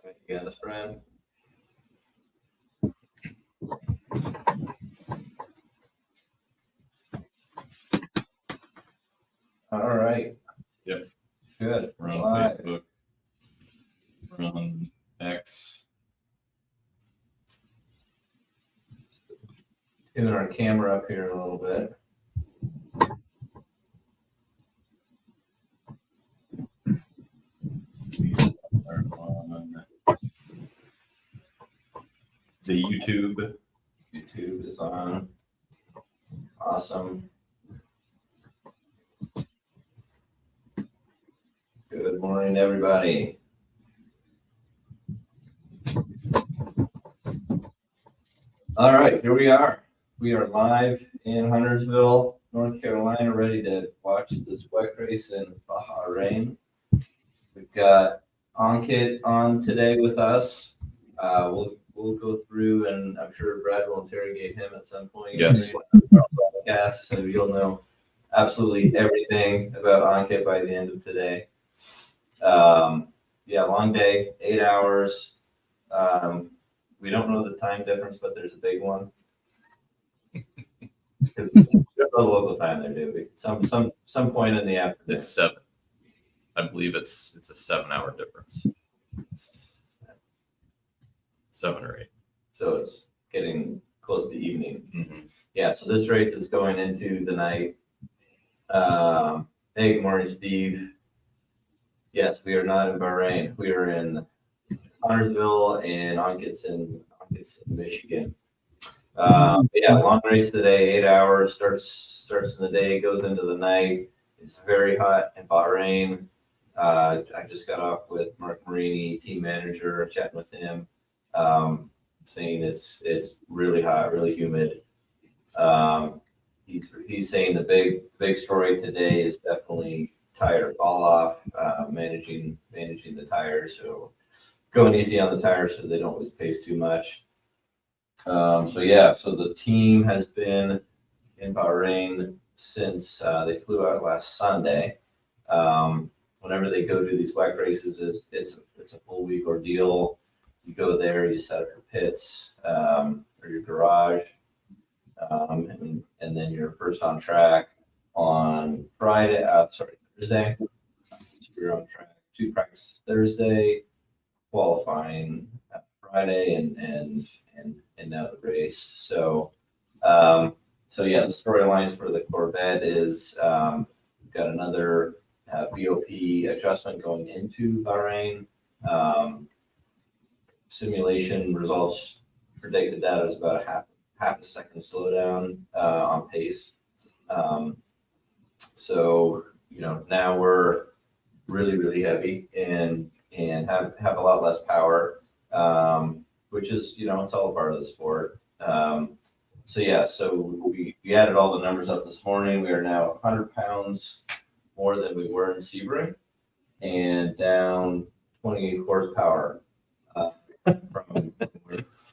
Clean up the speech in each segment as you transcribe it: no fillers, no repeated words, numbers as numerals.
You got this, Brad? All right. Yep. Good. We're on Live. Facebook. We're on X. Getting our camera up here a little bit. We're on the YouTube. YouTube is on. Awesome. Good morning, everybody. All right, here we are. We are live in Huntersville, North Carolina, ready to watch this WEC race in Bahrain. We've got Ankit on today with us. We'll go through, and I'm sure Brad will interrogate him at some point. Yes. Podcast, so you'll know absolutely everything about Ankit by the end of today. Yeah, long day, 8 hours. We don't know the time difference, but there's a big one. There's a local time there, dude. Some point in the afternoon. It's 7. I believe it's a 7-hour difference. 7 or 8. So it's getting close to evening. Mm-hmm. Yeah, so this race is going into the night. Hey, good morning, Steve. Yes, we are not in Bahrain. We are in Huntersville, and Ankit's in Michigan. Yeah, long race today, 8 hours. Starts in the day, goes into the night. It's very hot in Bahrain. I just got off with Mark Marini, team manager, chatting with him, saying it's really hot, really humid. He's saying the big story today is definitely tire fall off, managing the tires. So going easy on the tires so they don't lose pace too much. So the team has been in Bahrain since they flew out last Sunday. Whenever they go do these WEC races, it's a full week ordeal. You go there, you set up your pits or your garage, and then you're first on track on Thursday. So you're on track. 2 practices Thursday, qualifying Friday, and now the race. So the storylines for the Corvette is we've got another BOP adjustment going into Bahrain. Simulation results predicted that as about a half a second slowdown on pace. Now we're really heavy and have a lot less power, which is, it's all part of the sport. So we added all the numbers up this morning. We are now 100 pounds more than we were in Sebring and down 28 horsepower from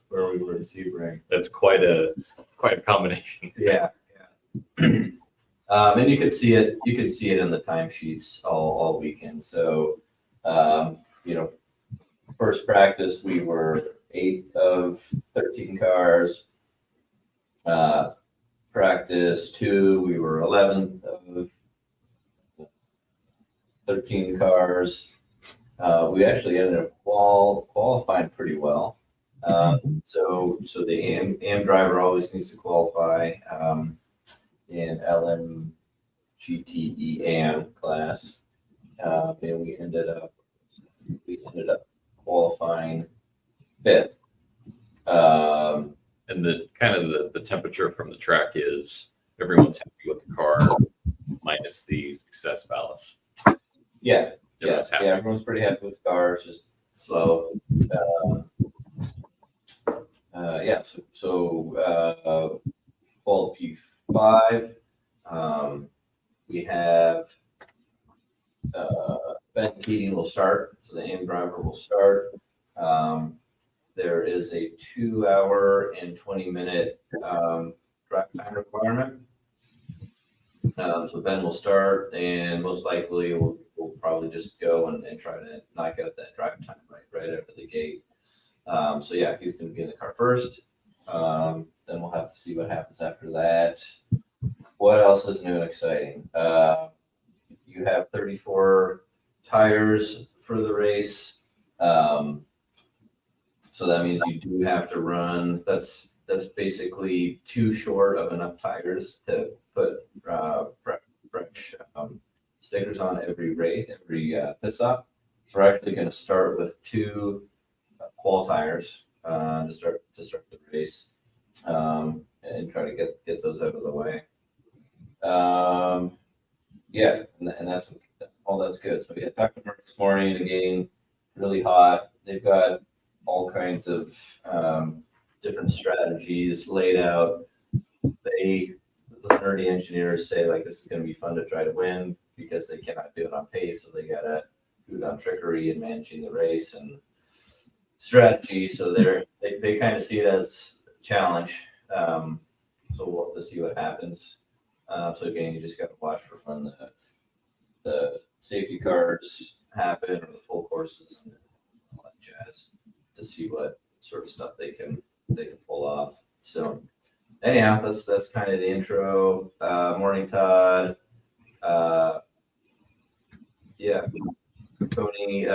where we were in Sebring. That's quite a combination. Yeah. And you could see it in the timesheets all weekend. So, first practice, we were 8 of 13 cars. Practice 2, we were 11th of 13 cars. We actually ended up qualifying pretty well. So the AM driver always needs to qualify in LMGTE AM class. And we ended up qualifying 5th. And the temperature from the track is everyone's happy with the car minus the success ballast. Yeah, Happy. everyone's pretty happy with the car. It's just slow. Qual P5. We have Ben Keating will start, so the AM driver will start. There is a 2 hour and 20-minute drive time requirement. So Ben will start, and most likely we'll probably just go and try to knock out that drive time right right out of the gate. So yeah, he's going to be in the car first. Then we'll have to see what happens after that. What else is new and exciting? You have 34 tires for the race. So that means you do have to run. That's basically too short of enough tires to put fresh stickers on every pit stop. So we're actually going to start with 2 qual tires to start the race, and try to get those out of the way. Yeah, and that's all. That's good. So we had talked to Mark this morning again. Really hot. They've got all kinds of different strategies laid out. The nerdy engineers say like this is going to be fun to try to win because they cannot do it on pace, so they gotta do it on trickery and managing the race and strategy. So they kind of see it as a challenge. So we'll have to see what happens. So again, you just got to watch for when the safety cars happen or the full courses and all that jazz to see what sort of stuff they can pull off. So anyhow, that's kind of the intro. Morning, Todd. Yeah, Tony.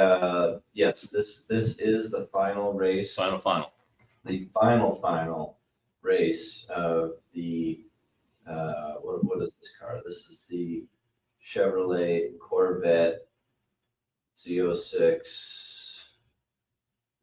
Yes, this is the final race. Final. The final race of the what is this car? This is the Chevrolet Corvette Z06.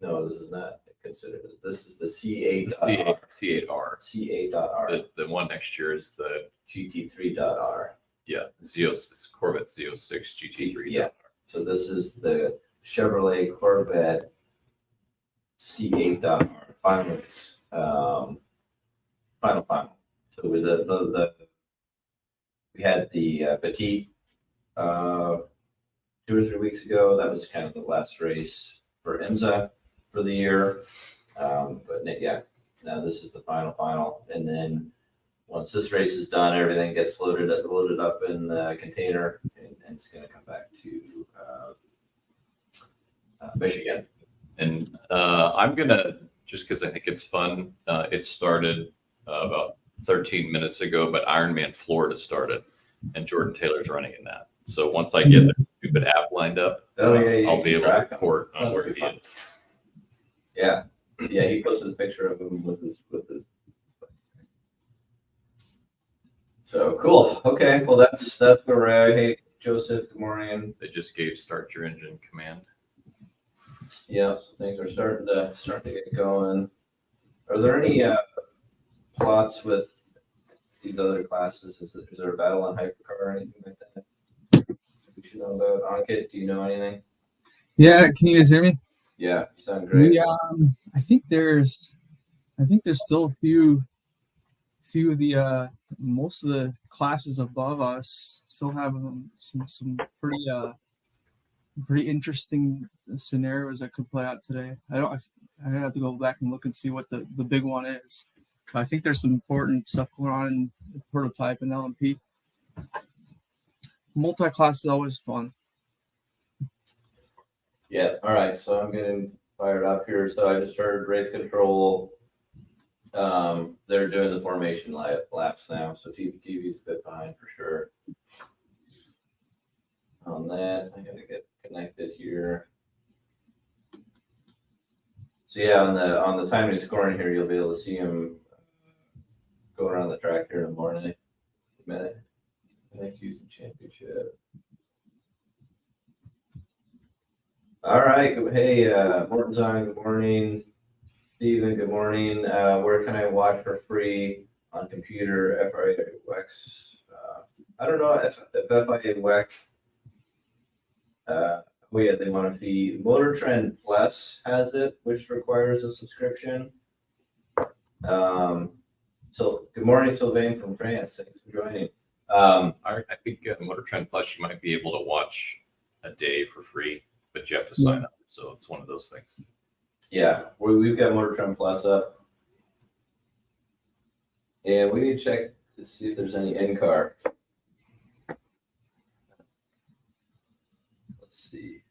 No, this is not considered. This is the C8R. C8R. C8R. The one next year is the GT3.R. Yeah, it's Corvette Z06 GT3. Yeah. So this is the Chevrolet Corvette C8.R final race. Final. So with we had the Petite 2 or 3 weeks ago. That was kind of the last race for IMSA for the year. But yeah, now this is the final. And then once this race is done, everything gets loaded up in the container, and it's going to come back to Michigan. And I'm going to, just because I think it's fun, it started about 13 minutes ago, but Ironman Florida started, and Jordan Taylor's running in that. So once I get the stupid app lined up, I'll be able to report on where he is. Yeah, he posted a picture of him with his. So cool. Okay, well that's where we're at. Hey, Joseph, good morning. They just gave start your engine command. Yeah, so things are starting to get going. Are there any plots with these other classes? Is there a battle on hypercar or anything like that we should know about? Ankit, do you know anything? Yeah, can you guys hear me? Yeah, you sound great. I think there's still a few of the most of the classes above us still have some pretty interesting scenarios that could play out today. I have to go back and look and see what the big one is. But I think there's some important stuff going on in the prototype and LMP. Multi-class is always fun. Yeah, all right, so I'm getting fired up here. So I just heard race control. They're doing the formation laps now, so TV's a bit behind for sure. On that, I gotta get connected here. So yeah, on the timing scoring here, you'll be able to see him go around the track here in the morning. Connect using championship. All right. Hey, Morton's on. Good morning. Steven, good morning. Where can I watch for free on computer? FIA WEC. I don't know if FIA WEC. They want to feed. MotorTrend Plus has it, which requires a subscription. So good morning, Sylvain from France. Thanks for joining. I think MotorTrend Plus, you might be able to watch a day for free, but you have to sign up. So it's one of those things. Yeah, we've got MotorTrend Plus up. And we need to check to see if there's any in-car. Let's see.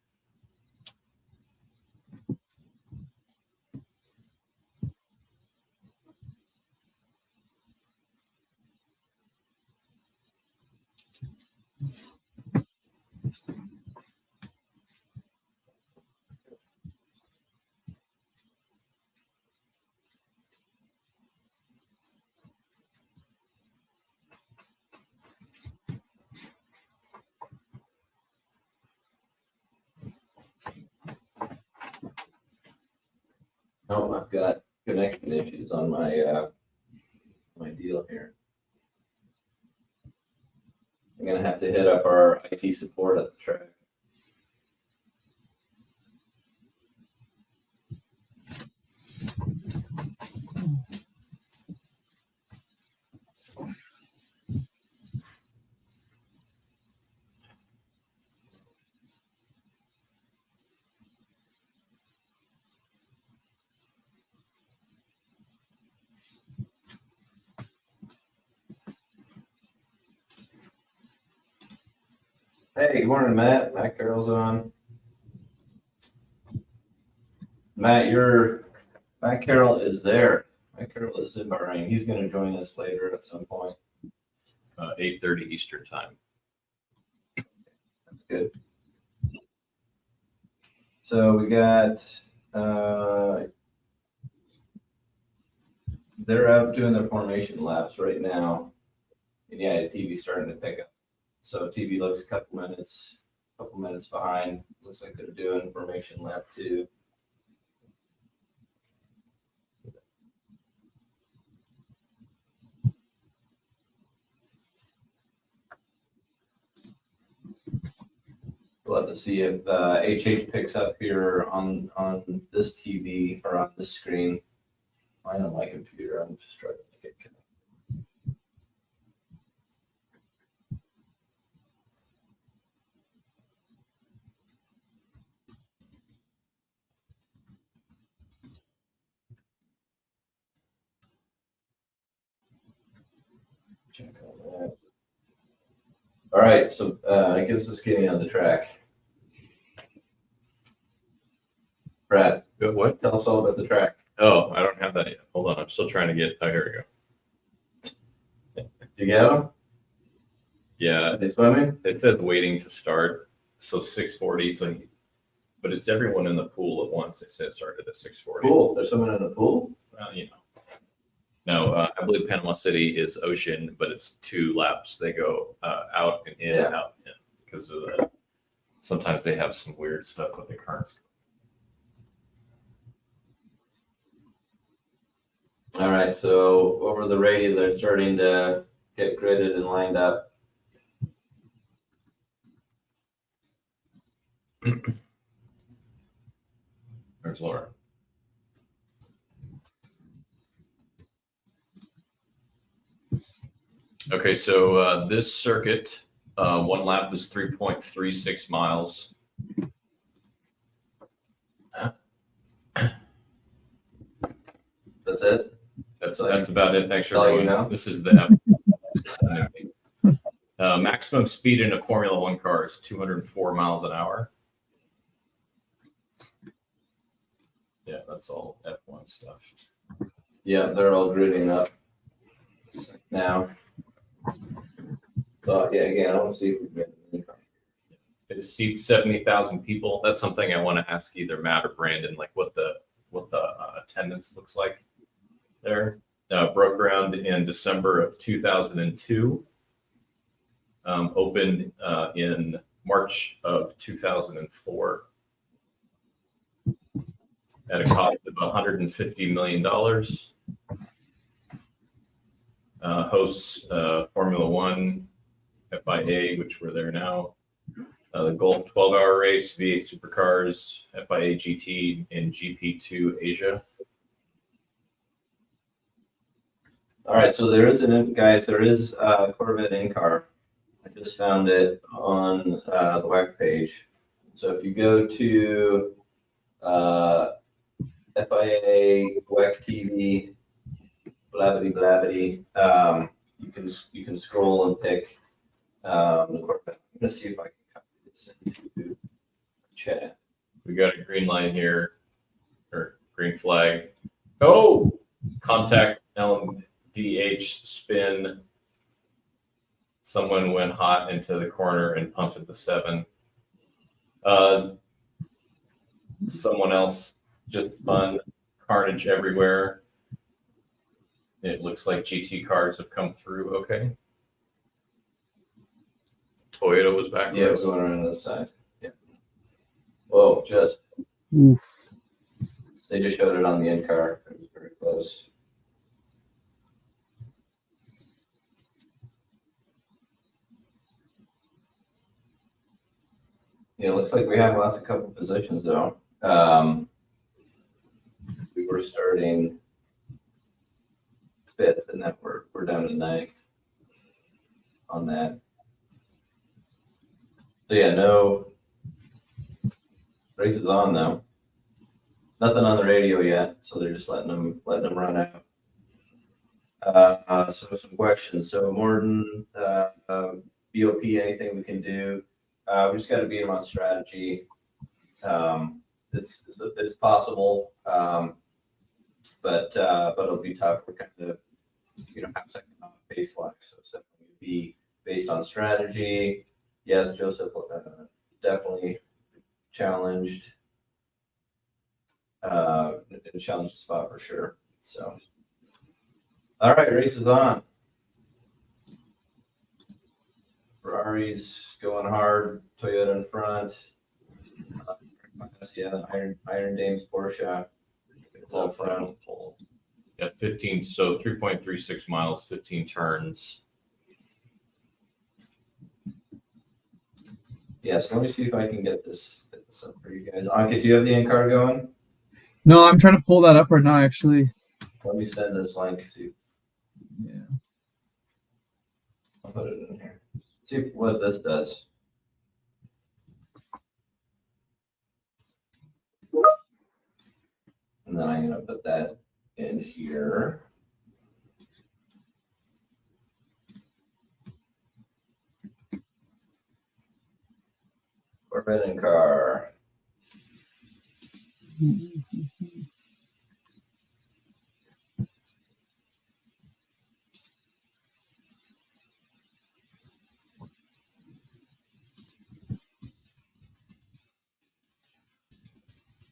Oh, I've got connection issues on my my deal here. I'm gonna have to hit up our IT support at the track. Hey, good morning, Matt. Matt Carroll's on. Matt Carroll is there. Matt Carroll is in Bahrain. He's going to join us later at some point. 8:30 Eastern time. That's good. So we got, they're out doing their formation laps right now. And yeah, TV's starting to pick up. So TV looks a couple minutes behind. Looks like they're doing formation lap 2. We'll have to see if HH picks up here on this TV or on this screen. I know my computer. I'm just struggling to get connected. Check on that. All right, so I guess it's getting on the track. Brad, What? tell us all about the track. Oh, I don't have that yet. Hold on. I'm still trying to get. Oh, here we go. Did you get them? Yeah, Are they swimming? it says waiting to start. So 6:40. So, but it's everyone in the pool at once. It said it started at 6:40. Cool. They're swimming in the pool? Well, you know. No, I believe Panama City is ocean, but it's 2 laps. They go out and in, Yeah. out and in because of the. Sometimes they have some weird stuff with the currents. All right, so over the radio, they're starting to get gridded and lined up. There's Laura. Okay, so this circuit, 1 lap is 3.36 miles. That's it? That's about it. Thanks That's all for you everyone. know? This is the maximum speed in a Formula One car is 204 miles an hour. Yeah, that's all F1 stuff. Yeah, they're all gridding up now. So yeah, again, I want to see if we can get any. It seats 70,000 people. That's something I want to ask either Matt or Brandon, like what the attendance looks like there. Broke ground in December of 2002. Opened in March of 2004 at a cost of $150 million. Hosts Formula One, FIA, which we're there now, the Gulf 12-hour race, V8 supercars, FIA GT, and GP2 Asia. All right, so there is there is a Corvette in-car. I just found it on the WEC page. So if you go to FIA WEC TV, blabbity, you can scroll and pick the Corvette. I'm gonna see if I can copy this into chat. We got a green line here, or green flag. Oh, contact LMDH spin. Someone went hot into the corner and punted the 7. Someone else just spun, carnage everywhere. It looks like GT cars have come through. Okay. Toyota was back. Yeah, it was going around to the side. Yeah. Whoa, just Oof. They just showed it on the end car. It was very close. Yeah, it looks like we have lost a couple positions though. We were starting 5th, and then we're down to 9th on that. So yeah, no races on though. Nothing on the radio yet, so they're just letting them run out. So some questions. So Morton, BOP, anything we can do? We just got to beat them on strategy. It's possible, but it'll be tough. We're kind of have second on pace line, so it's definitely be based on strategy. Yes, Joseph definitely challenged. In a challenging spot for sure. So, all right, race is on. Ferrari's going hard. Toyota in front. Yeah, Iron Dame's Porsche. It's all up front. pole. Yeah, 15. So 3.36 miles, 15 turns. Yeah, so let me see if I can get this up for you guys. Ankit, do you have the in-car going? No, I'm trying to pull that up right now, actually. Let me send this link to you. Yeah. I'll put it in here. See what this does. And then I'm going to put that in here. Corvette in car.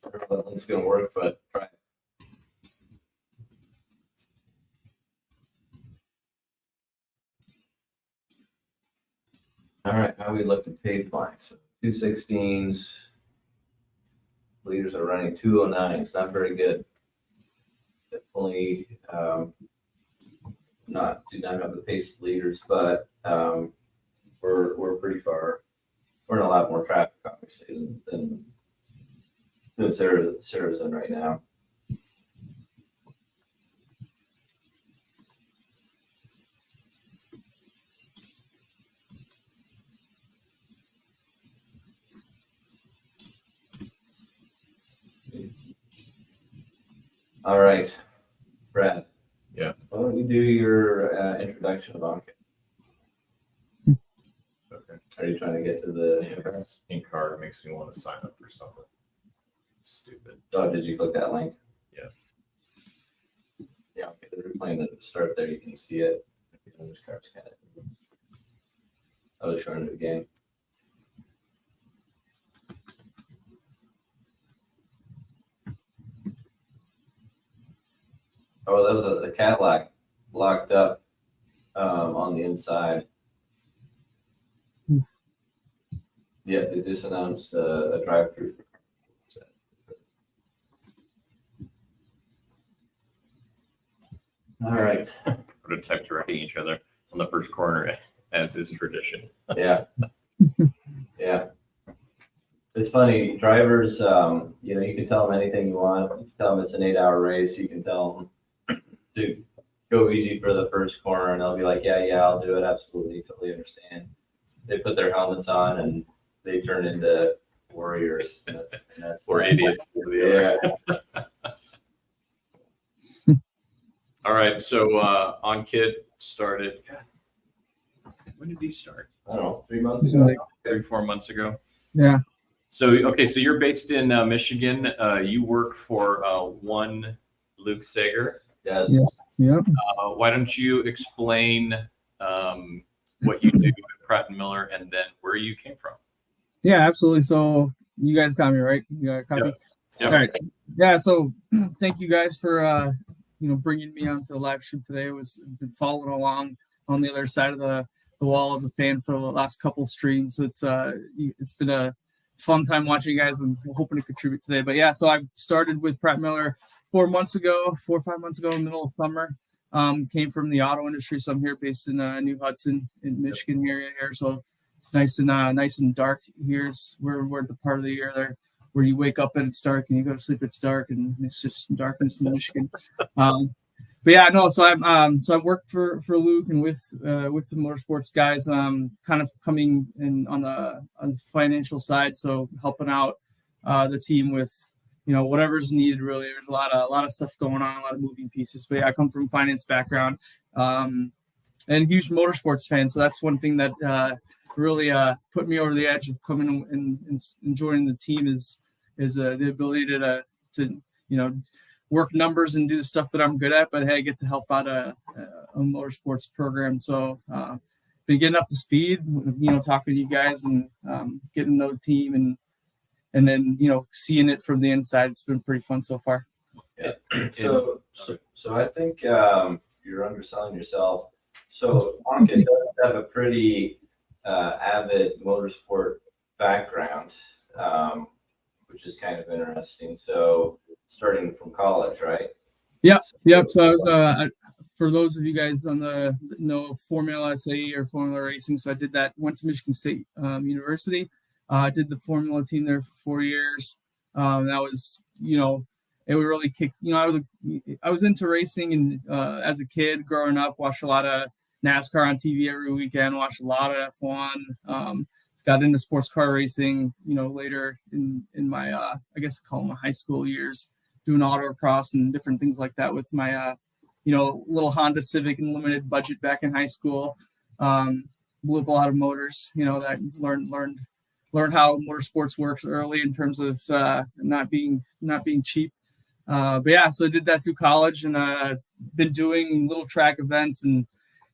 I don't know if that link's going to work, but try it. All right, now we look at pace line. So 216s. Leaders are running 209s. Not very good. Definitely do not have the pace of leaders, but we're pretty far. We're in a lot more traffic, obviously, than Sarah's in right now. All right, Brad. Yeah. Why don't you do your introduction of Ankit? Okay. Are you trying to get to the In-car makes me want to sign up for something. Stupid. Oh, did you click that link? Yeah. Yeah, okay. They're replaying at the start there. You can see it. I was showing it again. Oh, that was a Cadillac locked up on the inside. Yeah, they just announced a drive-through. All right. Prototypes riding each other on the first corner, as is tradition. Yeah. Yeah. It's funny. Drivers, you can tell them anything you want. You can tell them it's an 8-hour race. You can tell them to go easy for the first corner, and they'll be like, yeah, I'll do it. Absolutely. Totally understand. They put their helmets on and they turn into warriors. And that's Or idiots. Yeah. All right. So Ankit started. When did he start? I don't know, 3 months ago. 3-4 months ago. Yeah. So so you're based in Michigan. You work for one Luke Sager. Yes. Yep. Why don't you explain what you do at Pratt Miller and then where you came from? Yeah, absolutely. So you guys got me, right? You got a copy? Yeah. All right. Yeah. So thank you guys for bringing me onto the live stream today. Been following along on the other side of the wall as a fan for the last couple streams. It's been a fun time watching you guys and hoping to contribute today. But yeah, so I started with Pratt Miller 4 or 5 months ago, in the middle of summer. Came from the auto industry, so I'm here based in New Hudson in Michigan area here. So it's nice and dark here. We're at the part of the year there where you wake up and it's dark and you go to sleep it's dark, and it's just darkness in Michigan. But yeah, no. So I work for Luke and with the motorsports guys. Kind of coming in on the financial side, so helping out the team with whatever's needed. Really, there's a lot of stuff going on, a lot of moving pieces. But yeah, I come from a finance background, and a huge motorsports fan. So that's one thing that really put me over the edge of coming and joining the team is the ability to work numbers and do the stuff that I'm good at, but hey, I get to help out a motorsports program. So been getting up to speed, talking to you guys and getting to know the team and then seeing it from the inside. It's been pretty fun so far. Yeah. So I think you're underselling yourself. So Anka does have a pretty avid motorsport background, which is kind of interesting. So starting from college, right? Yep. So I was for those of you guys on the Formula SAE or Formula Racing. So I did that. Went to Michigan State University. Did the Formula team there for 4 years. That was it would really kick. I was into racing and as a kid growing up, watched a lot of NASCAR on TV every weekend. Watched a lot of F1. Got into sports car racing. Later in my I guess I call them my high school years, doing autocross and different things like that with my little Honda Civic and limited budget back in high school. Blew up a lot of motors. That learned how motorsports works early in terms of not being cheap. But yeah, so I did that through college and been doing little track events and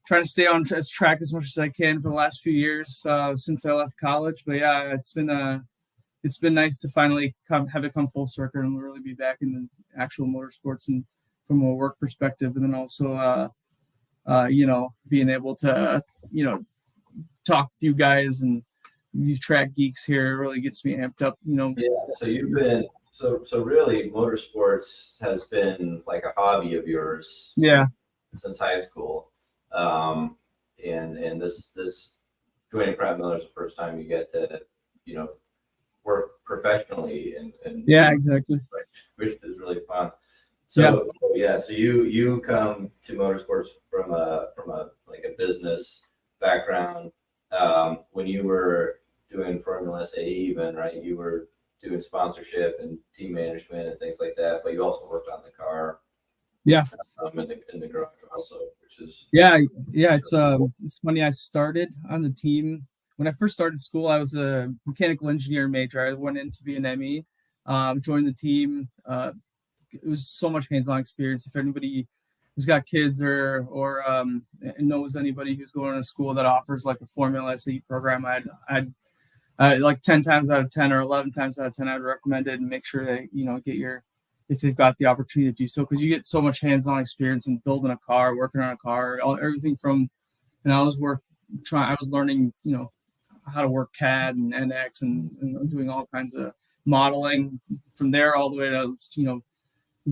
trying to stay on track as much as I can for the last few years since I left college. But yeah, it's been nice to finally have it come full circle and really be back in the actual motorsports and from a work perspective, and then also being able to talk to you guys and you track geeks here really gets me amped up. Yeah. So you've been so really motorsports has been like a hobby of yours. Yeah. Since high school. And this joining Pratt Miller is the first time you get to work professionally and yeah, exactly, which is really fun. So you come to motorsports from a like a business background. When you were doing Formula SAE even, right, you were doing sponsorship and team management and things like that, but you also worked on the car. Yeah. In the garage also, which is it's funny. I started on the team when I first started school. I was a mechanical engineer major. I went in to be an ME. Joined the team. It was so much hands-on experience. If anybody has got kids or knows anybody who's going to school that offers like a Formula SE program, I'd like 10 times out of 10 or 11 times out of 10, I'd recommend it and make sure that get your, if they've got the opportunity to do so, because you get so much hands-on experience in building a car, working on a car, everything from, I was learning, how to work CAD and NX and doing all kinds of modeling from there all the way to,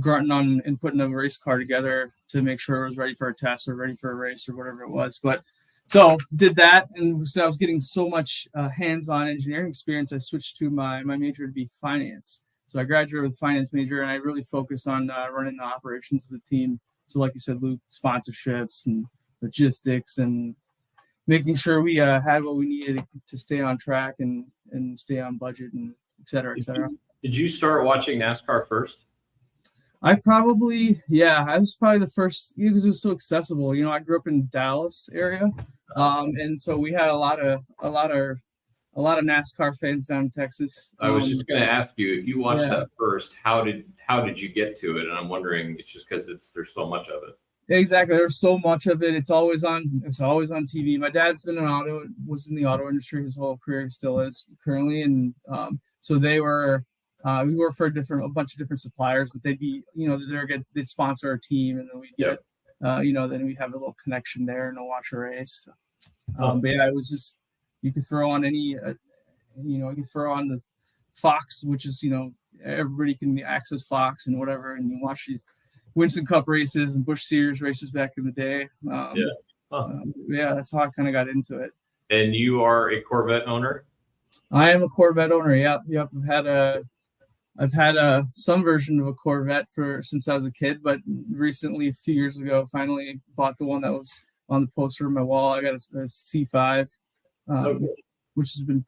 grunting on and putting a race car together to make sure it was ready for a test or ready for a race or whatever it was. But so did that. And so I was getting so much hands-on engineering experience. I switched to my major to be finance. So I graduated with a finance major, and I really focused on running the operations of the team. So like you said, Luke, sponsorships and logistics and making sure we had what we needed to stay on track and stay on budget and et cetera, et cetera. Did you start watching NASCAR first? I was probably the first because it was so accessible. I grew up in Dallas area. And so we had a lot of NASCAR fans down in Texas. I was just going to ask you, if you watched that first, how did you get to it? And I'm wondering, it's just because there's so much of it. Exactly, there's so much of it. It's always on TV. My dad's been was in the auto industry his whole career, still is currently, and so they were. We work for a bunch of different suppliers, but they'd be, they'd sponsor our team, and then we'd get, then we have a little connection there and watch a race. But yeah, it was just, you could throw on any, you could throw on Fox, which is, everybody can access Fox and whatever, and you watch these Winston Cup races and Busch Series races back in the day. Yeah, that's how I kind of got into it. And you are a Corvette owner? I am a Corvette owner. Yep. I've had some version of a Corvette since I was a kid, but recently, a few years ago, finally bought the one that was on the poster on my wall. I got a C5, which has been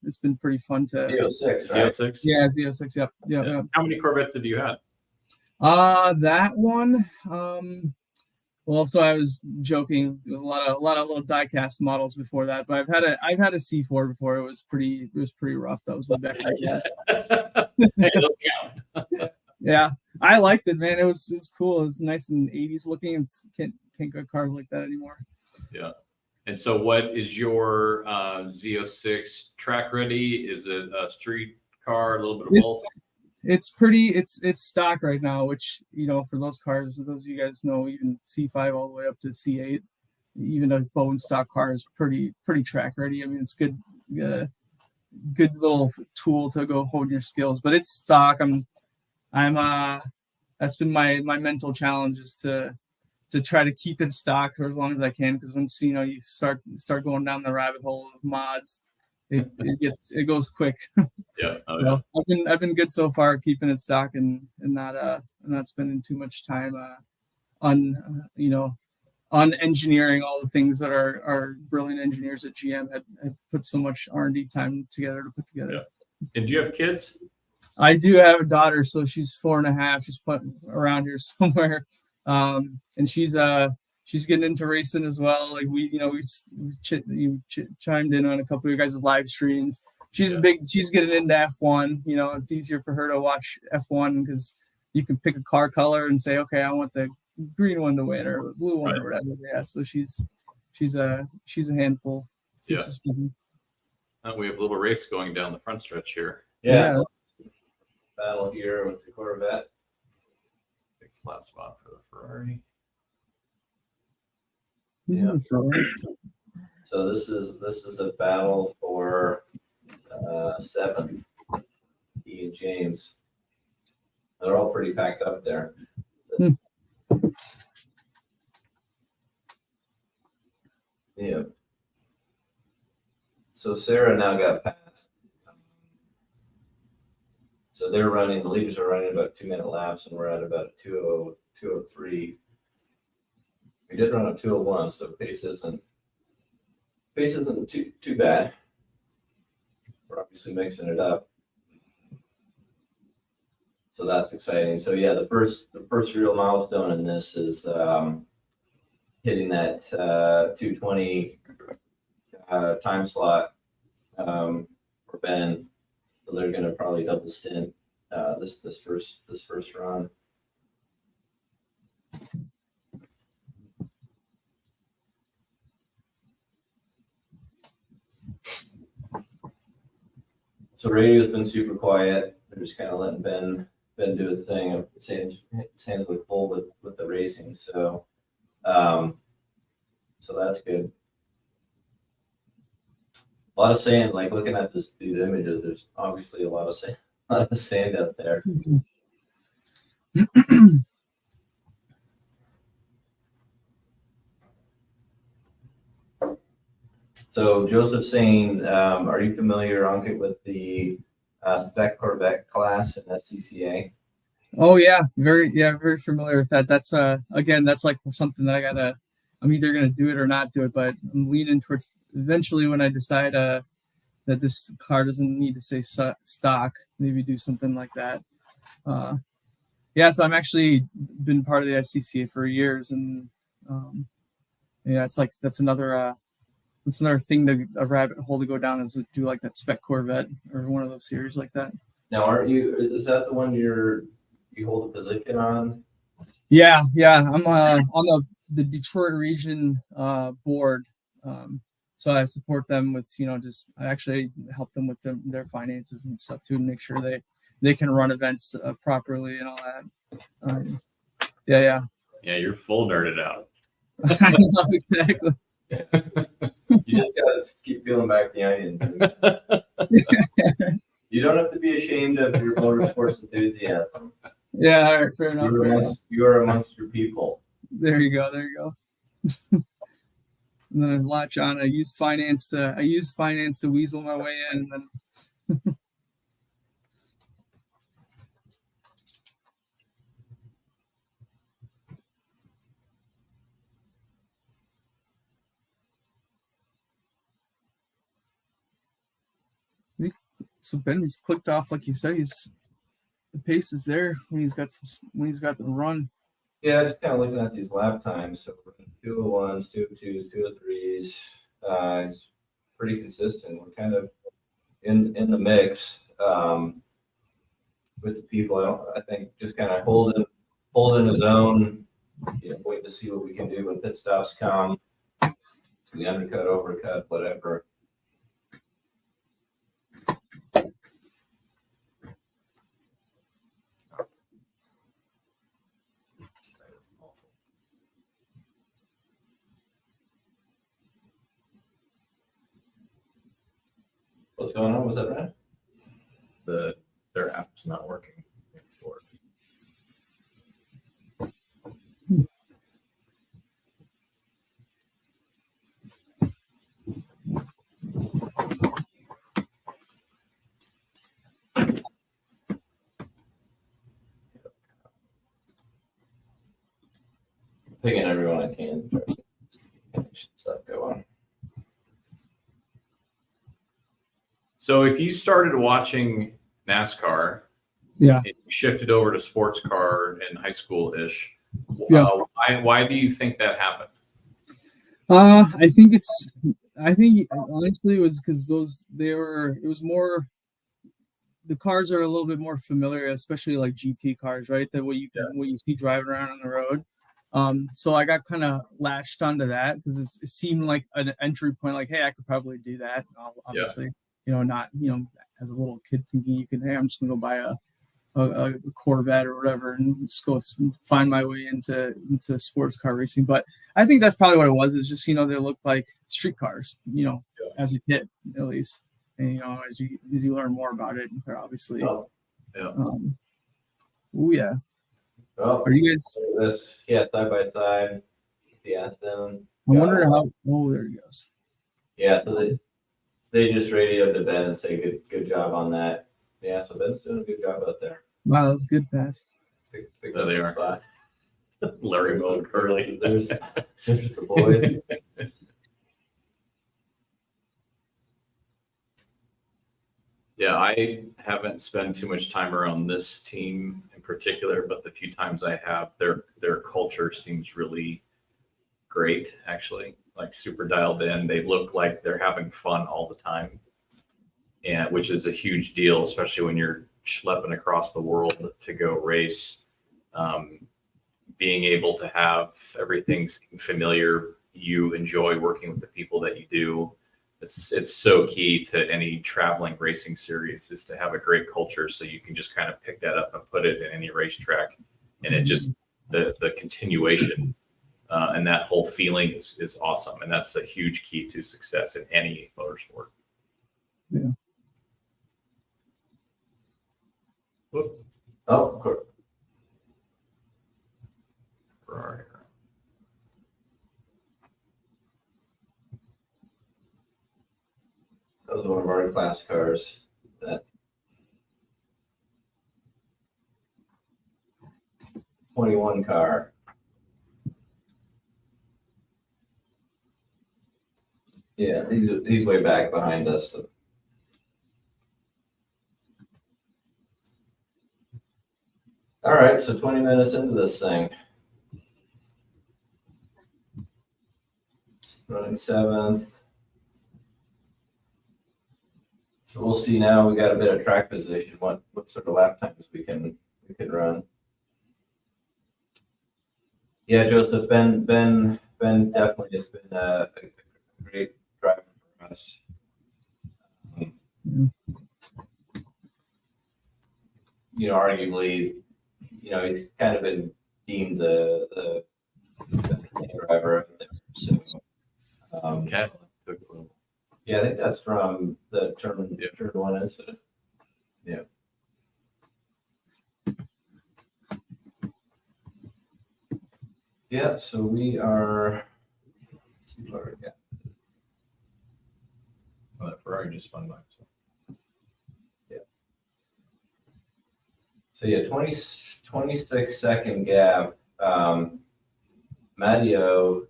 it's been pretty fun to. Z06, right? Z06? Yeah, Z06. Yep. How many Corvettes have you had? That one. Well, so I was joking. A lot of little diecast models before that, but I've had a C4 before. It was pretty rough. That was way back in the day. Hey, those count. Yeah, I liked it, man. It was cool. It was nice and 80s looking. And can't get cars like that anymore. Yeah. And so, what is your Z06 track ready? Is it a street car? A little bit of both. It's stock right now, which, for those cars, those of you guys know, even C5 all the way up to C8, even a Bowen stock car is pretty track ready. I mean, it's good little tool to go hone your skills, but it's stock. That's been my mental challenge, is to try to keep it stock for as long as I can, because once you start going down the rabbit hole of mods, it goes quick. Yeah. So I've been good so far, keeping it stock and not spending too much time on engineering all the things that our brilliant engineers at GM had put so much R&D time together to put together. Yeah. And do you have kids? I do have a daughter, so she's 4.5. She's put around here somewhere, and she's getting into racing as well. Like we chimed in on a couple of you guys' live streams. She's getting into F1. It's easier for her to watch F1 because you can pick a car color and say, okay, I want the green one to win or the blue one, right, or whatever. Yeah. So she's a handful. Keeps us busy. We have a little race going down the front stretch here. Yeah. Battle here with the Corvette. Big flat spot for the Ferrari. Yeah. So this is a battle for 7th. E and James. They're all pretty packed up there. Yeah. So Sarah now got passed. So the leaders are running about 2-minute laps, and we're at about 2:03. We did run a 2:01, so pace isn't too bad. We're obviously mixing it up, so that's exciting. So yeah, the first real milestone in this is hitting that 2:20 time slot for Ben. So they're going to probably double stint this first run. So radio's been super quiet. They're just kind of letting Ben do his thing. His hands look full with the racing. So that's good. A lot of sand. Like looking at these images, there's obviously a lot of sand out there. So Joseph's saying, are you familiar, Ankit, with the spec Corvette class in SCCA? Oh yeah, very familiar with that. That's again, that's like something that I'm either gonna do it or not do it, but I'm leaning towards eventually when I decide that this car doesn't need to say stock, maybe do something like that. Yeah, so I'm actually been part of the SCCA for years, and yeah, it's like that's another thing a rabbit hole to go down, is to do like that spec Corvette or one of those series like that. Now, aren't you? Is that the one you hold a position on? Yeah. I'm on the Detroit region board. So I support them with, I actually help them with their finances and stuff too, to make sure they can run events properly and all that. Yeah. Yeah, you're full nerded out. I know, exactly. You just gotta keep peeling back the onion. You don't have to be ashamed of your motorsports enthusiasm. Yeah, all right, fair enough. You're amongst your people. There you go. There you go. And then I latch on. I use finance to weasel my way in, and then so Ben has clicked off, like you said. The pace is there when he's got the run. Yeah, just kind of looking at these lap times. So 201s, 202s, 203s. It's pretty consistent. We're kind of in the mix with the people. I think just kind of holding his own. Wait to see what we can do when pit stops come. The undercut, overcut, whatever. What's going on? Was that right? Their app's not working. Picking everyone I can. Connection stuff go on. So if you started watching NASCAR, Yeah. and you shifted over to sports car in high school ish, Yeah. Why do you think that happened? I think honestly it was because it was more, the cars are a little bit more familiar, especially like GT cars, right? That what you see driving around on the road. So I got kind of latched onto that because it seemed like an entry point, like, hey, I could probably do that. Obviously, not, as a little kid thinking you can, hey, I'm just gonna go buy a Corvette or whatever and just go find my way into sports car racing. But I think that's probably what it was. It's just, they look like street cars, as a kid at least. And, as you learn more about it, they're obviously, Oh, yeah. Well, Are you guys? This, side by side, the Aston. I wonder how. Oh, there he goes. Yeah, so they just radioed to Ben and say good job on that. Yeah, so Ben's doing a good job out there. Wow, that was a good pass. Pick There up they the are. spot. Larry Moe Curly. There's the boys. Yeah, I haven't spent too much time around this team in particular, but the few times I have, their culture seems really great, actually, like super dialed in. They look like they're having fun all the time, and which is a huge deal, especially when you're schlepping across the world to go race. Being able to have everything seem familiar, you enjoy working with the people that you do. It's so key to any traveling racing series is to have a great culture, so you can just kind of pick that up and put it in any racetrack, and it just the continuation and that whole feeling is awesome, and that's a huge key to success in any motorsport. Yeah. Whoop. Oh, of course. Ferrari. That was one of our class cars. That 21 car. Yeah, he's way back behind us. So. All right, so 20 minutes into this thing. Running seventh. So we'll see now. We got a bit of track position. What sort of lap times we can run. Yeah, Joseph, Ben definitely has been a great driver for us. Arguably, he's kind of been deemed the driver of there. So, Okay. yeah, I think that's from the turn one incident. Yeah, so we are, let's see what we got. Well, that Ferrari just spun by. So yeah, 26-second gap. Matteo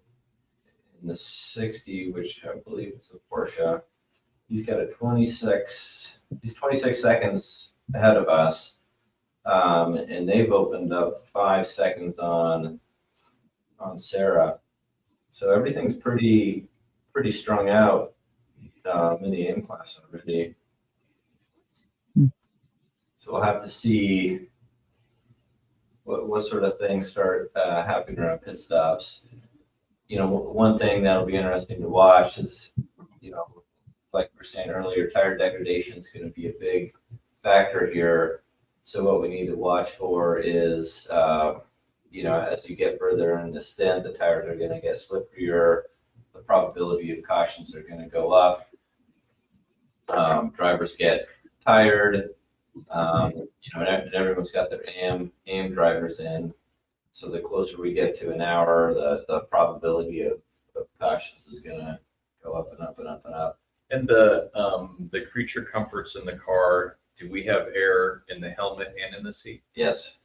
in the 60, which I believe is a Porsche, he's got a 26, he's 26 seconds ahead of us. And they've opened up 5 seconds on Sarah. So everything's pretty strung out in the M class already. So we'll have to see what sort of things start happening around pit stops. You know, one thing that'll be interesting to watch is, you know, like we were saying earlier, tire degradation is going to be a big factor here. So what we need to watch for is, you know, as you get further in the stint, the tires are going to get slipperier. The probability of cautions are going to go up. Drivers get tired. You know, and everyone's got their AM drivers in. So the closer we get to an hour, the probability of cautions is going to go up and up and up and up. And the creature comforts in the car, do we have air in the helmet and in the seat? Yes.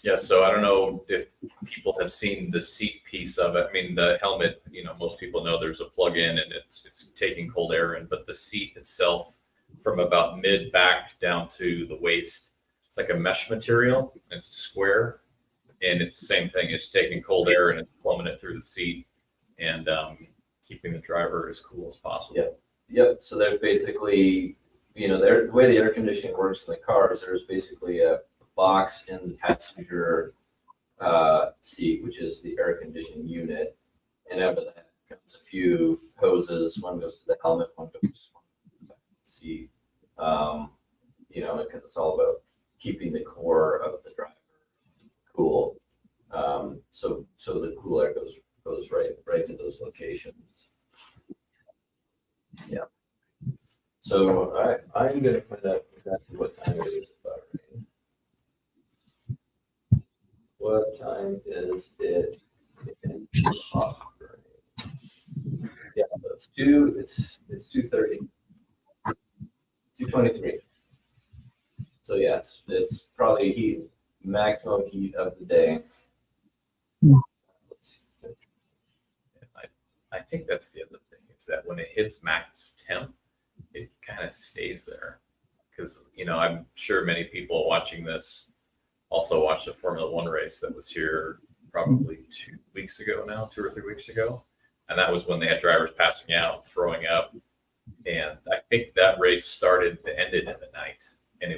Yeah, so I don't know if people have seen the seat piece of it. I mean, the helmet, you know, most people know there's a plug-in and it's taking cold air in, but the seat itself from about mid back down to the waist, it's like a mesh material. It's square and it's the same thing. It's taking cold air and it's plumbing it through the seat and keeping the driver as cool as possible. Yep. So there's basically, you know, the way the air conditioning works in the car is there's basically a box in the passenger seat, which is the air conditioning unit. And out of that comes a few hoses. One goes to the helmet, one goes to the seat. You know, because it's all about keeping the core of the driver cool. So the cool air goes right to those locations. Yeah. So I'm gonna find out exactly what time it is about. What time is it in Bahrain? Yeah, it's 2:30. 2:23. So yeah, it's probably maximum heat of the day. Let's see. I think that's the other thing is that when it hits max temp, it kind of stays there. Because, you know, I'm sure many people watching this also watched the Formula One race that was here probably 2 weeks ago now, 2 or 3 weeks ago. And that was when they had drivers passing out, throwing up. And I think that race ended in the night. And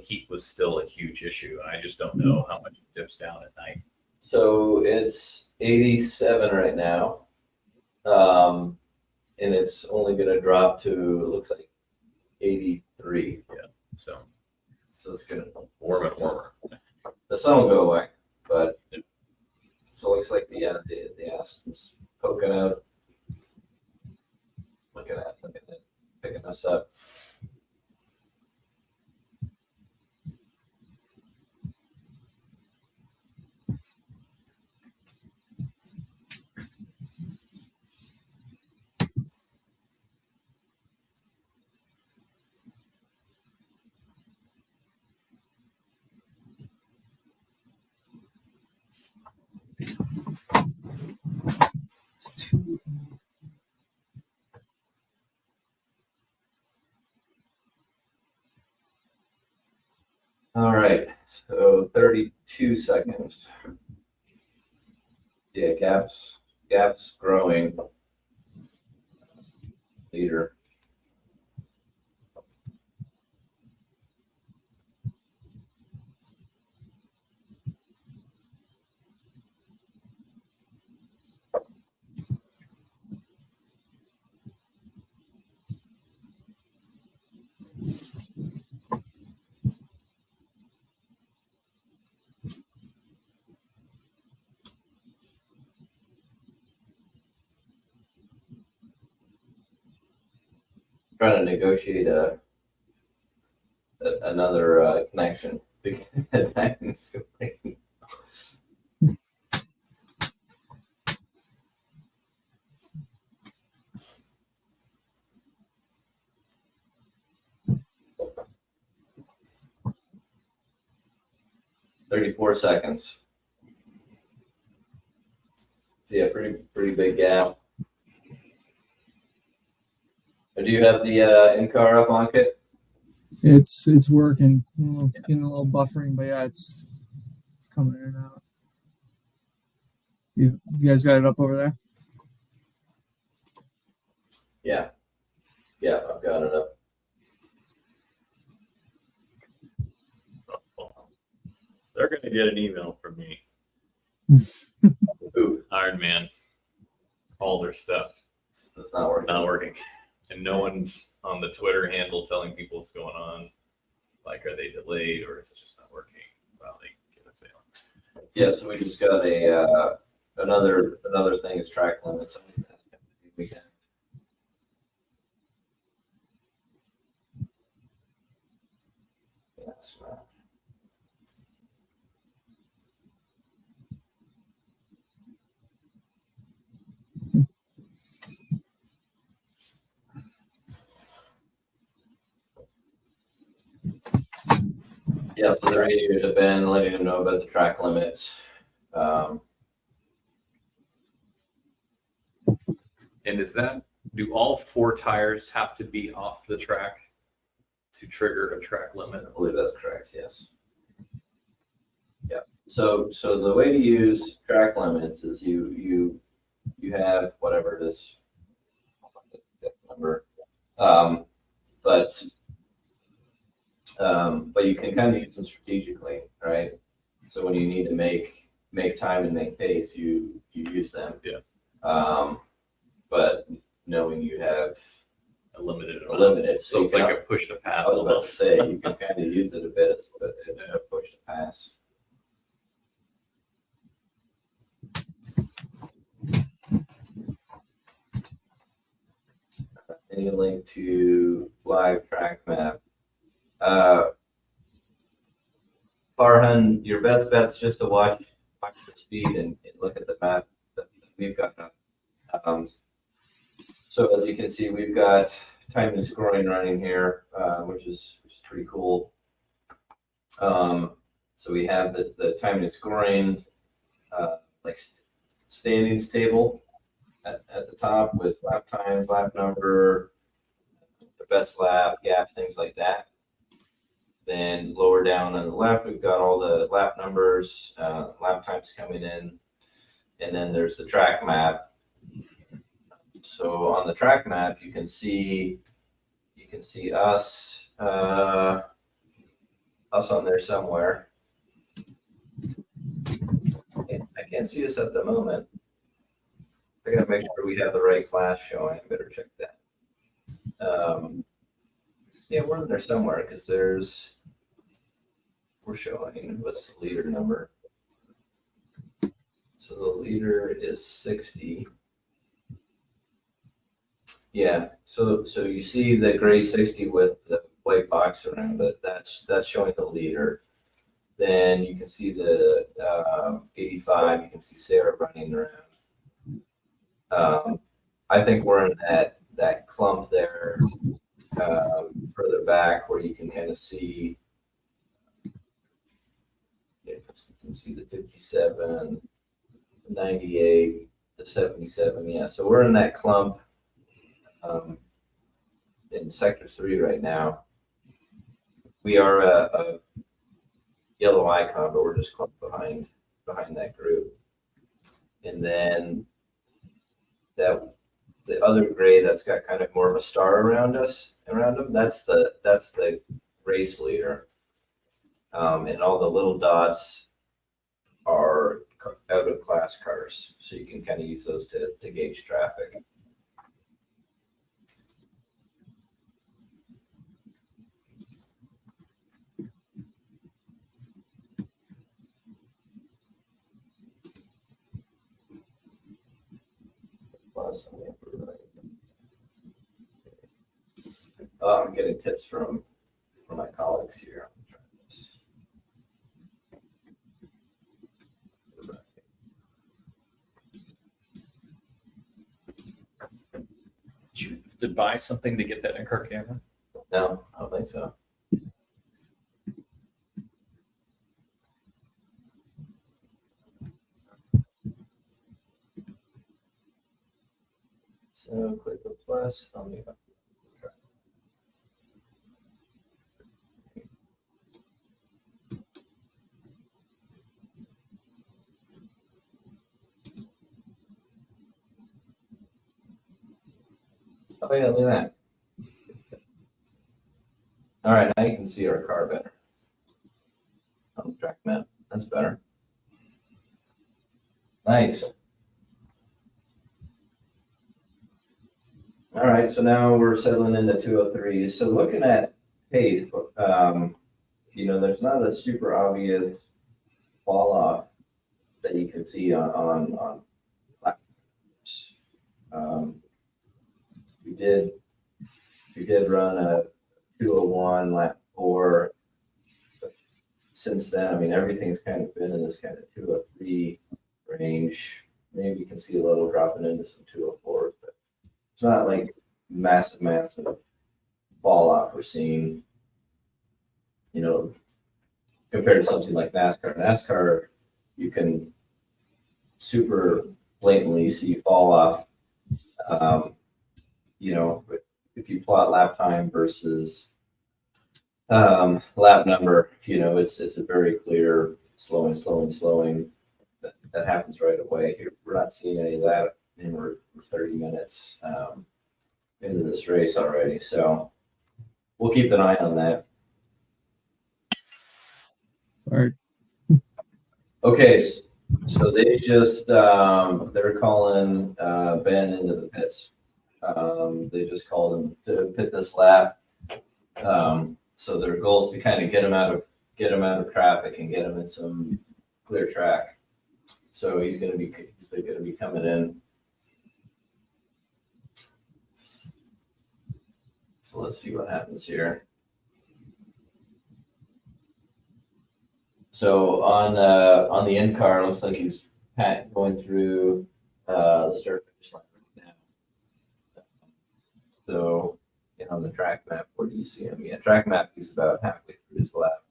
heat was still a huge issue. And I just don't know how much it dips down at night. So it's 87 right now. And it's only going to drop to, it looks like 83. Yeah. So it's going to warm and warmer. The sun will go away, but so it looks like the ass is poking out, looking at it, picking us up. All right, so 32 seconds. Yeah, gaps growing. Leader. trying to negotiate another connection to get back in scoring. "34 seconds." So yeah, pretty big gap. Do you have the in-car up on Kit? It's working. It's getting a little buffering, but yeah, it's coming in and out. You guys got it up over there? Yeah, I've got it up. They're going to get an email from me. Ooh, Iron Man, all their stuff that's not working. not working, and no one's on the Twitter handle telling people what's going on. Like, are they delayed or is it just not working? Well, they get a fail. Yeah, so we just got a another thing is track limits. We can. Yes, man. Yeah, so they're here to Ben, letting them know about the track limits. And do all 4 tires have to be off the track to trigger a track limit? I believe that's correct, yes. Yeah. So the way to use track limits is you have whatever this number, but you can kind of use them strategically, right? So when you need to make time and make pace, you use them. Yeah. But knowing you have A limited a amount. limited, So it's you like can- a push to pass. I was about to say, you can kind of use it a bit, but it's a push to pass. Any link to live track map? Farhan, your best bet's just to watch the speed and look at the map that we've got. So as you can see, we've got time and scoring running here, which is pretty cool. So we have the time and scoring like standings table at the top with lap times, lap number, the best lap, gap, things like that. Then lower down on the left, we've got all the lap numbers, lap times coming in, and then there's the track map. So on the track map, you can see us on there somewhere. I can't see us at the moment. I gotta make sure we have the right class showing. I better check that. Yeah, we're in there somewhere because we're showing what's the leader number. So the leader is 60. Yeah, so you see the gray 60 with the white box around it. That's showing the leader. Then you can see the 85. You can see Sarah running around. I think we're in that clump there, further back where you can kind of see. You can see the 57, the 98, the 77. Yeah, so we're in that clump in sector 3 right now. We are a yellow icon, but we're just clumped behind that group. And then the other gray that's got kind of more of a star around them, that's the race leader. And all the little dots are out of class cars, so you can kind of use those to gauge traffic. I'm getting tips from my colleagues here. Did you have to buy something to get that in-car camera? No, I don't think so. So click the plus on the. Oh yeah, look at that. All right, now you can see our car better on the track map. That's better. Nice. All right, so now we're settling into 203s. So looking at pace, there's not a super obvious fall off that you can see on platforms. We did run a 201 lap 4. But since then, I mean, everything's kind of been in this kind of 203 range. Maybe you can see a little dropping into some 204s, but it's not like massive fall off we're seeing, compared to something like NASCAR. NASCAR, you can super blatantly see fall off. If you plot lap time versus lap number, it's a very clear slowing. That happens right away. Here, we're not seeing any of that, and we're 30 minutes into this race already. So we'll keep an eye on that. Sorry. Okay, so they just they're calling Ben into the pits. They just called him to pit this lap. So their goal is to kind of get him out of traffic and get him in some clear track. So he's going to be coming in. So let's see what happens here. So on the end car, looks like he's going through the start finish line right now. So on the track map, where do you see him? Yeah, track map, he's about halfway through his lap.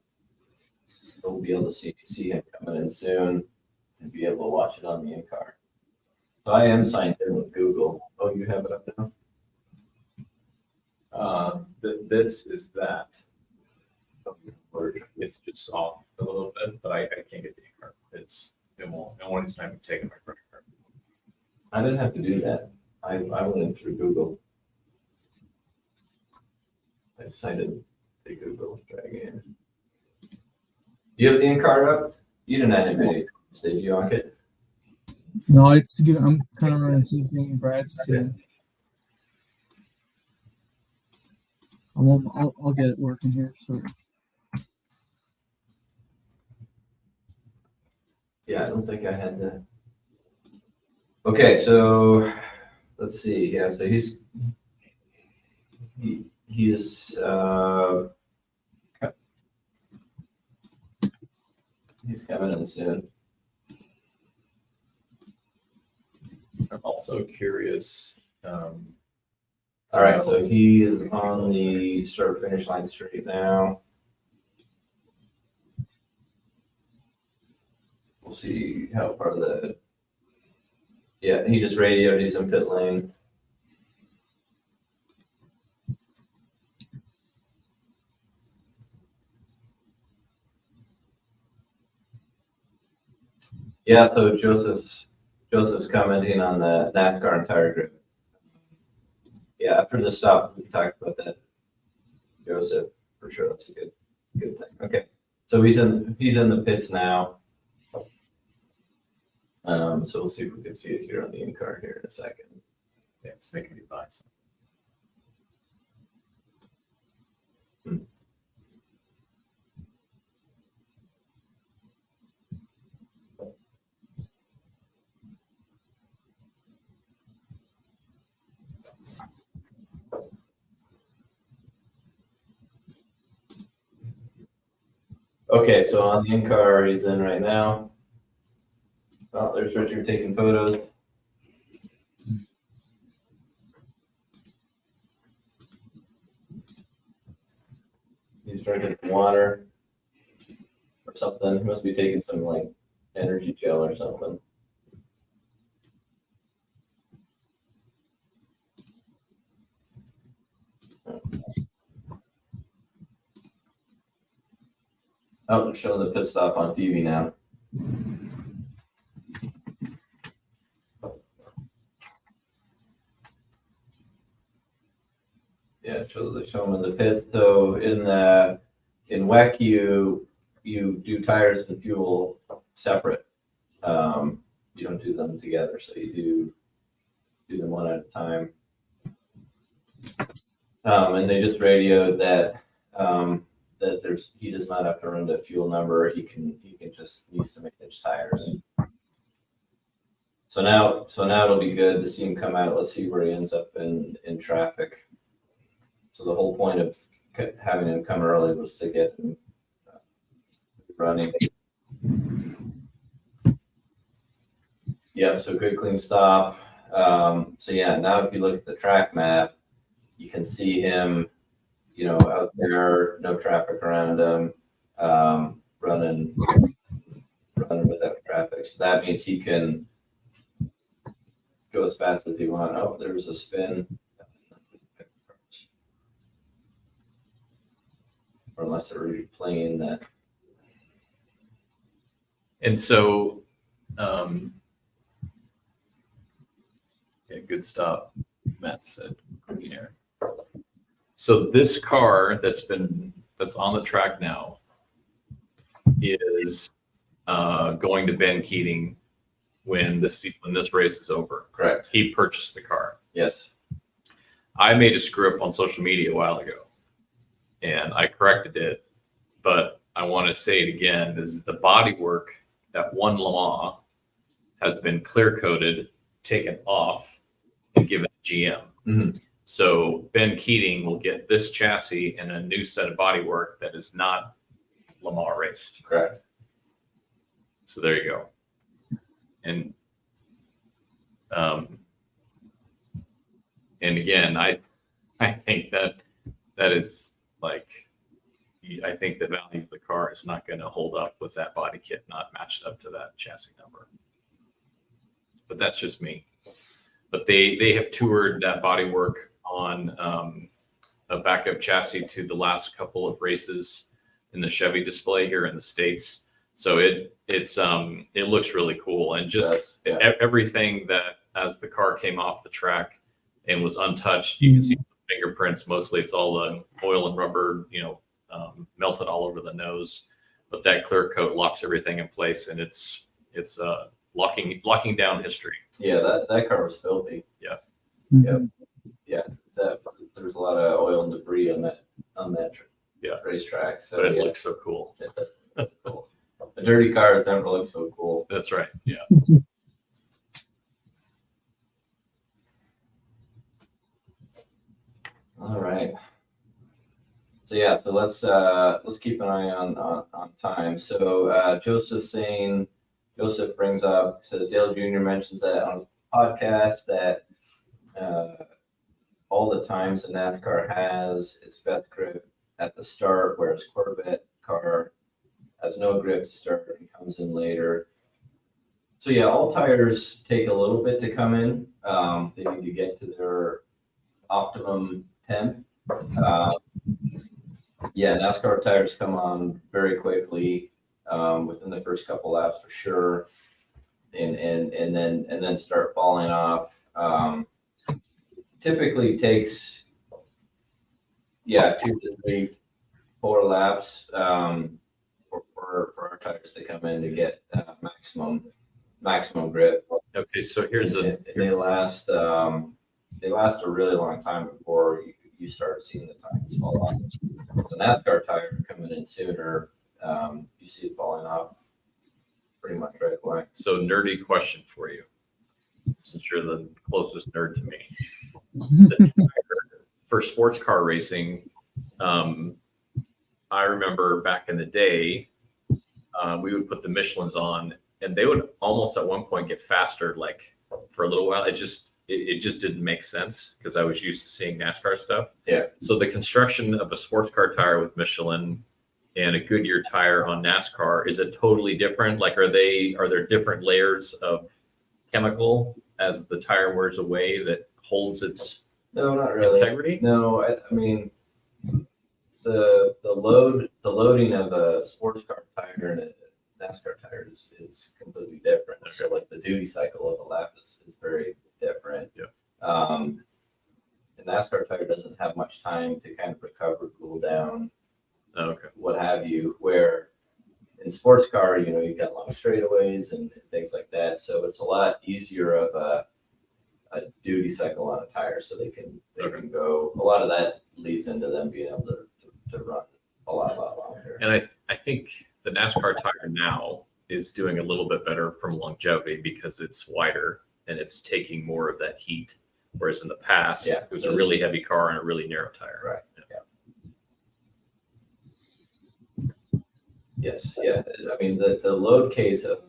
So we'll be able to see him coming in soon and be able to watch it on the in car. So I am signed in with Google. Oh, you have it up now? This is that. It's just off a little bit, but I can't get the in-car. It won't it's time to take my credit card. I didn't have to do that. I went in through Google. I decided to Google drag in. You have the in-car up? You didn't have any video, did you, on it? No, it's good. I'm kind of running something Brad's. Okay. I'll get it working here. So Yeah, I don't think I had the. Okay, so let's see. Yeah, so he's he's coming in soon. I'm also curious. All right, so he is on the start finish line straight now. We'll see how far the. Yeah, he just radioed. He's in pit lane. Yeah, so Joseph's commenting on the NASCAR entire grid. Yeah, after the stop, we talked about that. Joseph, for sure, that's a good thing. Okay, so he's in the pits now. So we'll see if we can see it here on the in-car here in a second. Yeah, it's making me buy some. Okay, so on the in-car, he's in right now. Oh, there's Richard taking photos. He's drinking some water or something. He must be taking some like energy gel or something. Oh, they're showing the pit stop on TV now. Yeah, they show them in the pits. So in WEC, you do tires and fuel separate. You don't do them together, so you do them one at a time. And they just radioed that that he does not have to run the fuel number. He just needs to manage tires. So now it'll be good to see him come out. Let's see where he ends up in traffic. So the whole point of having him come early was to get him running. Yep, so good clean stop. So yeah, now if you look at the track map, you can see him, out there, no traffic around him, running without traffic. So that means he can go as fast as he wants. Oh, there was a spin. Or unless they're replaying that. And so, yeah, good stop, Matt said. Green air. So this car that's on the track now is going to Ben Keating when this race is over. Correct. He purchased the car. Yes. I made a screw up on social media a while ago, and I corrected it, but I want to say it again: is the bodywork that won Le Mans has been clear coated, taken off, and given to GM. Mm-hmm. So Ben Keating will get this chassis and a new set of bodywork that is not Le Mans raced. Correct. So there you go. And again, I think that is like, I think the value of the car is not going to hold up with that body kit not matched up to that chassis number. But that's just me. But they have toured that bodywork on a backup chassis to the last couple of races in the Chevy display here in the States. So it looks really cool, and just everything that as the car came off the track and was untouched, you can see the fingerprints. Mostly it's all the oil and rubber, melted all over the nose, but that clear coat locks everything in place, and it's locking down history. Yeah, that car was filthy. Yeah. Yep. Yeah. There was a lot of oil and debris on that racetrack. So but it looks so cool. Cool. The dirty cars never look so cool. That's right. Yeah. All right. So yeah, so let's keep an eye on time. So Joseph brings up, says Dale Jr. mentions that on a podcast that all the times a NASCAR has its best grip at the start, whereas Corvette car has no grip to start and comes in later. So yeah, all tires take a little bit to come in. They need to get to their optimum temp. NASCAR tires come on very quickly within the first couple laps for sure, and then start falling off. Typically takes 2 to 3, 4 laps for our tires to come in to get maximum grip. Okay, so here's they last a really long time before you start seeing the tires fall off. So NASCAR tire coming in sooner, you see it falling off pretty much right away. So nerdy question for you, since you're the closest nerd to me. For sports car racing, I remember back in the day, we would put the Michelins on, and they would almost at one point get faster, like for a little while. It just didn't make sense because I was used to seeing NASCAR stuff. Yeah. So the construction of a sports car tire with Michelin and a Goodyear tire on NASCAR, is it totally different? Like, are there different layers of chemical as the tire wears away that holds its No, not really. integrity? No, I mean, the loading of a sports car tire and a NASCAR tire is completely different. Okay. So like the duty cycle of a lap is very different. Yeah. A NASCAR tire doesn't have much time to kind of recover, cool down, Okay. what have you, where in sports car, you've got long straightaways and things like that. So it's a lot easier of a duty cycle on a tire, so they can go. A lot of that leads into them being able to run a lot longer. And I think the NASCAR tire now is doing a little bit better from longevity because it's wider and it's taking more of that heat. Whereas in the past, Yeah. it was a really heavy car and a really narrow tire. Right. Yes, yeah. I mean, the load case of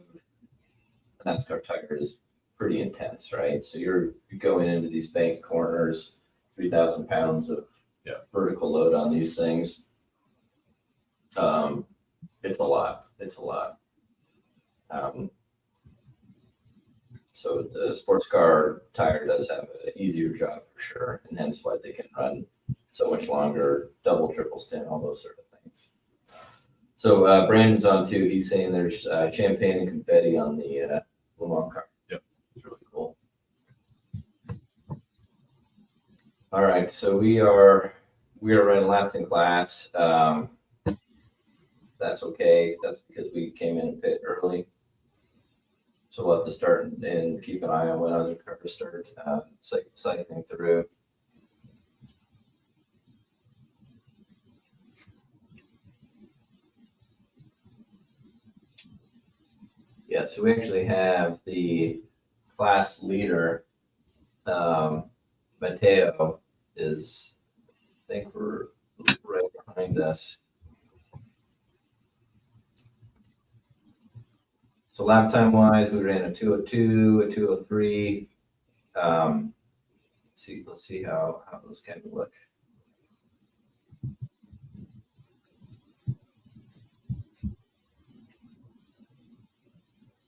a NASCAR tire is pretty intense, right? So you're going into these bank corners, 3,000 pounds of vertical load on these things. It's a lot. So the sports car tire does have an easier job for sure, and hence why they can run so much longer, double, triple stint, all those sort of things. So Brandon's on too. He's saying there's champagne and confetti on the Le Mans car. Yep. It's really cool. All right, so we are running last in class. That's okay. That's because we came in a bit early. So we'll have to start and keep an eye on when other cars start cycling through. Yeah, so we actually have the class leader, Mateo, is, I think we're right behind us. So lap time wise, we ran a 2:02, a 2:03. Let's see how those kind of look.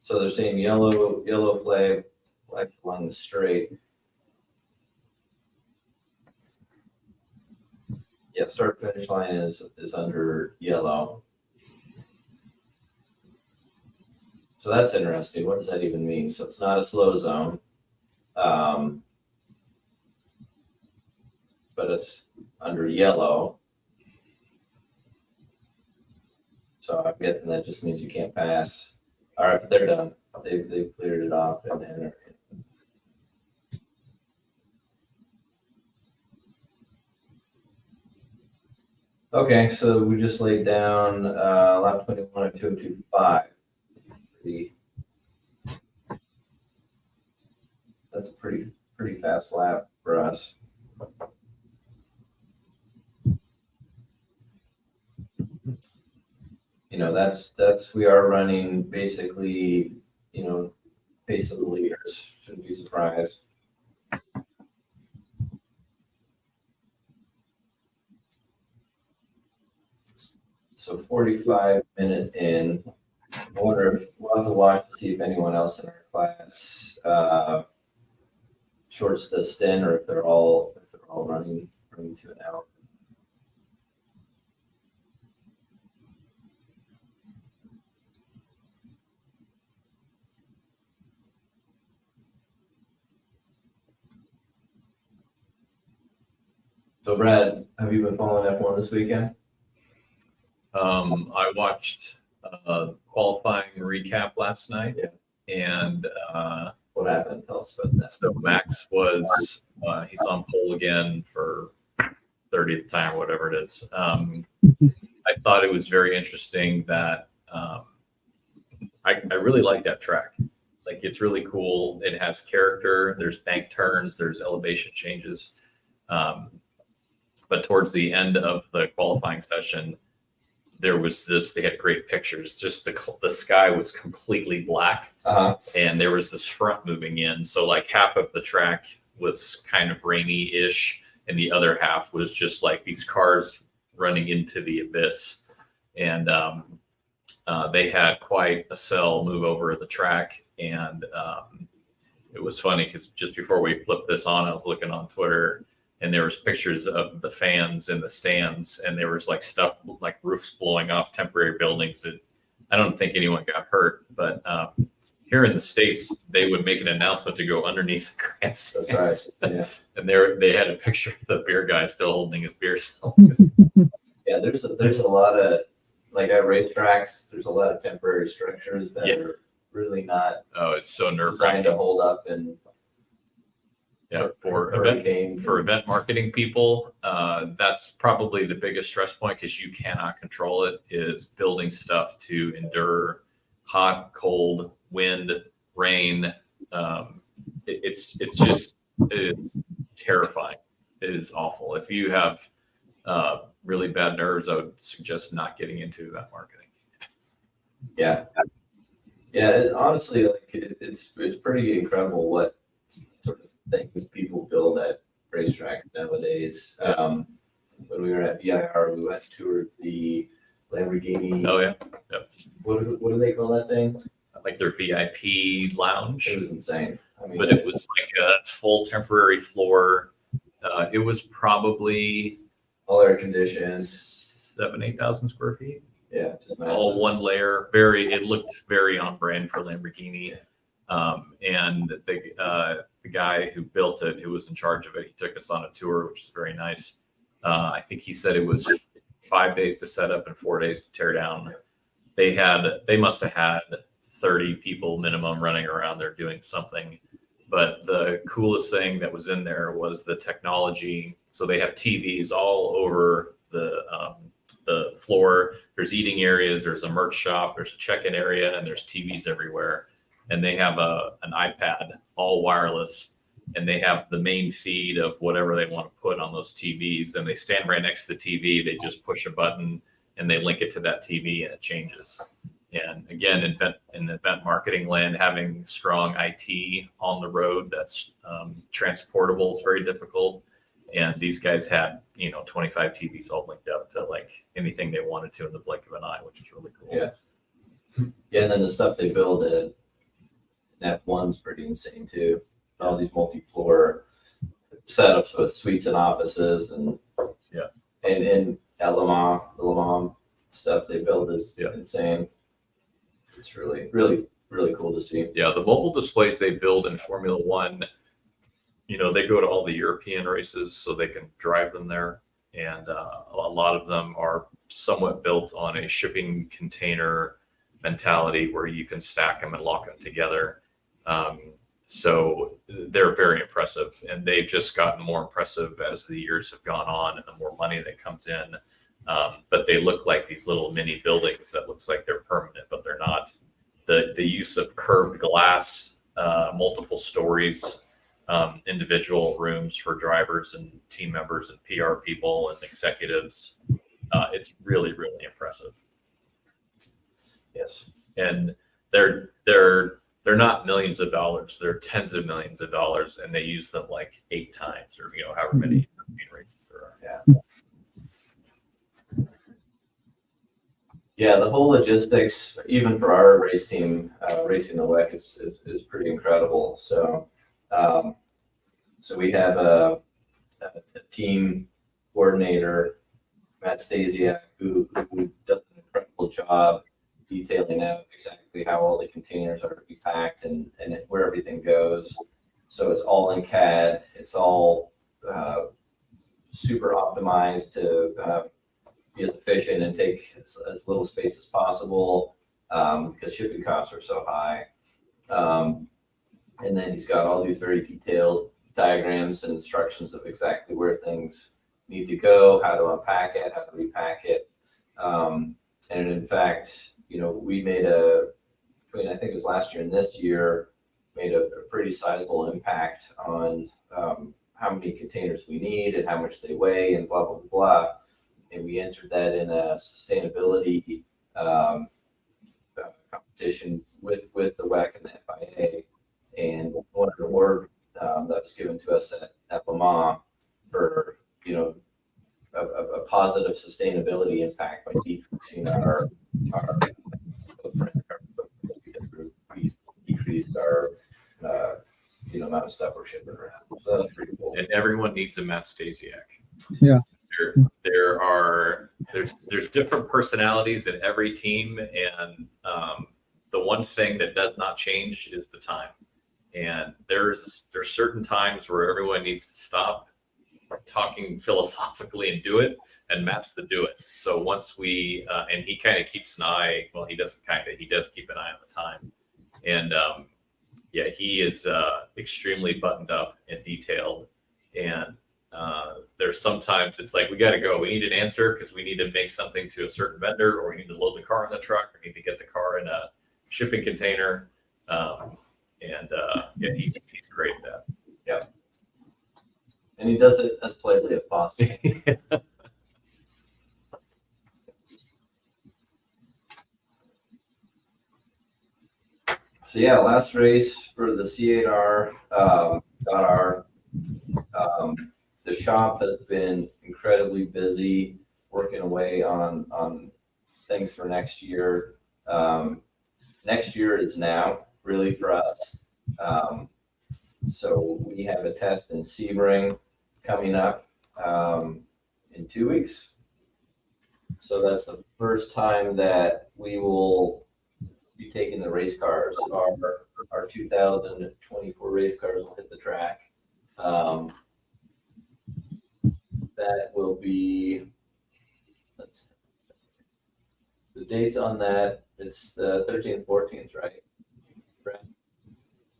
So they're saying yellow flag along the straight. Yeah, start finish line is under yellow. So that's interesting. What does that even mean? So it's not a slow zone, but it's under yellow. So I'm guessing that just means you can't pass. All right, but they're done. They've cleared it off and okay, so we just laid down lap 21 at 2:25. That's a pretty fast lap for us. That's we are running basically, pace of the leaders. Shouldn't be surprised. So 45-minute in. I wonder if we'll have to watch to see if anyone else in our class shorts the stint or if they're all running to an hour. So Brad, have you been following F1 this weekend? I watched qualifying recap last night, and What happened? Tell us about that. so Max was he's on pole again for 30th time, whatever it is. I thought it was very interesting that I really like that track. Like, it's really cool. It has character. There's bank turns. There's elevation changes. But towards the end of the qualifying session, there was this, they had great pictures. Just the sky was completely black, and there was this front moving in. So like half of the track was kind of rainy-ish, and the other half was just like these cars running into the abyss. And they had quite a cell move over the track. And it was funny because just before we flipped this on, I was looking on Twitter, and there was pictures of the fans in the stands, and there was like stuff like roofs blowing off temporary buildings. That I don't think anyone got hurt, but here in the States, they would make an announcement to go underneath the grandstands. That's right. Yeah. And they had a picture of the beer guy still holding his beer cellar. Yeah, there's a lot of, like at racetracks, there's a lot of temporary structures that are really not it's so nerve designed wracking. to hold up and for hurricane. event marketing people, that's probably the biggest stress point, because you cannot control it, is building stuff to endure hot, cold, wind, rain. It's terrifying. It is awful. If you have really bad nerves, I would suggest not getting into event marketing. Yeah. Honestly, like it's pretty incredible what sort of things people build at racetracks nowadays. When we were at VIR, we went to tour the Lamborghini. Oh yeah. Yep. What do they call that thing? Like their VIP lounge. It was insane. I mean, but it was like a full temporary floor. It was probably all air conditioned, 7,000-8,000 square feet. Yeah, just all one layer. It looked very on brand for Lamborghini. And the guy who built it, who was in charge of it, he took us on a tour, which is very nice. I think he said it was 5 days to set up and 4 days to tear down. They must have had 30 people minimum running around there doing something. But the coolest thing that was in there was the technology. So they have TVs all over the floor. There's eating areas, there's a merch shop, there's a check-in area, and there's TVs everywhere. And they have an iPad, all wireless, and they have the main feed of whatever they want to put on those TVs. And they stand right next to the TV. They just push a button and they link it to that TV, and it changes. And again, in event marketing land, having strong IT on the road that's transportable is very difficult. And these guys had, 25 TVs all linked up to like anything they wanted to in the blink of an eye, which is really cool. Yeah. Yeah, and then the stuff they build in F1 is pretty insane too. All these multi-floor setups with suites and offices, and and Le Mans stuff they build is insane. It's really, really, really cool to see. Yeah, the mobile displays they build in Formula One, they go to all the European races so they can drive them there. And a lot of them are somewhat built on a shipping container mentality where you can stack them and lock them together. So they're very impressive, and they've just gotten more impressive as the years have gone on and the more money that comes in. But they look like these little mini buildings that looks like they're permanent, but they're not. The use of curved glass, multiple stories, individual rooms for drivers and team members and PR people and executives. It's really, really impressive. Yes. And they're not millions of dollars. They're tens of millions of dollars, and they use them like 8 times or, however many races there are. Yeah. Yeah, the whole logistics, even for our race team, racing the WEC is pretty incredible. So, so we have a team coordinator, Matt Stasiak, who does an incredible job detailing out exactly how all the containers are to be packed and where everything goes. So it's all in CAD. It's all super optimized to be as efficient and take as little space as possible because shipping costs are so high. And then he's got all these very detailed diagrams and instructions of exactly where things need to go, how to unpack it, how to repack it. And in fact, we made between I think it was last year and this year, made a pretty sizable impact on how many containers we need and how much they weigh and blah, blah, blah. and we entered that in a sustainability competition with the WEC and the FIA, and won an award that was given to us at Le Mans for a positive sustainability impact by decreasing our footprint, because we decreased our amount of stuff we're shipping around. So that's pretty cool. And everyone needs a Matt Stasiak. Yeah. There's different personalities in every team, and the one thing that does not change is the time. And there's certain times where everyone needs to stop talking philosophically and do it, and Matt's the do it. So once we and he kind of keeps an eye. Well, he doesn't he does keep an eye on the time, and he is extremely buttoned up and detailed. And there's sometimes it's like, we got to go. We need an answer because we need to make something to a certain vendor, or we need to load the car in the truck, or need to get the car in a shipping container. He's great at that. Yeah. And he does it as politely as possible. So yeah, last race for the C8R, the shop has been incredibly busy working away on things for next year. Next year is now, really, for us. So we have a test in Sebring coming up in 2 weeks. So that's the first time that we will be taking the race cars. Our 2024 race cars will hit the track. That will be, the dates on that, it's the 13th, 14th, right?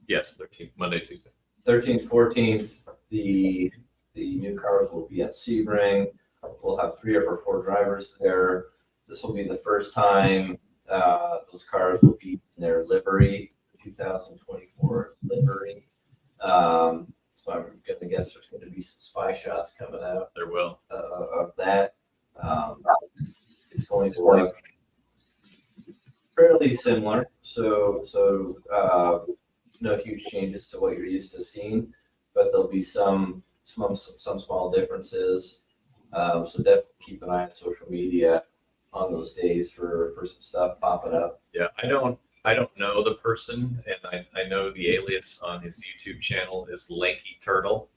Yes, 13th, Monday, Tuesday. 13th, 14th, the new cars will be at Sebring. We'll have 3 of our 4 drivers there. This will be the first time those cars will be in their livery, 2024 livery. So I'm going to guess there's going to be some spy shots coming out. There will. Of that. It's going to look fairly similar. So no huge changes to what you're used to seeing, but there'll be some small differences. So definitely keep an eye on social media on those days for some stuff popping up. Yeah, I don't know the person, and I know the alias on his YouTube channel is Lanky Turtle,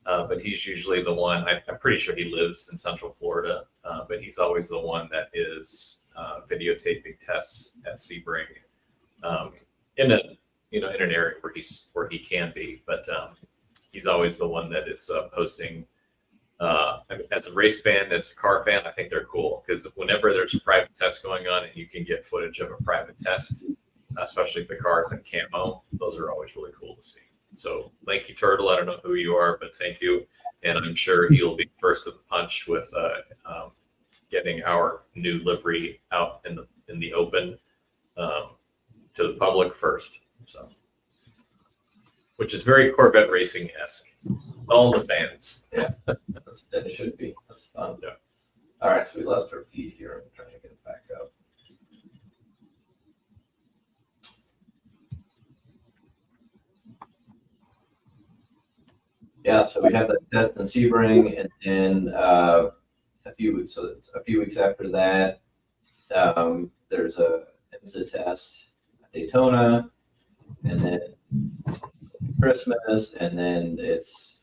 but he's usually the one. I'm pretty sure he lives in Central Florida, but he's always the one that is videotaping tests at Sebring in an area where he can be, but he's always the one that is posting. As a race fan, as a car fan, I think they're cool, because whenever there's a private test going on and you can get footage of a private test, especially if the car is in camo, those are always really cool to see. So Lanky Turtle, I don't know who you are, but thank you. And I'm sure he'll be first at the punch with getting our new livery out in the open to the public first. So, which is very Corvette racing-esque. All the fans. Yeah, that it should be. That's fun. Yeah. All right, so we lost our feed here. I'm trying to get it back up. Yeah, so we have that test in Sebring, and then a few weeks. So it's a few weeks after that, there's a IMSA test at Daytona, and then Christmas, and then it's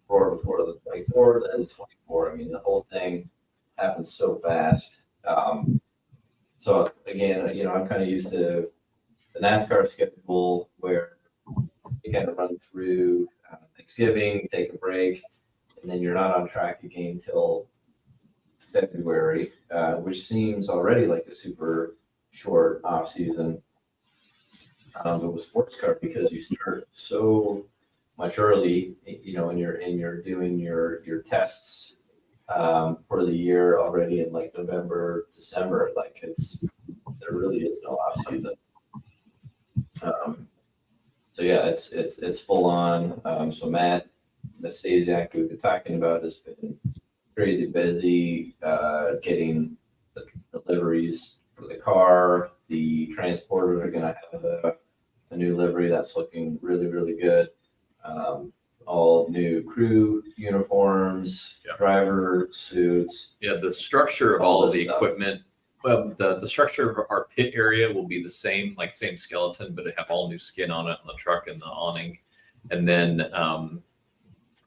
before the 24th, and the 24th. I mean, the whole thing happens so fast. So again, I'm kind of used to the NASCAR schedule where you kind of run through Thanksgiving, take a break, and then you're not on track again till February, which seems already like a super short off season. But with sports car, because you start so much early, and you're doing your tests for the year already in like November, December. Like there really is no off season. So yeah, it's full on. So Matt Stasiak, who we've been talking about, has been crazy busy getting the deliveries for the car. The transporters are going to have a new livery that's looking really, really good. All new crew uniforms, Yeah. driver suits. Yeah, the structure of All all of this the stuff. equipment, well, the structure of our pit area will be the same, like same skeleton, but it have all new skin on it on the truck and the awning. And then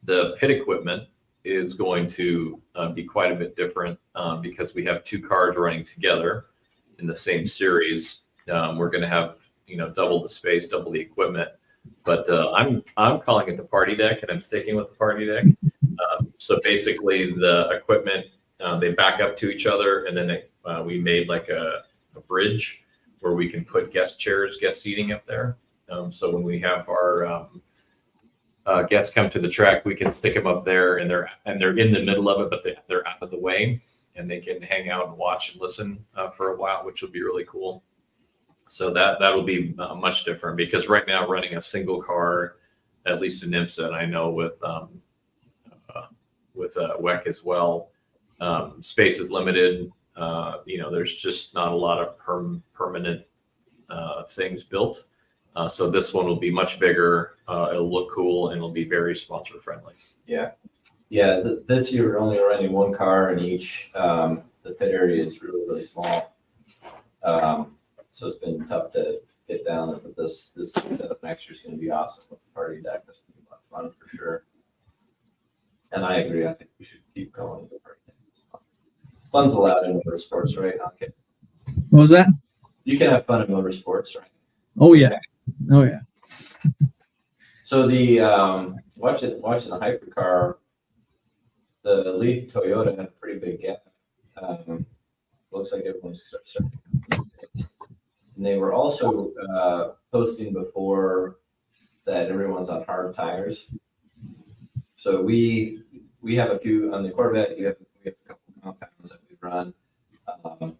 the pit equipment is going to be quite a bit different because we have two cars running together in the same series. We're going to have, double the space, double the equipment. But I'm calling it the party deck, and I'm sticking with the party deck. So basically, the equipment they back up to each other, and then we made like a bridge where we can put guest chairs, guest seating up there. So when we have our guests come to the track, we can stick them up there, and they're in the middle of it, but they're out of the way, and they can hang out and watch and listen for a while, which will be really cool. So that'll be much different, because right now running a single car, at least in IMSA, and I know with WEC as well, space is limited. There's just not a lot of permanent things built. So this one will be much bigger. It'll look cool, and it'll be very sponsor friendly. Yeah. This year we're only running one car in each. The pit area is really, really small. So it's been tough to get down there, but this setup next year is going to be awesome with the party deck. That's going to be a lot of fun for sure. And I agree. I think we should keep going with the party deck. It's fun. Fun's allowed in motorsports, right? Okay. What was that? You can have fun in motorsports, right? Oh yeah. Oh yeah. So the watching the hypercar, the lead Toyota had a pretty big gap. Looks like everyone's starting. And they were also posting before that everyone's on hard tires. So we have a few on the Corvette. We have a couple of compounds that we run. And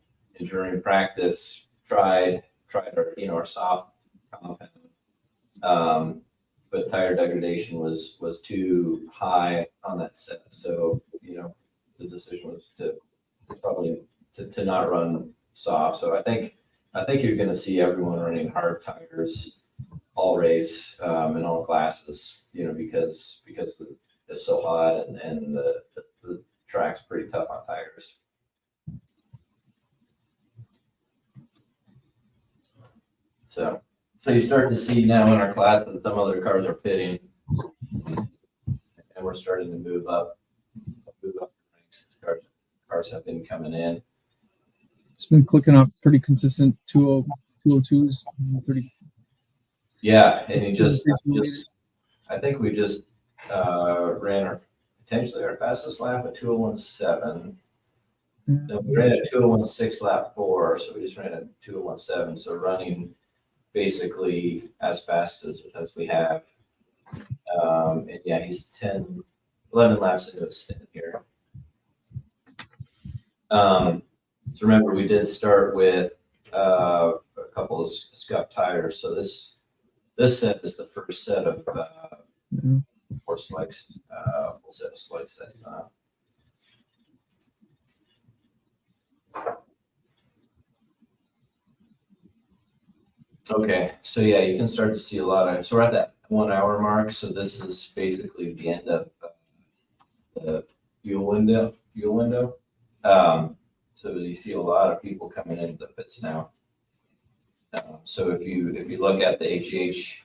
during practice, tried our soft compound, but tire degradation was too high on that set. So the decision was to probably to not run soft. So I think you're going to see everyone running hard tires all race in all classes, because it's so hot and the track's pretty tough on tires. So you start to see now in our class that some other cars are pitting, and we're starting to move up the ranks. Cars have been coming in. It's been clicking off pretty consistent 202s. Pretty. Yeah, and I think we just ran potentially our fastest lap at 201.7. No, we ran a 201.6 lap 4, so we just ran a 201.7. So running basically as fast as we have. And yeah, he's 11 laps into a stint here. So remember, we did start with a couple of scuffed tires. So this set is the first set of full set of slugs that he's on. Okay, so yeah, you can start to see a lot of. So we're at that 1 hour mark. So this is basically the end of the fuel window. So you see a lot of people coming into the pits now. So if you look at the HH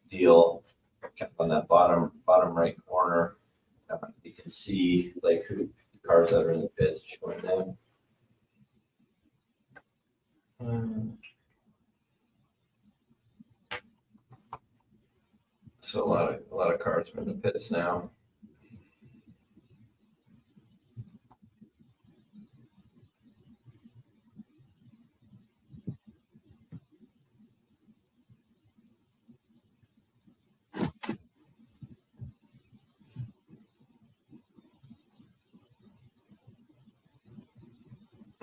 deal, kind of on that bottom right corner, you can see like who the cars that are in the pits showing them. So a lot of cars are in the pits now.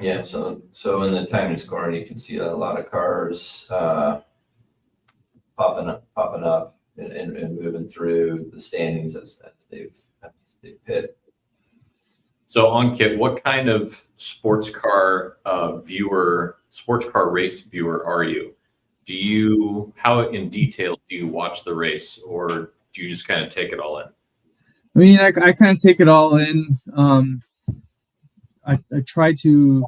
Yeah, so in the timing scoring, you can see a lot of cars popping up and moving through the standings as they've pit. So on Kit, what kind of sports car race viewer are you? How in detail do you watch the race, or do you just kind of take it all in? I mean, I kind of take it all in. I try to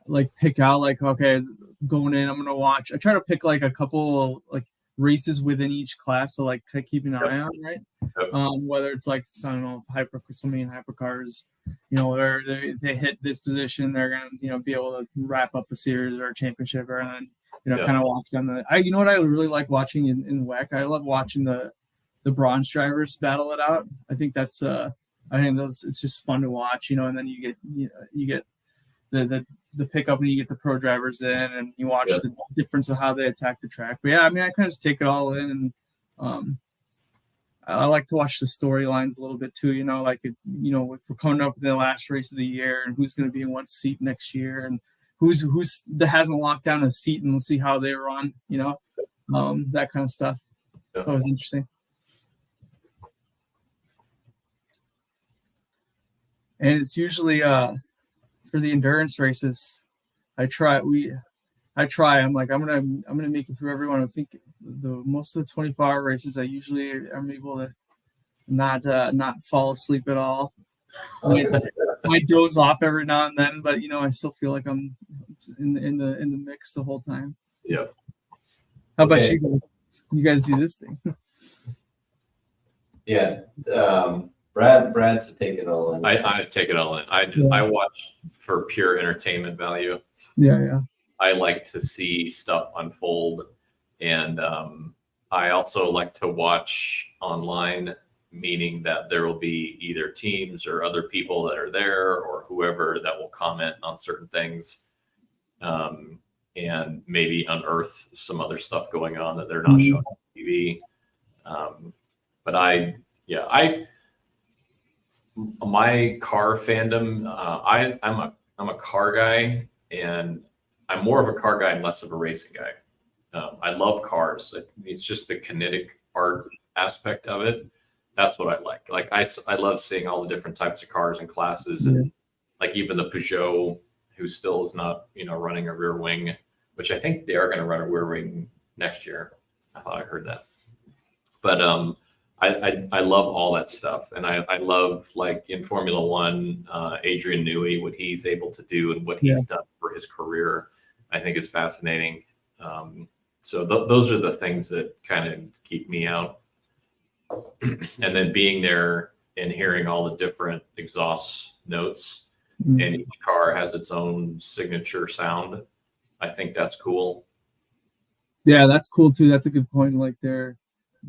like pick out like, okay, going in, I'm gonna watch. I try to pick like a couple like races within each class to like keep an eye on, right? Yep. Whether it's like, I don't know, somebody in hypercars, you know, where they hit this position, they're gonna, you know, be able to wrap up a series or a championship, or then, you know, Yeah. kind of watch on the. You know what I really like watching in WEC? I love watching the bronze drivers battle it out. I think that's I think those, it's just fun to watch, you know, and then you get the pickup and you get the pro drivers in and you watch the difference of how they attack the track. But yeah, I mean, I kind of just take it all in, and I like to watch the storylines a little bit too, you know, like, you know, we're coming up with the last race of the year and who's going to be in what seat next year, and who's that hasn't locked down a seat, and let's see how they run, you know, that kind of stuff. It's always interesting. And it's usually for the endurance races, I'm like, I'm gonna make it through everyone. I think most of the 24-hour races, I usually am able to not fall asleep at all. I doze off every now and then, but you know, I still feel like I'm in the mix the whole time. Yeah. How about you? You guys do this thing? Yeah. Brad's to take it all in. I take it all in. I watch for pure entertainment value. Yeah. I like to see stuff unfold, and I also like to watch online, meaning that there will be either teams or other people that are there or whoever that will comment on certain things, and maybe unearth some other stuff going on that they're not showing on TV. But my car fandom, I'm a car guy, and I'm more of a car guy and less of a racing guy. I love cars. It's just the kinetic art aspect of it. That's what I like. Like I love seeing all the different types of cars and classes, and like even the Peugeot, who still is not, you know, running a rear wing, which I think they are going to run a rear wing next year. I thought I heard that. But I love all that stuff, and I love, like in Formula One, Adrian Newey, what he's able to do and what he's done for his career, I think is fascinating. So those are the things that kind of keep me out. And then being there and hearing all the different exhaust notes, and each car has its own signature sound. I think that's cool. Yeah, that's cool too. That's a good point. Like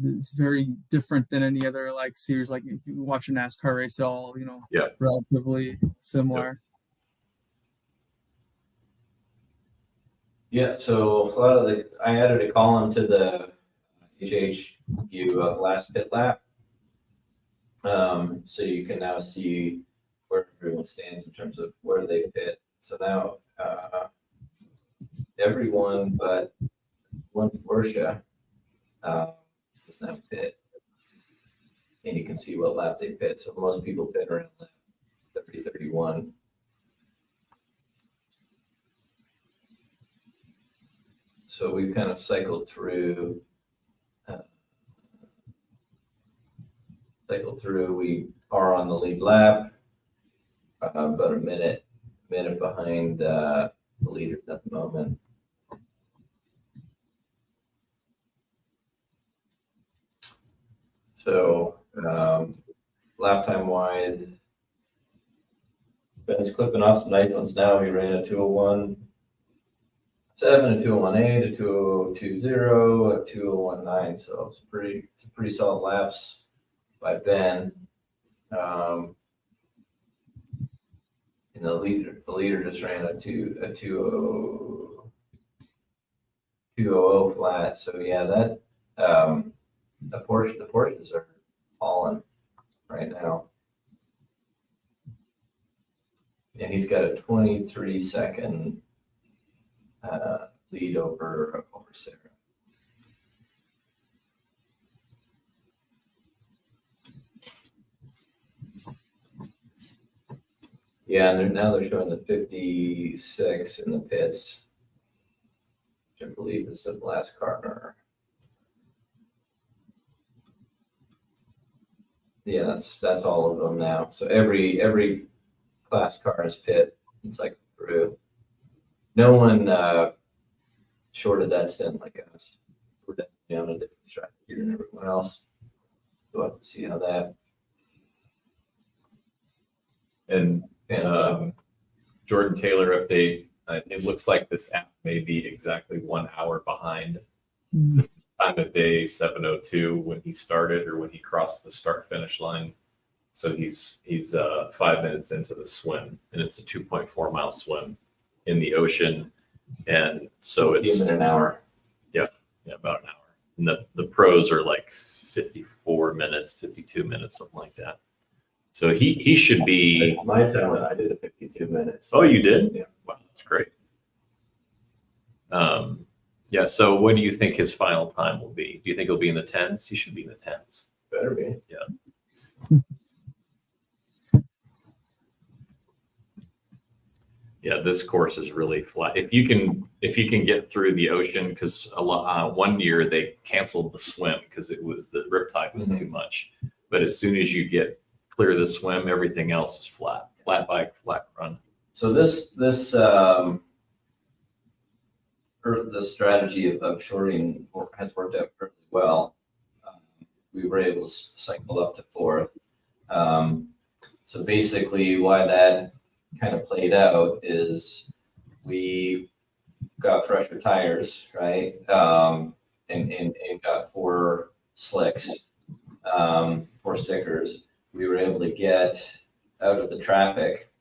it's very different than any other like series. Like if you watch a NASCAR race, all, you know, relatively similar. Yeah, so a lot of I added a column to the HH view of last pit lap. So you can now see where everyone stands in terms of where they pit. So now everyone but one Porsche is now pit. And you can see what lap they pit. So most people pit around lap 30-31. So we've kind of cycled through. We are on the lead lap, about a minute behind the leaders at the moment. So lap time wise, Ben's clipping off some nice ones now. He ran a 2:01.7, a 2:01.8, a 2:02.0, a 2:01.9. So it's pretty solid laps by Ben. And the leader just ran a 2:00 flat. So yeah, that the Porsches are falling right now. And he's got a 23-second lead over Sarah. Yeah, and now they're showing the 56 in the pits, which I believe is the last car. Yeah, that's all of them now. So every class car is pit. It's like through. No one shorted that stint like us. We're definitely on a different strategy than everyone else. We'll have to see how that. And Jordan Taylor update. It looks like this app may be exactly 1 hour behind. It's the time of day 7:02 when he started or when he crossed the start finish line. So he's 5 minutes into the swim, and it's a 2.4 mile swim in the ocean. And so it's in an hour. Yeah, about an hour. And the pros are like 54 minutes, 52 minutes, something like that. So he should be. My time, I did a 52 minutes. Oh, you did? Yeah. Wow, that's great. Yeah. So what do you think his final time will be? Do you think he'll be in the 10s? He should be in the 10s. Better be. Yeah. Yeah, this course is really flat. If you can get through the ocean, because one year they canceled the swim because it was the riptide was too much. But as soon as you get clear the swim, everything else is flat. Flat bike, flat run. So this or the strategy of shorting has worked out pretty well. We were able to cycle up to fourth. So basically, why that kind of played out is we got fresher tires, right? And got 4 slicks, 4 stickers. We were able to get out of the traffic,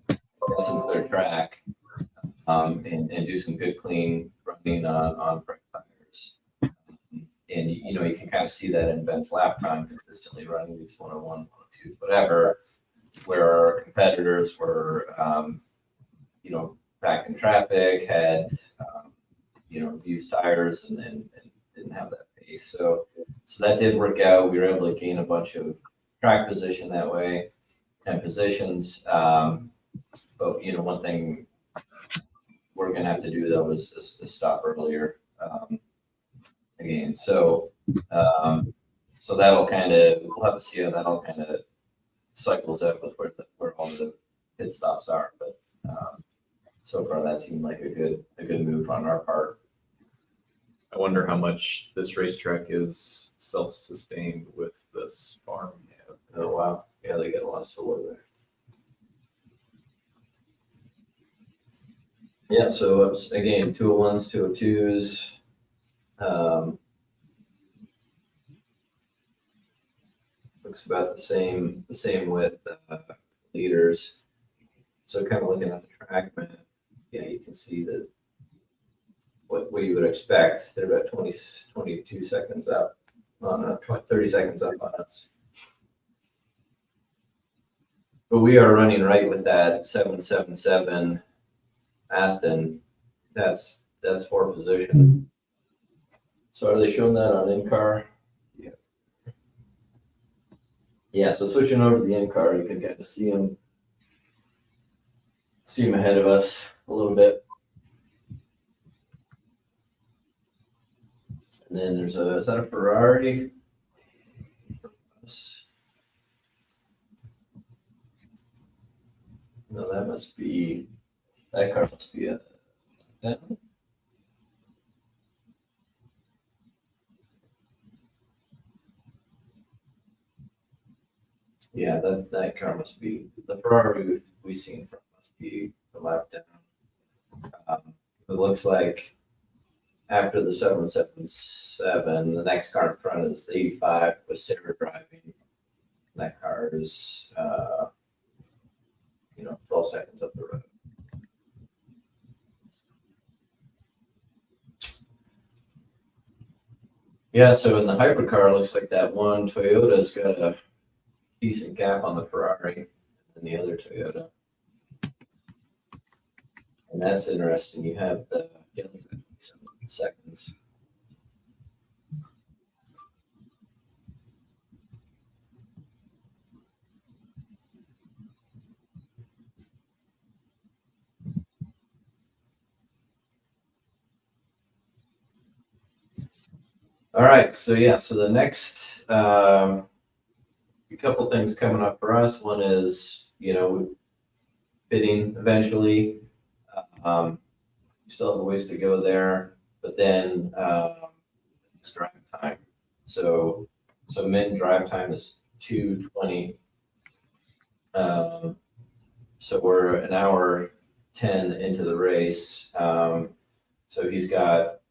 get some clear track, and do some good clean running on fresh tires. And you can kind of see that in Ben's lap time consistently running these 101, 102s, whatever, where our competitors were, back in traffic, had, used tires and didn't have that pace. So that did work out. We were able to gain a bunch of track position that way and positions. But, one thing we're going to have to do though is stop earlier again. So that'll we'll have to see how that all kind of cycles out with where all the pit stops are. But so far that seemed like a good move on our part. I wonder how much this racetrack is self-sustained with this farm. Oh wow, yeah, they get a lot of solar there. Yeah, so it was, again, 201s, 202s. Looks about the same with leaders. So kind of looking at the track map, yeah, you can see that what you would expect. They're about 22 seconds up on 30 seconds up on us. But we are running right with that 777 Aston. That's 4 position. So are they showing that on in-car? Yeah. Yeah, so switching over to the in-car, you can kind of see them ahead of us a little bit. And then is that a Ferrari? No, that car must be a. Yeah, that car must be the Ferrari we've seen from must be the lap down. It looks like after the 777, the next car in front is the 85 with Sarah driving. That car is 12 seconds up the road. Yeah, so in the hypercar, it looks like that one Toyota's got a decent gap on the Ferrari and the other Toyota. And that's interesting. You have the 7 seconds. All right, so the next a couple things coming up for us. One is, bidding eventually. Um, we still have a ways to go there, but then it's drive time. So min drive time is 2:20. So we're an hour 10 into the race. So he's got,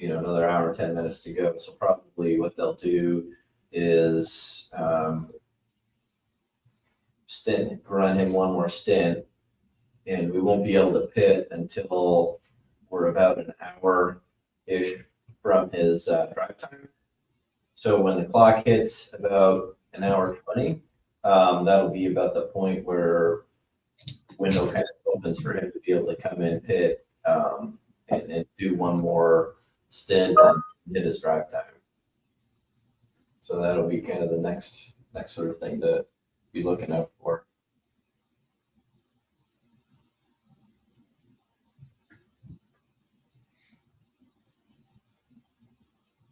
another hour, 10 minutes to go. So probably what they'll do is run him one more stint, and we won't be able to pit until we're about an hour-ish from his drive time. So when the clock hits about an hour 20, that'll be about the point where window kind of opens for him to be able to come in, pit, and do one more stint and hit his drive time. So that'll be kind of the next sort of thing to be looking out for.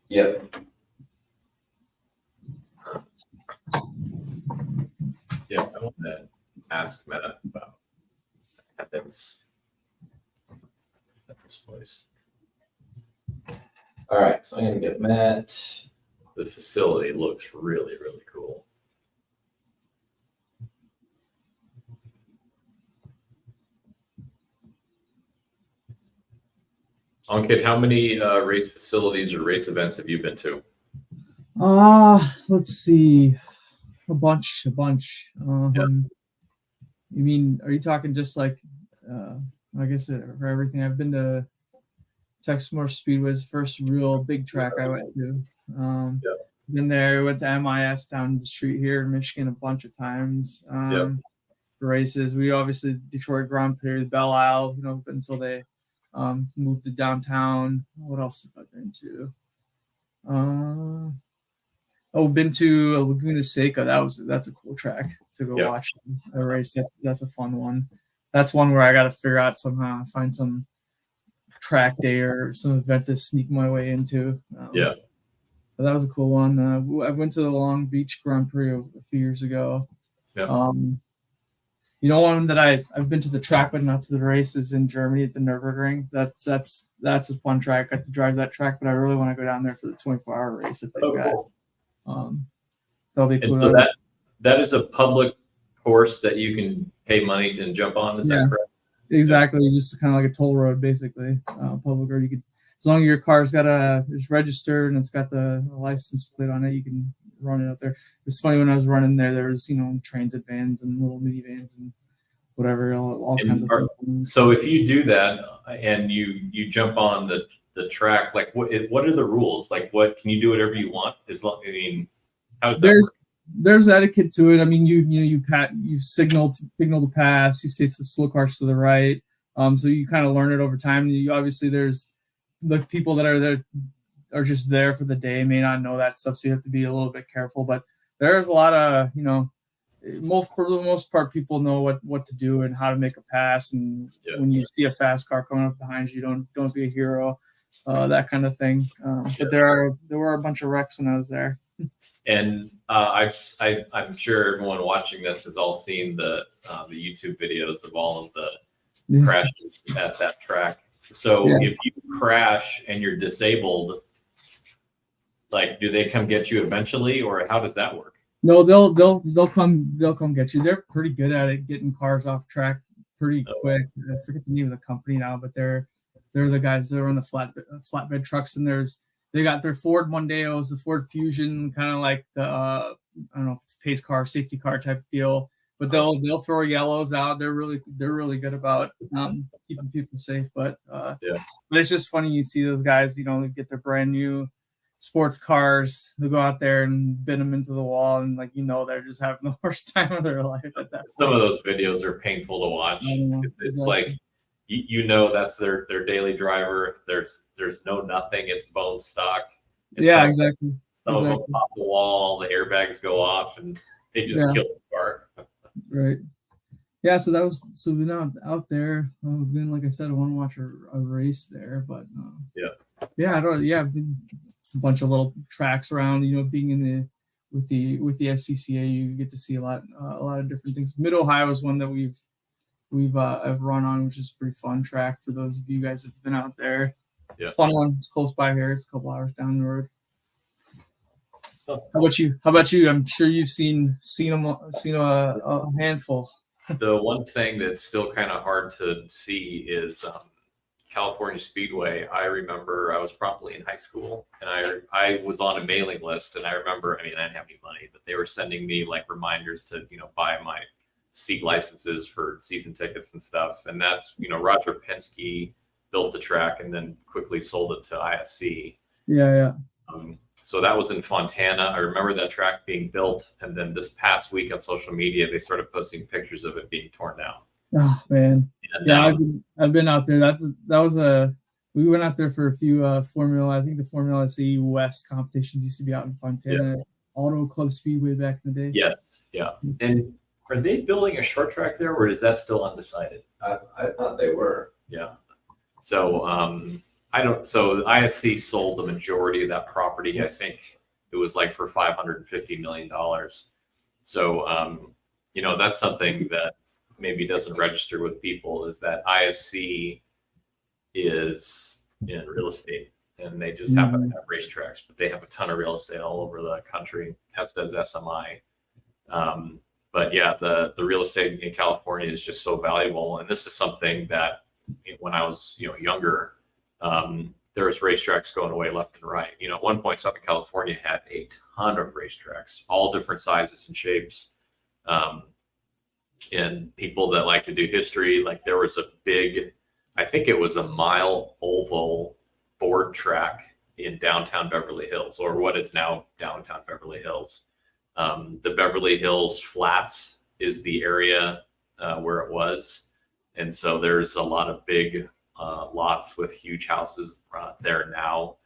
Yep. Yeah, I want to ask Meta about attendance at this place. All right, so I'm going to get Matt. The facility looks really, really cool. Ankit, how many race facilities or race events have you been to? Let's see, a bunch. Yeah. You mean, are you talking just like, like I said, for everything? I've been to Texas Speedway's first real big track I went to. Been there, went to MIS down the street here in Michigan a bunch of times. Races. We obviously Detroit Grand Prix, Belle Isle, until they moved to downtown. What else have I been to? Been to Laguna Seca. That's a cool track to go watch a race. That's a fun one. That's one where I got to figure out somehow, find some track day or some event to sneak my way into. But that was a cool one. I went to the Long Beach Grand Prix a few years ago. One that I've been to the track but not to the races in Germany at the Nürburgring. That's a fun track. I got to drive that track, but I really want to go down there for the 24-hour race that they've got. Cool. That'll be cool. And so that is a public course that you can pay money and jump on. Is that correct? Exactly. Just kind of like a toll road, basically. Public road. You could, as long as your car's it's registered and it's got the license plate on it, you can run it out there. It's funny, when I was running there was transit vans and little minivans and whatever, all kinds of things. So if you do that and you jump on the track, like what are the rules? Like, what can you do whatever you want? How does that work? There's etiquette to it. I mean, you signal to pass. You stay to the slow cars to the right. So you kind of learn it over time. Obviously there's the people that are just there for the day, may not know that stuff, so you have to be a little bit careful. But there's a lot of for the most part, people know what to do and how to make a pass. And when you see a fast car coming up behind you, don't be a hero, that kind of thing. But there were a bunch of wrecks when I was there. And I'm sure everyone watching this has all seen the YouTube videos of all of the crashes at that track. So if you crash and you're disabled, like, do they come get you eventually, or how does that work? No, they'll come get you. They're pretty good at it, getting cars off track pretty quick. I forget the name of the company now, but they're the guys that are on the flatbed trucks, and they got their Ford Mondeos, the Ford Fusion, kind of like the I don't know if it's a pace car, safety car type deal. But they'll throw yellows out. They're really good about keeping people safe. But it's just funny, you see those guys, get their brand new sports cars, they go out there and bend them into the wall, and they're just having the worst time of their life at that. Some of those videos are painful to watch. It's like that's their daily driver. There's nothing. It's bone stock. Exactly. Some of them pop the wall, the airbags go off, and they just kill the car. Right. Yeah. So we're now out there. Then, like I said, I want to watch a race there, but I've been a bunch of little tracks around. Being in the with the SCCA, you get to see a lot of different things. Mid Ohio is one that I've run on, which is a pretty fun track for those of you guys that have been out there. Yeah. It's a fun one. It's close by here. It's a couple hours down the road. How about you? I'm sure you've seen a handful. The one thing that's still kind of hard to see is California Speedway. I remember I was probably in high school, and I was on a mailing list, and I remember, I didn't have any money, but they were sending me like reminders to buy my seat licenses for season tickets and stuff. And that's Roger Penske built the track and then quickly sold it to ISC. Yeah. So that was in Fontana. I remember that track being built, and then this past week on social media they started posting pictures of it being torn down. Oh man, and yeah, I've been out there. We went out there for a few Formula. I think the Formula SE West competitions used to be out in Fontana, Auto Club Speedway back in the day. Yes, yeah. And are they building a short track there, or is that still undecided? I thought they were. Yeah. So So ISC sold the majority of that property. I think it was like for $550 million. So that's something that maybe doesn't register with people, is that ISC is in real estate, and they just happen to have racetracks, but they have a ton of real estate all over the country, as does SMI. But yeah, the real estate in California is just so valuable. And this is something that when I was younger, there was racetracks going away left and right. At one point, Southern California had a ton of racetracks, all different sizes and shapes. And people that like to do history, like there was a big, I think it was a mile oval board track in downtown Beverly Hills, or what is now downtown Beverly Hills. The Beverly Hills Flats is the area where it was. And so there's a lot of big lots with huge houses there now.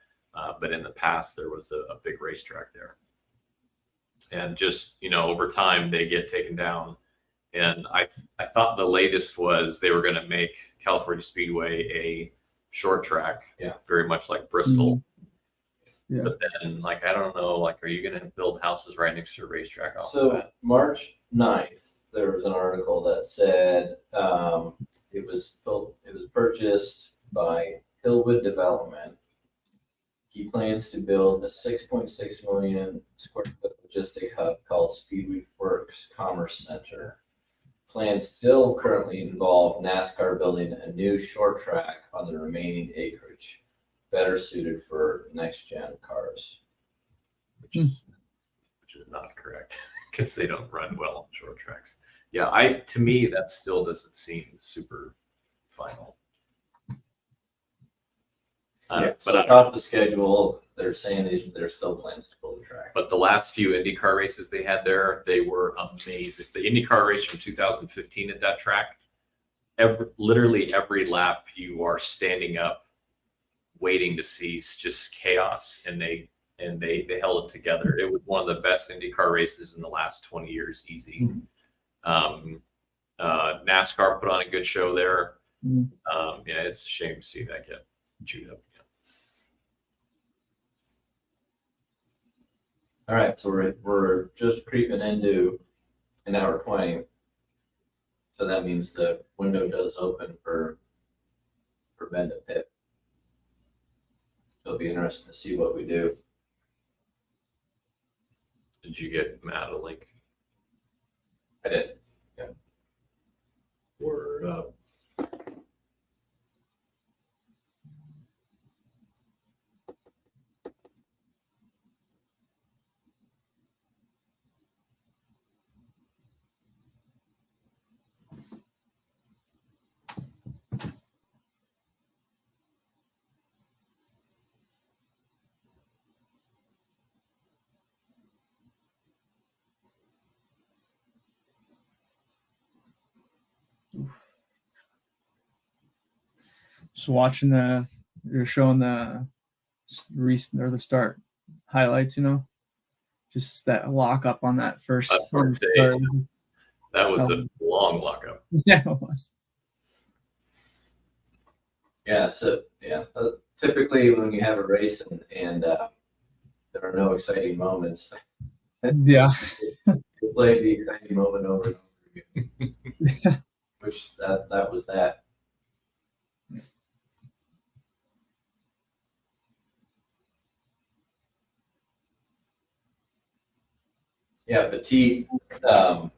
But in the past, there was a big racetrack there. And just, over time, they get taken down. And I thought the latest was they were going to make California Speedway a short track, very much like Bristol. Mm-hmm. Yeah. But then, I don't know, are you going to build houses right next to a racetrack? So March 9th, there was an article that said it was purchased by Hillwood Development. He plans to build a 6.6 million square foot logistic hub called Speedworks Commerce Center. Plans still currently involve NASCAR building a new short track on the remaining acreage, better suited for next-gen cars. Which is not correct, because they don't run well on short tracks. Yeah, to me, that still doesn't seem super final. But off the schedule, they're saying there's still plans to build a track. But the last few IndyCar races they had there, they were amazing. The IndyCar race from 2015 at that track, literally every lap you are standing up, waiting to see just chaos, and they held it together. It was one of the best IndyCar races in the last 20 years, easy. NASCAR put on a good show there. It's a shame to see that get chewed up. All right, so we're just creeping into an hour 20. So that means the window does open for Ben to pit. It'll be interesting to see what we do. Did you get Matt a link? I did. Yeah. Word up. Just watching they're showing the recent or the start highlights, just that lock up on that first. That was a long lockup. Yeah, it was. Yeah. So typically when you have a race and there are no exciting moments. Yeah. You play the exciting moment over and over again, which that was that. Yeah, Petit, that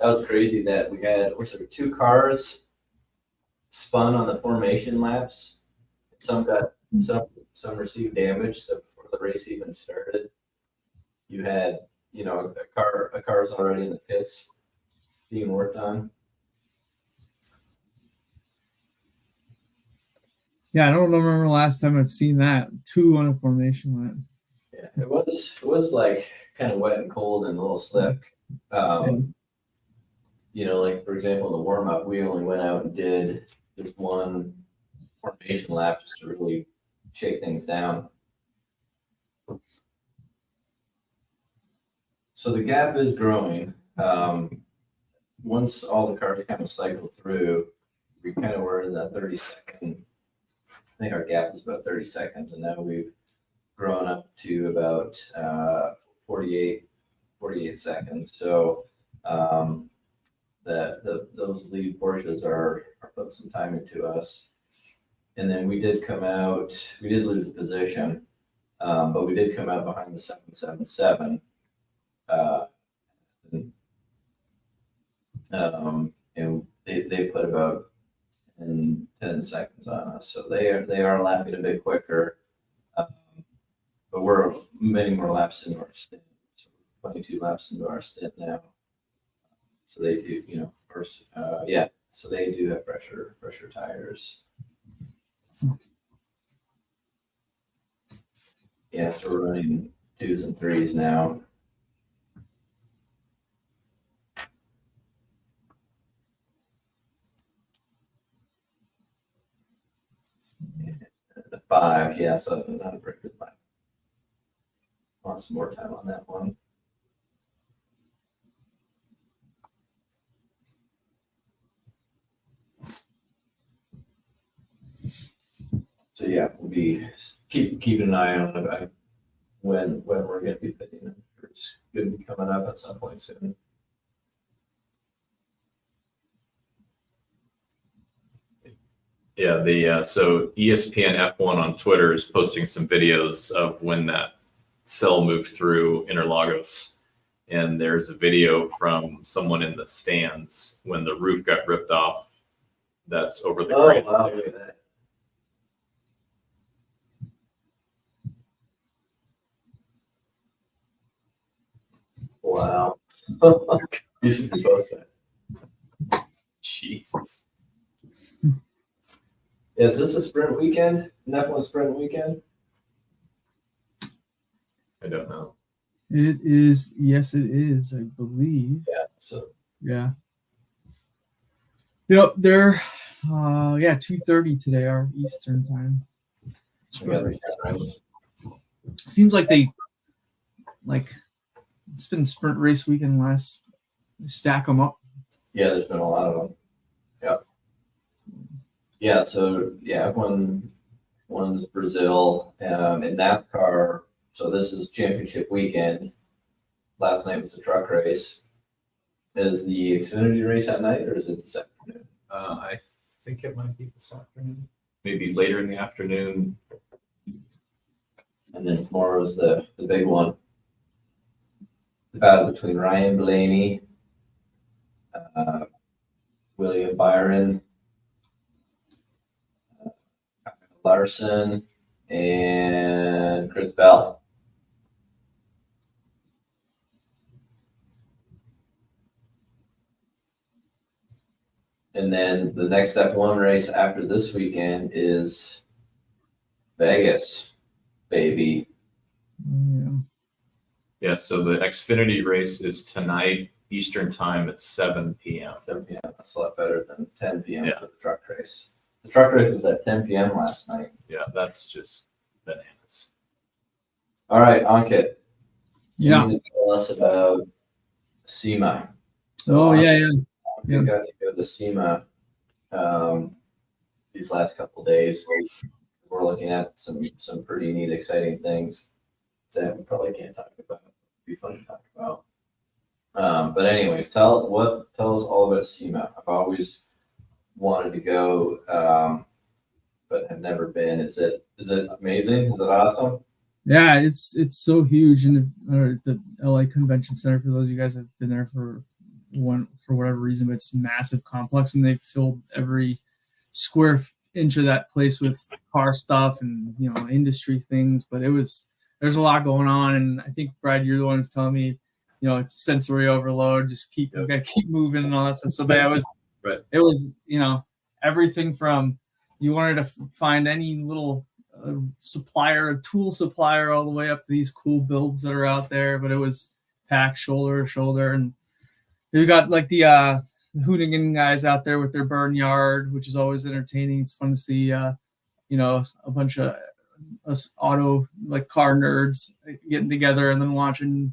was crazy that we had, was there 2 cars spun on the formation laps? Some received damage, so before the race even started, you had, a car's already in the pits being worked on. Yeah, I don't remember last time I've seen that. 2 on a formation lap. Yeah, it was like kind of wet and cold and a little slick. Like for example, in the warm up, we only went out and did just 1 formation lap just to really shake things down. So the gap is growing. Once all the cars kind of cycle through, we kind of were in that 30-second. I think our gap is about 30 seconds, and now we've grown up to about 48 seconds. So those lead Porsches are putting some time into us. And then we did lose a position, but we did come out behind the 777. And they put about 10 seconds on us. So they are lapping a bit quicker. But we're many more laps into our stint. So 22 laps into our stint now. So they do, so they do have fresher tires. Yeah, so we're running 2s and 3s now. The 5, yeah, so not a very good lap. Want some more time on that one. So yeah, we'll be keeping an eye on it when we're going to be pitting. It's going to be coming up at some point soon. Yeah, so ESPN F1 on Twitter is posting some videos of when that cell moved through Interlagos. And there's a video from someone in the stands when the roof got ripped off. That's over the grate. Wow, look at that. Wow. You should post that. Jesus. Is this a sprint weekend? An F1 sprint weekend? I don't know. It is. Yes, it is. I believe. Yeah. So Yeah. Yep. They're 2:30 today, our Eastern time. Seems like it's been sprint race weekend stack them up. yeah, there's been a lot of them. Yeah. Yeah. So yeah, one's Brazil, and NASCAR. So this is championship weekend. Last night was the truck race. Is the Xfinity race at night, or is it this afternoon? I think it might be this afternoon. Maybe later in the afternoon. And then tomorrow is the big one. The battle between Ryan Blaney, William Byron, Larson, and Chris Bell. And then the next F1 race after this weekend is Vegas, baby. Yeah. Yeah, so the Xfinity race is tonight, Eastern time at 7 p.m. 7 p.m. That's a lot better than 10 p.m. Yeah. for the truck race. The truck race was at 10 p.m. last night. Yeah, that's just bananas. All right, Ankit. Yeah. You need to tell us about SEMA. Yeah. We got to go to SEMA these last couple of days. We're looking at some pretty neat, exciting things. that we probably can't talk about. It'd be fun to talk about. But anyways, tell us all about SEMA. I've always wanted to go, but have never been. Is it amazing? Is it awesome? Yeah, it's so huge, and the LA Convention Center, for those of you guys that have been there for whatever reason, but it's a massive complex, and they've filled every square inch of that place with car stuff and industry things. But there's a lot going on, and I think Brad, you're the one who's telling me, it's sensory overload. Just gotta keep moving and all that stuff. So, but it was everything from you wanted to find any little supplier, a tool supplier, all the way up to these cool builds that are out there. But it was packed shoulder to shoulder, and you got like the hoonigan guys out there with their burn yard, which is always entertaining. It's fun to see, a bunch of us auto car nerds getting together and then watching,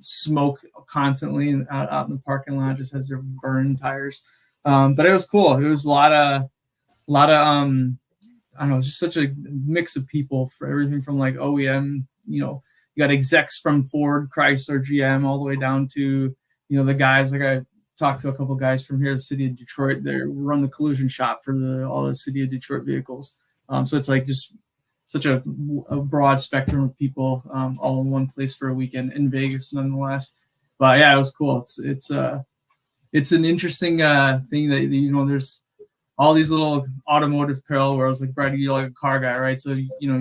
smoke constantly and out in the parking lot just as they're burning tires. But it was cool. It was a lot of I don't know, it's just such a mix of people for everything from like OEM, you got execs from Ford, Chrysler, GM, all the way down to, the guys, like I talked to a couple of guys from here, the city of Detroit, they run the collision shop for all the city of Detroit vehicles. So it's like just such a broad spectrum of people, all in one place for a weekend in Vegas, nonetheless. But yeah, it was cool. It's an interesting thing that there's all these little automotive parallels. Like Brad, you're like a car guy, right? So you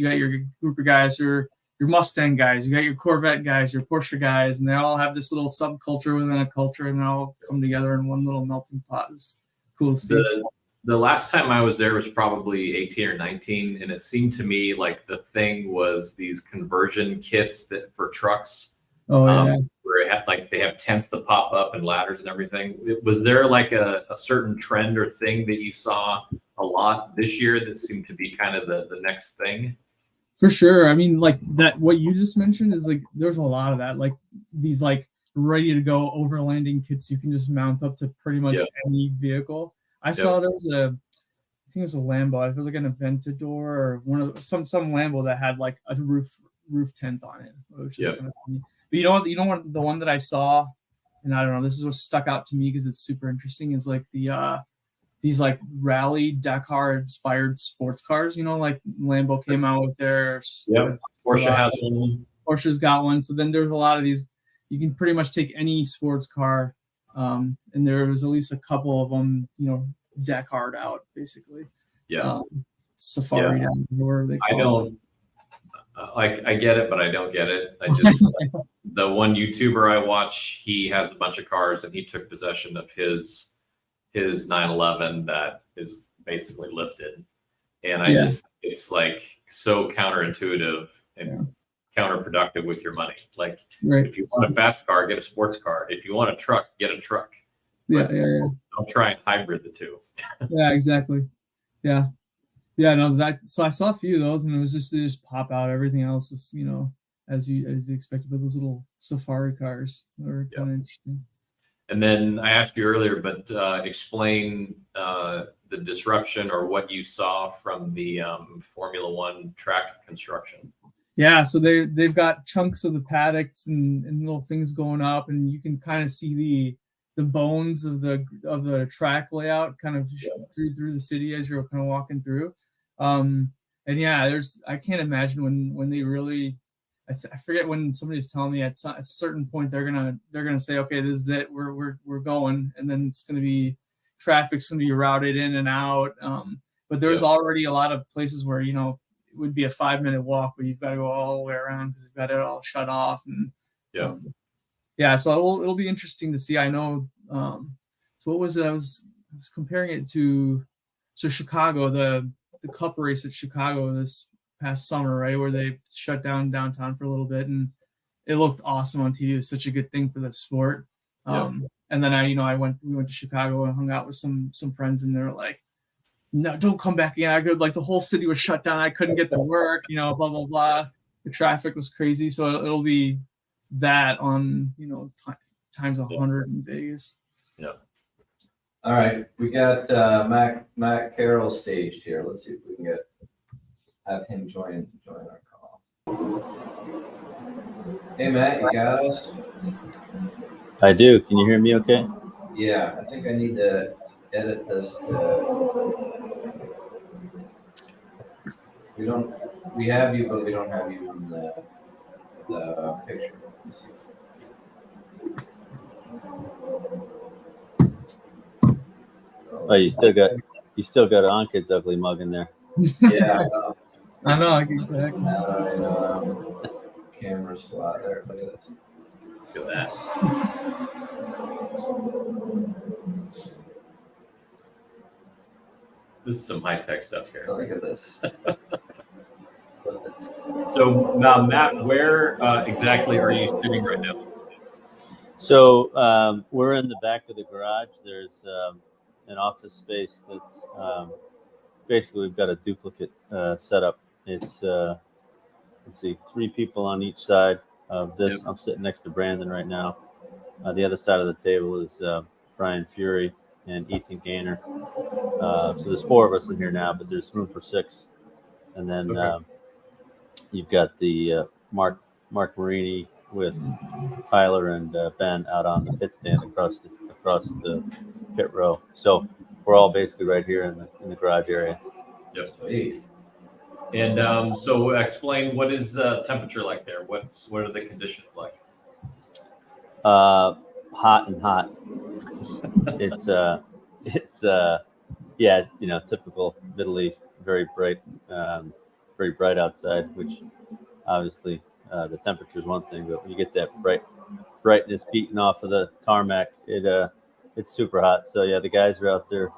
got your group of guys, your Mustang guys, you got your Corvette guys, your Porsche guys, and they all have this little subculture within a culture, and they all come together in one little melting pot. It's cool to see. The last time I was there was probably 18 or 19, and it seemed to me like the thing was these conversion kits for trucks. Oh yeah. Where it had they have tents that pop up and ladders and everything. Was there like a certain trend or thing that you saw a lot this year that seemed to be kind of the next thing? For sure. I mean, like that, what you just mentioned is like, there's a lot of that, like these ready to go overlanding kits you can just mount up to pretty much any vehicle. I saw there was I think it was a Lambo. It was like an Aventador or one of some Lambo that had like a roof tent on it, which is kind of funny. But you know what, the one that I saw, and I don't know, this is what stuck out to me because it's super interesting, is like these like rally Dakar inspired sports cars. Like Lambo came out with their Porsche has one. Porsche's got one. So then there's a lot of these. You can pretty much take any sports car, and there was at least a couple of them, Dakar'd out basically. Safari down where they call I don't. I get it, but I don't get it. I just the one YouTuber I watch, he has a bunch of cars, and he took possession of his 911 that is basically lifted, and I just it's like so counterintuitive and counterproductive with your money. Like if you want a fast car, get a sports car. If you want a truck, get a truck. Don't try and hybrid the two. Yeah, exactly. So I saw a few of those, and it was they just pop out. Everything else is, as you expected, but those little safari cars are kind of interesting. And then I asked you earlier, but explain the disruption or what you saw from the Formula One track construction. Yeah, so they've got chunks of the paddocks and little things going up, and you can kind of see the bones of the track layout kind of through the city as you're kind of walking through. And I can't imagine when they really, I forget when somebody was telling me at a certain point they're gonna say, okay, this is it, we're going, and then it's gonna be traffic's gonna be routed in and out. But there's already a lot of places where it would be a 5-minute walk, but you've got to go all the way around because you've got it all shut off. And so it'll be interesting to see. I know. So what was it? I was comparing it to Chicago, the Cup race at Chicago this past summer, right, where they shut down downtown for a little bit, and it looked awesome on TV. It was such a good thing for the sport. And then we went to Chicago and hung out with some friends, and they were like, no, don't come back again. I could, the whole city was shut down. I couldn't get to work, blah, blah, blah. The traffic was crazy. So it'll be that on, times 100 in Vegas. Yeah. All right. We got Matt Carroll staged here. Let's see if we can have him join our call. Hey Matt, you got us? I do. Can you hear me okay? Yeah, I think I need to edit this to. We have you, but we don't have you in the picture. Let's see. Oh, you still got Ankit's ugly mug in there. Yeah, I know, exactly. Camera slot there. Look at this. Look at that. This is some high-tech stuff here. Look at this. So now, Matt, where exactly are you sitting right now? So we're in the back of the garage. There's an office space that's basically we've got a duplicate setup. It's let's see, 3 people on each side of this. Yep. I'm sitting next to Brandon right now. The other side of the table is Brian Fury and Ethan Gaynor. So there's 4 of us in here now, but there's room for 6. And then Okay. you've got the Mark Marini with Tyler and Ben out on the pit stand across the pit row. So we're all basically right here in the garage area. Yep. Sweet. And so explain, what is temperature like there? What are the conditions like? Hot and hot. It's yeah, typical Middle East, very bright outside, which obviously the temperature is one thing, but when you get that brightness beating off of the tarmac, it's super hot. So yeah, the guys are out there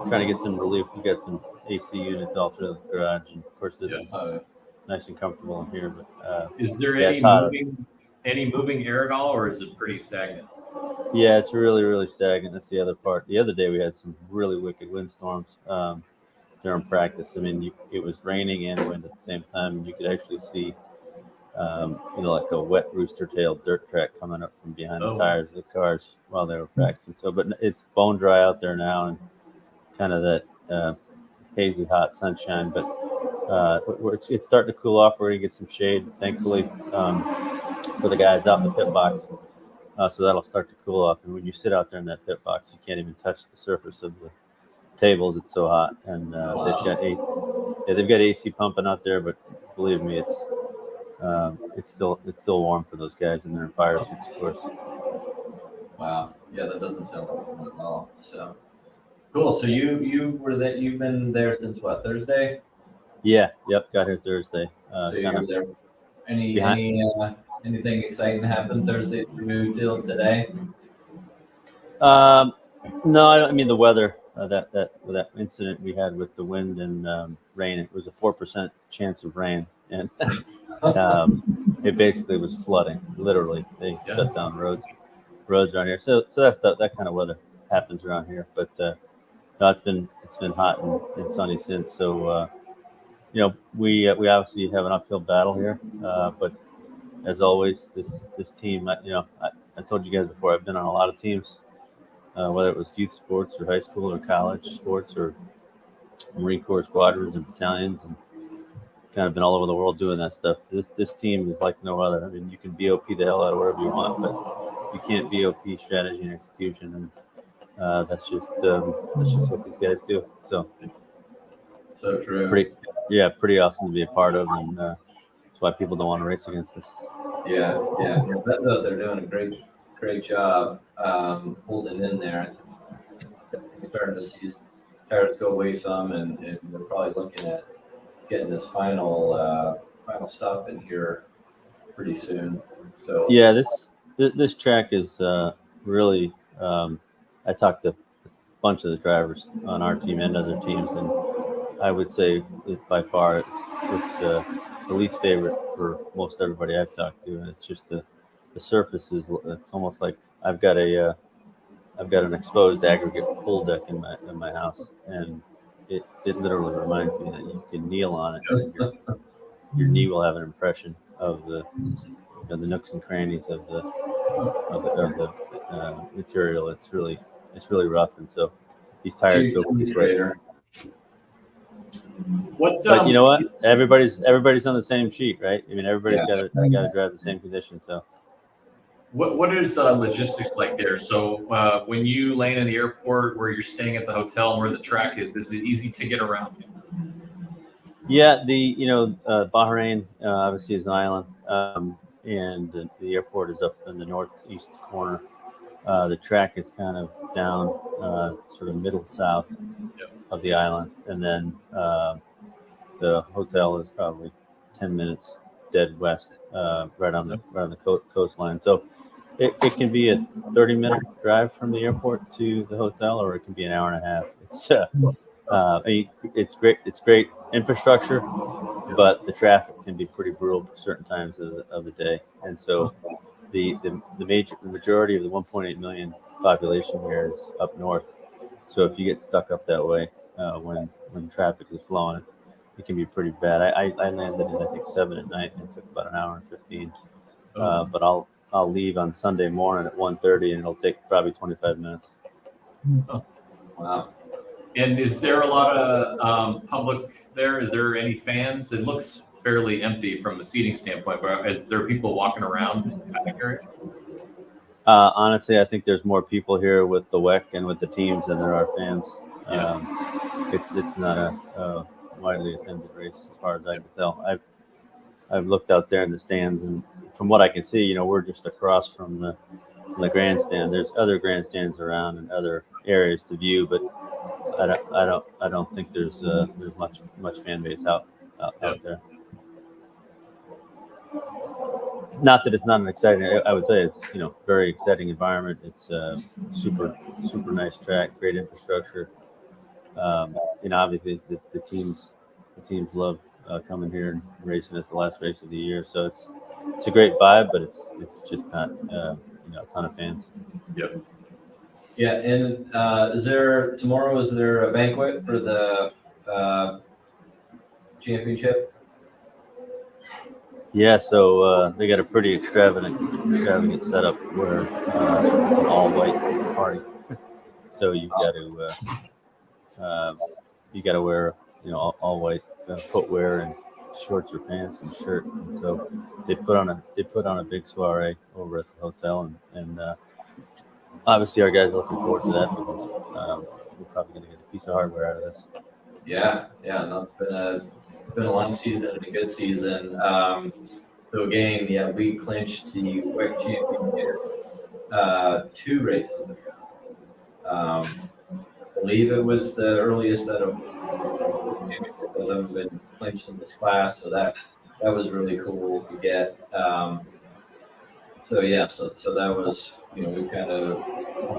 trying to get some relief. We got some AC units all through the garage, and of course this is nice and comfortable in here. But Is there yeah, any moving air at all, or is it pretty stagnant? Yeah, it's really, really stagnant. That's the other part. The other day we had some really wicked windstorms during practice. I mean, it was raining and wind at the same time, and you could actually see, like a wet rooster-tail dirt track coming up from behind the tires of the cars while they were practicing. So, but it's bone dry out there now, and kind of that hazy, hot sunshine. But it's starting to cool off. We're gonna get some shade, thankfully, for the guys out in the pit box. So that'll start to cool off. And when you sit out there in that pit box, you can't even touch the surface of the tables. It's so hot. And they've got AC pumping out there, but believe me, it's still warm for those guys, and they're in fire suits, of course. Wow. Yeah, that doesn't sound like fun at all. So cool. So you've been there since what, Thursday? Yeah. Yep. Got here Thursday. So you were there. Anything exciting happened Thursday through till today? No, I mean the weather. That incident we had with the wind and rain. It was a 4% chance of rain, and it basically was flooding. Literally, they shut down roads around here. So that kind of weather happens around here. But no, it's been hot and sunny since. So we obviously have an uphill battle here, but as always, this team, I told you guys before, I've been on a lot of teams, whether it was youth sports or high school or college sports or Marine Corps squadrons and battalions, and kind of been all over the world doing that stuff. This team is like no other. I mean, you can BOP the hell out of wherever you want, but you can't BOP strategy and execution, and that's just what these guys do. So true. Pretty awesome to be a part of, and that's why people don't want to race against us. Yeah. They're doing a great job holding in there. I'm starting to see tires go away some, and we're probably looking at getting this final stop in here pretty soon. So yeah, this track is really. I talked to a bunch of the drivers on our team and other teams, and I would say by far it's the least favorite for most everybody I've talked to, and it's just the surface is. It's almost like I've got an exposed aggregate pool deck in my house, and it literally reminds me that you can kneel on it, and your knee will have an impression of the nooks and crannies of the material. It's really rough, and so these tires go pretty great. But you know what? Everybody's on the same sheet, right? I mean, everybody's got to drive the same conditions. So. What is logistics like there? So when you land in the airport, where you're staying at the hotel, and where the track is it easy to get around? Yeah, Bahrain obviously is an island, and the airport is up in the northeast corner. The track is kind of down, sort of middle south of the island, and then the hotel is probably 10 minutes dead west, right on the coastline. So it can be a 30-minute drive from the airport to the hotel, or it can be an hour and a half. It's great. It's great infrastructure, but the traffic can be pretty brutal for certain times of the day. And so the majority of the 1.8 million population here is up north. So if you get stuck up that way when traffic is flowing, it can be pretty bad. I landed at I think 7 at night, and it took about an hour and 15. But I'll leave on Sunday morning at 1:30, and it'll take probably 25 minutes. Oh, wow. And is there a lot of public there? Is there any fans? It looks fairly empty from a seating standpoint, but is there people walking around in the paddock area? Honestly, I think there's more people here with the WEC and with the teams than there are fans. It's not a widely attended race as far as I can tell. I've looked out there in the stands, and from what I can see, we're just across from the grandstand. There's other grandstands around and other areas to view, but I don't think there's much fan base out there. Not that it's not an exciting. I would say it's very exciting environment. It's a super nice track, great infrastructure. Obviously the teams love coming here and racing as the last race of the year. So it's a great vibe, but it's just not a ton of fans. Yep. Yeah, and tomorrow is there a banquet for the championship? Yeah, so they got a pretty extravagant setup where it's an all-white party. So you've got to wear all white footwear and shorts or pants and shirt. And so they put on a big soiree over at the hotel, and obviously our guys are looking forward to that because we're probably going to get a piece of hardware out of this. Yeah, no, it's been a long season and a good season. So again, we clinched the WEC championship 2 races ago. I believe it was the earliest that have been clinched in this class, so that was really cool to get. So that was we kind of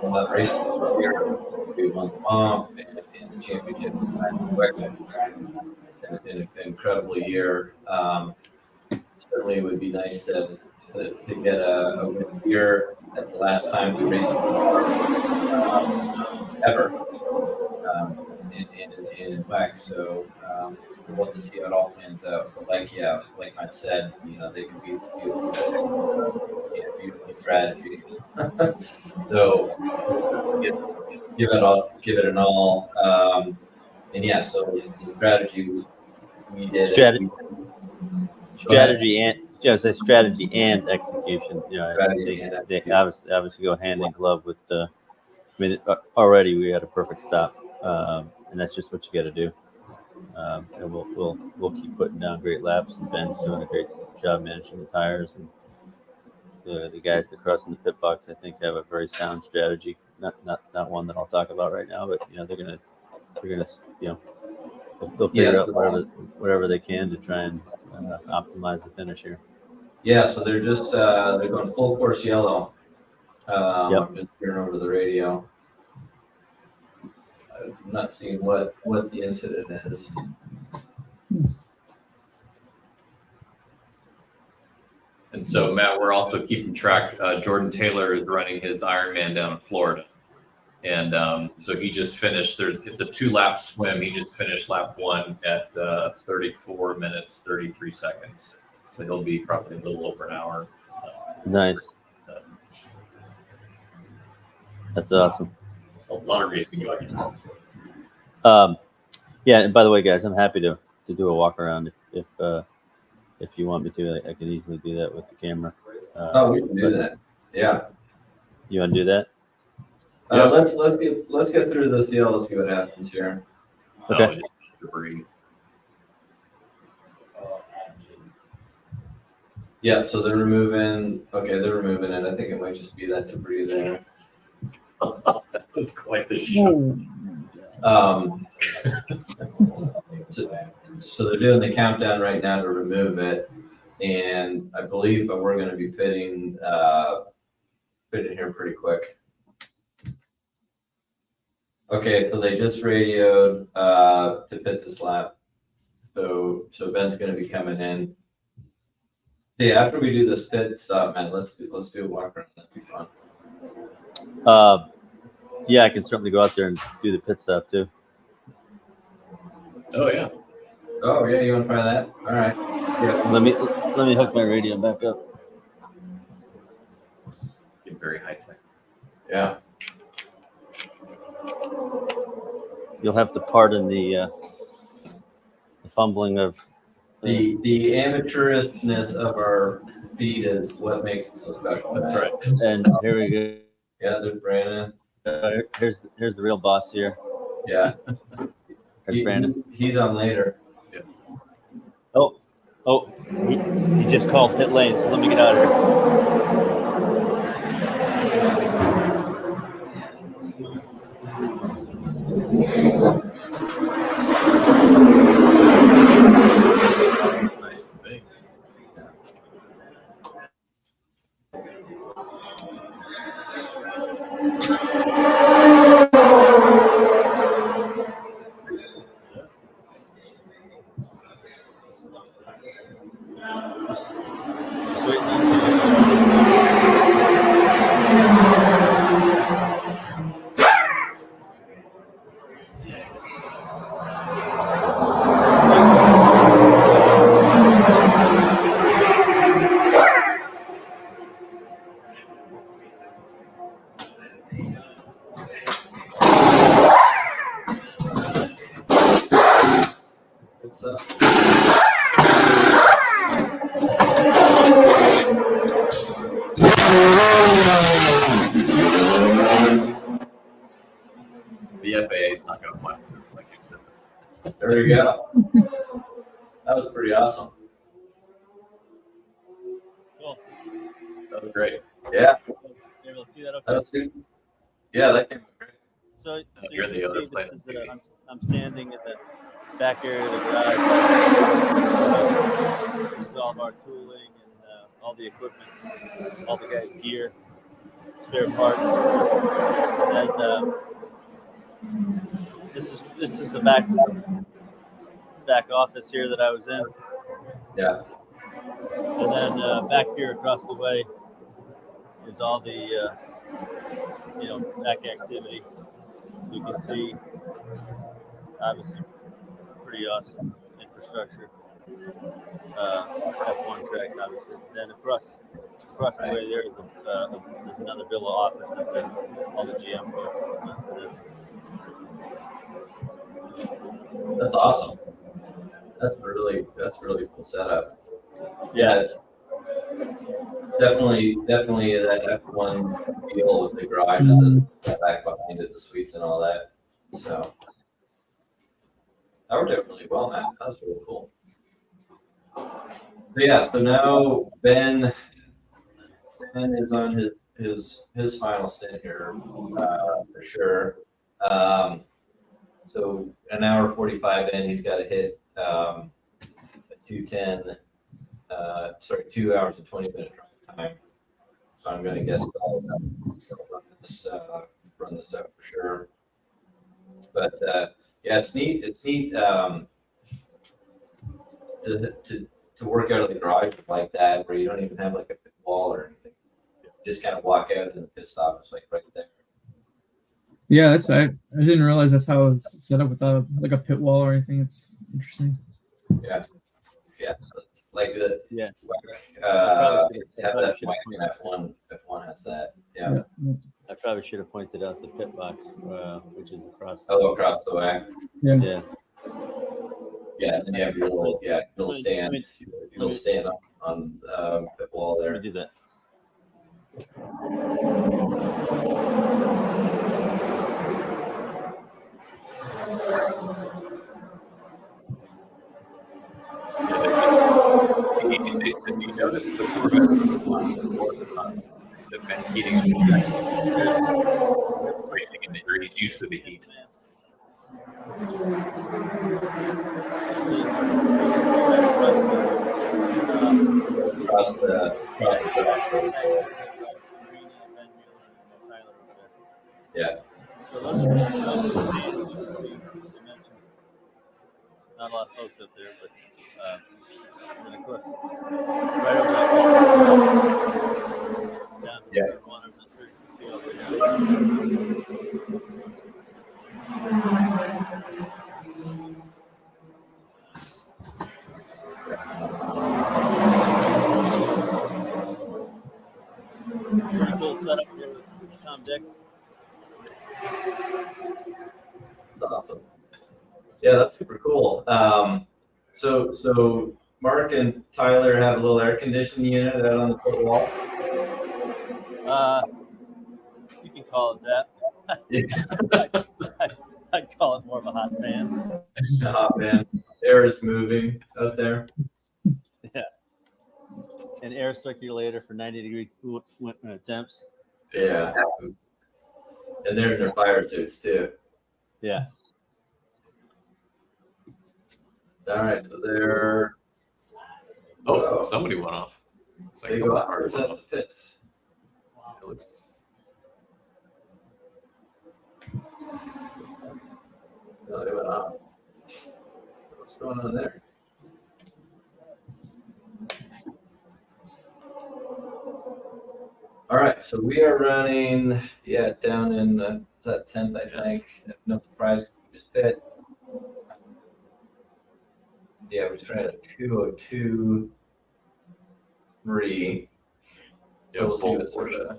won that race here. We won the bump and the championship. An incredible year. Certainly, it would be nice to get a win here at the last time we raced ever in WEC. So we'll want to see how it all plans out. But like Matt said, they can be beautiful strategy. So give it an all. So the strategy we did strategy and execution. They obviously go hand in glove with the. Already we had a perfect stop, and that's just what you got to do. And we'll keep putting down great laps, and Ben's doing a great job managing the tires, and the guys that cross in the pit box I think have a very sound strategy. Not one that I'll talk about right now, but they're gonna they'll figure out whatever they can to try and optimize the finish here. Yeah, so they're just they're going full course yellow. I'm just hearing over the radio. I'm not seeing what the incident is. And so, Matt, we're also keeping track. Jordan Taylor is running his Ironman down in Florida. And so he just finished. It's a 2-lap swim. He just finished lap 1 at 34 minutes, 33 seconds. So he'll be probably a little over an hour. Nice. That's awesome. A lot of racing going on. Yeah, and by the way, guys, I'm happy to do a walk around if you want me to. I can easily do that with the camera. We can do that. Yeah. You want to do that? Yeah. Let's get through this deal. Let's see what happens here. Okay. No, just debris. Yeah, so they're removing. Okay, they're removing it. I think it might just be that debris there. That was quite the show. Whoa. So they're doing the countdown right now to remove it, and I believe that we're going to be pitting here pretty quick. Okay, so they just radioed to pit the slap. So Ben's going to be coming in. Yeah, after we do this pit stop, man, let's do a walk around. That'd be fun. Yeah, I can certainly go out there and do the pit stop too. Oh yeah. Oh yeah, you want to try that? All right. Yeah. Let me hook my radio back up. Get very high tech. Yeah. You'll have to pardon the fumbling of The amateurishness of our feed is what makes it so special. That's right. And here we go. Yeah, there's Brandon. Here's the real boss here. Yeah. There's Brandon. He's on later. Oh, he just called pit lane, so let me get out of Nice and big. Just waiting on It's The FAA is not going to fly to this like you said this. there you go. That was pretty awesome. Cool. That was great. Yeah. You're able to see that That okay? was good. Yeah, that came out great. So You're you the can other see planet. this is, I'm standing in the back area of the garage. This is all of our tooling and all the equipment, all the guys' gear, spare parts. And this is the back office here that I was in. Yeah. And then back here across the way is all the back activity. You can see, obviously, pretty awesome infrastructure. F1 track, obviously. Then across the way there is there's another villa office that all the GM folks live in. That's awesome. That's really cool setup. Yeah, it's definitely that F1 feel with the garages and the back behind it, the suites and all that. So that worked out really well, man. That was really cool. But yeah, so now Ben is on his final stint here for sure. So an hour 45 in, he's got to hit 2:10. 2 hours and 20 minute drive time. So I'm going to guess I'll run this up for sure. But yeah, it's neat. It's neat to work out of the garage like that, where you don't even have like a pit wall or anything. You just kind of walk out and the pit stop is like right there. Yeah, I didn't realize that's how it was set up without like a pit wall or anything. It's interesting. Yeah. It's like the Yeah. have that F1 has that. Yeah. I probably should have pointed out the pit box, which is across. Oh, across the way. Yeah. Yeah. Yeah, and then you have your little stand. Little stand on the wall Let me there. do that. They said, you notice the Corvette more than not. They said, man, heating's racing in there. He's used to the heat. Across the yeah. So those are not a lot of folks up there, but and of course, right over that wall, down to Yeah. third one, I'm not sure you can see over there. Pretty cool setup here with Tom Dix. That's awesome. Yeah, that's super cool. So Mark and Tyler have a little air conditioning unit out on the foot wall. You can call it that. I'd call it more of a hot fan. Oh man, air is moving out there. Yeah. An air circulator for 90-degree temps. Yeah. And they're in their fire suits too. Yeah. All right, so they're Oh, somebody went off. It's like they a go couple out cars at went the off. pits. It looks. No, they went off. What's going on there? All right, so we are running, down in it's that 10th, I think. No surprise, just pit. Yeah, we're trying to 2:02.3. So we'll see what sort of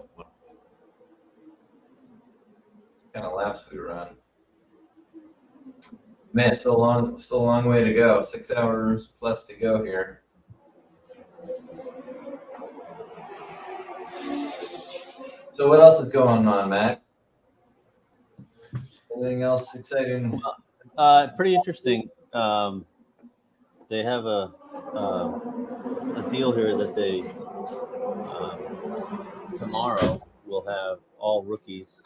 kind of laps we run. Man, still a long way to go. 6 hours plus to go here. So what else is going on, Matt? Anything else exciting? Pretty interesting. They have a deal here that they tomorrow will have all rookies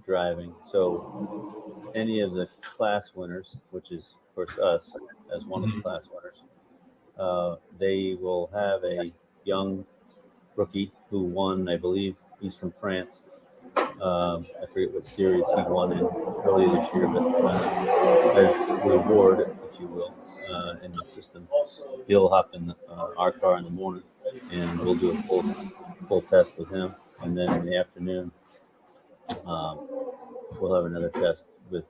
driving. So any of the class winners, which is of course us as one of the class winners, they will have a young rookie who won, I believe he's from France. I forget what series he won in early this year, but as a reward, if you will, in the system, he'll hop in our car in the morning, and we'll do a full test with him, and then in the afternoon, we'll have another test with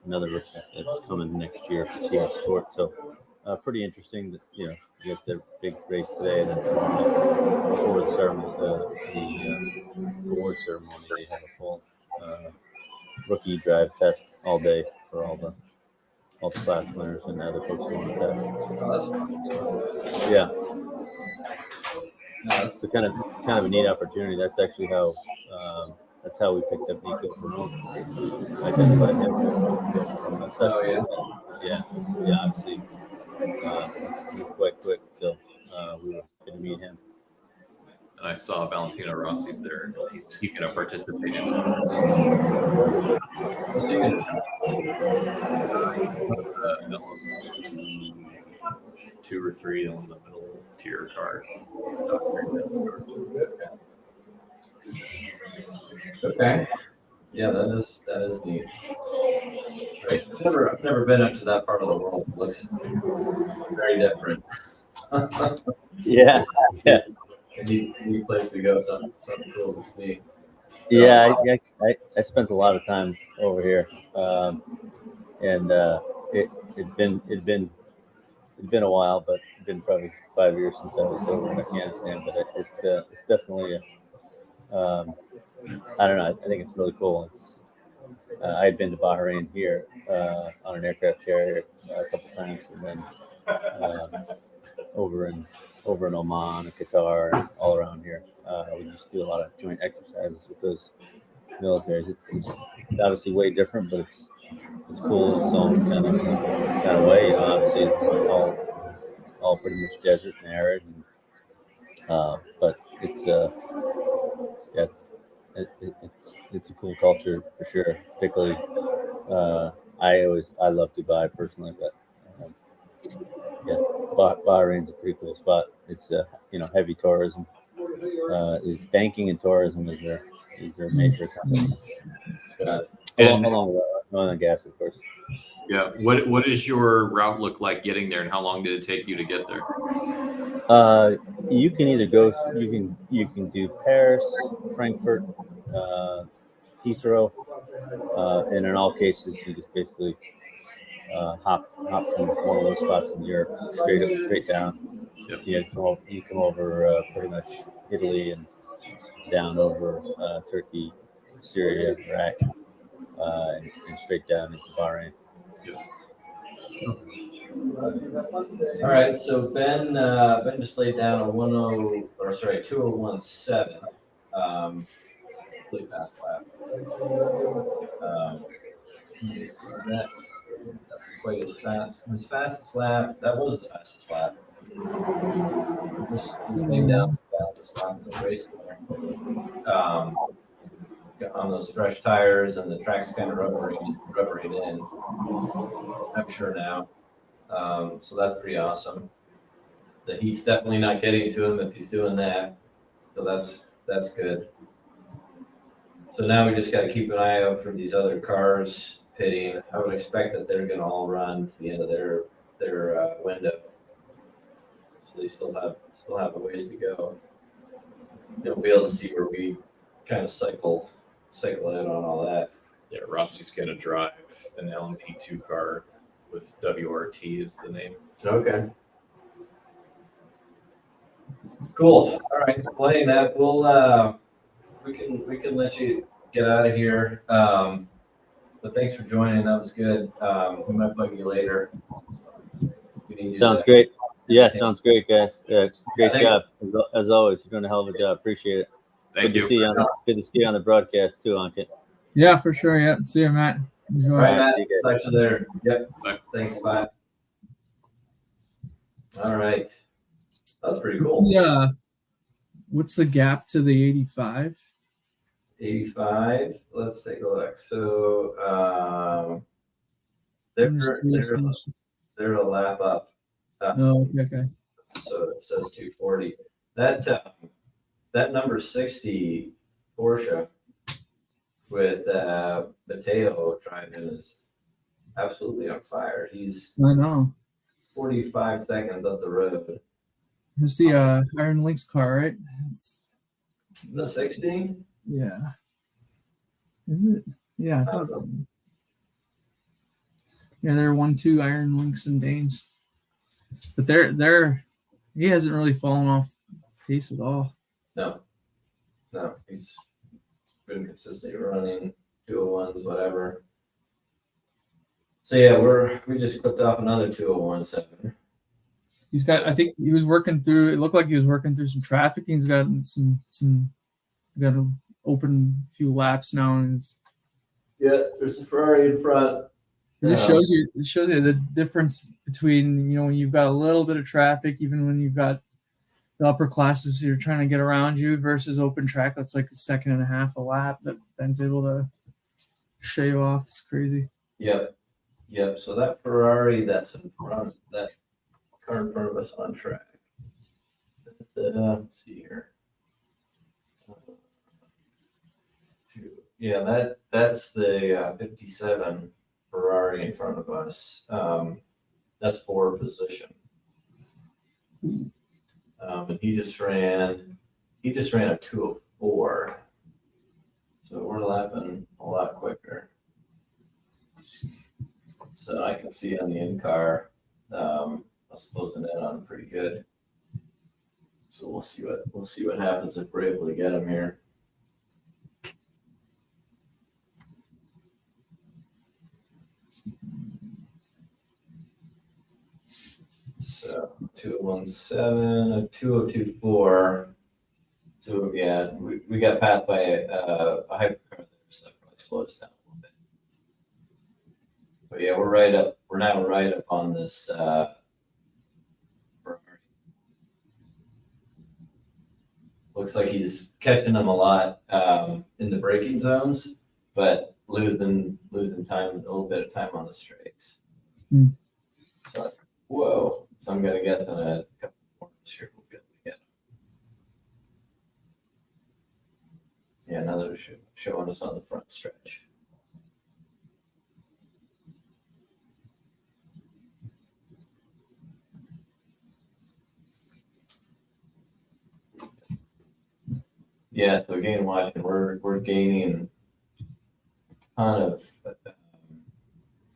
another rookie that's coming next year for Team Sport. So pretty interesting that you get the big race today, and then tomorrow before the ceremony, the award ceremony, they have a full rookie drive test all day for all the class winners and other folks who want to test. Yeah. So kind of a neat opportunity. That's actually how we picked up Nico Ferrone. Identified him from the session. Yeah, obviously he's quite quick, so we were happy to meet him. And I saw Valentino Rossi's there. He's going to participate in it. What's he gonna do? 2 or 3 on the middle tier cars. Okay. Yeah, that is neat. Right. I've never been up to that part of the world. It looks very different. Yeah. Neat place to go. Something cool to see. So, Yeah, I spent a lot of time over here, and it'd been a while, but it's been probably 5 years since I was over in Afghanistan. But it's definitely I don't know. I think it's really cool. It's I had been to Bahrain here on an aircraft carrier a couple times, and then over in Oman and Qatar and all around here. We just do a lot of joint exercises with those militaries. It's obviously way different, but it's cool in its own kind of way. Obviously, it's all pretty much desert and arid, and, but it's it's a cool culture for sure. Particularly, I love Dubai personally, but yeah, Bahrain's a pretty cool spot. It's heavy tourism. Is banking and tourism is their major company. Along with oil and gas, of course. Yeah. What does your route look like getting there, and how long did it take you to get there? You can either go. You can do Paris, Frankfurt, Heathrow, and in all cases, you just basically hop from one of those spots in Europe straight down. Yep. You come over pretty much Italy and down over Turkey, Syria, Iraq, and straight down into Bahrain. Yep. All right, so Ben just laid down a 2017. Really fast lap. That's quite as fast. His fastest lap. That was his fastest lap. Just laid down the fastest lap in the race there. On those fresh tires, and the track's kind of rubbering in. I'm sure now. So that's pretty awesome. The heat's definitely not getting to him if he's doing that. So that's good. So now we just got to keep an eye out for these other cars pitting. I would expect that they're going to all run to the end of their window. So they still have a ways to go. They'll be able to see where we kind of cycle in on all that. Yeah, Rossi's going to drive an LMP2 car with WRT is the name. Okay. Cool. All right. Well, hey, Matt, we'll we can let you get out of here. But thanks for joining. That was good. We might bug you later. Sounds great. Yeah, sounds great, guys. Great job as always. You're doing a hell of a job. Appreciate it. Thank you. Good to see you on the broadcast too, Ankit. Yeah, for sure. Yeah. See you, Matt. Enjoy. All right, Matt. See you Talk to you later. Yep. Bye. Thanks. Bye. All right. That was pretty cool. What's the gap to the 85? 85. Let's take a look. So they're a lap up. Oh, okay. So it says 240. That number 60 Porsche with Mateo driving is absolutely on fire. He's I know. 45 seconds up the road. It's the Iron Lynx car, right? The 60? Yeah. Is it? Yeah, I thought. Yeah, they're 1-2 Iron Lynx and Danes, but he hasn't really fallen off pace at all. No, he's been consistently running 201s, whatever. So yeah, we just clipped off another 201.7. He's got. I think he was working through. It looked like he was working through some traffic. He's got got to open a few laps now, and there's a Ferrari in front. it just shows you the difference between when you've got a little bit of traffic, even when you've got the upper classes you're trying to get around you, versus open track that's like a second and a half a lap that Ben's able to shave off. It's crazy. Yep. So that Ferrari that's in front, that car in front of us on track. Let's see here. Yeah, that's the 57 Ferrari in front of us. That's for position. And he just ran a 204. So we're lapping a lot quicker. So I can see on the in-car, us closing in on pretty good. So we'll see what happens if we're able to get him here. So 2017, a 2024. So yeah, we got passed by a hypercar there, so that probably slowed us down a little bit. But yeah, we're now right up on this Ferrari. Looks like he's catching them a lot in the braking zones, but losing time, a little bit of time on the straights. Hmm. So whoa. So I'm gonna guess on a couple of corners here we'll get him. Yeah, another showing us on the front stretch. Yeah, so again, watching, we're gaining a ton of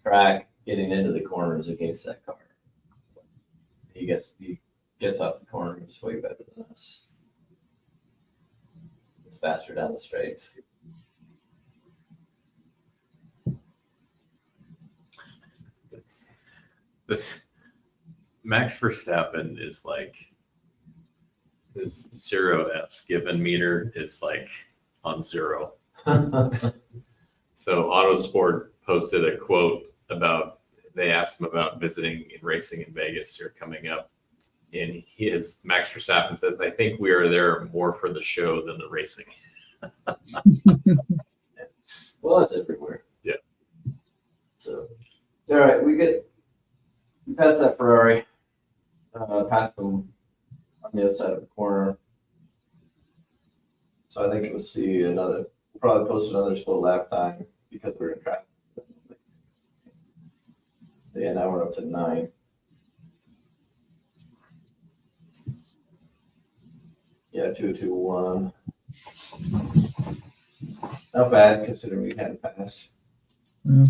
track getting into the corners against that car. He gets off the corner, he's way better than us. It's faster down the straights. This Max Verstappen is like his 0Fs given meter is like on 0. So Autosport posted a quote about, they asked him about visiting and racing in Vegas here coming up. And Max Verstappen says, I think we are there more for the show than the racing. Well, that's everywhere. Yeah. So, all right, we passed that Ferrari, passed them on the other side of the corner. So I think it was probably post another slow lap time because we're in traffic. Yeah, now we're up to 9. Yeah, 221. Not bad considering we hadn't passed. Yeah.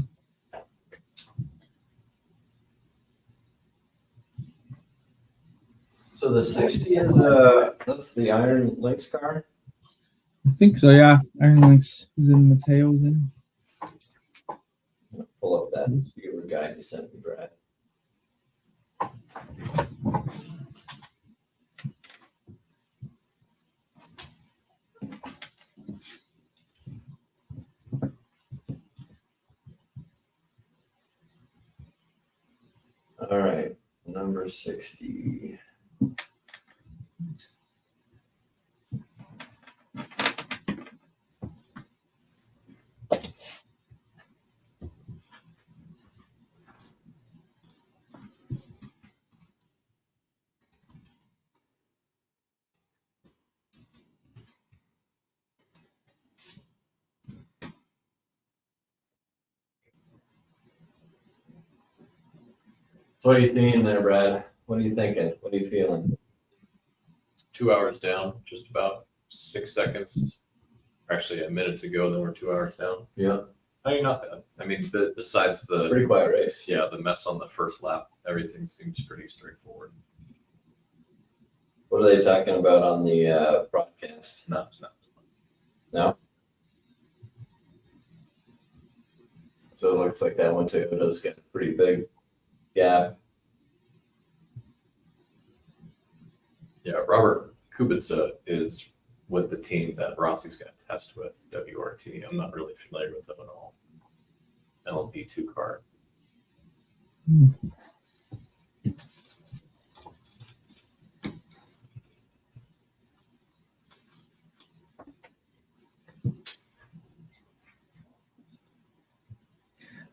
So the 60 is that's the Iron Lynx car. I think so, yeah. Iron Lynx was in Mateo's in. Pull up that viewer guide you sent me, Brad. All right, number 60. So what are you seeing there, Brad? What are you thinking? What are you feeling? 2 hours down, just about 6 seconds. Actually, a minute to go, then we're 2 hours down. Yeah, I mean, not bad. I mean, besides the pretty quiet race. the mess on the first lap, everything seems pretty straightforward. What are they talking about on the broadcast? No. No? So it looks like that one Toyota's got a pretty big gap. Yeah, Robert Kubica is with the team that Rossi's going to test with, WRT. I'm not really familiar with them at all. LMP2 car.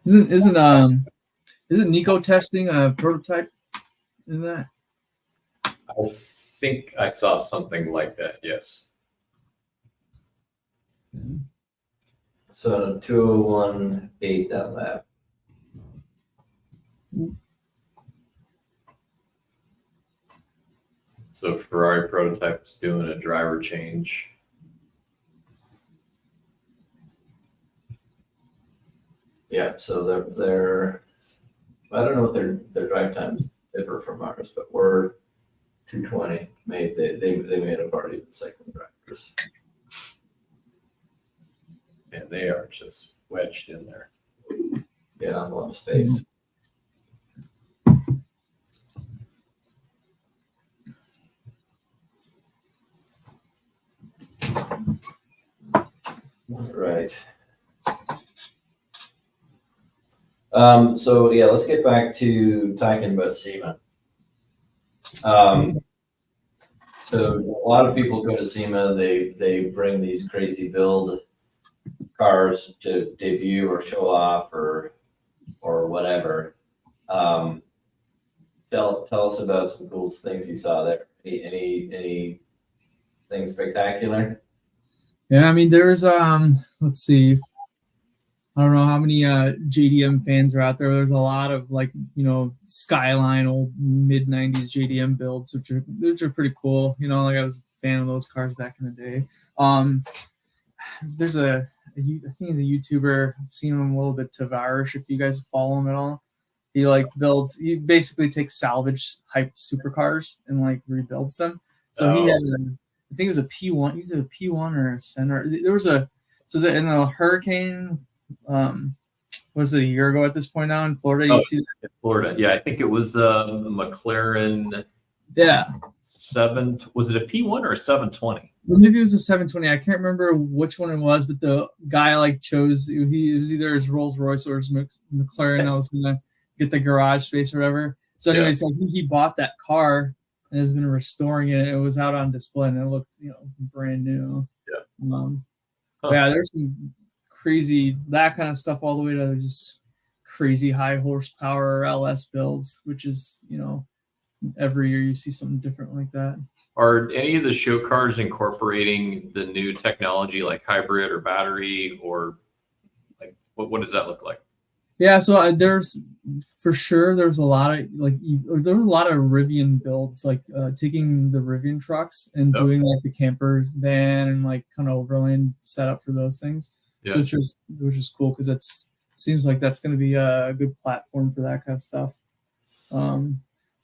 Isn't Nico testing a prototype in that? I think I saw something like that, yes. So 201.8 that lap. So Ferrari prototype is doing a driver change. Yeah, so they're I don't know what their drive times differ from ours, but we're 220. They made a party with cycling drivers. And they are just wedged in there. Yeah, a lot of space. right. So yeah, let's get back to talking about SEMA. So a lot of people go to SEMA, they bring these crazy build cars to debut or show off or whatever. Tell us about some cool things you saw there. Anything spectacular? Yeah, I mean, there's let's see, I don't know how many JDM fans are out there. There's a lot of like, Skyline old mid 90s JDM builds, which are pretty cool. Like I was a fan of those cars back in the day. There's I think he's a YouTuber. I've seen him a little bit, Tavarish, if you guys follow him at all. He basically takes salvage hype supercars and like rebuilds them. So he had I think it was a P1. He was a P1 or a Center. There was in the Hurricane. Was it a year ago at this point now in Florida? You see that? In Florida, yeah, I think it was a McLaren. Yeah. Was it a P1 or a 720? Well, maybe it was a 720. I can't remember which one it was, but the guy like chose. It was either his Rolls Royce or his McLaren. I was gonna get the garage space or whatever. So, anyways, I think he bought that car and has been restoring it. It was out on display and it looked, brand new. Yeah. Yeah, there's some crazy that kind of stuff all the way to just crazy high horsepower LS builds, which is, every year you see something different like that. Are any of the show cars incorporating the new technology like hybrid or battery, or like what does that look like? Yeah, so there's a lot of Rivian builds, like taking the Rivian trucks and doing like the camper van and like kind of overland setup for those things. Yeah. So which is cool because seems like that's going to be a good platform for that kind of stuff.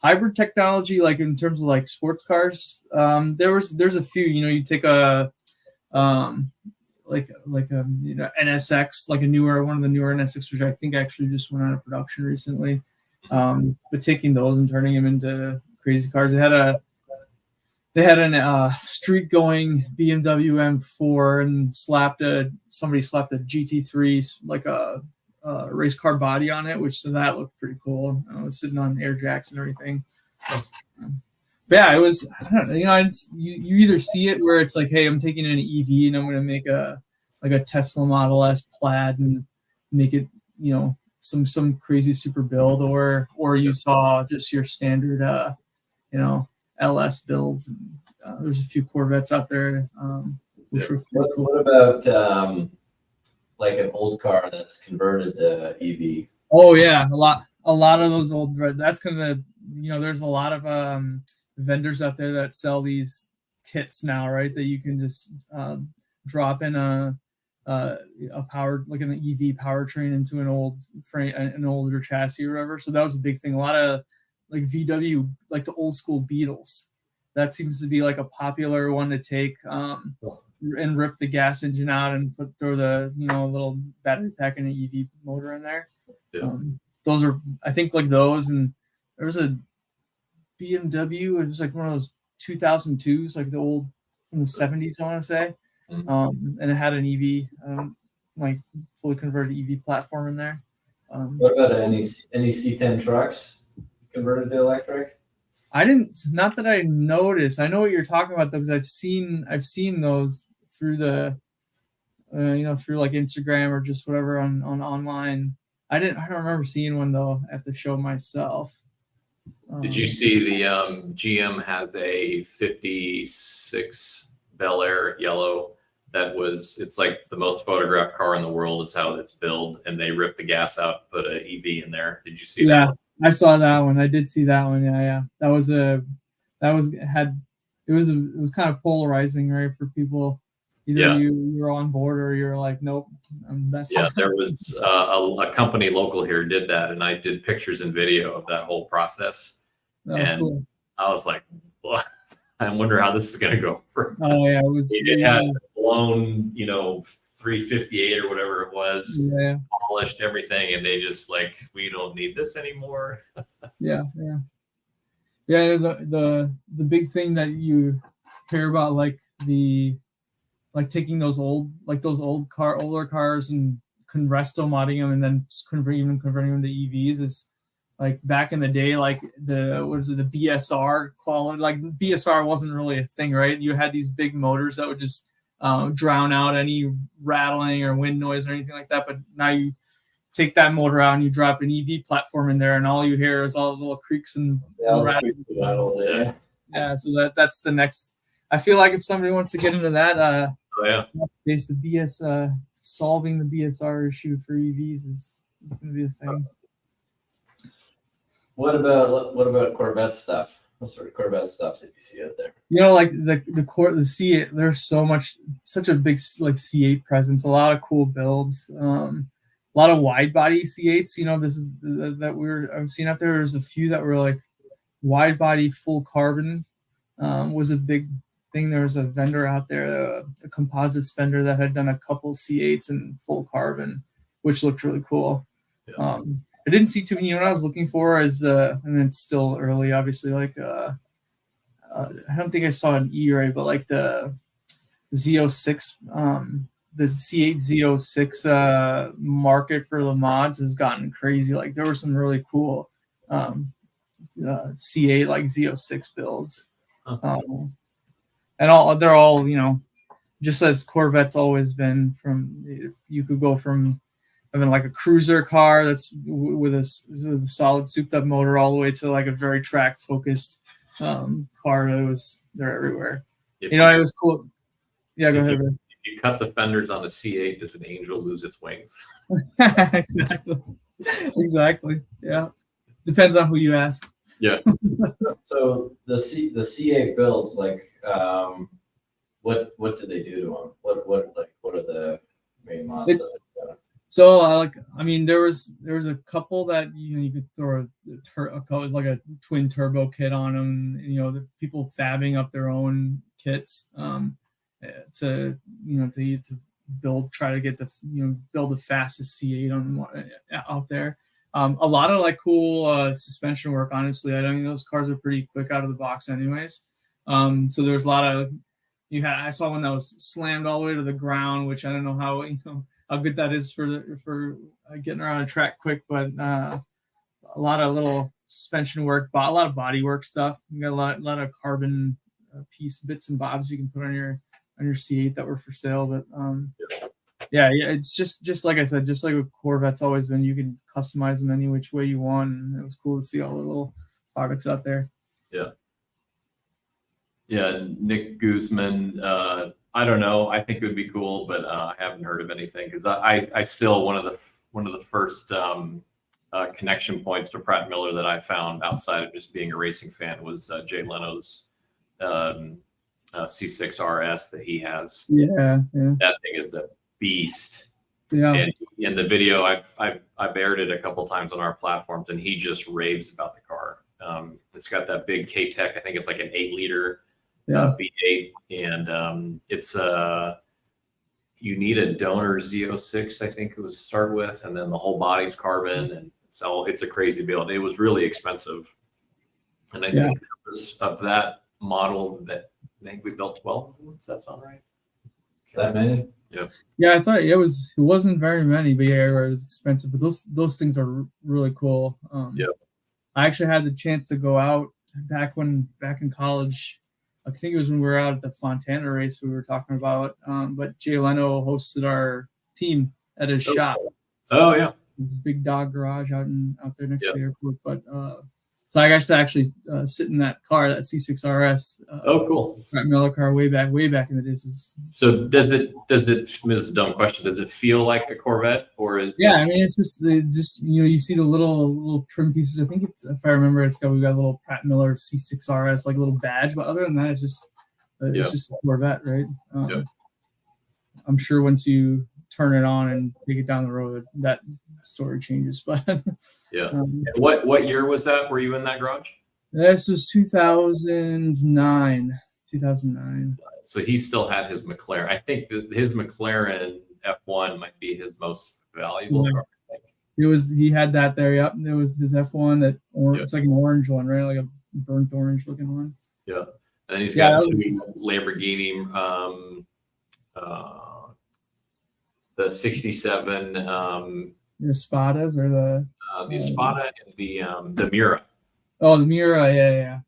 Hybrid technology, like in terms of like sports cars, there's a few. You take a NSX, like one of the newer NSX, which I think actually just went out of production recently. But taking those and turning them into crazy cars. They had an street going BMW M4 and somebody slapped a GT3 like a race car body on it, so that looked pretty cool. I was sitting on air jacks and everything. But yeah, it was, I don't know, you either see it where it's like, hey, I'm taking an EV and I'm going to make a Tesla Model S plaid and make it, some crazy super build, or you saw just your standard, LS builds. And, there's a few Corvettes out there. Which were cool. What about like an old car that's converted to EV? Oh yeah, a lot of those old. That's kind of there's a lot of vendors out there that sell these kits now, right? That you can just drop in a power, like an EV powertrain into an old frame, an older chassis or whatever. So that was a big thing. A lot of like VW, like the old school Beetles. That seems to be like a popular one to take and rip the gas engine out and throw the little battery pack and an EV motor in there. Yeah. Those are, I think, like those. And there was a BMW. It was like one of those 2002s, like the old from the 70s, I want to say. And it had an EV, like fully converted EV platform in there. What about any C10 trucks converted to electric? Not that I noticed. I know what you're talking about though, because I've seen those through the, through like Instagram or just whatever on online. I don't remember seeing one though at the show myself. Did you see the GM has a 56 Bel Air yellow it's like the most photographed car in the world is how it's built, and they ripped the gas out, put an EV in there. Did you see that? Yeah, I saw that one. I did see that one. Yeah. It was kind of polarizing, right, for people. Either you were on board or you're like, nope. There was a company local here did that, and I did pictures and video of that whole process. Oh, and cool. I was like, well, I wonder how this is going to go. Oh yeah, it had blown, 358 or whatever it was, polished everything, and they just like, we don't need this anymore. Yeah. The big thing that you hear about, like the like taking those older cars and resto modding them and then converting them to EVs is like back in the day, like the BSR quality. Like BSR wasn't really a thing, right? You had these big motors that would just drown out any rattling or wind noise or anything like that. But now you take that motor out and you drop an EV platform in there, and all you hear is all the little creaks and rattles. Yeah, so that's the next. I feel like if somebody wants to get into that, it's the solving the BSR issue for EVs is going to be a thing. What about Corvette stuff? What sort of Corvette stuff did you see out there? Like the C8, there's such a big like C8 presence, a lot of cool builds, a lot of wide body C8s. This is that I've seen out there. There's a few that were like wide body full carbon was a big thing. There was a vendor out there, a composites vendor that had done a couple C8s in full carbon, which looked really cool. Yeah. I didn't see too many. What I was looking for is, and it's still early, obviously. Like, I don't think I saw an E-Ray, but like the Z06, the C8 Z06 market for the mods has gotten crazy. Like, there were some really cool C8 like Z06 builds, and they're all just as Corvette's always been. You could go from having like a cruiser car that's with a solid souped up motor all the way to like a very track focused car. They're everywhere. It was cool. Yeah, go ahead. If you cut the fenders on a C8, does an angel lose its wings? Exactly. Yeah. Depends on who you ask. Yeah. So the C8 builds, like, what do they do to them? What are the main mods? So there was a couple that you could throw like a twin turbo kit on them. The people fabbing up their own kits to build, try to get build the fastest C8 out there. A lot of like cool suspension work. Honestly, those cars are pretty quick out of the box, anyways. So there's a lot of I saw one that was slammed all the way to the ground, which I don't know how good that is for getting around a track quick, but a lot of little suspension work, a lot of body work stuff. You got a lot of carbon piece bits and bobs you can put on your C8 that were for sale. But yeah, it's just like I said, just like with Corvette's always been, you can customize them any which way you want, and it was cool to see all the little products out there. Yeah, Nick Guzman. I don't know. I think it would be cool, but I haven't heard of anything because I still one of the first connection points to Pratt Miller that I found outside of just being a racing fan was Jay Leno's C6 RS that he has. Yeah. That thing is the beast. Yeah. And in the video, I've aired it a couple times on our platforms, and he just raves about the car. It's got that big K-Tech. I think it's like an 8-liter. V8, and it's you need a donor Z06, I think it was start with, and then the whole body's carbon, and so it's a crazy build. It was really expensive, and I think of that model that I think we built 12 of them. Does that sound right? That many? Yeah, I thought it wasn't very many, but yeah, it was expensive. But those things are really cool. I actually had the chance to go out back in college. I think it was when we were out at the Fontana race we were talking about. But Jay Leno hosted our team at his shop. Oh yeah, There's a big dog garage out there next to the airport. But so I got to actually sit in that car, that C6 RS. Oh, cool. Pratt Miller car way back in the days. So does it? This is a dumb question. Does it feel like a Corvette, or is it's just you see the little trim pieces. I think it's, if I remember, we've got a little Pratt Miller C6 RS like a little badge, but other than that, it's just a Corvette, right? I'm sure once you turn it on and take it down the road, that story changes. But what year was that? Were you in that garage? This was 2009. So he still had his McLaren. I think his McLaren F1 might be his most valuable car. He had that there. Yep, it was his F1 it's like an orange one, right? Like a burnt orange looking one. Yeah, and then he's got two Lamborghini the 67, The Espadas or the Espada and the Mura. oh, the Miura, yeah.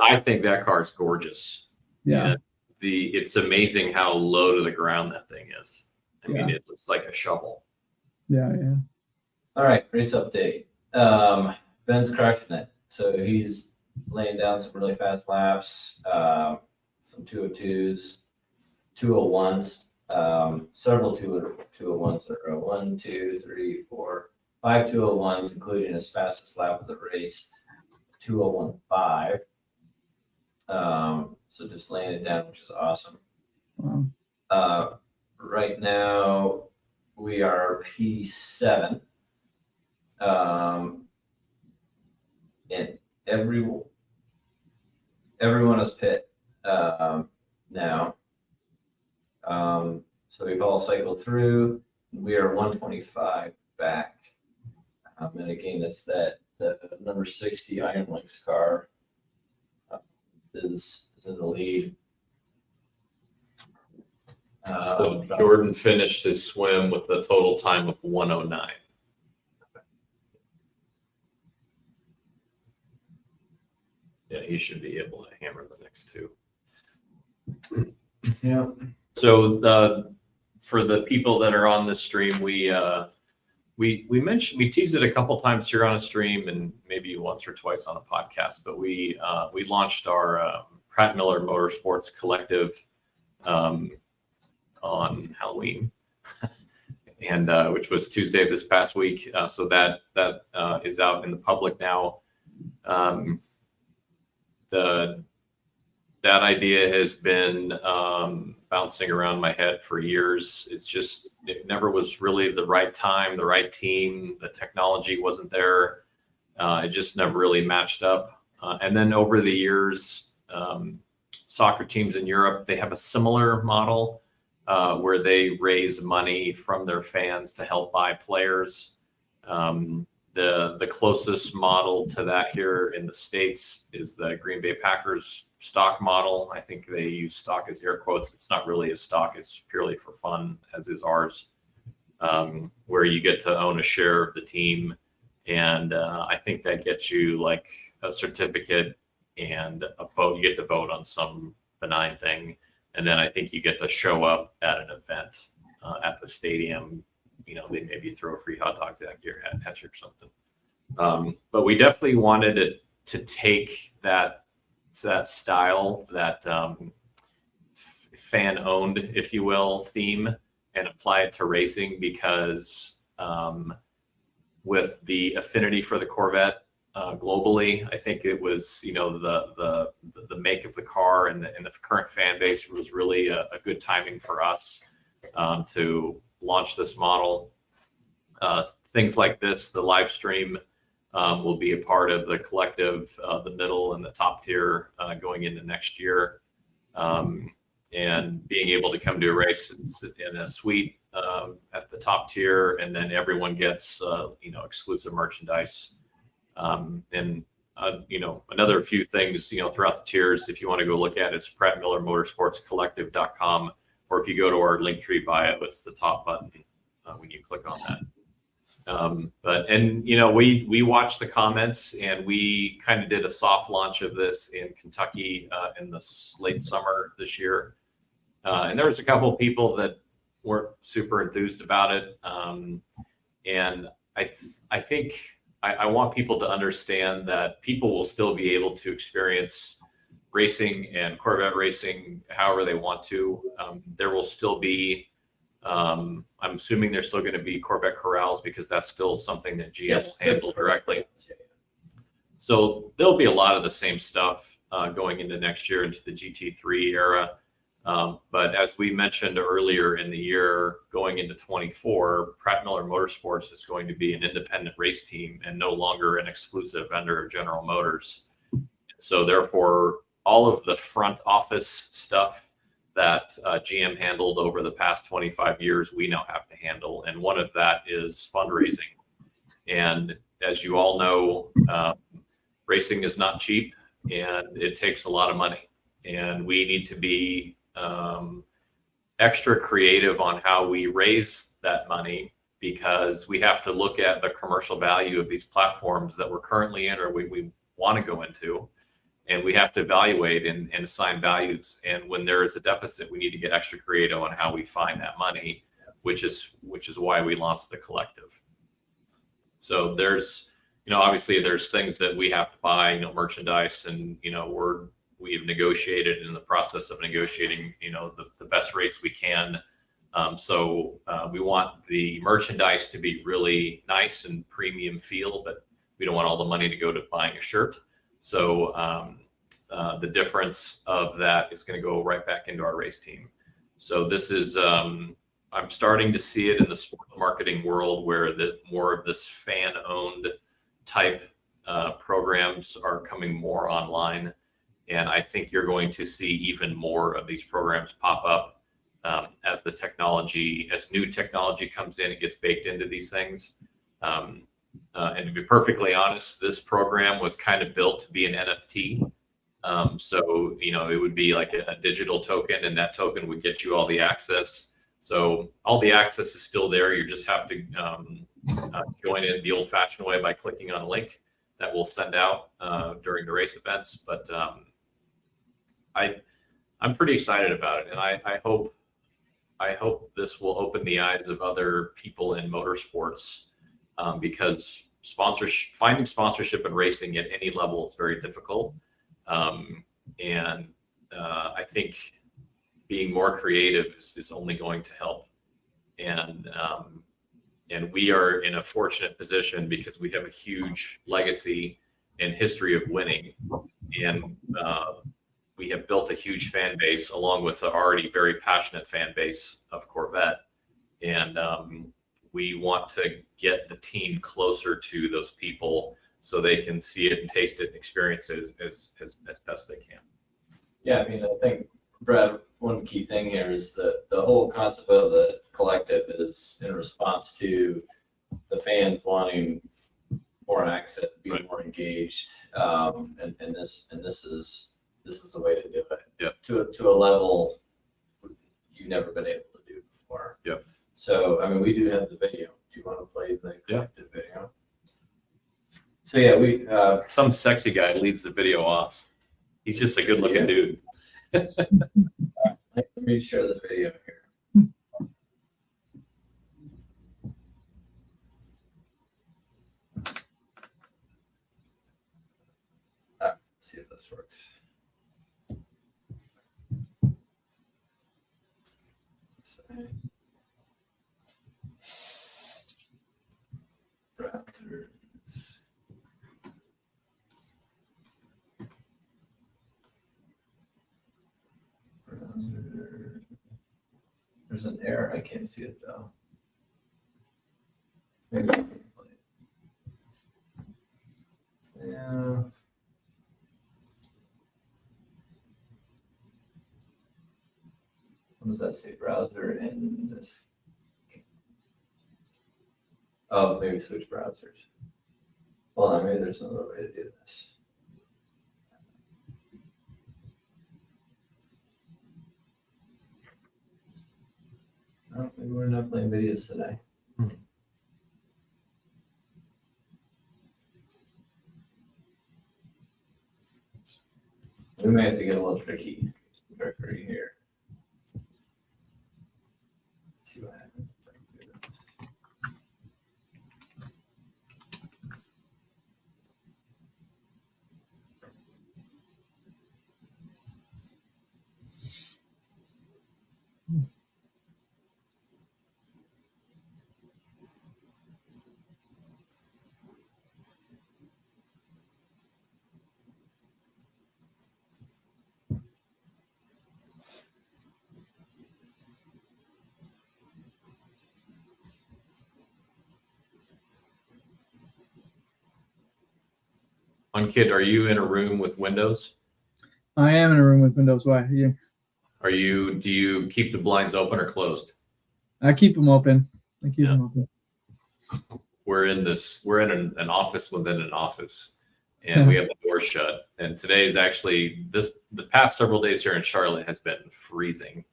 I think that car is gorgeous. Yeah. And it's amazing how low to the ground that thing is. I mean, it looks like a shovel. Yeah. All right, race update. Ben's crushing it. So he's laying down some really fast laps, some 202s, 201s, several 201s. There are 1, 2, 3, 4, 5 201s, including his fastest lap of the race, 201.5. So just laying it down, which is awesome. Wow. Right now we are P7. And everyone is pit now. So we've all cycled through. We are 125 back. And again, it's that the number 60 Iron Links car is in the lead. So Jordan finished his swim with a total time of 109. Yeah, he should be able to hammer the next two. Yeah. So for the people that are on this stream, we teased it a couple times here on a stream and maybe once or twice on a podcast, but we launched our Pratt Miller Motorsports Collective on Halloween, and which was Tuesday of this past week. So that is out in the public now. That idea has been bouncing around my head for years. It never was really the right time, the right team. The technology wasn't there. It just never really matched up. And then over the years, soccer teams in Europe, they have a similar model where they raise money from their fans to help buy players. The closest model to that here in the States is the Green Bay Packers stock model. I think they use stock as air quotes. It's not really a stock. It's purely for fun, as is ours, where you get to own a share of the team. And I think that gets you like a certificate and a vote. You get to vote on some benign thing. And then I think you get to show up at an event at the stadium. You know, they maybe throw free hot dogs at you or something. But we definitely wanted it to take that style, that fan-owned, if you will, theme, and apply it to racing because with the affinity for the Corvette globally, I think it was, you know, the make of the car and the current fan base was really a good timing for us to launch this model. Things like this, the live stream will be a part of the collective, the middle and the top tier going into next year. And being able to come to a race in a suite at the top tier, and then everyone gets, exclusive merchandise. And another few things, throughout the tiers, if you want to go look at it, it's prattmillermotorsportscollective.com, or if you go to our Linktree bio, it's the top button when you click on that. We watched the comments, and we kind of did a soft launch of this in Kentucky in the late summer this year. And there was a couple of people that weren't super enthused about it. And I think I want people to understand that people will still be able to experience racing and Corvette racing however they want to. There will still be, I'm assuming there's still going to be Corvette corrals because that's still something that GM will handle directly. So there'll be a lot of the same stuff going into next year, into the GT3 era. But as we mentioned earlier in the year, going into 24, Pratt Miller Motorsports is going to be an independent race team and no longer an exclusive vendor of General Motors. So therefore, all of the front office stuff that GM handled over the past 25 years, we now have to handle. And one of that is fundraising. And as you all know, racing is not cheap and it takes a lot of money. And we need to be extra creative on how we raise that money, because we have to look at the commercial value of these platforms that we're currently in or we want to go into. And we have to evaluate and assign values. And when there is a deficit, we need to get extra creative on how we find that money, which is why we launched the collective. So there's, obviously there's things that we have to buy, merchandise, and, we've negotiated in the process of negotiating, the best rates we can. So we want the merchandise to be really nice and premium feel, but we don't want all the money to go to buying a shirt. So the difference of that is going to go right back into our race team. So this is, I'm starting to see it in the sports marketing world where more of this fan-owned type programs are coming more online. And I think you're going to see even more of these programs pop up as new technology comes in, it gets baked into these things. And to be perfectly honest, this program was kind of built to be an NFT. So, it would be like a digital token, and that token would get you all the access. So all the access is still there. You just have to join in the old fashioned way by clicking on a link that we'll send out during the race events. But I'm pretty excited about it. And I hope this will open the eyes of other people in motorsports, because finding sponsorship in racing at any level is very difficult. And I think being more creative is only going to help. And we are in a fortunate position because we have a huge legacy and history of winning. And we have built a huge fan base along with the already very passionate fan base of Corvette. And we want to get the team closer to those people so they can see it and taste it and experience it as best they can. Yeah, I mean, I think, Brad, one key thing here is that the whole concept of the collective is in response to the fans wanting more access, being more engaged, and this is the way to do it. Yep. To a level you've never been able to do before. Yep. So, I mean, we do have the video. Do you want to play the collective video? So yeah, we some sexy guy leads the video off. He's just a good looking dude. Let me share the video here. Let's see if this works. Browsers. There's an error. I can't see it though. Maybe I can play it. Yeah. What does that say? Browser and this. Oh, maybe switch browsers. Hold on, maybe there's another way to do this. Oh, maybe we're not playing videos today. We may have to get a little tricky. Trickery here. Let's see what happens. Kid, are you in a room with windows? I am in a room with windows. Why? Yeah. Do you keep the blinds open or closed? I keep them open. Them open. We're in an office within an office, and we have the door shut. And today is actually the past several days here in Charlotte has been freezing.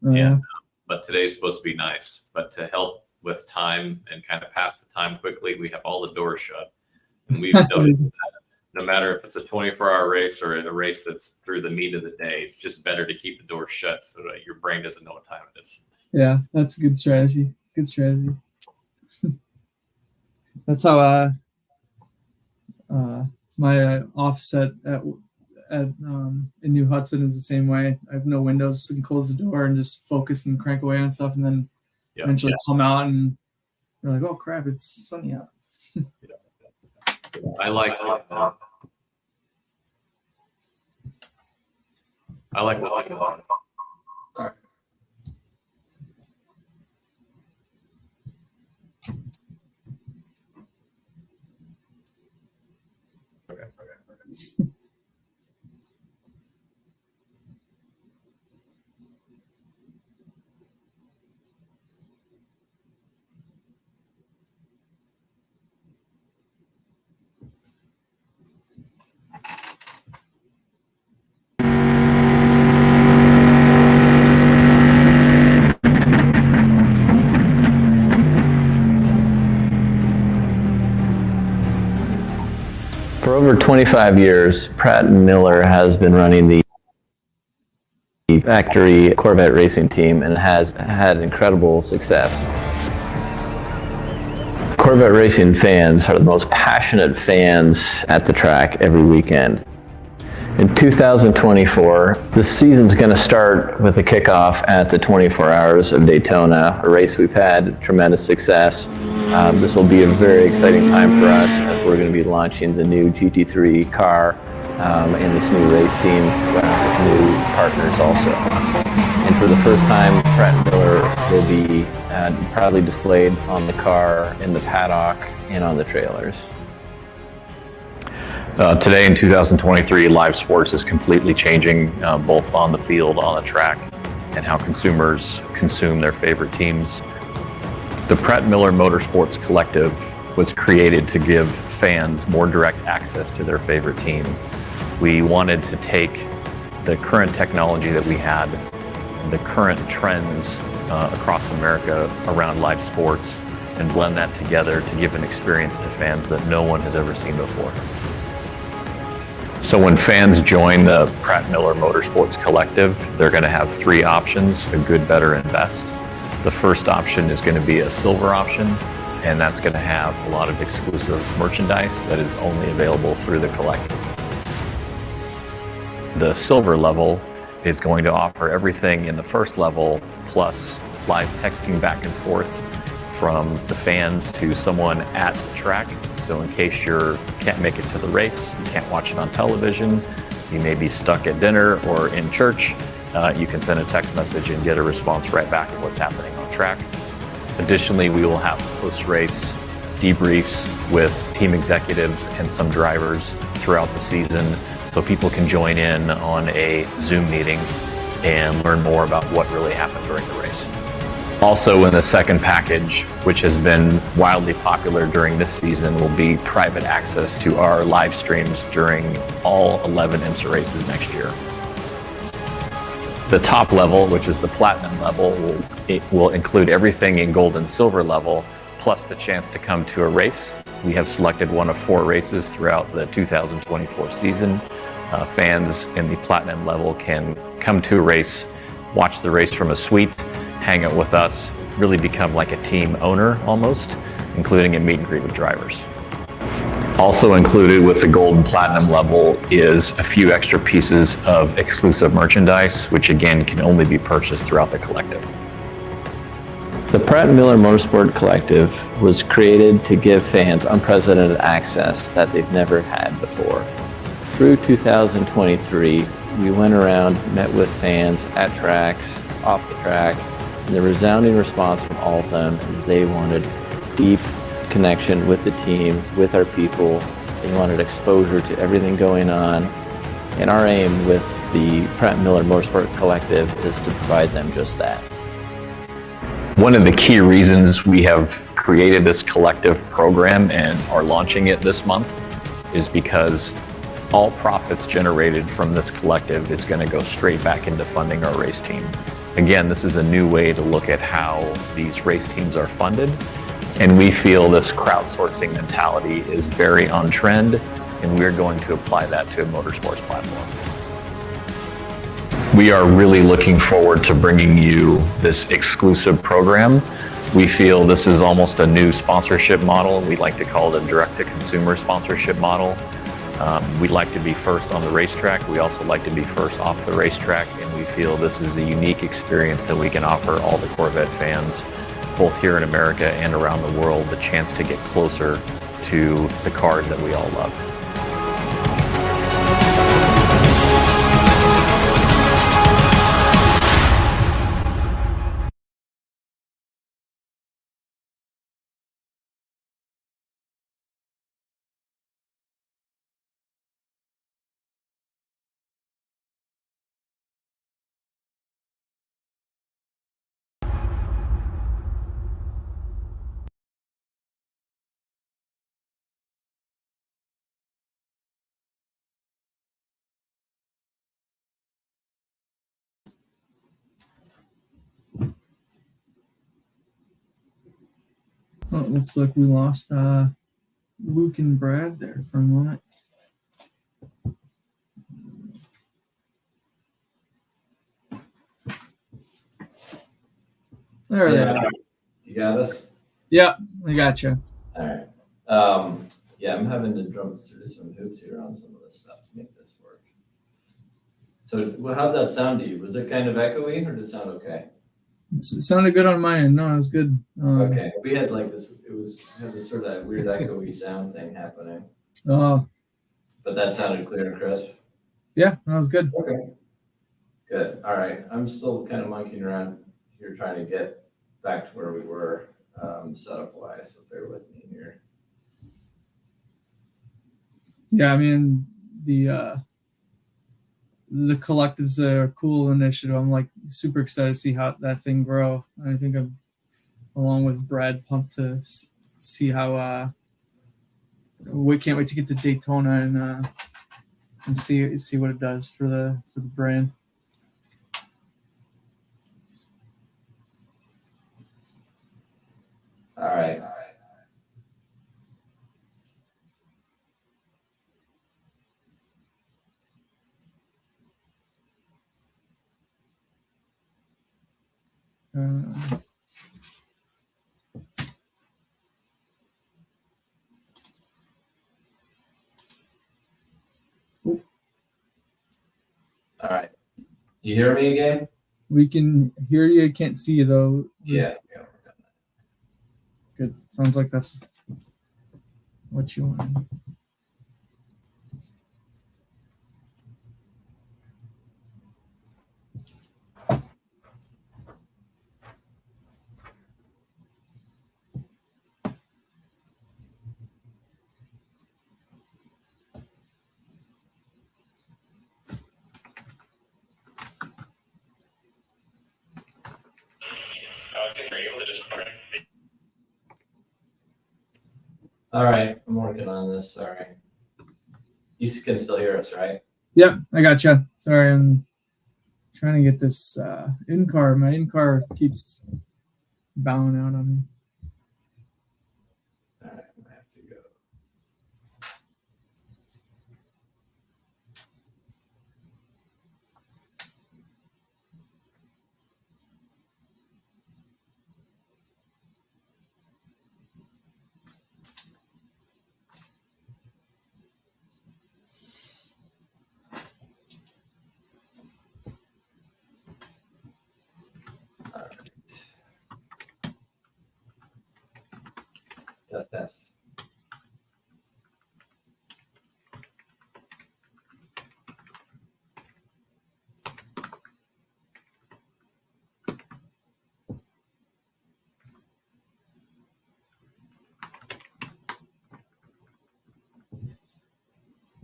Yeah. And but today's supposed to be nice. But to help with time and kind of pass the time quickly, we have all the doors shut. And we've noticed that no matter if it's a 24-hour race or a race that's through the meat of the day, it's just better to keep the doors shut so that your brain doesn't know what time it is. Yeah, that's a good strategy. Good strategy. That's how my office in New Hudson is the same way. I have no windows, so I can close the door and just focus and crank away on stuff, and then eventually come out and you're like, oh crap, it's sunny out. I like that. For over 25 years, Pratt Miller has been running the factory Corvette racing team and has had incredible success. Corvette racing fans are the most passionate fans at the track every weekend. In 2024, the season's going to start with a kickoff at the 24 Hours of Daytona, a race we've had tremendous success. This will be a very exciting time for us as we're going to be launching the new GT3 car and this new race team with new partners also. And for the first time, Pratt Miller will be proudly displayed on the car, in the paddock, and on the trailers. Today in 2023, live sports is completely changing, both on the field, on the track, and how consumers consume their favorite teams. The Pratt Miller Motorsports Collective was created to give fans more direct access to their favorite team. We wanted to take the current technology that we had, the current trends across America around live sports, and blend that together to give an experience to fans that no one has ever seen before. So when fans join the Pratt Miller Motorsports Collective, they're going to have three options: a good, better, and best. The first option is going to be a silver option, and that's going to have a lot of exclusive merchandise that is only available through the collective. The silver level is going to offer everything in the first level, plus live texting back and forth from the fans to someone at the track. So in case you can't make it to the race, you can't watch it on television, you may be stuck at dinner or in church, you can send a text message and get a response right back of what's happening on track. Additionally, we will have post-race debriefs with team executives and some drivers throughout the season, so people can join in on a Zoom meeting and learn more about what really happened during the race. Also in the second package, which has been wildly popular during this season, will be private access to our live streams during all 11 IMSA races next year. The top level, which is the platinum level, will include everything in gold and silver level, plus the chance to come to a race. We have selected one of 4 races throughout the 2024 season. Fans in the platinum level can come to a race, watch the race from a suite, hang out with us, really become like a team owner almost, including a meet and greet with drivers. Also included with the gold and platinum level is a few extra pieces of exclusive merchandise, which again can only be purchased throughout the collective. The Pratt Miller Motorsport Collective was created to give fans unprecedented access that they've never had before. Through 2023, we went around, met with fans at tracks, off the track, and the resounding response from all of them is they wanted deep connection with the team, with our people. They wanted exposure to everything going on. And our aim with the Pratt Miller Motorsport Collective is to provide them just that. One of the key reasons we have created this collective program and are launching it this month is because all profits generated from this collective is going to go straight back into funding our race team. Again, this is a new way to look at how these race teams are funded, and we feel this crowdsourcing mentality is very on trend, and we're going to apply that to a motorsports platform. We are really looking forward to bringing you this exclusive program. We feel this is almost a new sponsorship model. We like to call it a direct-to-consumer sponsorship model. We'd like to be first on the racetrack. We also like to be first off the racetrack, and we feel this is a unique experience that we can offer all the Corvette fans, both here in America and around the world, the chance to get closer to the cars that we all love. Well, it looks like we lost Luke and Brad there for a moment. There they are. You got us? Yeah, I gotcha. All right. Yeah, I'm having to jump through some hoops here on some of this stuff to make this work. So how'd that sound to you? Was it kind of echoey or did it sound okay? It sounded good on my end. No, it was good. Okay. We had like this, had this sort of weird echoey sound thing happening. Oh, But that sounded clear and crisp. yeah, that was good. Okay. Good. All right. I'm still kind of monkeying around here trying to get back to where we were setup wise. So bear with me here. Yeah, I mean the collective's a cool initiative. I'm like super excited to see how that thing grow. I think I'm, along with Brad, pumped to see how. We can't wait to get to Daytona and see what it does for the brand. All right. All right. You hear me again? We can hear you, can't see you though. Yeah. Good. Sounds like that's what you want. All right. I'm working on this. Sorry. You can still hear us, right? Yep, I gotcha. Sorry, I'm trying to get this in-car. My in-car keeps bowing out on me. All right. I'm going to have to go. All right. Test.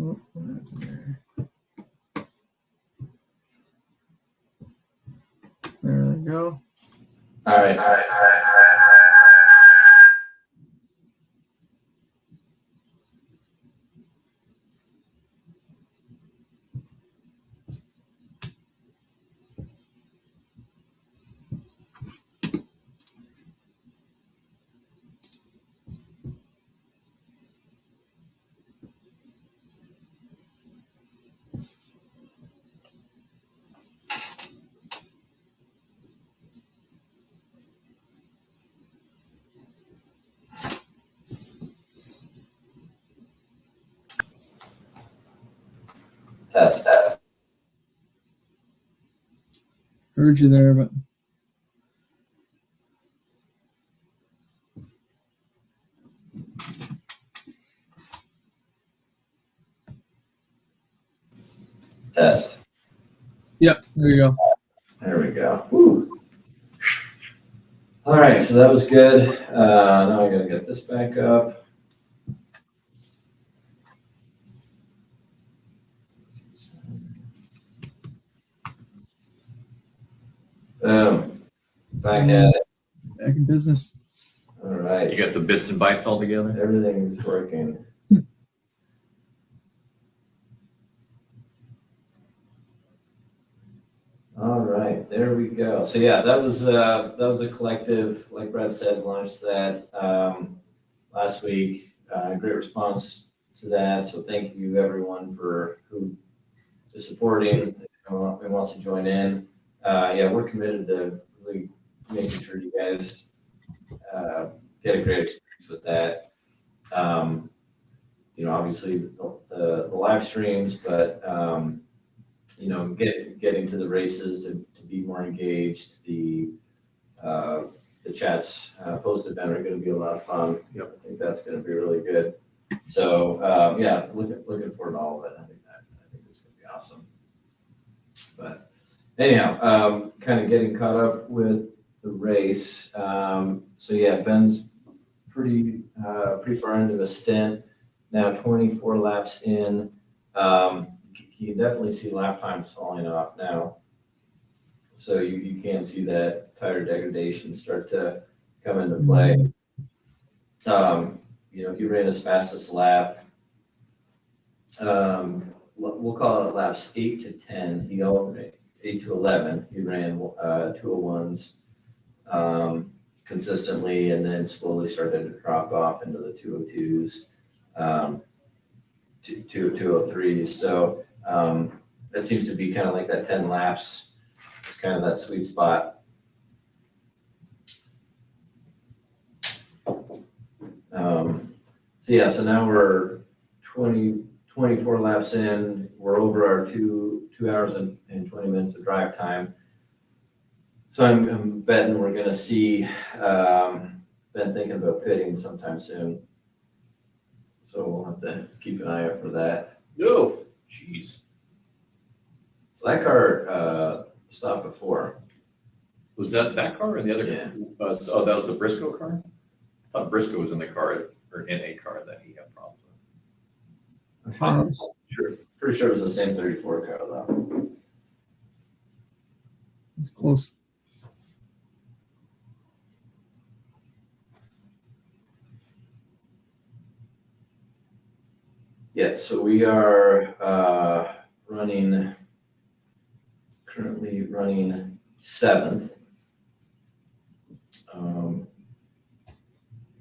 Oh, what happened there? There we go. All right. Test. Heard you there, but Test. yep, there you go. There we go. Woo. All right, so that was good. Now I gotta get this back up. Boom. Back at it. Back in business. All right. You got the bits and bytes all together? Everything's working. All right, there we go. So yeah, that was a collective, like Brett said, launched that last week. Great response to that. So thank you everyone for who is supporting and wants to join in. Yeah, we're committed to really making sure you guys get a great experience with that. Obviously the live streams, but getting to the races to be more engaged. The chats post-event are going to be a lot of fun. I think that's going to be really good. So yeah, looking forward to all of it. I think it's going to be awesome. But anyhow, kind of getting caught up with the race. So yeah, Ben's pretty far into the stint now, 24 laps in. You can definitely see lap times falling off now. So you can see that tire degradation start to come into play. He ran his fastest lap. We'll call it laps 8 to 10. 8 to 11. He ran 201s consistently, and then slowly started to drop off into the 202s, 203s. So that seems to be kind of like that 10 laps. It's kind of that sweet spot. So now we're 24 laps in. We're over our 2 hours and 20 minutes of drive time. So I'm betting we're going to see Ben thinking about pitting sometime soon. So we'll have to keep an eye out for that. No. Jeez. So that car stopped before. Was that car or the other Yeah. car? That was the Briscoe car? I thought Briscoe was in the car or in a car that he had problems with. Pretty sure it was the same 34 car though. It's close. Yeah, so we are currently running 7th.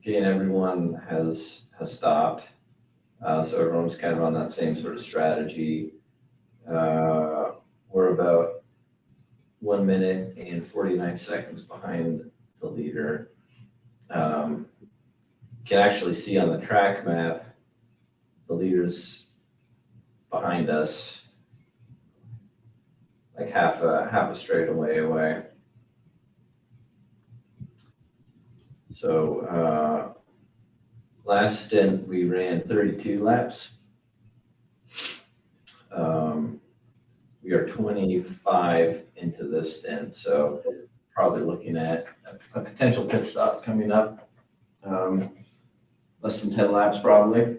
Again, everyone has stopped. So everyone's kind of on that same sort of strategy. We're about 1 minute and 49 seconds behind the leader. Can actually see on the track map the leader's behind us, like half a straightaway away. So last stint we ran 32 laps. We are 25 into this stint, so probably looking at a potential pit stop coming up. Less than 10 laps probably.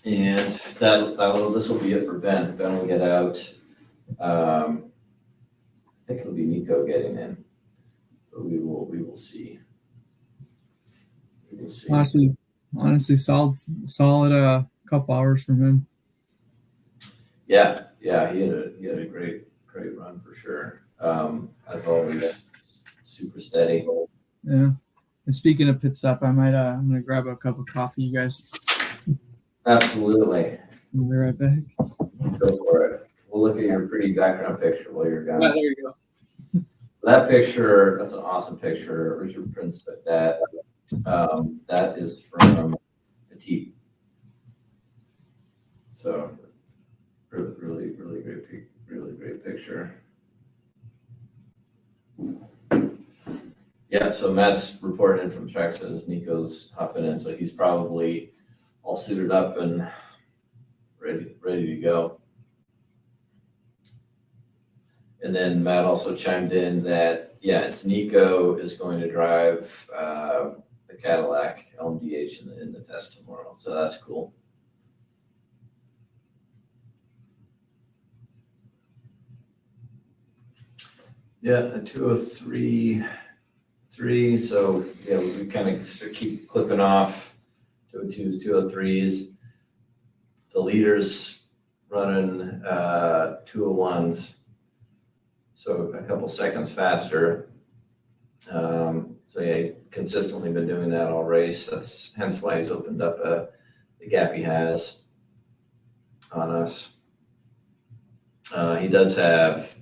And this will be it for Ben. Ben will get out. I think it'll be Nico getting in, but we will see. We will see. Honestly, solid couple hours from him. Yeah, he had a great run for sure. As always, super steady. Yeah. And speaking of pit stop, I'm gonna grab a cup of coffee, you guys. Absolutely. We'll be right back. Go for it. We'll look at your pretty background picture while you're gone. Yeah, there you go. That picture, that's an awesome picture. Richard Prince took that. That is from Petit. So really great picture. Yeah, so Matt's reporting in from the track, says Nico's hopping in, so he's probably all suited up and ready to go. And then Matt also chimed in that, yeah, it's Nico is going to drive the Cadillac LMDH in the test tomorrow, so that's cool. Yeah, a 203.3. So yeah, we kind of keep clipping off 202s, 203s. The leader's running 201s, so a couple seconds faster. So yeah, he's consistently been doing that all race. That's hence why he's opened up the gap he has on us. He does have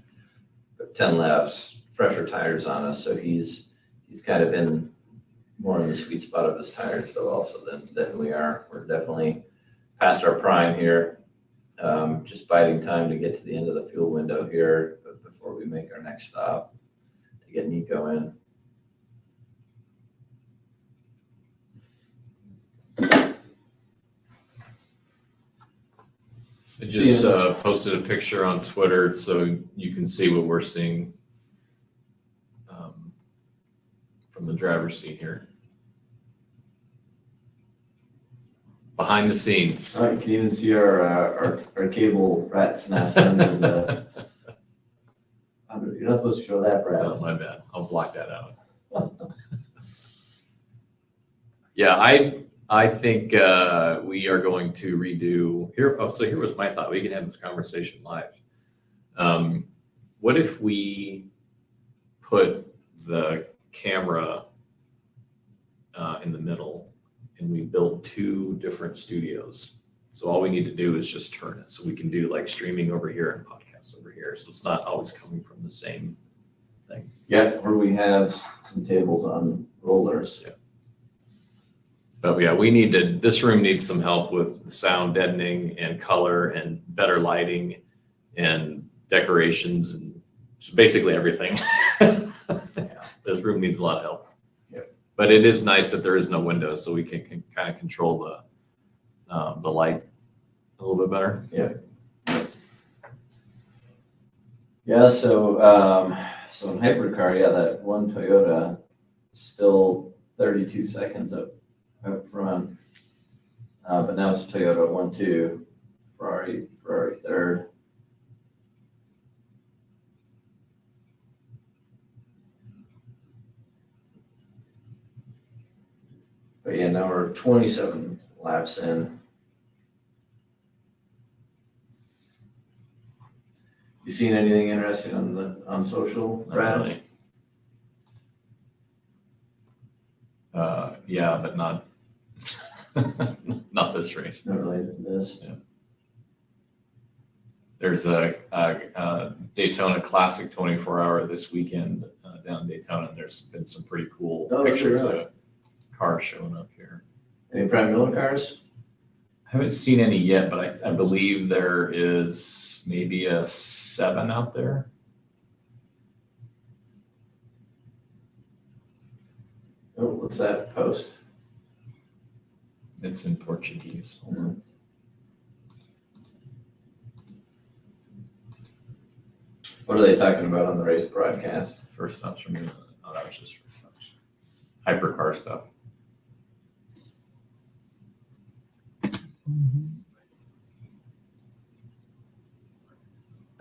10 laps, fresher tires on us, so he's kind of been more in the sweet spot of his tires though also than we are. We're definitely past our prime here. Just biding time to get to the end of the fuel window here before we make our next stop to get Nico in. I just posted a picture on Twitter so you can see what we're seeing from the driver's seat here. Behind the scenes. All right, you can even see our cable rat's nest under the. You're not supposed to show that, Brad. Oh, my bad. I'll block that out. Yeah, I think we are going to redo here. Oh, so here was my thought. We can have this conversation live. What if we put the camera in the middle and we build two different studios? So all we need to do is just turn it. So we can do like streaming over here and podcasts over here. So it's not always coming from the same thing. Yeah, where we have some tables on rollers. Yeah. But yeah, this room needs some help with the sound deadening and color and better lighting and decorations and so basically everything. This room needs a lot of help. Yep. But it is nice that there is no window, so we can kind of control the light a little bit better. Yeah. Yeah. So in hypercar, yeah, that one Toyota still 32 seconds up front, but now it's Toyota 1-2, Ferrari third. But yeah, now we're 27 laps in. You seen anything interesting on social, Brad? Really. Yeah, but not not this race. Not related to this. Yeah. There's a Daytona Classic 24-hour this weekend down in Daytona, and there's been some pretty cool pictures of cars showing up here. Any Pratt Miller cars? I haven't seen any yet, but I believe there is maybe a 7 out there. Oh, what's that post? It's in Portuguese. Hold on. What are they talking about on the race broadcast? First thoughts from you. Oh, that was just first thoughts. Hypercar stuff.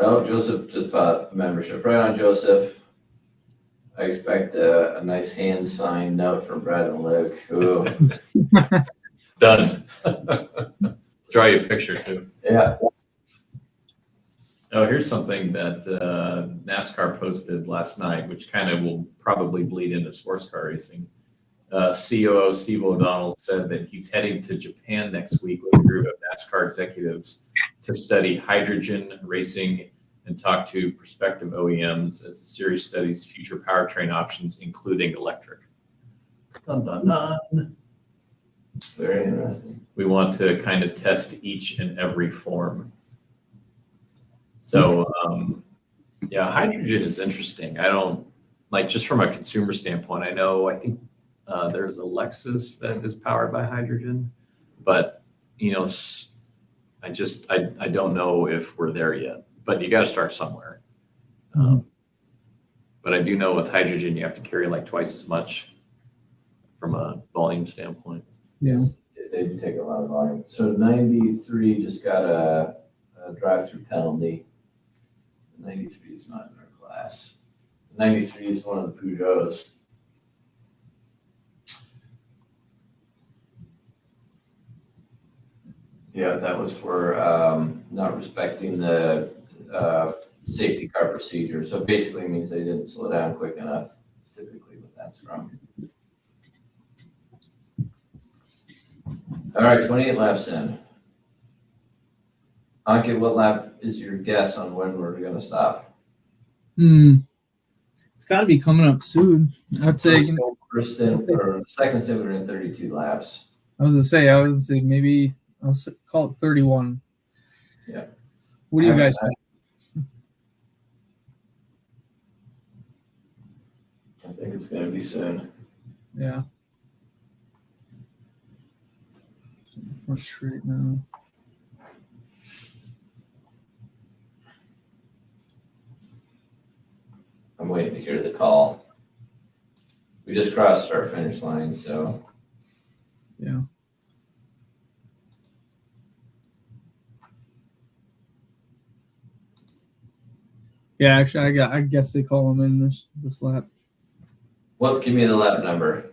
Oh, Joseph just bought a membership. Right on, Joseph. I expect a nice hand-signed note from Brad and Luke. Ooh. Done. Draw you a picture too. Yeah. Oh, here's something that NASCAR posted last night, which kind of will probably bleed into sports car racing. COO Steve O'Donnell said that he's heading to Japan next week with a group of NASCAR executives to study hydrogen racing and talk to prospective OEMs as the series studies future powertrain options, including electric. Dun, dun, dun. Very interesting. We want to kind of test each and every form. So, yeah, hydrogen is interesting. I don't like just from a consumer standpoint. I think there's a Lexus that is powered by hydrogen, but I don't know if we're there yet. But you got to start somewhere. But I do know with hydrogen, you have to carry like twice as much from a volume standpoint. Yeah. They do take a lot of volume. So 93 just got a drive-through penalty. 93 is not in our class. 93 is one of the Peugeots. Yeah, that was for not respecting the safety car procedure. So basically it means they didn't slow down quick enough. That's typically what that's from. All right, 28 laps in. Ankit, what lap is your guess on when we're going to stop? It's got to be coming up soon. I'd say. First stint or second stint, we're in 32 laps. I was gonna say maybe I'll call it 31. Yeah. What do you guys think? I think it's going to be soon. Yeah. Frustrated now. I'm waiting to hear the call. We just crossed our finish line, so. Yeah. Yeah, actually, I guess they call him in this lap. What? Give me the lap number.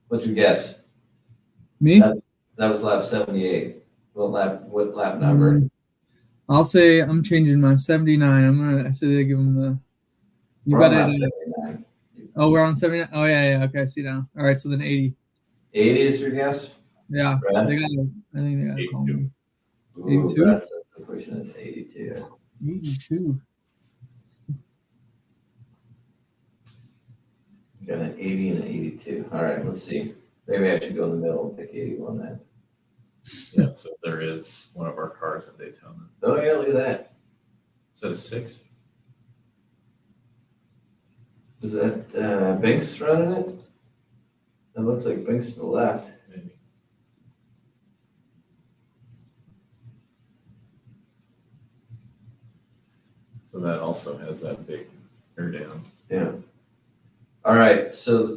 What's your guess? Me? That was lap 78. What lap number? I'll say I'm changing my 79. I say they give him the. You We're on got lap it. 79. Oh, we're on 79. Oh yeah. Okay, I see now. All right, so then 80. 80 is your guess? Yeah, Brad? I think they got to call me. Ooh, 82? Brad says they're pushing it to 82. 82. You got an 80 and an 82. All right, let's see. Maybe I should go in the middle and pick 81 then. Yeah, so there is one of our cars in Daytona. Oh yeah, look at that. Is that a 6? Is that Binks running it? It looks like Binks to the left. Maybe. So that also has that big air down. Yeah. All right. So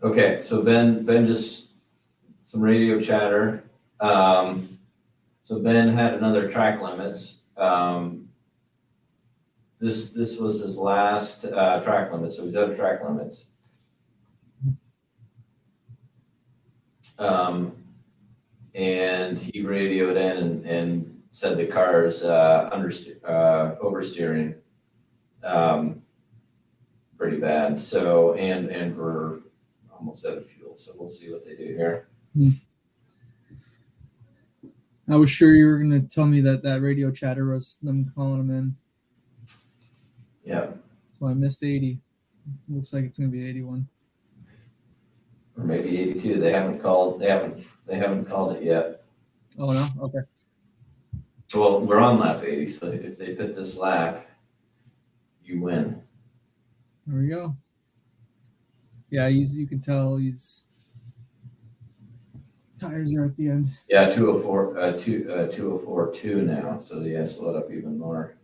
okay. So Ben just some radio chatter. So Ben had another track limits. This was his last track limit. So he's out of track limits. And he radioed in and said the car is oversteering pretty bad. So and we're almost out of fuel. So we'll see what they do here. I was sure you were going to tell me that radio chatter was them calling him in. Yeah. So I missed 80. Looks like it's going to be 81. Or maybe 82. They haven't called it yet. Oh no? Okay. Well, we're on lap 80, so if they put this lap, you win. There we go. Yeah, you can tell he's tires are at the end. Yeah, 204.2 now. So yeah, slow it up even more.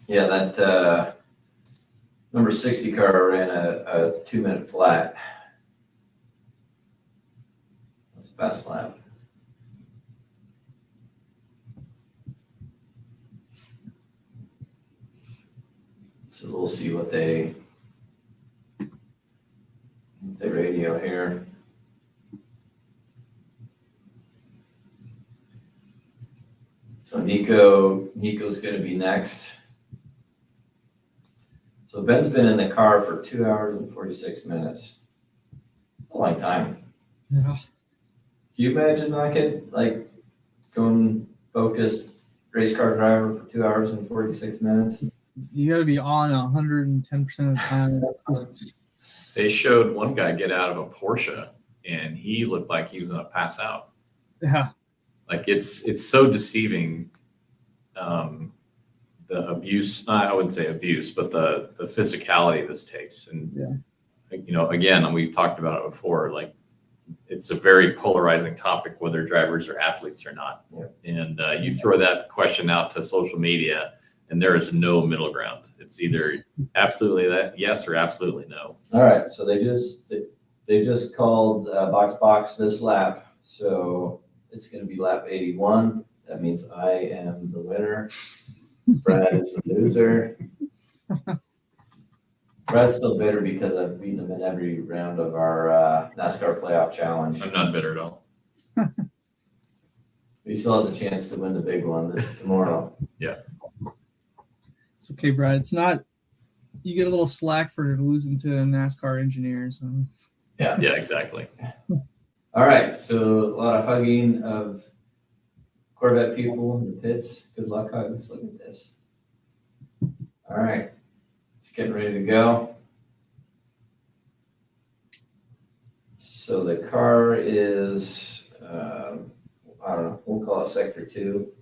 Yeah, that number 60 car ran a 2-minute flat. That's a fast lap. So we'll see what they radio here. So Nico's going to be next. So Ben's been in the car for 2 hours and 46 minutes. It's a long time. Yeah. Can you imagine I could like going focused race car driver for 2 hours and 46 minutes? You got to be on 110% of the time. It's just, They showed one guy get out of a Porsche, and he looked like he was going to pass out. yeah. Like it's so deceiving. The abuse, I wouldn't say abuse, but the physicality this takes. And, you know, again, we've talked about it before, like it's a very polarizing topic, whether drivers are athletes or not. Yeah. And you throw that question out to social media and there is no middle ground. It's either absolutely that yes or absolutely no. All right, so they just called box this lap, so it's going to be lap 81. That means I am the winner. Brad is the loser. Brad's still bitter because I've beaten him in every round of our NASCAR playoff challenge. I'm not bitter at all. He still has a chance to win the big one tomorrow. Yeah. It's okay, Brad. It's not, you get a little slack for losing to a NASCAR engineer. So Yeah, exactly. All right, so a lot of hugging of Corvette people in the pits. Good luck, hugs. Look at this. All right, it's getting ready to go. So the car is, I don't know, we'll call it Sector 2.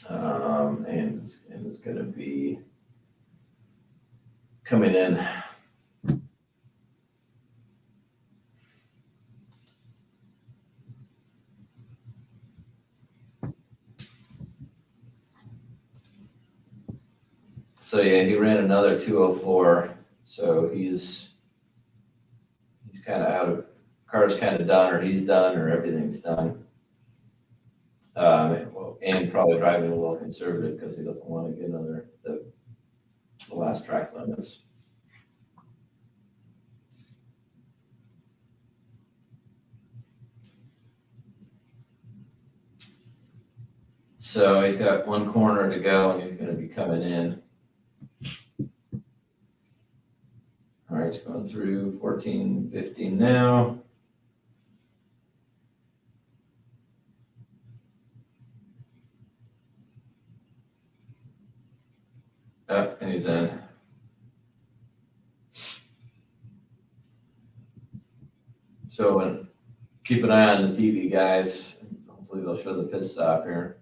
And it's going to be coming in. So yeah, he ran another 204. So he's kind of out of, car's kind of done, or he's done, or everything's done. And probably driving a little conservative because he doesn't want to get another the last track limits. So he's got one corner to go, and he's going to be coming in. All right, it's going through 14, 15 now. And he's in. So keep an eye on the TV, guys. Hopefully they'll show the pit stop here.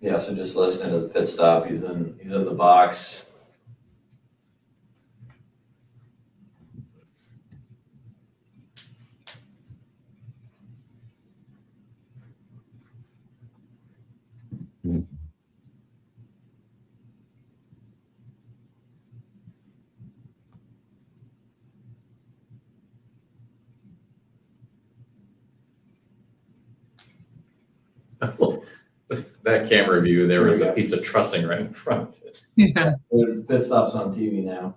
Yeah, so just listening to the pit stop. He's in the box. That camera view, there There was we a go. piece of trussing right in front of it. yeah. The pit stop's on TV now.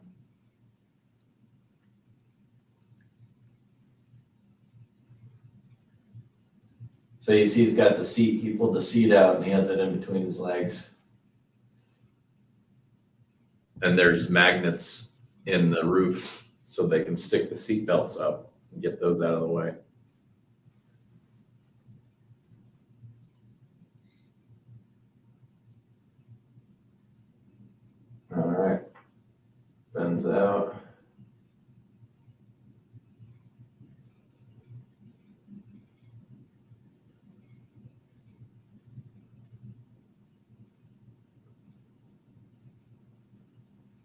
So you see he's got the seat, he pulled the seat out and he has it in between his legs. And there's magnets in the roof so they can stick the seat belts up and get those out of the way. All right. Ben's out.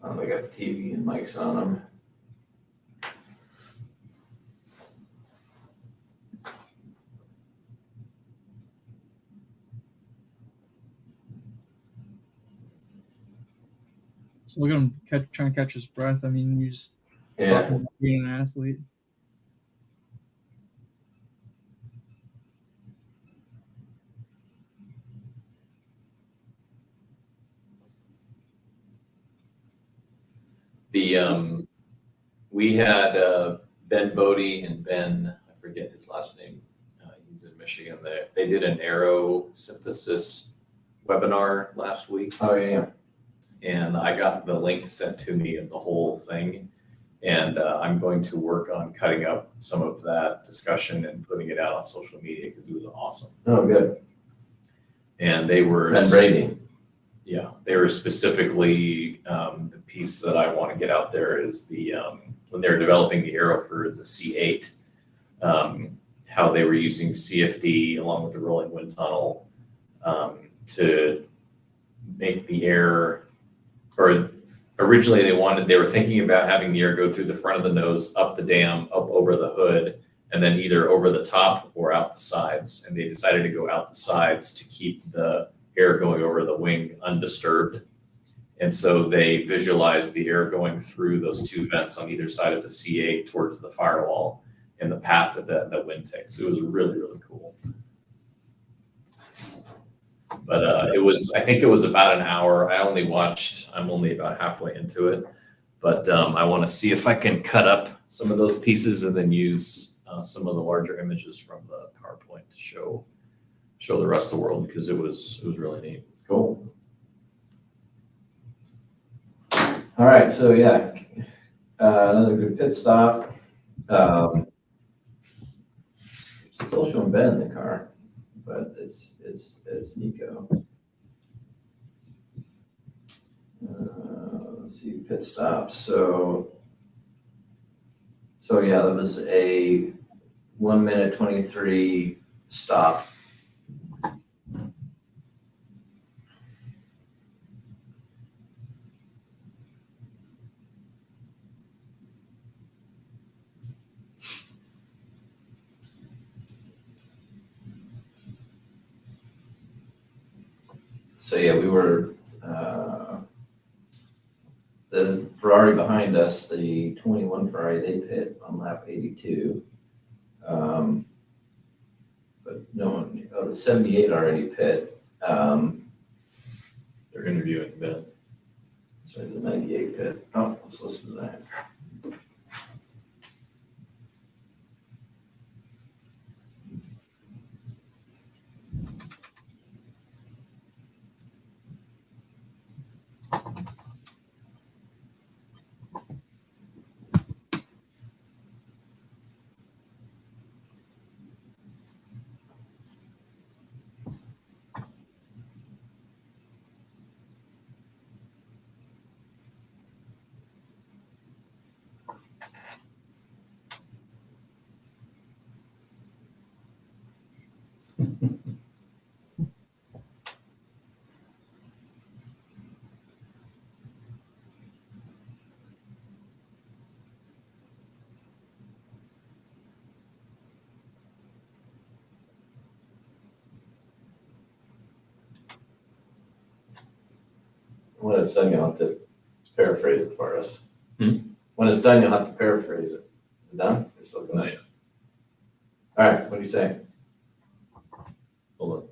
Oh, they got the TV and mics on them. So look at him trying to catch his breath. I mean, you just Yeah. being an athlete. We had Ben Bodie and Ben, I forget his last name. He's in Michigan. They did an aero synthesis webinar last week. Oh, yeah. And I got the link sent to me of the whole thing. And I'm going to work on cutting up some of that discussion and putting it out on social media because it was awesome. Oh, good. And they were Ben Brady. Yeah, they were specifically the piece that I want to get out there is the when they were developing the aero for the C8, how they were using CFD along with the rolling wind tunnel to make the air, or originally they were thinking about having the air go through the front of the nose, up the dam, up over the hood, and then either over the top or out the sides. And they decided to go out the sides to keep the air going over the wing undisturbed. And so they visualized the air going through those two vents on either side of the C8 towards the firewall and the path that the wind takes. It was really, really cool. But I think it was about an hour. I'm only about halfway into it. But I want to see if I can cut up some of those pieces and then use some of the larger images from the PowerPoint to show the rest of the world, because it was really neat. Cool. All right, so yeah, another good pit stop. Still showing Ben in the car, but it's Nico. Let's see, pit stop. So yeah, that was a 1:23 stop. So yeah, we were the Ferrari behind us, the 21 Ferrari, they pit on lap 82. But no one, the 78 already pit. They're interviewing Ben. Sorry, the 98 pit. Oh, let's listen to that. When it's done, you'll have to paraphrase it for us. When it's done, you'll have to paraphrase it. Is it done? It's still going. Not yet. All right, what do you say? Hold on.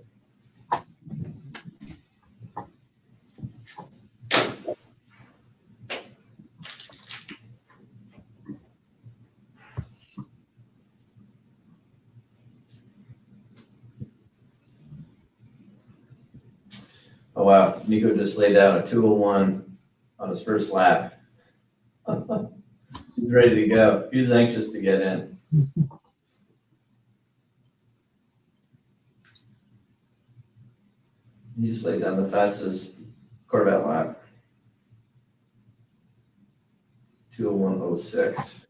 Oh, wow. Nico just laid down a 2:01 on his first lap. He's ready to go. He's anxious to get in. He just laid down the fastest Corvette lap. 2:01.06.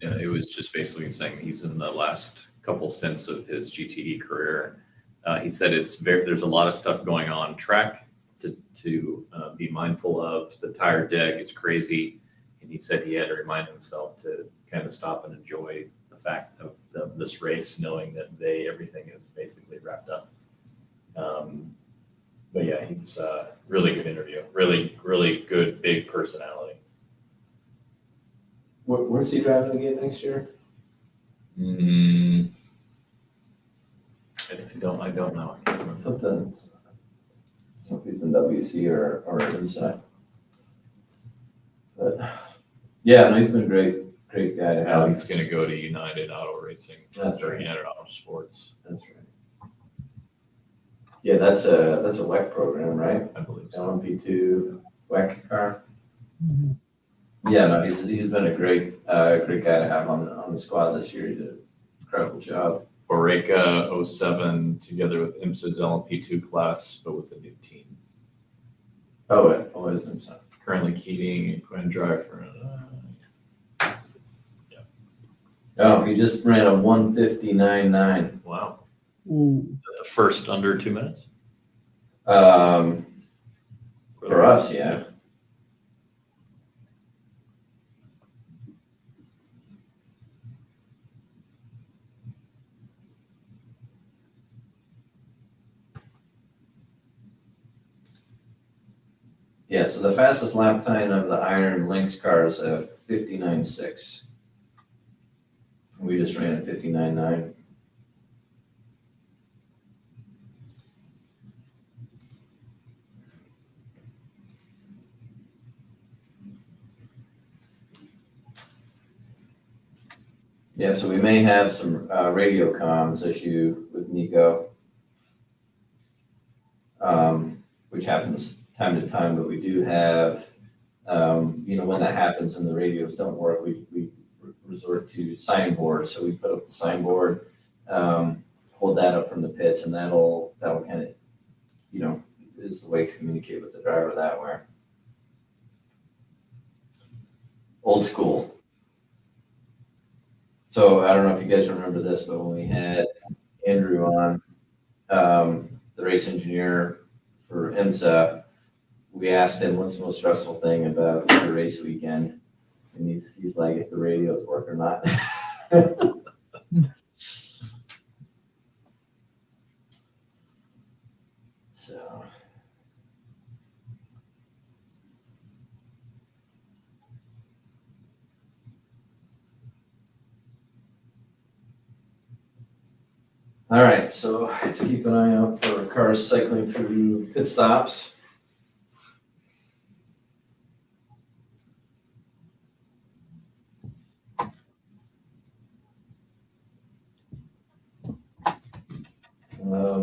Yeah, it was just basically saying he's in the last couple stints of his GTE career. He said there's a lot of stuff going on track to be mindful of. The tire deg is crazy, and he said he had to remind himself to kind of stop and enjoy the fact of this race, knowing that everything is basically wrapped up. But yeah, he's a really good interview. Really, really good, big personality. Where's he driving again next year? I don't know. Something. I don't know if he's in WC or inside. But yeah, no, he's been a great guy to Now have. he's going to go to United Auto Racing. That's or right. United Auto Sports, That's right. Yeah, that's a WEC program, right? I believe so. LMP2 WEC car. Yeah, no, he's been a great guy to have on the squad this year. He did an incredible job. Oreca 07 together with IMSA's LMP2 class, but with a new team. Oh, it always himself. Currently Keating and Quinn drive for. Oh, he just ran a 1:59.9. Wow. Ooh. The first under 2 minutes? For us, yeah. Yeah, so the fastest lap time of the Iron Lynx car is a 59.6. We just ran a 59.9. Yeah, so we may have some radio comms issue with Nico, which happens time to time, but we do have, when that happens and the radios don't work, we resort to signboard. So we put up the signboard, hold that up from the pits, and that'll kind of, is the way to communicate with the driver that way. Old school. So I don't know if you guys remember this, but when we had Andrew on, the race engineer for IMSA, we asked him what's the most stressful thing about the race weekend, and he's like, if the radios work or not. So. All right, so let's keep an eye out for cars cycling through pit stops.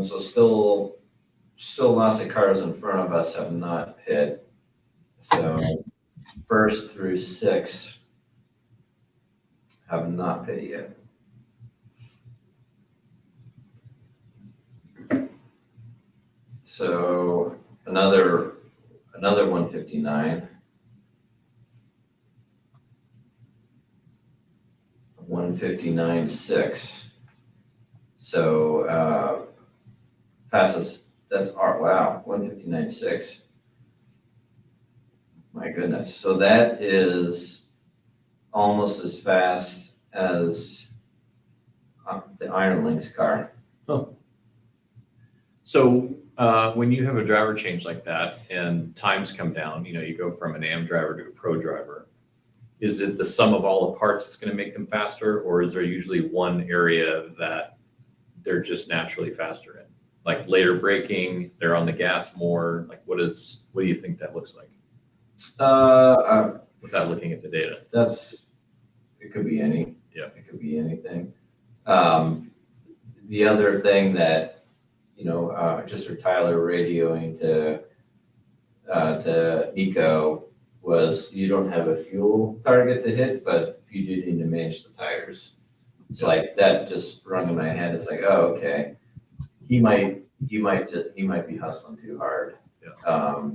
So still lots of cars in front of us have not pit. So first through six have not pit yet. So another 159, 159.6. So fastest, that's wow, 159.6. My goodness. So that is almost as fast as the Iron Lynx car. Oh. So when you have a driver change like that and times come down, you go from an AM driver to a pro driver, is it the sum of all the parts that's going to make them faster, or is there usually one area that they're just naturally faster in? Like later braking, they're on the gas more. Like what do you think that looks like? Without looking at the data. It could be any. Yeah. It could be anything. The other thing that, just for Tyler radioing to Nico was you don't have a fuel target to hit, but you do need to manage the tires. So like that just rung in my head. It's like, oh, okay. He might be hustling too hard. Yeah.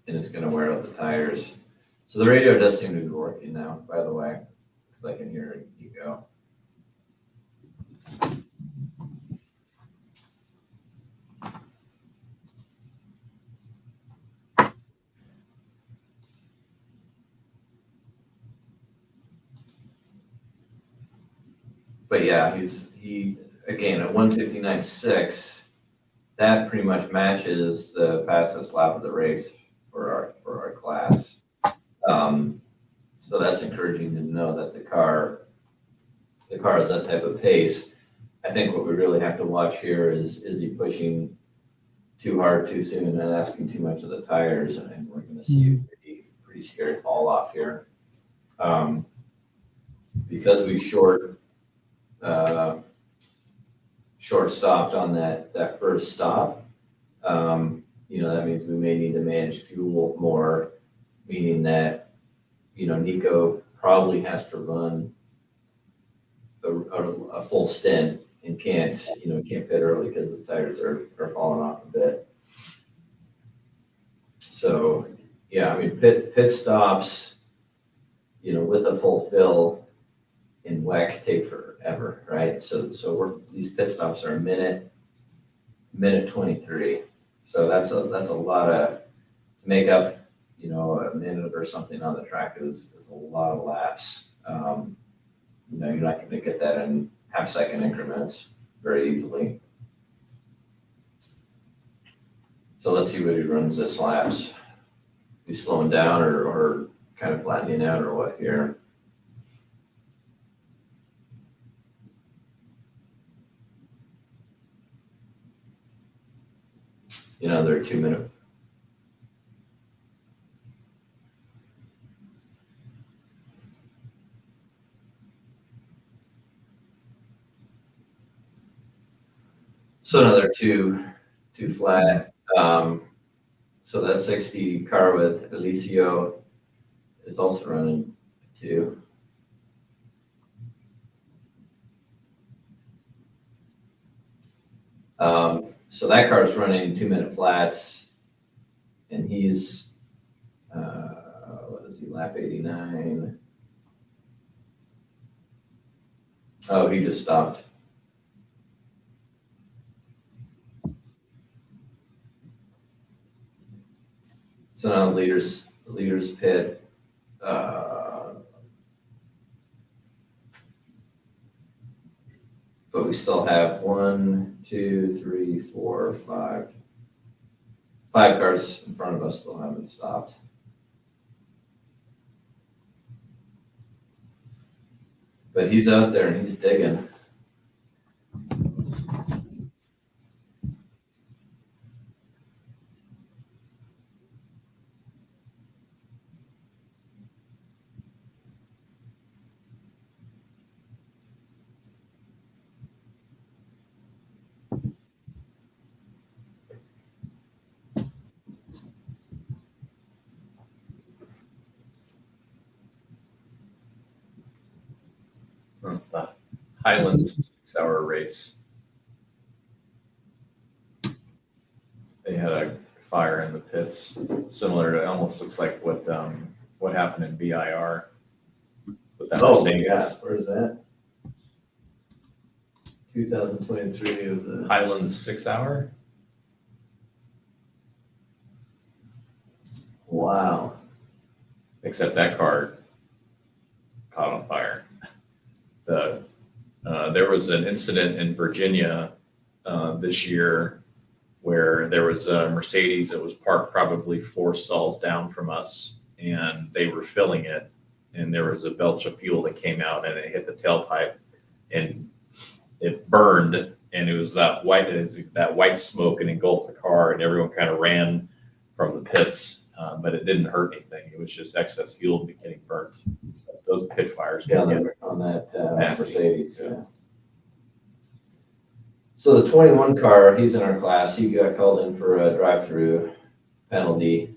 And it's gonna wear out the tires. So the radio does seem to be working now, by the way, because I can hear Nico. But yeah, he again at 159.6, that pretty much matches the fastest lap of the race for our class. So that's encouraging to know that the car is that type of pace. I think what we really have to watch here is he pushing too hard too soon and asking too much of the tires, and we're going to see pretty scary fall off here. Because we short stopped on that first stop, that means we may need to manage fuel more, meaning that, Nico probably has to run a full stint and can't pit early because his tires are falling off a bit. So, yeah, I mean, pit stops, with a full fill in WEC take forever, right? So these pit stops are a minute 23. So that's a lot to make up, a minute or something on the track is a lot of laps. You're not going to get that in half-second increments very easily. So let's see what he runs this laps. He's slowing down or kind of flattening out or what here. They're 2 minute. So another two flat. So that 60 car with Alicio is also running 2. So that car is running 2 minute flats, and he's what is he, lap 89? Oh, he just stopped. So now the leaders pit. But we still have 1, 2, 3, 4, 5 cars in front of us still haven't stopped. But he's out there and he's digging. The Highlands 6-hour race. They had a fire in the pits, similar to, it almost looks like what happened in BIR. With that Mercedes. Yeah, where's that? 2023 of the Highlands 6-hour. Wow. Except that car caught on fire. There was an incident in Virginia this year where there was a Mercedes that was parked probably 4 stalls down from us, and they were filling it, and there was a belch of fuel that came out and it hit the tailpipe and it burned, and it was that white smoke and engulfed the car, and everyone kind of ran from the pits, but it didn't hurt anything. It was just excess fuel getting burnt. Those pit fires can get on that nasty. Mercedes. Yeah. So the 21 car, he's in our class. He got called in for a drive-through penalty.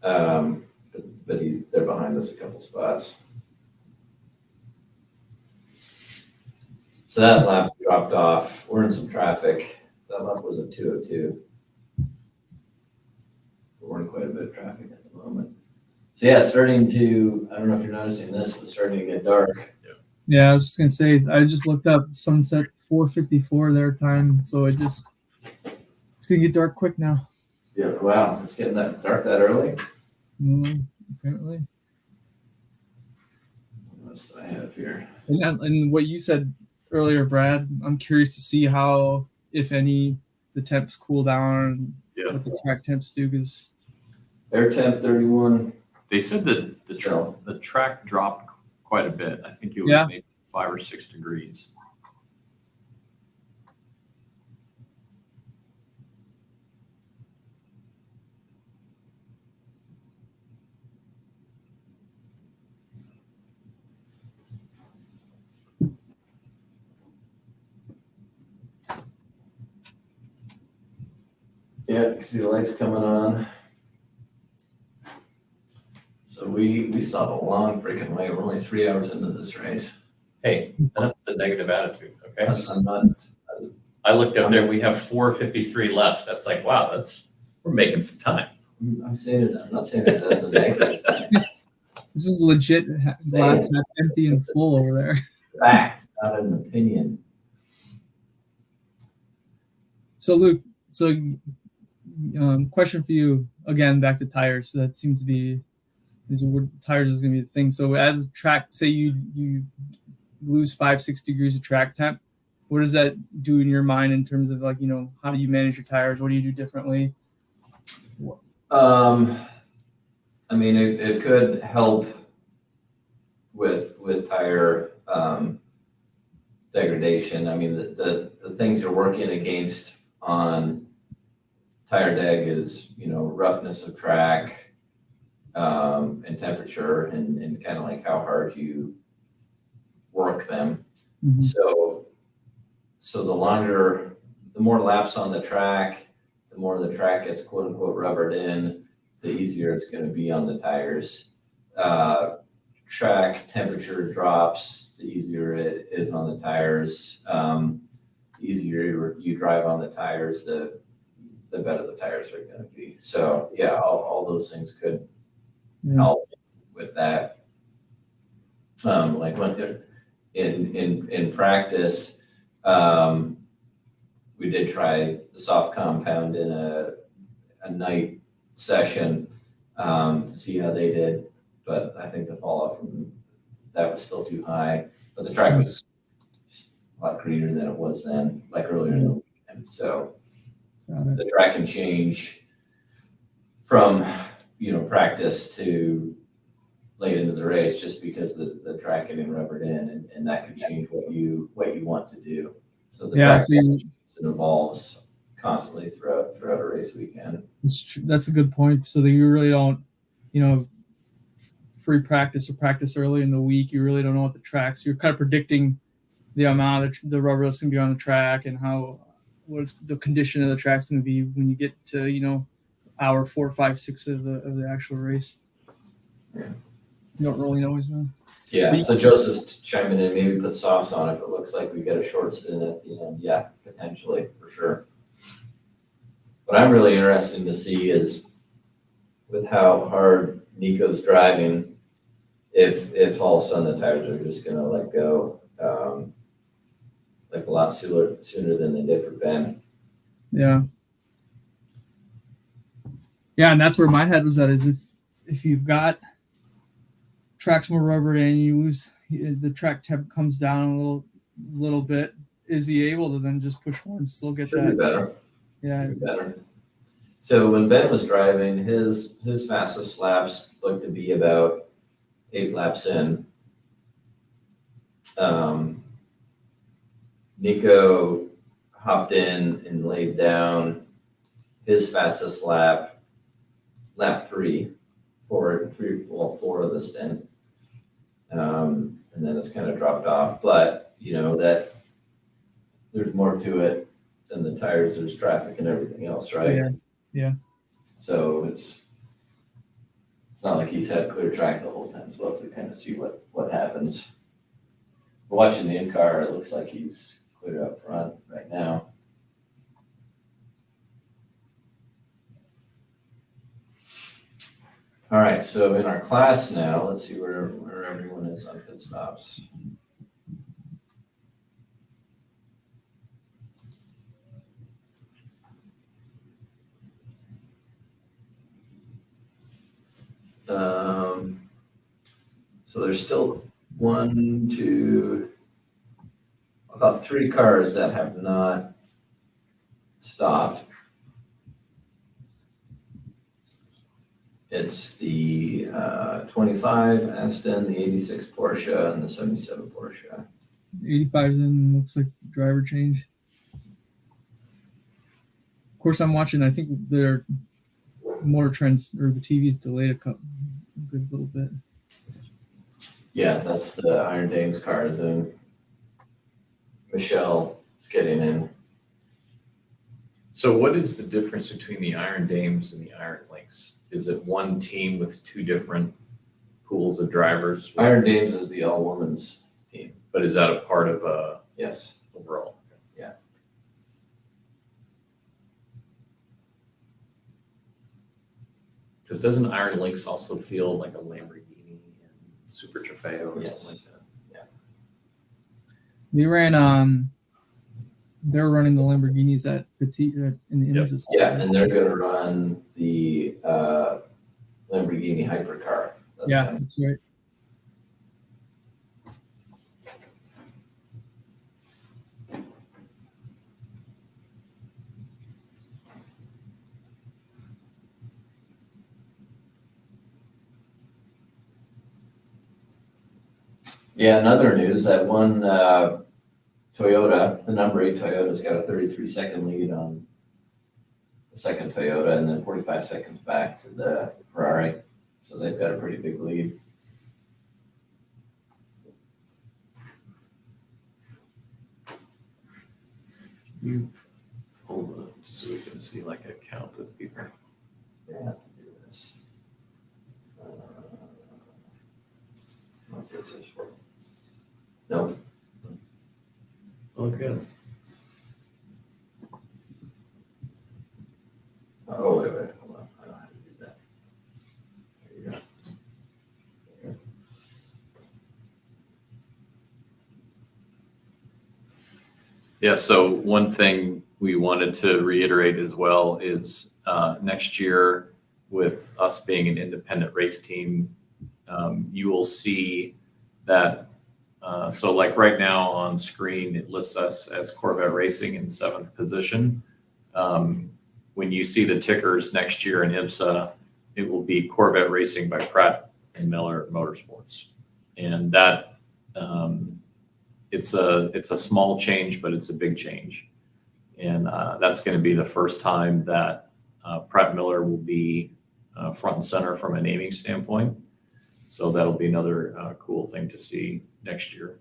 But they're behind us a couple spots. So that lap dropped off. We're in some traffic. That lap was a 202. We're in quite a bit of traffic at the moment. So yeah, starting to, I don't know if you're noticing this, but starting to get dark. Yeah, I was just gonna say, I just looked up sunset 4:54 their time, so it's gonna get dark quick now. Yeah, wow, it's getting that dark that early. Apparently. What else do I have here? And what you said earlier, Brad, I'm curious to see how, if any, the temps cool down, what the track temps do, because Air temp 31. They said that the track dropped quite a bit. I think it was maybe 5 or 6 degrees. Yeah, see the lights coming on. So we still have a long freaking way. We're only 3 hours into this race. Hey, enough of the negative attitude, okay? I'm not. I looked up there, we have 4:53 left. That's like, wow, we're making some time. I'm saying it. I'm not saying it as a negative thing. This is legit. Glass half empty and full over there. Fact, not an opinion. So Luke, question for you again, back to tires. So that seems to be tires is going to be the thing. So as track, say you lose 5-6 degrees of track temp, what does that do in your mind in terms of, like, how do you manage your tires? What do you do differently? I mean, it could help with tire degradation. I mean, the things you're working against on tire deg is, roughness of track, and temperature, and kind of like how hard you work them. Mm-hmm. So the more laps on the track, the more the track gets quote unquote rubbered in, the easier it's going to be on the tires. Track temperature drops, the easier it is on the tires. The easier you drive on the tires, the better the tires are going to be. So yeah, all those things could help with that. Like when in practice, we did try the soft compound in a night session to see how they did, but I think the fall off from that was still too high. But the track was a lot greener than it was then, like earlier in the weekend. So the track can change from practice to late into the race just because the track getting rubbered in, and that could change what you want to do. So the track it evolves constantly throughout a race weekend. That's a good point. So that you really don't, free practice or practice early in the week. You really don't know what the tracks. You're kind of predicting the amount of the rubber that's going to be on the track and what's the condition of the track's going to be when you get to hour 4, 5, 6 of the actual race. Yeah. You don't really always know. Yeah, so Joseph's chiming in, maybe put softs on if it looks like we got a short stint at the end. Yeah, potentially, for sure. What I'm really interested to see is with how hard Nico's driving, if all of a sudden the tires are just going to let go, like a lot sooner than they did for Ben. Yeah. Yeah, and that's where my head was at, is if you've got tracks more rubber and you lose, the track temp comes down a little bit, is he able to then just push one and still get Should that? be better. Yeah. Should be better. So when Ben was driving, his fastest laps looked to be about 8 laps in. Nico hopped in and laid down his fastest lap 3, 4 of the stint. And then it's kind of dropped off, but that there's more to it than the tires. There's traffic and everything else, right? Yeah. So it's not like he's had clear track the whole time. So we'll have to kind of see what happens. But watching the in-car, it looks like he's clear up front right now. All right, so in our class now, let's see where everyone is on pit stops. So there's still about 3 cars that have not stopped. It's the 25 Aston, the 86 Porsche, and the 77 Porsche. 85's in, looks like driver change. Of course, I'm watching, I think their MotorTrend or the TV's delayed a good little bit. Yeah, that's the Iron Dames cars, and Michelle is getting in. So what is the difference between the Iron Dames and the Iron Lynx? Is it one team with two different pools of drivers? Iron Dames is the all women's team. But is that a part of Yes. overall? Yeah. Because doesn't Iron Lynx also feel like a Lamborghini and Super Trofeo or Yes. something like that? They ran they're running the Lamborghinis at Petit in the Yep. IMSA. Yeah, and they're going to run the Lamborghini hypercar. That's Yeah, coming. that's right. Yeah, in other news, that one Toyota, the number 8 Toyota's got a 33-second lead on the second Toyota, and then 45 seconds back to the Ferrari. So they've got a pretty big lead. You hold on so we can see like a count of people. They have to do this. What's this for? No. Okay. Oh, wait, hold on. I don't know how to do that. There you go. There. Yeah, so one thing we wanted to reiterate as well is next year, with us being an independent race team, you will see that. So like right now on screen, it lists us as Corvette Racing in 7th position. When you see the tickers next year in IMSA, it will be Corvette Racing by Pratt and Miller Motorsports. And that, it's a small change, but it's a big change. And that's going to be the first time that Pratt Miller will be front and center from a naming standpoint. So that'll be another cool thing to see next year.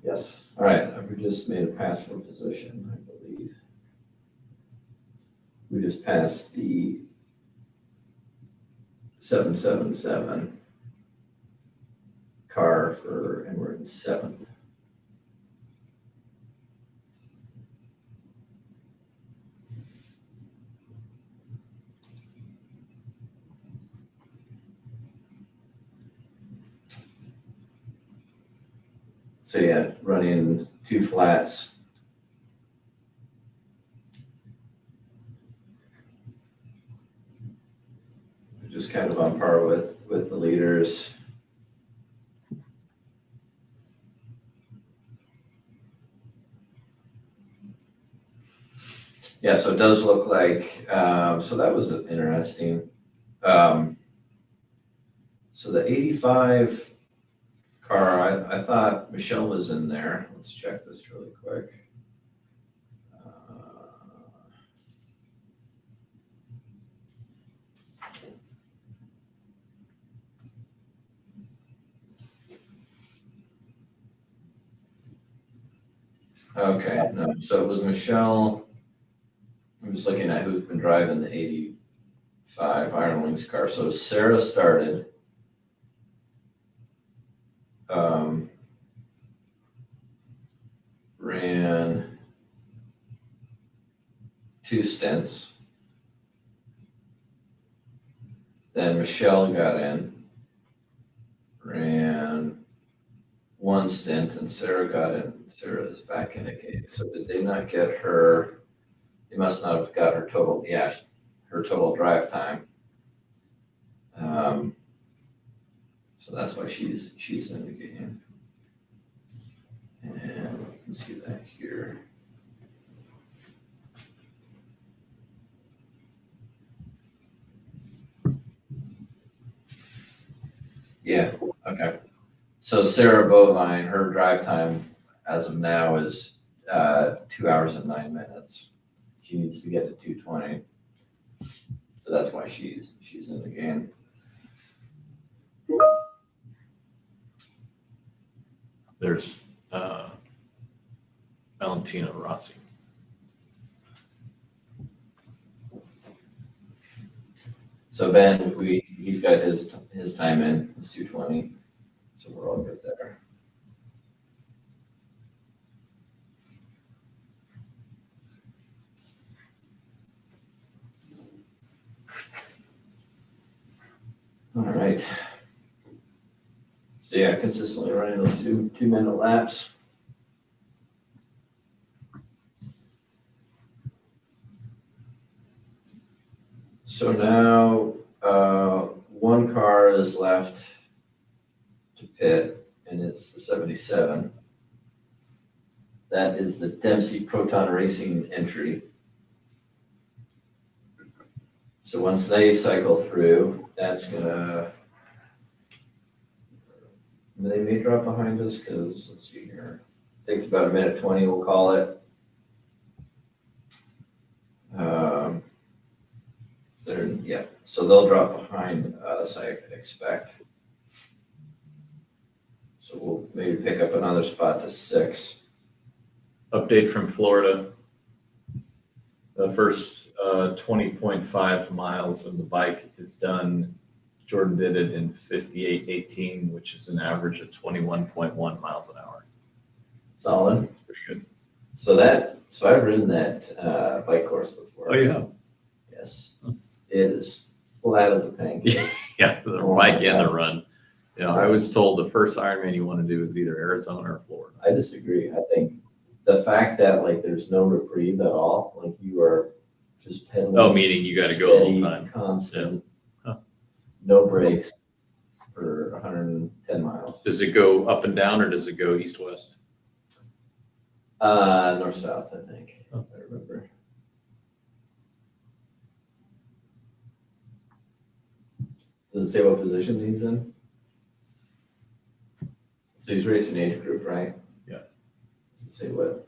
Yes. All right. We just made a pass for position, I believe. We just passed the 777 car and we're in 7th. So yeah, running 2 flats. Just kind of on par with the leaders. Yeah, so it does look like, so that was interesting. So the 85 car, I thought Michelle was in there. Let's check this really quick. Okay, no, so it was Michelle. I'm just looking at who's been driving the 85 Iron Lynx car. So Sarah started. Ran 2 stints. Then Michelle got in, ran 1 stint, and Sarah got in. Sarah is back in again. So did they not get her? They must not have got her total. Yeah, her total drive time. So that's why she's in the game. And you can see that here. Yeah, okay. So Sarah Bovine, her drive time as of now is 2 hours and 9 minutes. She needs to get to 2:20. So that's why she's in the game. There's, Valentino Rossi. So Ben, he's got his time in, his 2:20, so we're all good there. All right. So yeah, consistently running those 2-minute laps. So now one car is left to pit, and it's the 77. That is the Dempsey Proton Racing entry. So once they cycle through, that's gonna, they may drop behind us because, let's see here, takes about 1:20, we'll call it. So they'll drop behind us, I expect. So we'll maybe pick up another spot to 6. Update from Florida. The first 20.5 miles of the bike is done. Jordan did it in 58:18, which is an average of 21.1 miles an hour. Solid. Pretty good. So I've ridden that bike course before. Oh, yeah. Yes. It is flat as a pancake. Yeah, the Oh, bike yeah. and the run. You know, I was told the first Ironman you want to do is either Arizona or Florida. I disagree. I think the fact that like there's no reprieve at all, like you are just pedaling. Oh, meaning you got to go the whole steady, time. constant, Huh. no brakes for 110 miles. Does it go up and down or does it go east-west? North-south, I think, if I remember. Does it say what position he's in? So he's racing age group, right? Yeah. Does it say what?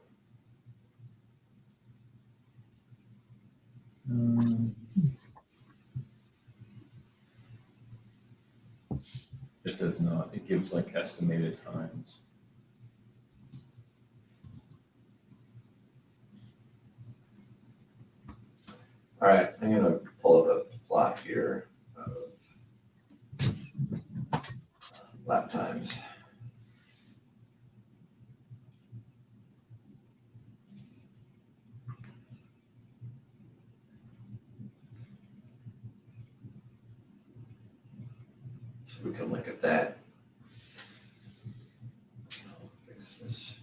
It does not. It gives like estimated times. All right, I'm gonna pull up a plot here of lap times. So we can look at that. I'll fix this.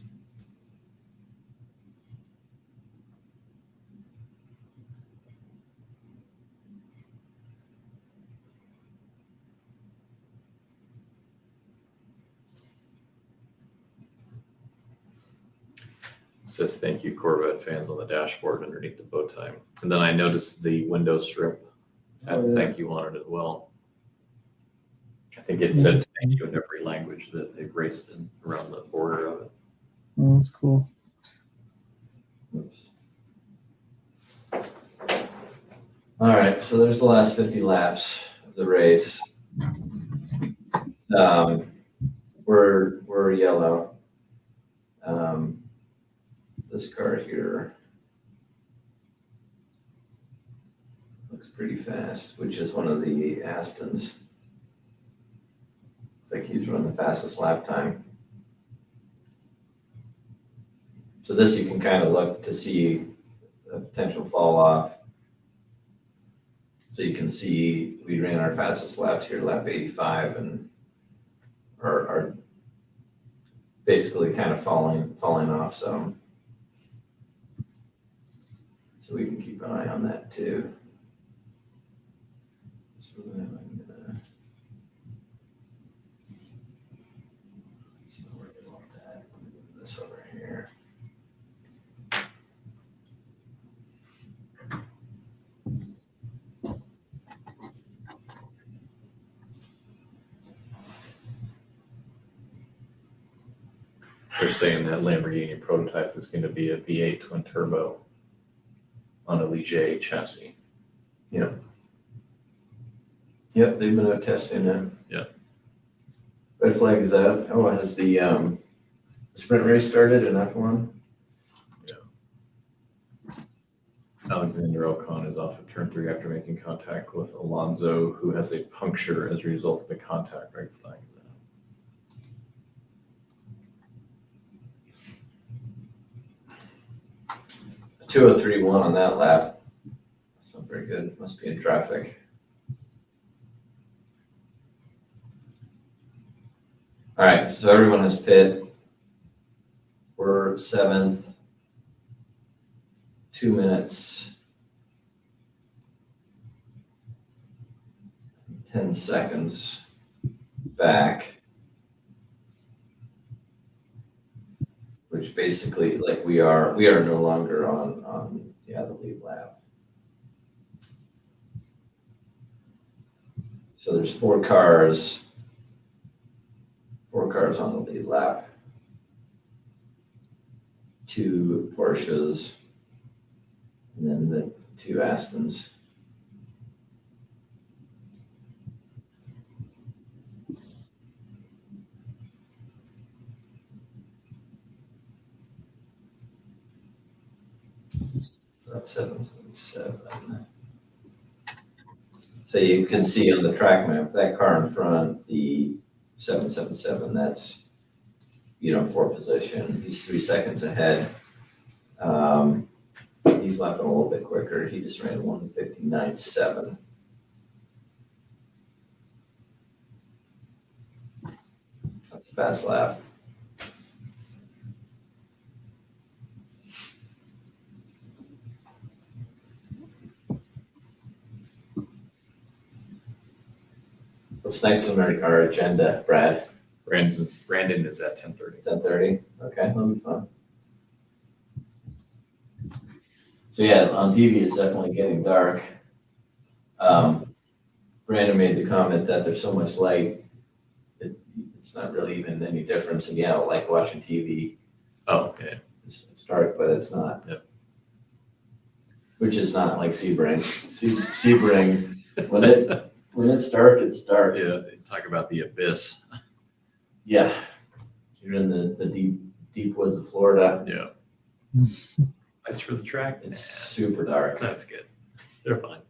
It says thank you Corvette fans on the dashboard underneath the bow tie. And then I noticed the window strip had Oh, yeah. thank you on it as well. I think it said thank you in every language that they've raced in around the border of it. Oh, that's cool. Oops. All right, so there's the last 50 laps of the race. We're yellow. This car here looks pretty fast, which is one of the Astons. Looks like he's running the fastest lap time. So this you can kind of look to see a potential fall off. So you can see we ran our fastest laps here, lap 85, and are basically kind of falling off some. So we can keep an eye on that too. So then I'm gonna. So worry about that. I'm gonna move this over here. They're saying that Lamborghini prototype is going to be a V8 twin turbo on a Ligier chassis. Yep, they've been out testing it. Yeah. Red flag is out. Oh, has the sprint race started in F1? Alexander Ocon is off at turn 3 after making contact with Alonso, who has a puncture as a result of the contact. Red flag. 2:03.1 on that lap. That's not very good. Must be in traffic. All right, so everyone has pit. We're 7th. 2 minutes. 10 seconds back. Which basically, like, we are no longer on the lead lap. So there's four cars on the lead lap. 2 Porsches, and then the 2 Astons. So that's 777. So you can see on the track map, that car in front, the 777, that's, 4th position. He's 3 seconds ahead. He's lapping a little bit quicker. He just ran 1:59.7. That's a fast lap. What's next on our agenda, Brad? Brandon is at 10:30. 10:30. Okay, that'll be fun. So yeah, on TV it's definitely getting dark. Brandon made the comment that there's so much light, it's not really even any difference. And yeah, like watching TV, Oh, okay. it's dark, but it's not. Yep. Which is not like Sebring. Sebring, when it's dark, it's dark. Yeah, talk about the abyss. Yeah, you're in the deep woods of Florida. Yeah. Nice for the track. It's super dark. That's good. They're fine.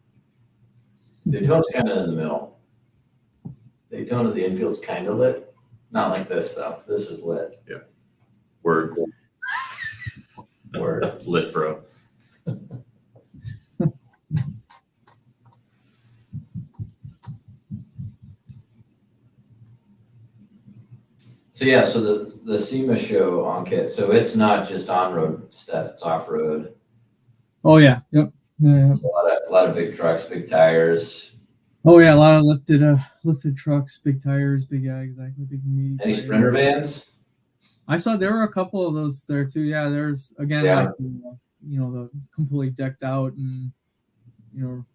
Daytona's kind of in the middle. Daytona, the infield's kind of lit. Not like this though. This is lit. Word. Word. Lit, bro. So yeah, so the SEMA show on kit. So it's not just on-road stuff. It's off-road. Oh yeah, yep. Yeah. A lot of big trucks, big tires. Oh yeah, a lot of lifted trucks, big tires, exactly, big meaty. Any tires. Sprinter vans? I saw there were a couple of those there too. Yeah, there's again Yeah. like the completely decked out and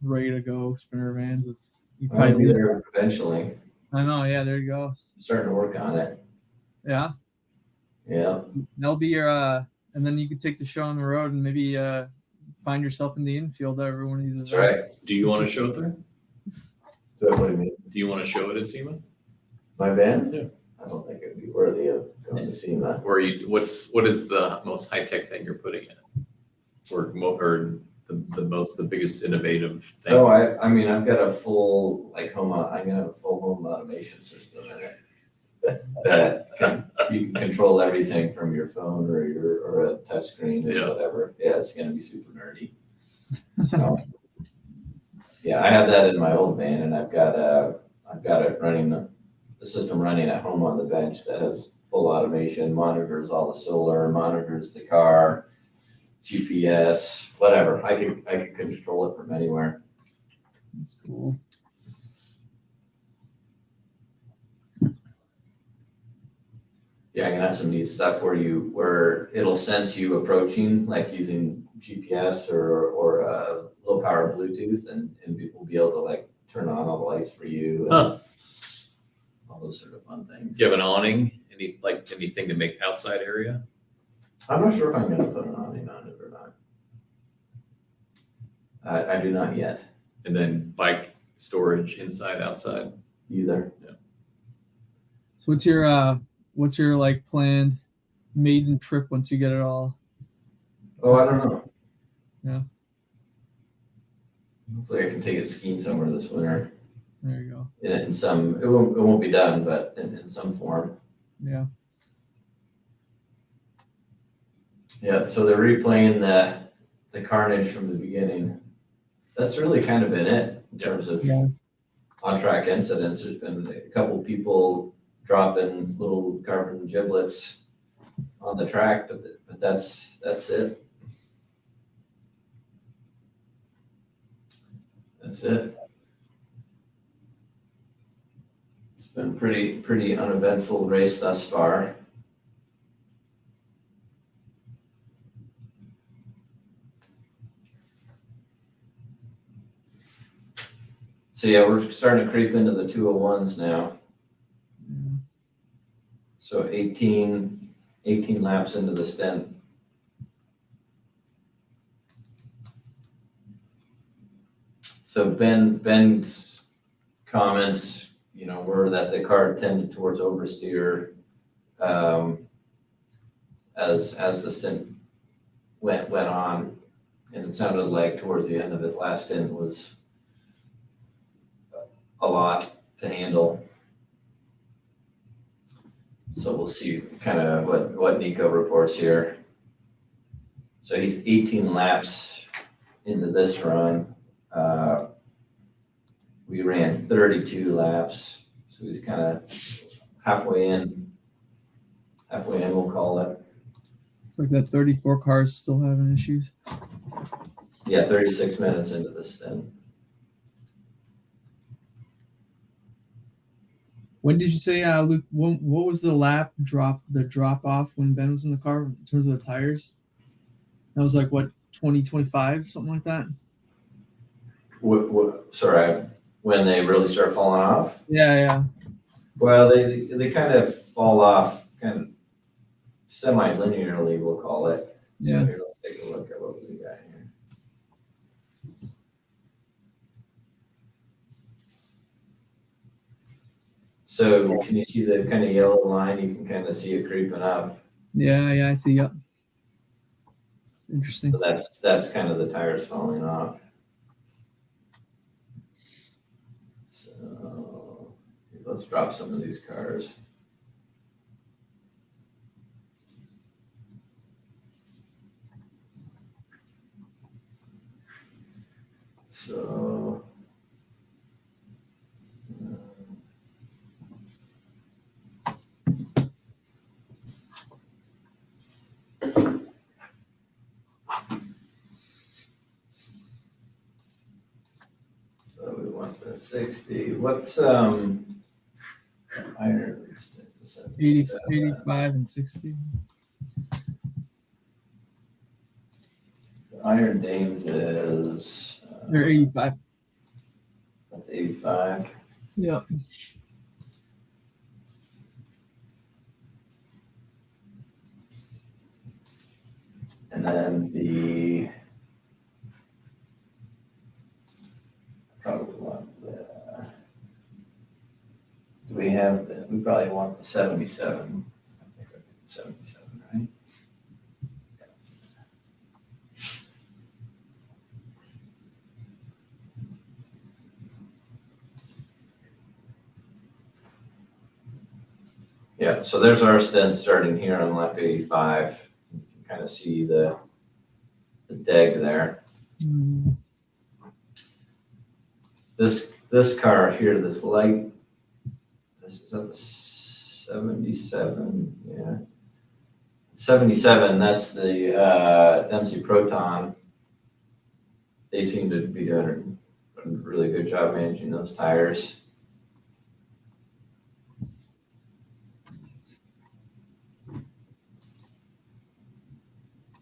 ready to go Sprinter vans with. You I'll probably be there eventually. I know. Yeah, there you go. Starting to work on it. Yeah, Yeah. that'll be your. And then you could take the show on the road and maybe find yourself in the infield at every one of these events. That's right. Do you want to show it there? What do you mean? Do you want to show it at SEMA? My van? Yeah. I don't think it'd be worthy of going to SEMA. Or what is the most high tech thing you're putting in it? Or the biggest innovative thing? Oh, I mean, I've got a full I'm gonna have a full home automation system in it that you can control everything from your phone or a touch screen or Yeah. whatever. Yeah, it's gonna be super nerdy. So, yeah, I have that in my old van, and I've got it running the system running at home on the bench that has full automation, monitors all the solar, monitors the car, GPS, whatever. I can control it from anywhere. That's cool. Yeah, I'm gonna have some neat stuff where it'll sense you approaching, like using GPS or low power Bluetooth, and we'll be able to like turn on all the lights for you. And all those sort of fun things. Do you have an awning? Anything to make outside area? I'm not sure if I'm gonna put an awning on it or not. I do not yet And then bike storage inside, outside? either. So what's your like planned maiden trip once you get it all? Oh, I don't know. Yeah. Hopefully I can take it skiing somewhere this winter. There you go. In some, it won't be done, but in some form. Yeah. Yeah, so they're replaying the carnage from the beginning. That's really kind of been it in terms of Yeah. on-track incidents. There's been a couple people dropping little carbon giblets on the track, but that's it. That's it. It's been pretty uneventful race thus far. So yeah, we're starting to creep into the 201s now. Yeah. So 18 laps into the stint. So Ben's comments, were that the car tended towards oversteer as the stint went on, and it sounded like towards the end of his last stint was a lot to handle. So we'll see kind of what Nico reports here. So he's 18 laps into this run. We ran 32 laps, so he's kind of halfway in, we'll call it. It's like that 34 cars still having issues. Yeah, 36 minutes into this stint. When did you say, Luke, what was the drop off when Ben was in the car in terms of the tires? That was like, what, 2025, something like that? Sorry, when they really start falling off? Yeah. Well, they kind of fall off kind of semi-linearly, we'll call it. So Yeah. here, let's take a look at what we got here. So can you see the kind of yellow line? You can kind of see it creeping up. Yeah, I see. Yep. Interesting. So that's kind of the tires falling off. So let's drop some of these cars. So we want the 60. What's iron? 80, 85 and 60. The Iron Dames is They're 85. that's 85. Yep. And then the probably want the we probably want the 77. I think I picked 77, right? Yeah, so there's our stint starting here on lap 85. You can kind of see the deg there. Mm. This car here, this light, this is at the 77, yeah. 77, that's the Dempsey Proton. They seem to be doing a really good job managing those tires.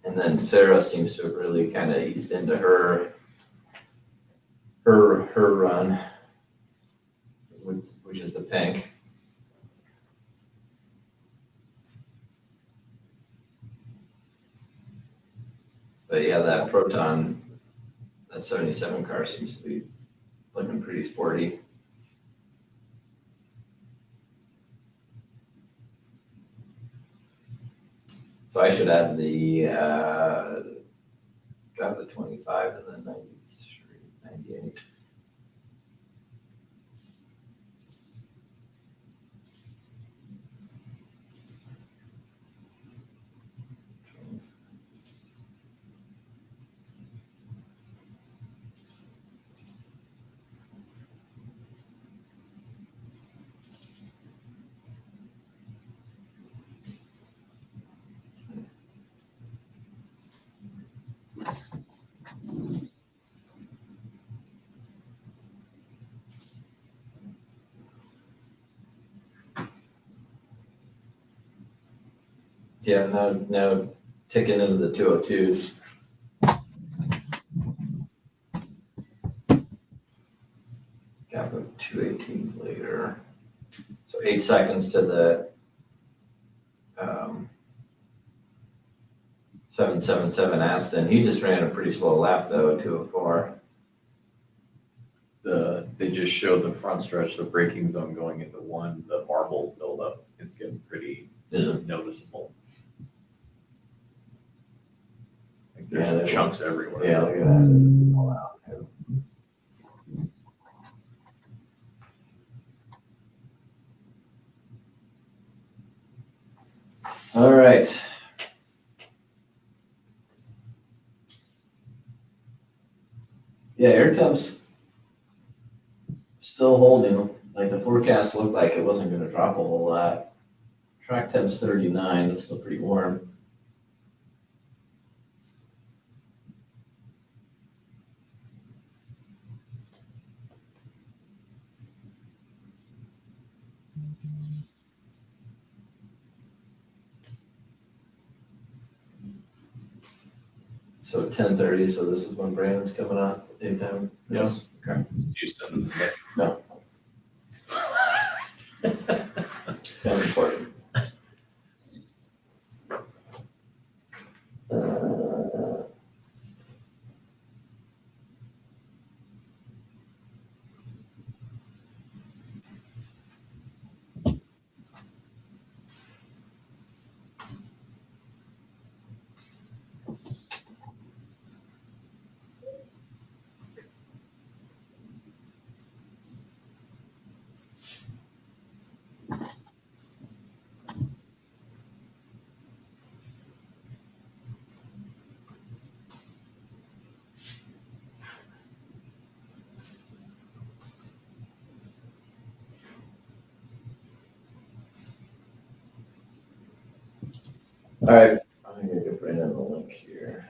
And then Sarah seems to have really kind of eased into her run, which is the pink. But yeah, that Proton, that 77 car seems to be looking pretty sporty. So I should add the drop the 25 and then 93, 98. Yeah, now ticking into the 202s. Gap of 218 later. So 8 seconds to the 777 Aston. He just ran a pretty slow lap though, 204. They just showed the front stretch, the braking zone going into one. The marble buildup is getting pretty noticeable. Like there's chunks everywhere. Yeah, look at that. All out. All right. Yeah, air temps still holding. Like the forecast looked like it wasn't going to drop a whole lot. Track temps 39. That's still pretty warm. So 10:30. So this is when Brandon's coming out daytime. Yes. Okay. Did you send them? No. Kind of important. All right, I'm gonna give Brandon the link here.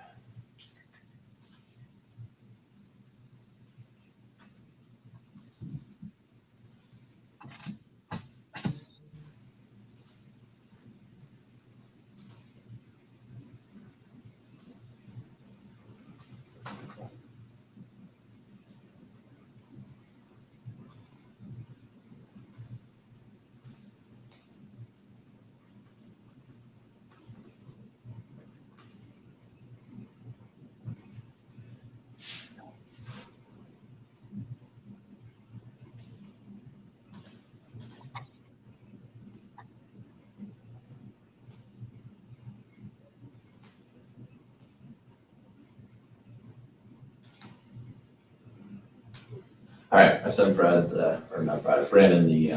All right, I sent Brad or not Brad, Brandon the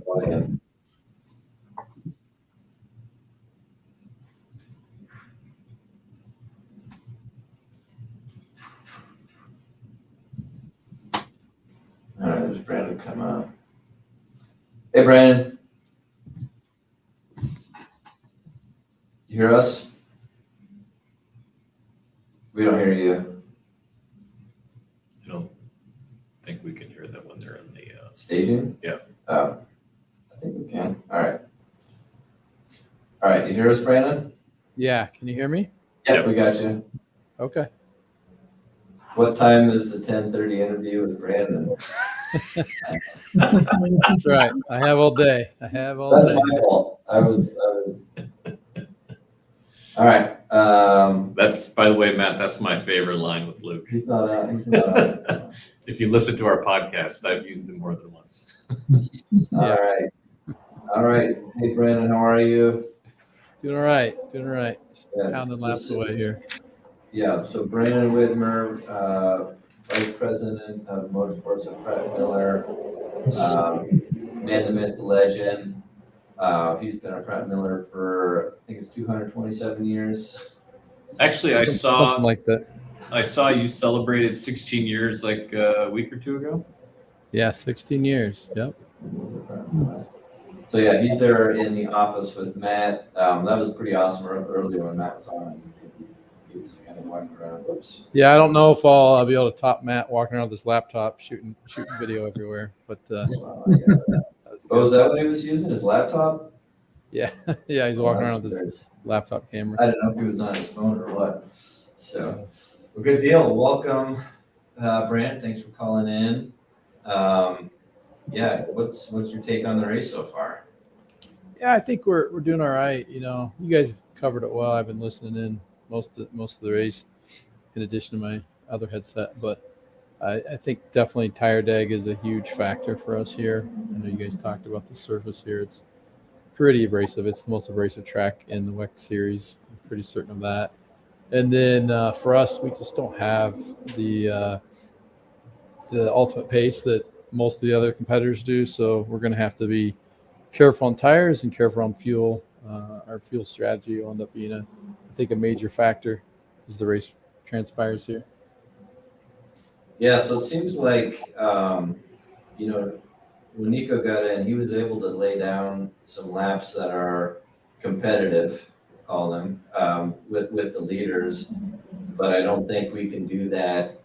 login. All right, there's Brandon come out. Hey, Brandon. You hear us? We don't hear you. I don't think we can hear them when they're in the. Staging? Yeah. Oh, I think we can. All right. All right, you hear us, Brandon? Yeah, can you hear me? Yep, we got you. Okay. What time is the 10:30 interview with Brandon? That's right. I have all day. That's my fault. I was. All right. That's, by the way, Matt, that's my favorite line with Luke. He's not out. He's not out. If you listen to our podcast, I've used it more than once. All right. All right. Hey, Brandon, how are you? Doing all right. Doing all right. Yeah, Pounding laps this away is- here. Yeah, so Brandon Widmer, Vice President of Motorsports at Pratt Miller, man, the myth, the legend. He's been at Pratt Miller for, I think it's 227 years. Actually, Something like that. I saw you celebrated 16 years like a week or two ago. Yeah, 16 years. Yep. So yeah, he's there in the office with Matt. That was pretty awesome earlier when Matt was on. He was kind of walking around. Oops. Yeah, I don't know if I'll be able to top Matt walking around with his laptop shooting video everywhere, but Wow, yeah. Oh, was that what he was using? His laptop? yeah, yeah, he's Oh, walking that's around with his great. laptop camera. I didn't know if he was on his phone or what. So, well, good deal. Welcome, Brant. Thanks for calling in. Yeah, what's your take on the race so far? Yeah, I think we're doing all right. You guys have covered it well. I've been listening in most of the race, in addition to my other headset. But I think definitely tire deg is a huge factor for us here. I know you guys talked about the surface here. It's pretty abrasive. It's the most abrasive track in the WEC series. I'm pretty certain of that. And then for us, we just don't have the ultimate pace that most of the other competitors do. So we're going to have to be careful on tires and careful on fuel. Our fuel strategy will end up being I think a major factor as the race transpires here. Yeah, so it seems like, when Nico got in, he was able to lay down some laps that are competitive, call them, with the leaders. But I don't think we can do that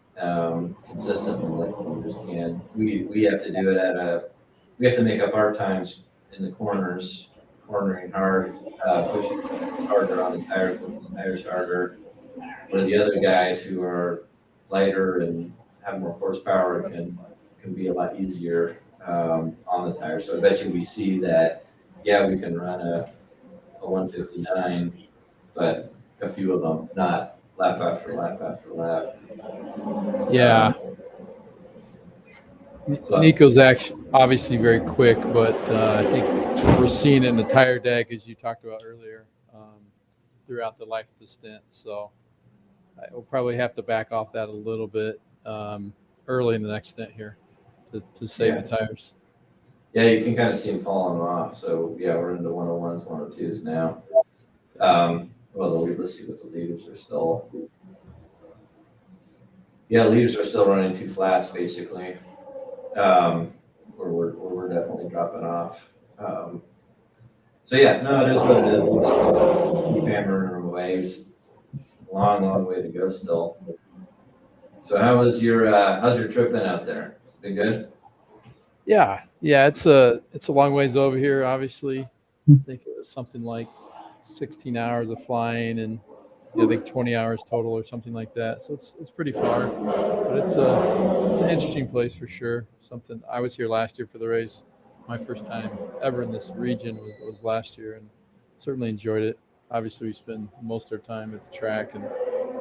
consistently like the leaders can. We have to do it we have to make up our times in the corners, cornering hard, pushing harder on the tires, working the tires harder. Where the other guys who are lighter and have more horsepower can be a lot easier on the tires. So I bet you we see that, yeah, we can run a 159, but a few of them not lap after lap after lap. Yeah. Nico's actually obviously very quick, but I think we're seeing it in the tire deck, as you talked about earlier, throughout the life of the stint. So we'll probably have to back off that a little bit early in the next stint here to save the tires. Yeah, you can kind of see them falling off. So yeah, we're into 101s, 102s now. Let's see what the leaders are still. Yeah, leaders are still running two flats basically. We're definitely dropping off. So yeah, no, it is what it is. We'll just keep hammering them away. It's a long way to go still. So how's your trip been out there? It's been good? Yeah, it's a long ways over here. Obviously, I think it was something like 16 hours of flying, and I think 20 hours total or something like that. So it's pretty far, but it's an interesting place for sure. Something I was here last year for the race. My first time ever in this region was last year, and certainly enjoyed it. Obviously, we spend most of our time at the track and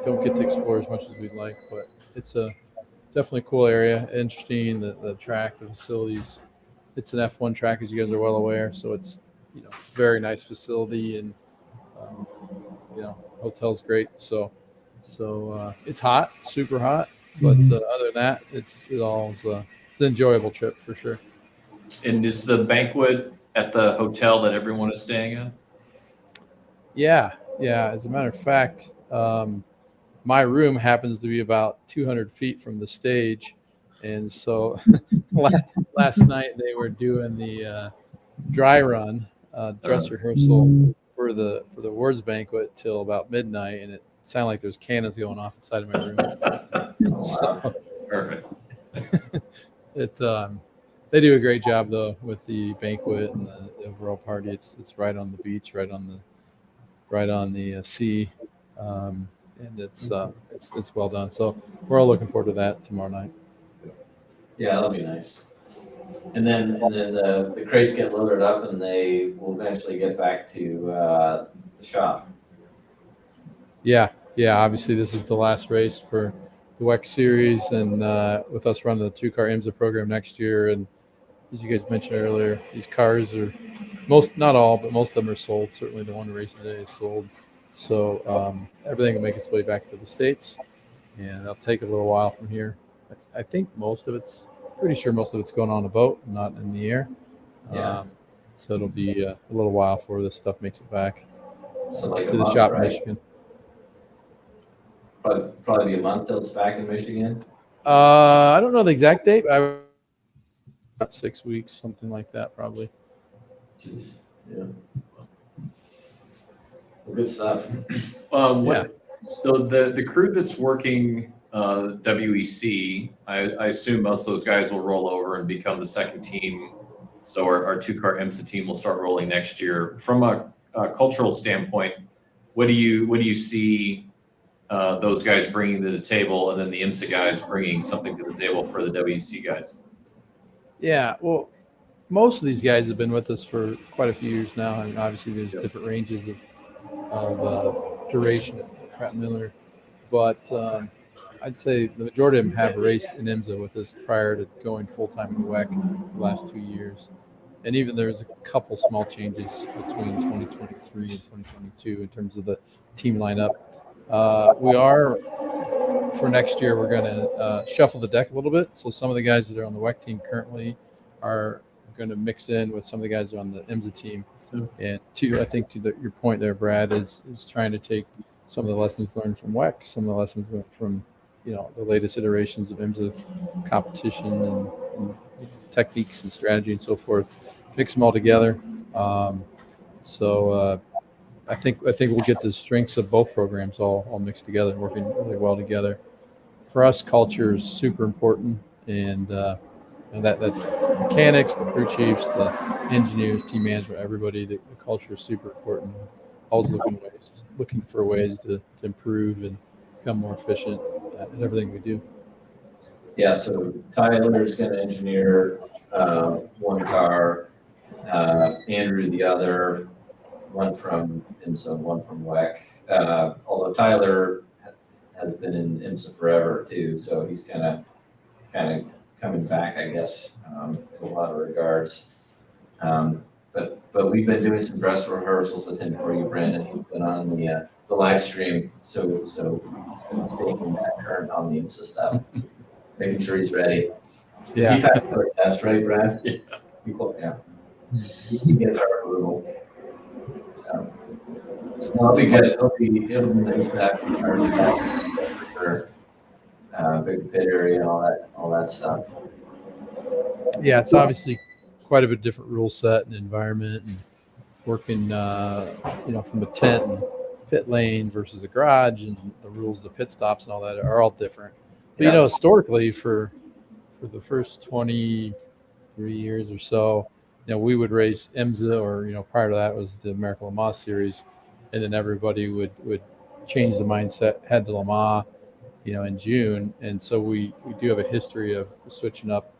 don't get to explore as much as we'd like, but it's a definitely cool area. Interesting, the track, the facilities. It's an F1 track, as you guys are well aware, so it's very nice facility, and hotel's great. So it's hot, super hot, but other than that, it's an enjoyable trip for sure. And is the banquet at the hotel that everyone is staying in? Yeah. As a matter of fact, my room happens to be about 200 feet from the stage, and so last night they were doing the dry run dress rehearsal for the awards banquet till about midnight, and it sounded like there's cannons going off inside of my room. Wow. Perfect. They do a great job though with the banquet and the overall party. It's right on the beach, right on the sea, and it's well done. So we're all looking forward to that tomorrow night. Yeah, that'll be nice. And then the crates get loaded up, and they will eventually get back to the shop. Yeah. Obviously, this is the last race for the WEC series, and with us running the two-car IMSA program next year. And as you guys mentioned earlier, these cars are not all, but most of them are sold. Certainly, the one racing today is sold. So everything will make its way back to the States, and it'll take a little while from here. I think pretty sure most of it's going on a boat, not in the air. Yeah. So it'll be a little while before this stuff makes it back So like a to the month, shop in right? Michigan. Probably be a month till it's back in Michigan. I don't know the exact date. But about 6 weeks, something like that, probably. Jeez. Yeah. Well, good stuff. So the crew that's working WEC, I assume most of those guys will roll over and become the second team. So our two-car IMSA team will start rolling next year. From a cultural standpoint, what do you see those guys bringing to the table, and then the IMSA guys bringing something to the table for the WEC guys? Yeah, well, most of these guys have been with us for quite a few years now, and obviously there's different ranges of duration at Pratt Miller, but I'd say the majority of them have raced in IMSA with us prior to going full-time in WEC the last 2 years. And even there's a couple small changes between 2023 and 2022 in terms of the team lineup. For next year, we're going to shuffle the deck a little bit. So some of the guys that are on the WEC team currently are going to mix in with some of the guys that are on the IMSA team. And I think to your point there, Brad, is trying to take some of the lessons learned from WEC, some of the lessons learned from the latest iterations of IMSA competition and techniques and strategy and so forth, mix them all together. I think we'll get the strengths of both programs all mixed together and working really well together. For us, culture is super important, and that's the mechanics, the crew chiefs, the engineers, team management, everybody. The culture is super important. Always looking for ways to improve and become more efficient at everything we do. Yeah, so Tyler's going to engineer one car, Andrew the other, one from IMSA, one from WEC. Although Tyler has been in IMSA forever too, so he's kind of coming back, I guess, in a lot of regards. But we've been doing some dress rehearsals with him for you, Brandon. He's been on the live stream, so he's been staying that current on the IMSA stuff, making sure he's ready. Yeah. He passed the test, right, Brad? Yeah. Yeah. He gets our approval. So it'll be good. It'll be nice to have for big pit area and all that stuff. Yeah, it's obviously quite a bit different rule set and environment, and working from a tent and pit lane versus a garage, and the rules of the pit stops and all that are all different. But historically for the first 23 years or so, we would race IMSA, or prior to that was the American Le Mans series, and then everybody would change the mindset, head to Le Mans, in June. And so we do have a history of switching up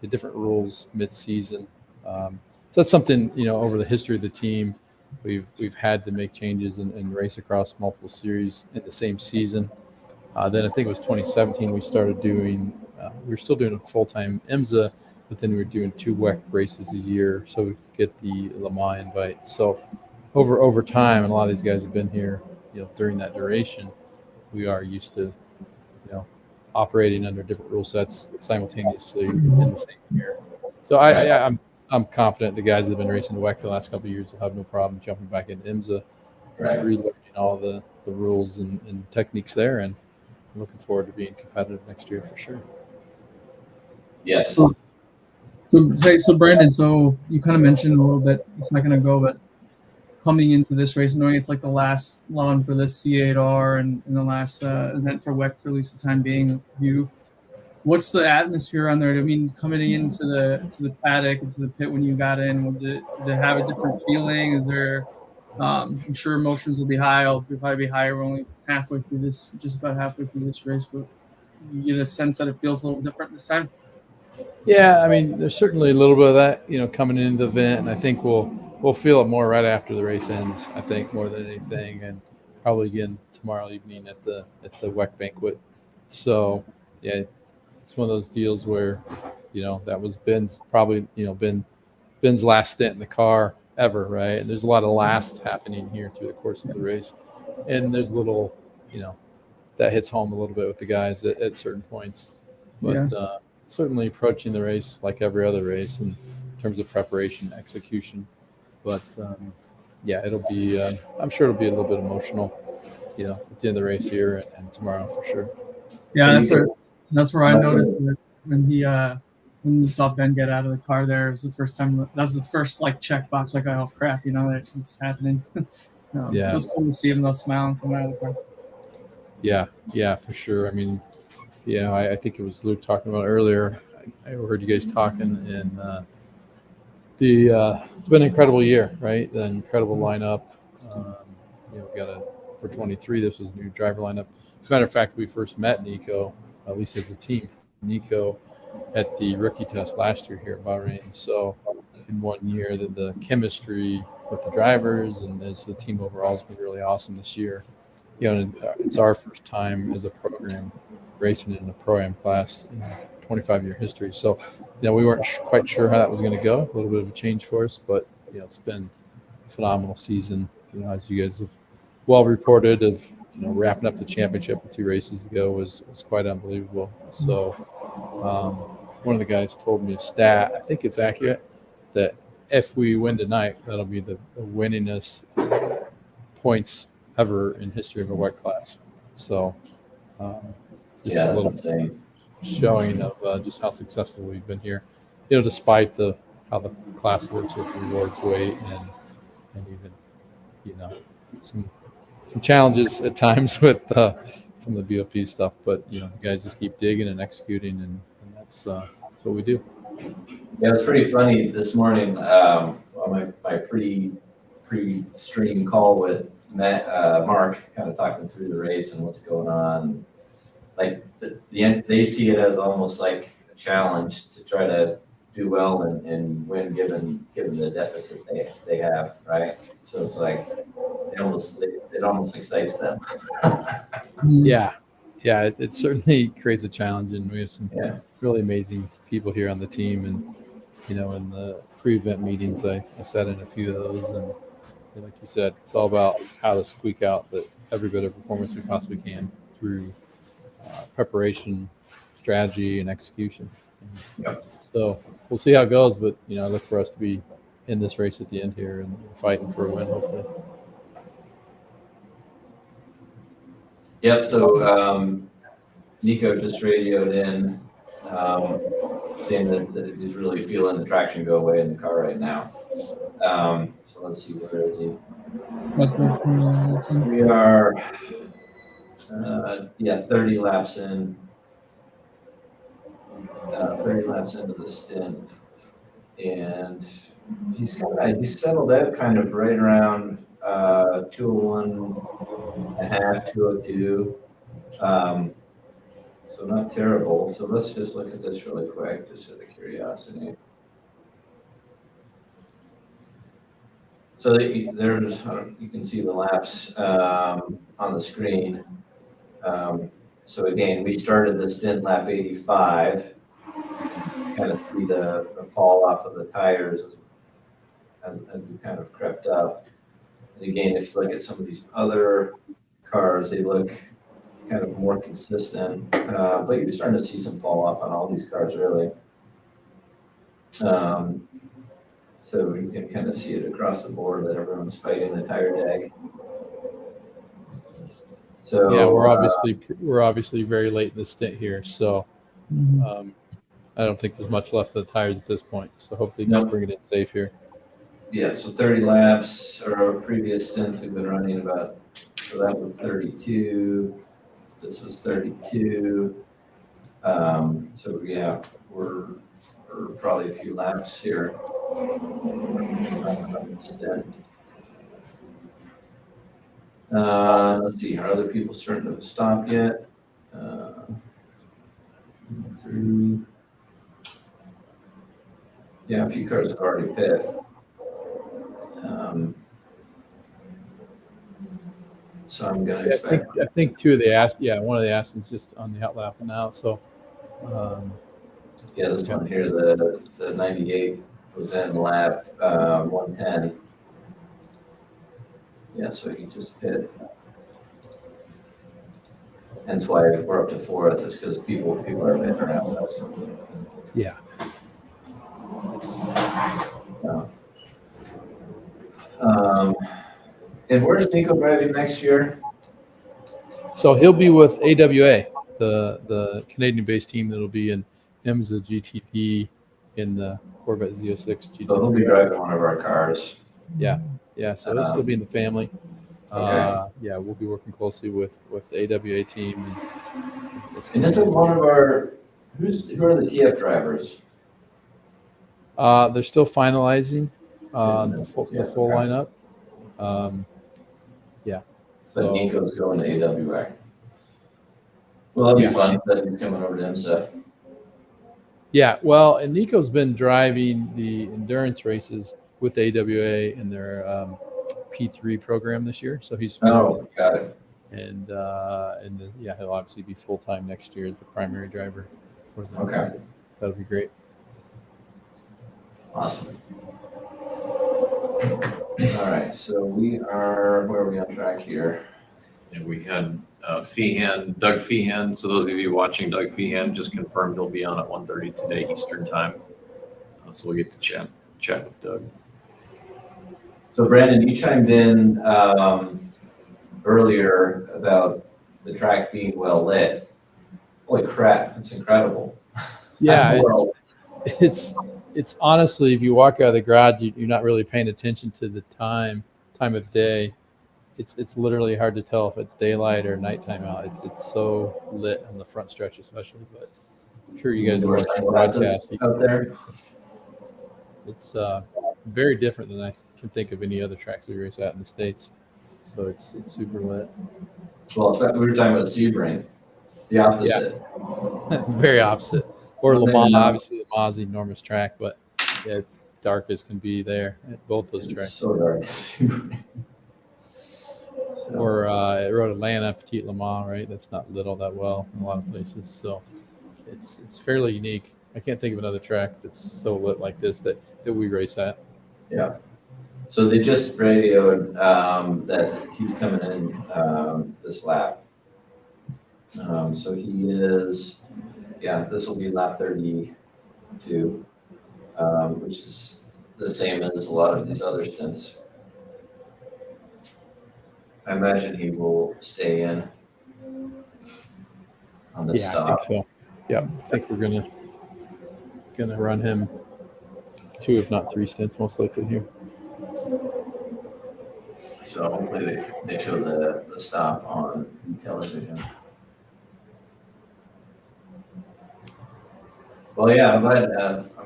the different rules mid-season. So that's something, over the history of the team, we've had to make changes and race across multiple series in the same season. Then I think it was 2017 we started doing, we were still doing a full-time IMSA, but then we were doing 2 WEC races a year, so we could get the Le Mans invite. So over time, and a lot of these guys have been here, during that duration, we are used to, operating under different rule sets simultaneously in the same year. So I'm confident the guys that have been racing the WEC the last couple of years will have no problem jumping back into IMSA, relearning all the rules and techniques there, and looking forward to being competitive next year for sure. Yes. So Brandon, so you kind of mentioned a little bit a second ago, but coming into this race, knowing it's like the last lawn for this C8R and the last event for WEC for at least the time being, what's the atmosphere on there? I mean, coming into the paddock, into the pit when you got in, did it have a different feeling? Is there? I'm sure emotions will be high. I'll probably be higher. We're only just about halfway through this race, but you get a sense that it feels a little different this time. Yeah, I mean, there's certainly a little bit of that, coming into the event, and I think we'll feel it more right after the race ends. I think more than anything, and probably again tomorrow evening at the WEC banquet. So yeah, it's one of those deals where, that was Ben's probably Ben's last stint in the car, ever, right? And there's a lot of last happening here through the course of the race, and there's a little, that hits home a little bit with the guys at certain points. But certainly approaching the race like every other race in terms of preparation, execution. But it'll be. I'm sure it'll be a little bit emotional, at the end of the race here and tomorrow for sure. Yeah, So that's where I noticed it when you saw Ben get out of the car there. It was the first time. That was the first checkbox. Like, oh crap, that it's happening. It was cool to see him though smile and come out of the car. Yeah, for sure. I mean, I think it was Luke talking about earlier. I heard you guys talking, and it's been an incredible year, right? The incredible lineup. We got for 23. This was a new driver lineup. As a matter of fact, we first met Nico, at least as a team, Nico, at the rookie test last year here at Bahrain. So in 1 year, the chemistry with the drivers and as the team overall has been really awesome this year. It's our first time as a program racing in a Pro-Am class in 25-year history. So, we weren't quite sure how that was going to go. A little bit of a change for us, but it's been a phenomenal season. As you guys have well reported, of wrapping up the championship with 2 races to go was quite unbelievable. So, one of the guys told me a stat. I think it's accurate that if we win tonight, that'll be the winningest points ever in history of a WEC class. So, just a little insane. showing of just how successful we've been here. Despite how the class works with rewards weight and even some challenges at times with some of the BOP stuff. But the guys just keep digging and executing, and that's what we do. Yeah, it was pretty funny this morning. On my pre-stream call with Mark, kind of talking through the race and what's going on. Like the end, they see it as almost like a challenge to try to do well and win, given the deficit they have, right? So it's like it almost excites them. Yeah, it certainly creates a challenge, and we have some really amazing people here on the team. And in the pre-event meetings, I sat in a few of those, and like you said, it's all about how to squeak out every bit of performance we possibly can through preparation, strategy, and execution. Yep. So we'll see how it goes, but I look for us to be in this race at the end here and fighting for a win, hopefully. Yep. So Nico just radioed in, saying that he's really feeling the traction go away in the car right now. So let's see, where is he? We are 30 laps in. 30 laps into the stint, and he's settled out kind of right around 201 and a half, 202. So not terrible. So let's just look at this really quick, just out of curiosity. So there's, you can see the laps on the screen. So again, we started the stint lap 85. Kind of see the fall off of the tires as we kind of crept up. And again, if you look at some of these other cars, they look kind of more consistent, but you're starting to see some fall off on all these cars, really. So you can kind of see it across the board that everyone's fighting the tire drag. So yeah, we're obviously very late in the stint here, so I don't think there's much left of the tires at this point. So hopefully, you can bring it in safe here. Yeah, so 30 laps, or our previous stints we've been running about. So that was 32. This was 32. So yeah, we're probably a few laps here. Let's see, are other people starting to stop yet? 3. Yeah, a few cars have already pit. So I'm going to expect. I think two of the one of the Astons just on the out lap now. So yeah, this one here, the 98 was in lap 110. Yeah, so he just pit. Hence why we're up to fourth, is because people are pitting around us. Yeah. And where's Nico driving next year? So he'll be with AWA, the Canadian-based team that'll be in IMSA GTT in the Corvette Z06 GT3. So he'll be driving one of our cars. Yeah. So he'll still be in the family. Okay. Yeah, we'll be working closely with the AWA team. And this is one of our, who are the TF drivers? They're still finalizing the full lineup. Yeah. But So Nico's going to AWA. Well, that'll be Yeah. fun that he's coming over to IMSA. yeah, well, and Nico's been driving the endurance races with AWA in their P3 program this year. So he's Oh, got it. and he'll obviously be full time next year as the primary driver for them. Okay. So that'll be great. Awesome. All right, so where are we on track here? And we had Doug Feehan. So those of you watching, Doug Feehan just confirmed he'll be on at 1:30 today Eastern time. So we'll get to chat with Doug. So Brandon, you chimed in earlier about the track being well lit. Holy crap, it's incredible. Yeah, it's honestly, if you walk out of the garage, you're not really paying attention to the time of day. It's literally hard to tell if it's daylight or nighttime out. It's so lit on the front stretch, especially. But I'm sure you guys are watching the broadcast. Out there. It's very different than I can think of any other tracks we race at in the States. So it's super lit. Well, in fact, we were talking about Sebring, the opposite. Very opposite. Or Well, Le Mans, then, obviously Le Mans is an enormous track, but yeah, it's dark as can be there at both those It's tracks. so dark. Sebring. So, Or Road Atlanta, Petit Le Mans, right? That's not lit all that well in a lot of places. So it's fairly unique. I can't think of another track that's so lit like this that we race at. yeah. So they just radioed that he's coming in this lap. So he is, this will be lap 32, which is the same as a lot of these other stints. I imagine he will stay in on the Yeah, I stop. think so. Yeah, I think we're gonna run him 2, if not 3 stints, most likely here. So hopefully they show the stop on television. Well, yeah, I'm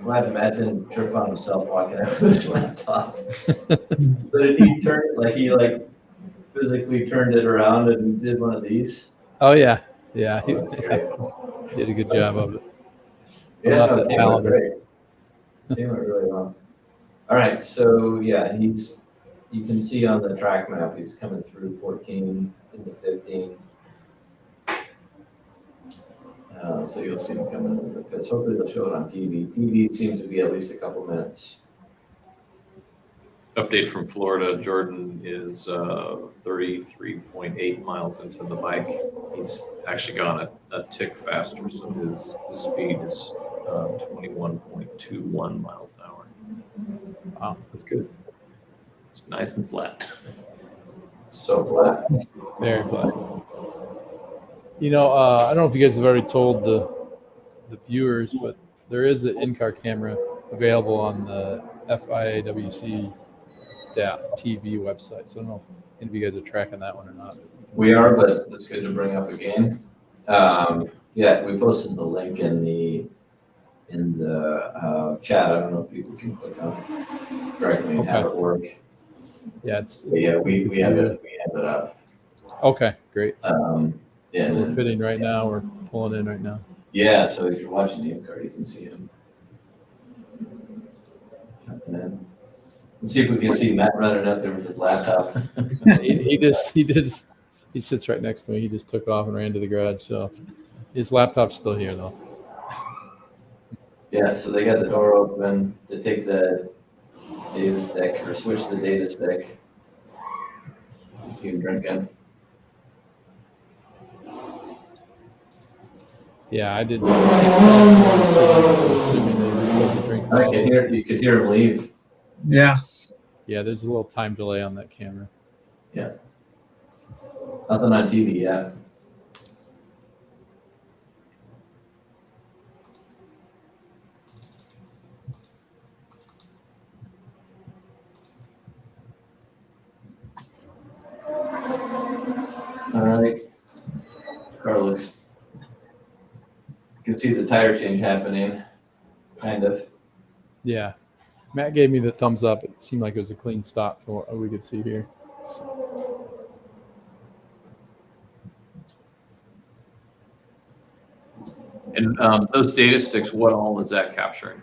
glad Matt didn't trip on himself walking out with his laptop. So did he turn it, like he physically turned it around and did one of these? Oh yeah, he Oh, that's great. did a good job of it. Yeah, not no, that it came out talented. great. Came out really well. All right, so yeah, you can see on the track map, he's coming through 14 into 15. So you'll see him coming into the pits. Hopefully they'll show it on TV. TV seems to be at least a couple minutes. Update from Florida. Jordan is 33.8 miles into the bike. He's actually gone a tick faster, so his speed is 21.21 miles an hour. Wow, that's good. It's nice and flat. So flat. Very flat. You know, I don't know if you guys have already told the viewers, but there is an in-car camera available on the FIAWC TV website. So I don't know if any of you guys are tracking that one or not. We are, but it's good to bring up again. Yeah, we posted the link in the chat. I don't know if people can click on it directly and have it work. Yeah, We have it up. Okay, great. Yeah, We're fitting right now. We're pulling in right now. yeah. So if you're watching the in-car, you can see him. Jumping in. Let's see if we can see Matt running up there with his laptop. He sits right next to me. He just took off and ran to the garage. So his laptop's still here though. Yeah, so they got the door open to take the data stick or switch the data stick. See him drinking. Yeah, I didn't. Assuming they refilled the drink. I could hear, you could hear him leave. Yeah. Yeah, there's a little time delay on that camera. Nothing on TV yet. All right. Car looks. You can see the tire change happening, kind of. Yeah, Matt gave me the thumbs up. It seemed like it was a clean stop from what we could see here. So, And those data sticks, what all is that capturing?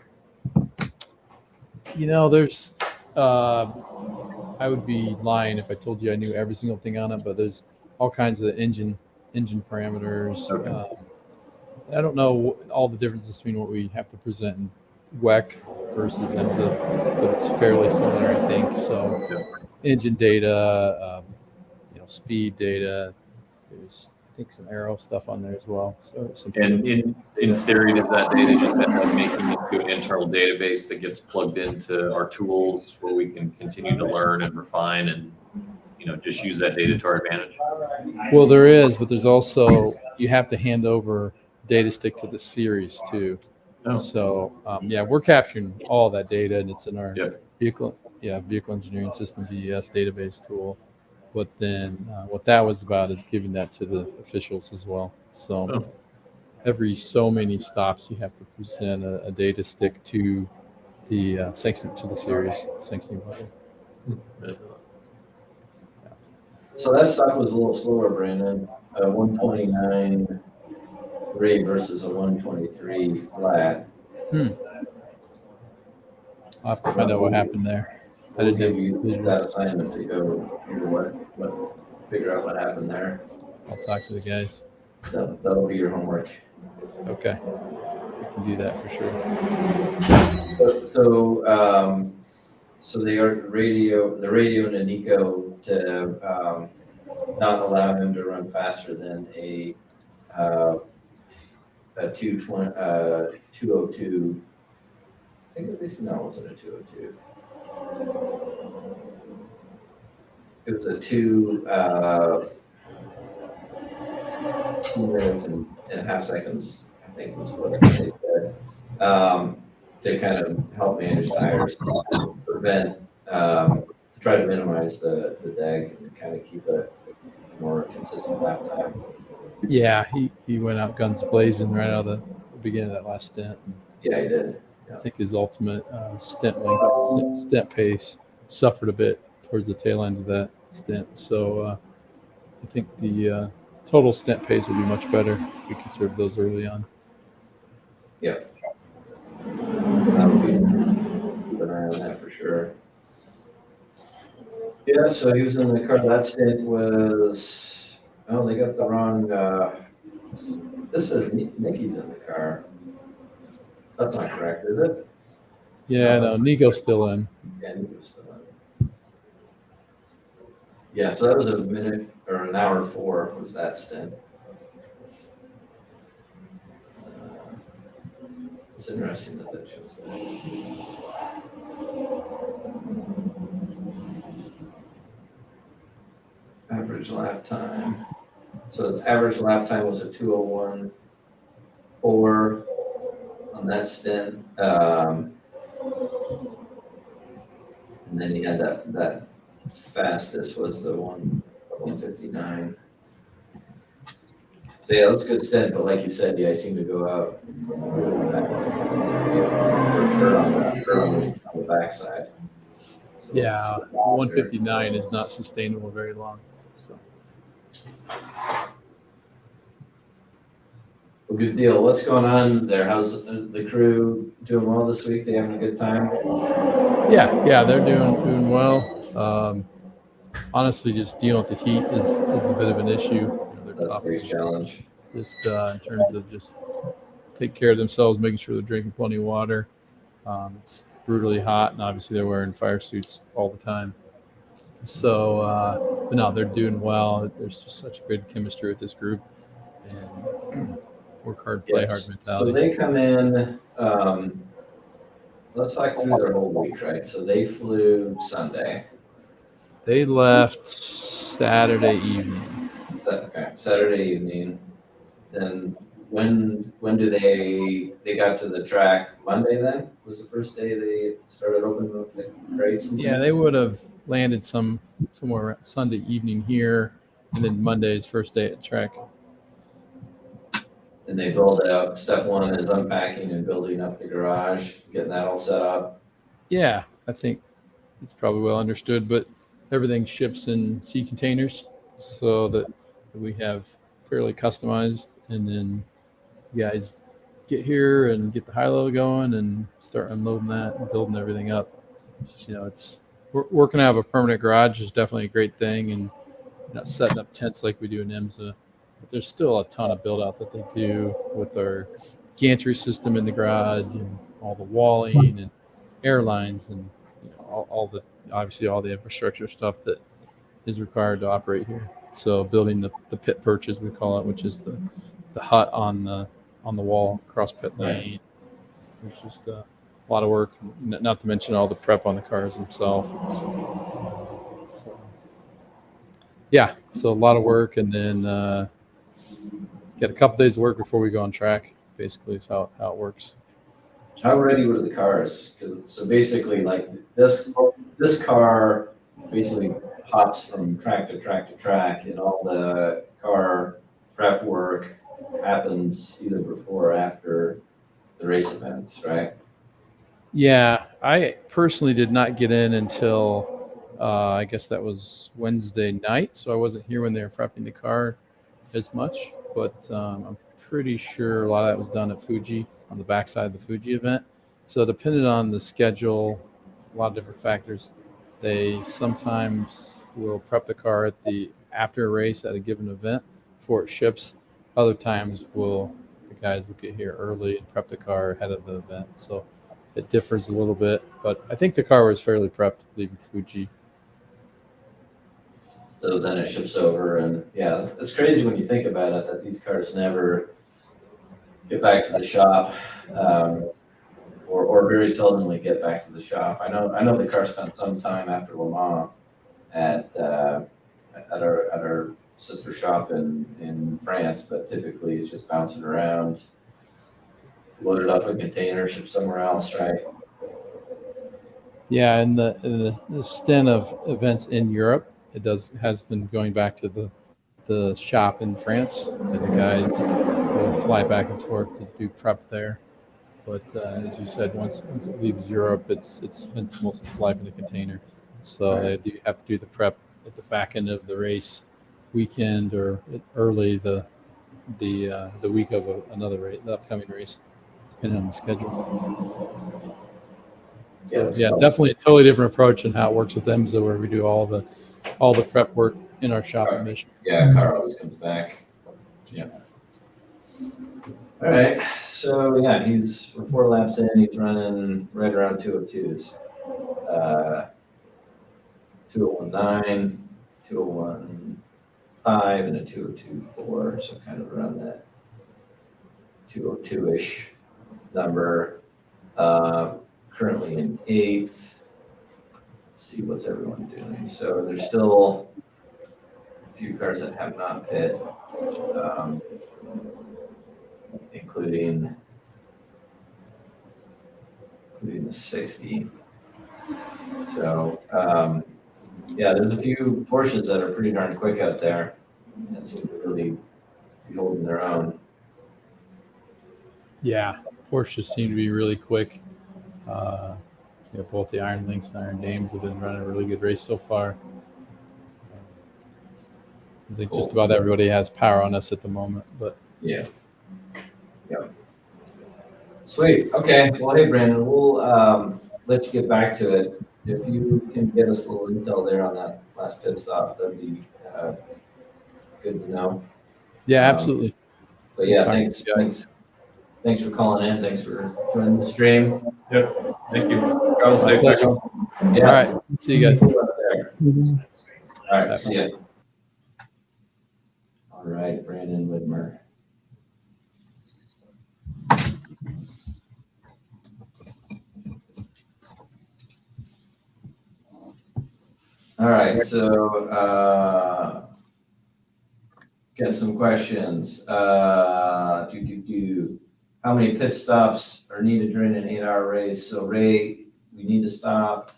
you know, there's. I would be lying if I told you I knew every single thing on it, but there's all kinds of engine parameters. Okay. I don't know all the differences between what we have to present in WEC versus MZIP, but it's fairly similar, I think. So, engine data, speed data. There's, I think, some aero stuff on there as well. So, And in theory, does that data just end up making it to an internal database that gets plugged into our tools where we can continue to learn and refine and, just use that data to our advantage? well, there is, but there's also you have to hand over data stick to the series too. Oh. So we're capturing all that data, and it's in our Yep. vehicle engineering system VES database tool. But then what that was about is giving that to the officials as well. So Oh. every so many stops, you have to present a data stick to the series sanctioning body. So that stock was a little slower, Brandon. 129.3 versus a 123 flat. I'll have to find out what happened there. I We'll didn't give have you visuals. that assignment to go figure out what happened there. I'll talk to the guys. That'll be your homework. Okay, we can do that for sure. So they are the radio to Nico to not allow him to run faster than a 202. I think they said no, it wasn't a 202. It was a 2 minutes and a half seconds, I think was what they said, to kind of help manage tires, prevent, try to minimize the DEG and kind of keep a more consistent lap time. Yeah, he went out guns blazing right out of the beginning of that last stint. Yeah, he did. I think his ultimate stint pace suffered a bit towards the tail end of that stint. So I think the total stint pace would be much better if we conserve those early on. Yeah. So that would be, keep an eye on that for sure. Yeah, so he was in the car. That stint was, they got the wrong, this says Nikki's in the car. That's not correct, is it? Yeah, no, Nico's still in. Yeah, Nico's still in. Yeah, so that was a minute or an hour 4 was that stint. It's interesting that shows that. Average lap time. So his average lap time was a 2:01.4 on that stint. And then he had that fastest was the 1:59. So yeah, that's a good stint, but like you said, I seem to go out really fast. Or on the backside. So Yeah, it's 159 is not sustainable very long. So well, good deal. What's going on there? How's the crew doing well this week? They having a good time? yeah, they're doing well. Honestly, just dealing with the heat is a bit of an issue. They're That's a tough. great challenge. Just in terms of just take care of themselves, making sure they're drinking plenty of water. It's brutally hot, and obviously they're wearing fire suits all the time. So, but no, they're doing well. There's just such good chemistry with this group, and work hard, play hard So mentality. they come in, let's talk through their whole week, right? So they flew Sunday. They left Saturday evening. Okay, Saturday evening. Then when do they got to the track? Monday then was the first day they started opening up the crates? Yeah, they would have landed somewhere around Sunday evening here, and then Monday's first day at track. And they build out, step one is unpacking and building up the garage, getting that all set up. Yeah, I think it's probably well understood, but everything ships in sea containers so that we have fairly customized, and then you guys get here and get the high-low going and start unloading that and building everything up. You know, working out of a permanent garage is definitely a great thing, and not setting up tents like we do in IMSA. But there's still a ton of build out that they do with our gantry system in the garage and all the walling and airlines and all the obviously all the infrastructure stuff that is required to operate here. So building the pit perch, as we call it, which is the hut on the wall across pit lane. It's just a lot of work, not to mention all the prep on the cars themselves. So, yeah, so a lot of work, and then get a couple days of work before we go on track. Basically, is how it works. How ready were the cars? So basically, like this car basically hops from track to track to track, and all the car prep work happens either before or after the race events, right? Yeah, I personally did not get in until I guess that was Wednesday night, so I wasn't here when they were prepping the car as much, but I'm pretty sure a lot of that was done at Fuji, on the backside of the Fuji event. So depending on the schedule, a lot of different factors, they sometimes will prep the car at the after a race at a given event before it ships. Other times the guys will get here early and prep the car ahead of the event. So it differs a little bit, but I think the car was fairly prepped leaving Fuji. So then it ships over, and yeah, it's crazy when you think about it that these cars never get back to the shop, or very seldomly get back to the shop. I know the car spent some time after Le Mans at our sister shop in France, but typically it's just bouncing around, loaded up in containers, shipped somewhere else, right? Yeah, and the stint of events in Europe, has been going back to the shop in France, and the guys will fly back and forth to do prep there. But as you said, once it leaves Europe, it's spent most of its life in a container. So they do have to do the prep at the back end of the race weekend or early the week of another race, the upcoming race, depending on the schedule. So, yeah, definitely a totally different approach in how it works with IMSA, where we do all the prep work in our shop in Michigan. Yeah, car always comes back. Yeah. All right. So yeah, we're 4 laps in. He's running right around 202s. 201.9, 201.5, and a 202.4. So kind of around that 202-ish number. Currently in 8th. Let's see what's everyone doing. So there's still a few cars that have not pit, including the 60. So yeah, there's a few Porsches that are pretty darn quick out there that seem to really be holding their own. Yeah, Porsches seem to be really quick. Both the Iron Lynx and Iron Dames have been running a really good race so far. I think just about everybody has power on us at the moment, but yeah. Sweet. Okay. Well, hey, Brandon, we'll let you get back to it. If you can get us a little intel there on that last pit stop, that'd be good to know. yeah, absolutely. But yeah, Thanks, thanks thanks for calling in. Thanks for joining the stream. Yep. Thank you. Travel safe. Pleasure. Michael. All right. See you guys. All right. See ya. All right, Brandon Whitmer. All right, so got some questions. How many pit stops are needed during an 8-hour race? So Ray, we need to stop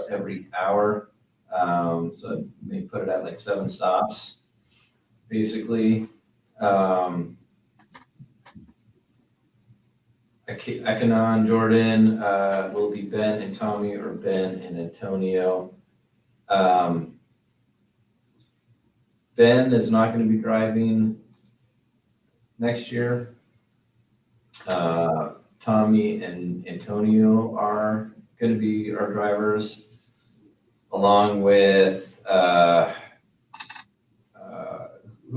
every hour. So we put it at like 7 stops, basically. Ekanon, Jordan, will be Ben and Tommy or Ben and Antonio. Ben is not going to be driving next year. Tommy and Antonio are going to be our drivers, along with who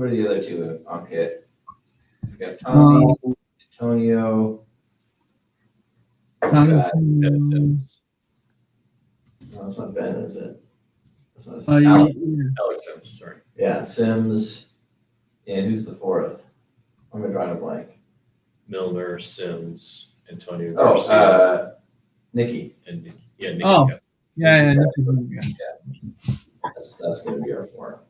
are the other two? Okay, we got Tommy, Antonio. Tommy, Ben Sims. No, it's not Ben, is it? It's not yeah. Alex. Alex Sims, sorry. Yeah, Sims. And who's the fourth? I'm gonna draw a blank. Milner, Sims, Antonio Oh, Garcia, Nikki. and Nikki. Yeah, Nikki. Oh. Kemp. Yeah. That's gonna be our four.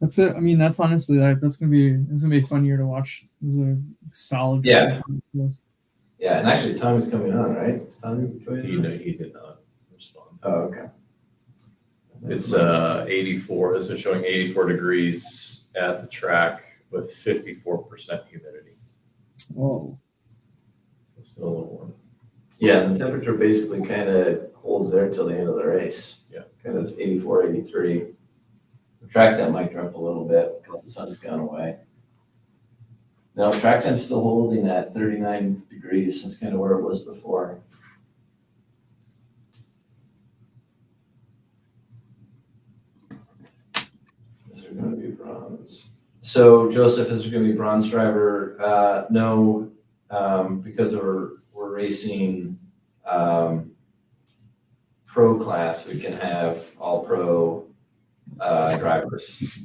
That's it. I mean, that's honestly that's gonna be a fun year to watch. This is a solid. Yeah. Yes. Yeah, and actually Tommy's coming on, right? Is Tommy joining us? He did not respond. Oh, okay. It's 84. This is showing 84 degrees at the track with 54% humidity. Oh. So still a little warm. Yeah, the temperature basically kind of holds there till the end of the race. Yeah. Kind of it's 84, 83. The track time might drop a little bit because the sun's gone away. No, track time's still holding at 39 degrees. That's kind of where it was before. Is there going to be bronze? So Joseph, is there going to be bronze driver? No, because we're racing pro class. We can have all pro drivers.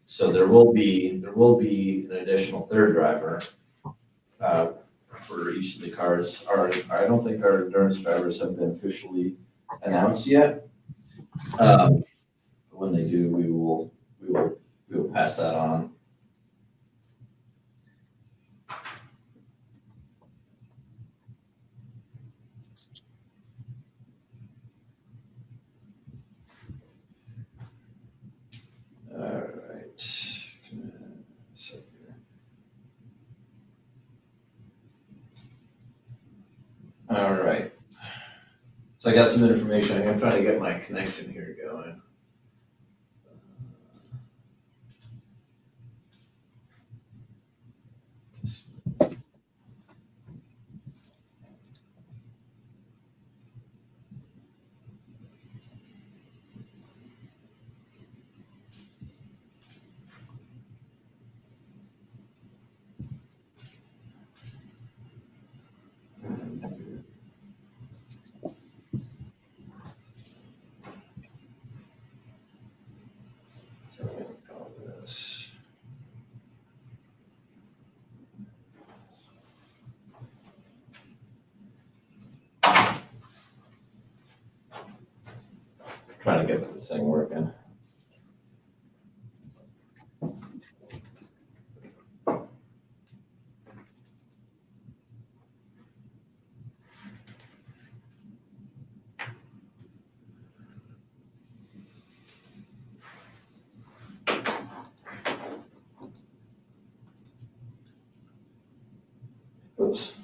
So there will be an additional third driver for each of the cars. I don't think our endurance drivers have been officially announced yet. When they do, we will pass that on. All right. All right. So I got some information. I'm trying to get my connection here going. So I'm going to call this. Trying to get this thing working. Oops.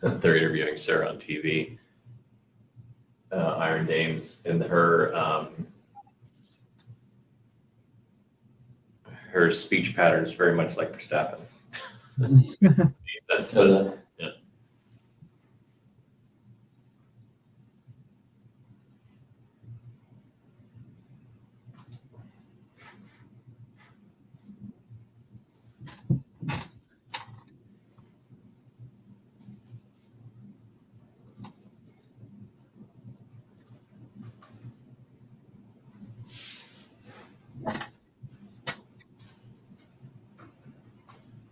they're interviewing Sarah on TV, Iron Dames, and her speech pattern is very much like Verstappen. That's So yeah.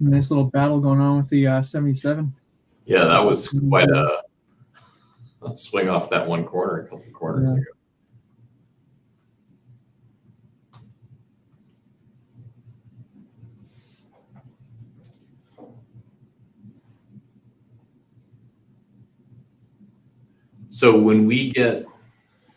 Nice little battle going on with the 77. Yeah, that was quite a swing off that one corner a couple of corners Yeah. ago. So when we get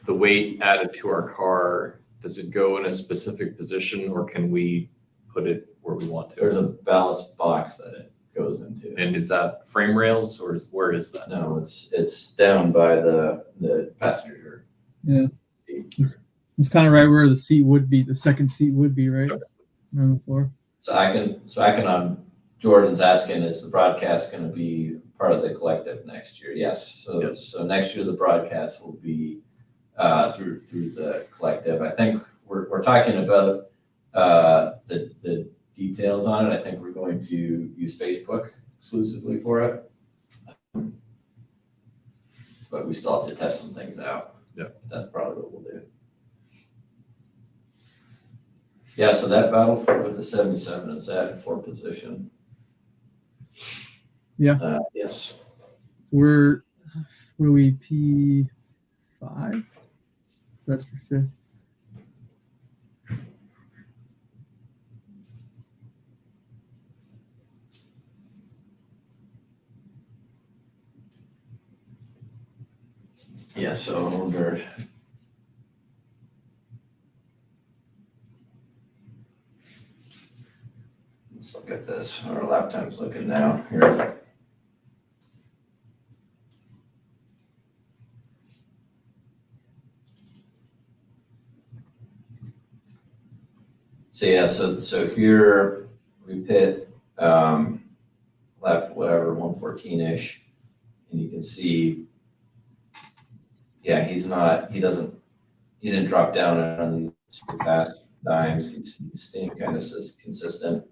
the weight added to our car, does it go in a specific position, or can we put it where we want there's to? a ballast box that it goes into. And is that frame rails, or where is that? No, it's down by the passenger. Yeah. seat. It's kind of right where the seat would be. The second seat would be right on the floor. So I can Jordan's asking, is the broadcast going to be part of the collective next year? Yes. So Yes. so next year the broadcast will be through the collective. I think we're talking about the details on it. I think we're going to use Facebook exclusively for it. But we still have to test some things out. Yeah. That's probably what we'll do. Yeah, so that battle with the 77 is at 4th position. Yeah. Yes. So what are we, P5? That's for 5th. Yeah, so I wonder. Let's look at this. Our lap time's looking now. Here. So yeah, so here we pit lap whatever 114-ish, and you can see, yeah, he didn't drop down on these super fast dimes. He's staying kind of consistent.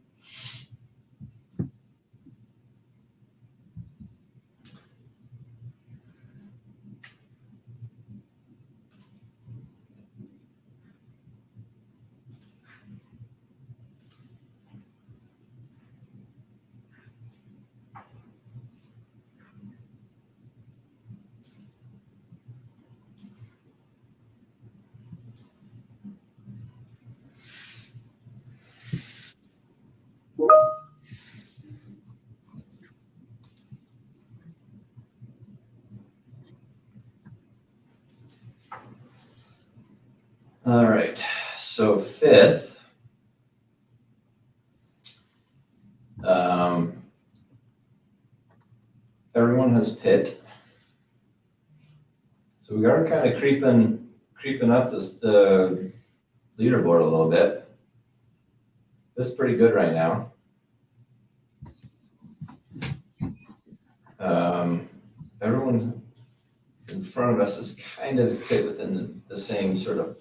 All right, so 5th. Everyone has pit. So we are kind of creeping up the leaderboard a little bit. This is pretty good right now. Everyone in front of us is kind of fit within the same sort of,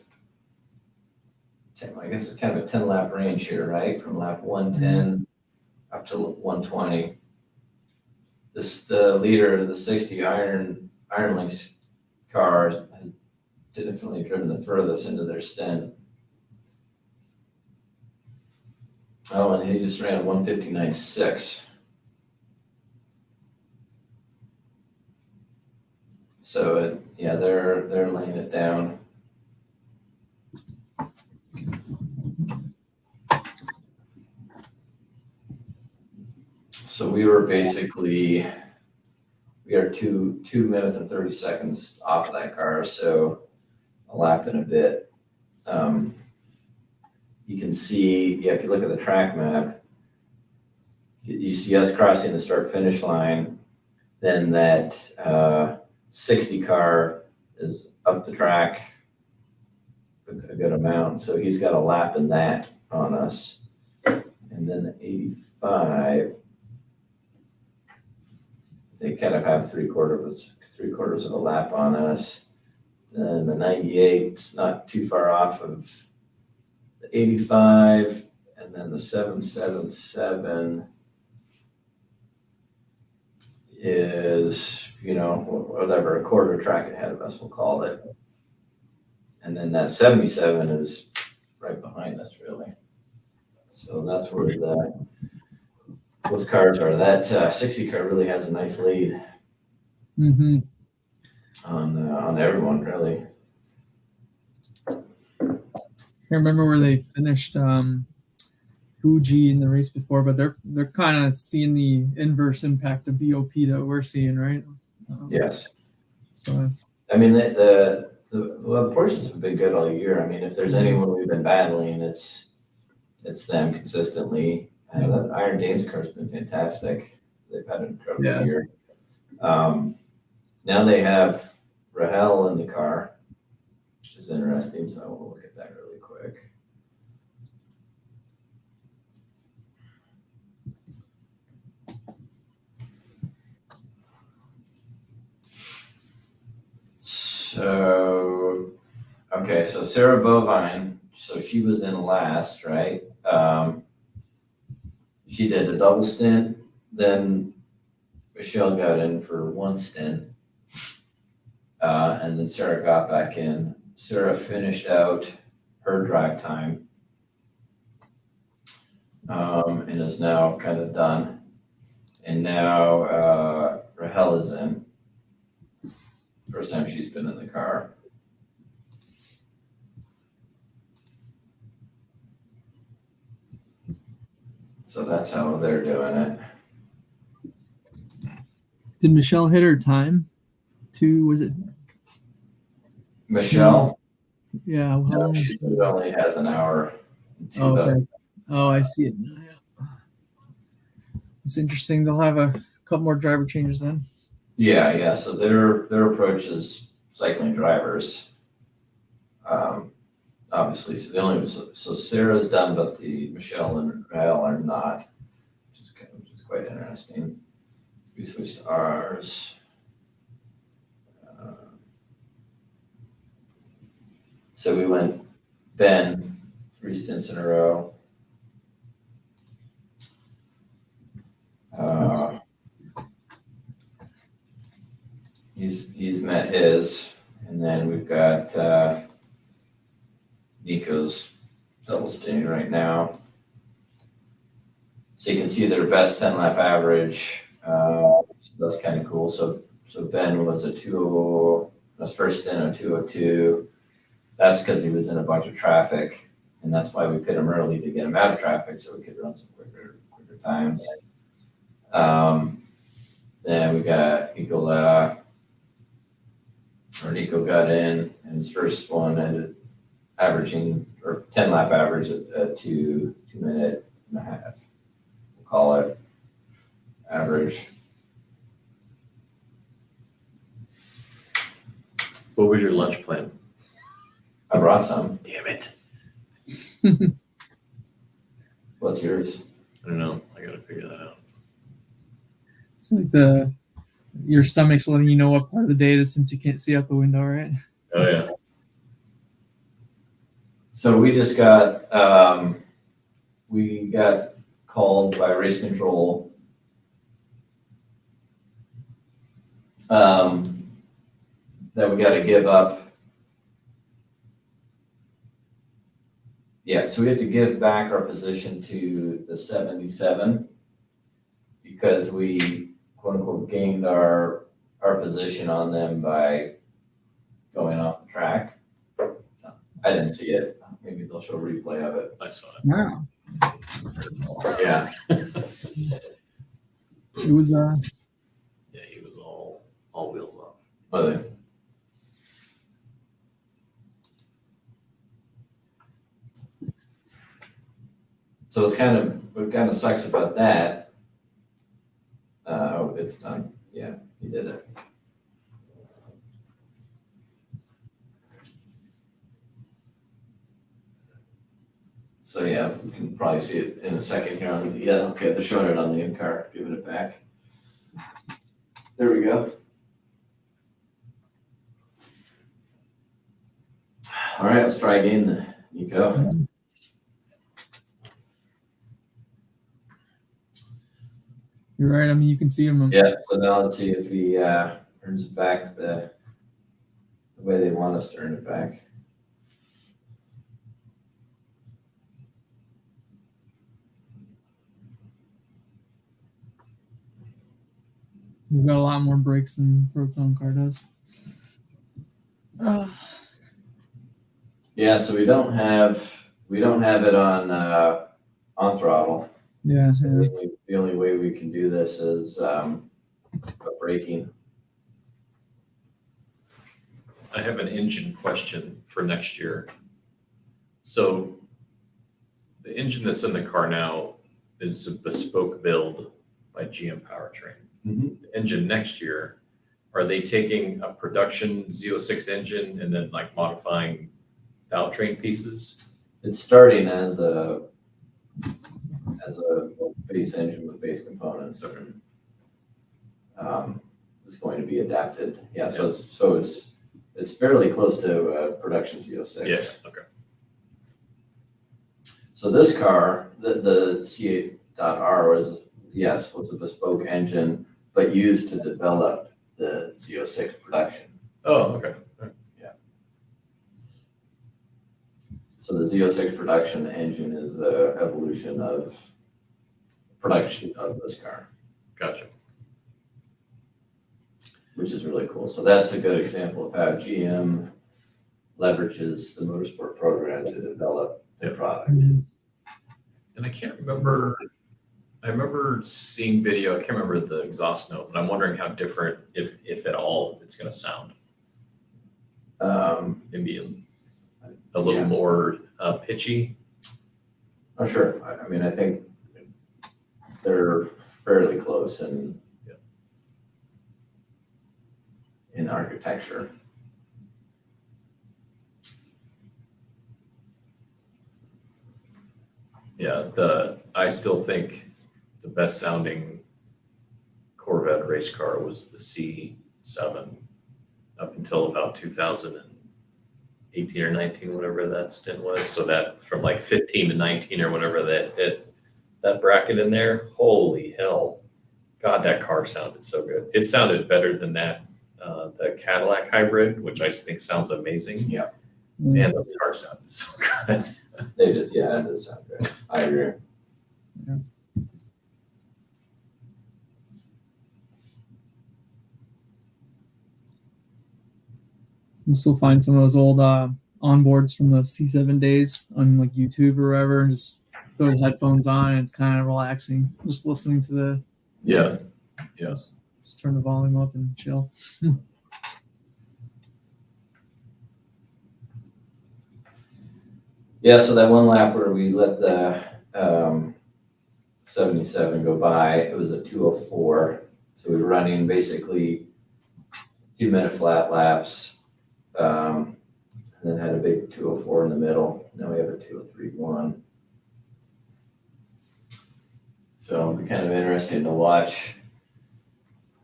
I guess it's kind of a 10 lap range here, right? From lap 110 up to 120. The leader of the 60 Iron Links cars has definitely driven the furthest into their stint. Oh, and he just ran a 159.6. So yeah, they're laying it down. So we are 2 minutes and 30 seconds off of that car, so a lap and a bit. You can see, yeah, if you look at the track map, you see us crossing the start-finish line. Then that 60 car is up the track a good amount. So he's got a lap in that on us. And then the 85, they kind of have three quarters of a lap on us. Then the 98 is not too far off of the 85, and then the 777 is, whatever, a quarter track ahead of us, we'll call it. And then that 77 is right behind us, really. So that's where those cars are. That 60 car really has a nice lead Mm-hmm. on everyone, really. I remember where they finished Fuji in the race before, but they're kind of seeing the inverse impact of BOP that we're seeing, right? Yes. So that's, I mean, the Porsches have been good all year. I mean, if there's anyone we've been battling, it's them consistently. And that Iron Dame's car's been fantastic. They've had an incredible year. Now they have Rahel in the car, which is interesting. So I want to look at that really quick. So, okay, so Sarah Bovine, so she was in last, right? She did a double stint, then Michelle got in for one stint, and then Sarah got back in. Sarah finished out her drive time, and is now kind of done. And now Rahel is in. First time she's been in the car. So that's how they're doing it. did Michelle hit her time? Was it? Michelle? Yeah. How No, long she only has an hour. Oh, okay. Oh, I see it. Yeah. It's interesting. They'll have a couple more driver changes then. Yeah. So their approach is cycling drivers. Obviously, so Sarah's done, but the Michelle and Rahel are not, which is quite interesting. We switched to ours. So we went Ben 3 stints in a row. He's met his, and then we've got Nico's double stinting right now. So you can see their best 10 lap average. So that's kind of cool. So Ben was his first stint on 202. That's because he was in a bunch of traffic, and that's why we pit him early to get him out of traffic so we could run some quicker times. Then we got Nico got in, and his first one ended averaging, or 10 lap average at 2 minute and a half. We'll call it average. What was your lunch plan? I brought some. Damn it. What's yours? I don't know. I got to figure that out. It's like your stomach's letting you know what part of the day it is since you can't see out the window, right? Oh, yeah. So we just got called by race control that we got to give up. Yeah, so we have to give back our position to the 77 because we, quote unquote, gained our position on them by going off the track. I didn't see it. Maybe they'll show a replay of it. I saw it. Wow. Yeah. It was Yeah, he was all wheels off. But so what kind of sucks about that. Oh, it's done. Yeah, did it. So yeah, we can probably see it in a second here on, yeah, okay, they're showing it on the in-car, giving it back. There we go. All right, let's try again then, Nico. You're right. I mean, you can see them. Yeah, so now let's see if he earns it back the way they want us to earn it back. We've got a lot more brakes than Proton car does. Yeah, so we don't have it on throttle. Yeah. So Yeah. the only way we can do this is braking. I have an engine question for next year. So the engine that's in the car now is a bespoke build by GM Powertrain. Mhm. The engine next year, are they taking a production Z06 engine and then like modifying valve train pieces? It's starting as a base engine with base components, and it's going to be adapted. Yeah, so it's fairly close to production Z06. Yeah, okay. So this car, the C8.R was a bespoke engine, but used to develop the Z06 production. Oh, okay. So the Z06 production engine is an evolution of production of this car, Gotcha. which is really cool. So that's a good example of how GM leverages the motorsport program to develop their product. And I can't remember, I remember seeing video, I can't remember the exhaust note, but I'm wondering how different, if at all, it's going to sound. Maybe a little Yeah. more pitchy. Oh, sure. I mean, I think they're fairly close in architecture. Yeah, I still think the best sounding Corvette race car was the C7 up until about 2018 or 19, whatever that stint was. So that from like 15 to 19 or whatever that bracket in there, holy hell. God, that car sounded so good. It sounded better than that, the Cadillac hybrid, which I think sounds amazing. Yeah. Man, those cars sounded so good. They did, yeah, it does sound good. I agree. You still find some of those old onboards from the C7 days on like YouTube or wherever, and just throw the headphones on, and it's kind of relaxing. Just listening to the Yeah. just turn the volume up and chill. Yeah, so that one lap where we let the 77 go by, it was a 2:04. So we were running basically 2-minute flat laps, and then had a big 2:04 in the middle. Now we have a 2:03.1. So it'll be kind of interesting to watch.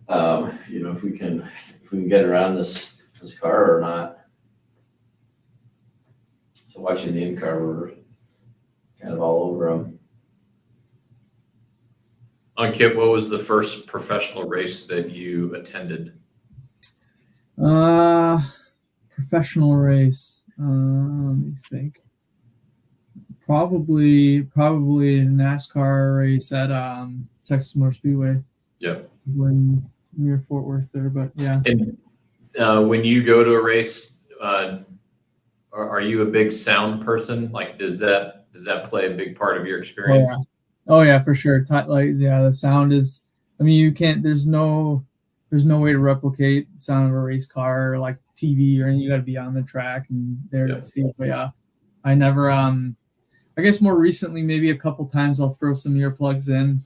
If we can get around this car or not. So watching the in-car, we're kind of all over them. Kit, what was the first professional race that you attended? Professional race. Let me think. Probably a NASCAR race at Texas Motor Speedway. Yep. When near Fort Worth there, but yeah. And when you go to a race, are you a big sound person? Like, does that play a big part of your experience? Oh yeah, for sure. The sound is. I mean, you can't. There's no way to replicate the sound of a race car or like TV or anything. You got to be on the track and there to see it. But yeah, I I guess more recently, maybe a couple times I'll throw some earplugs in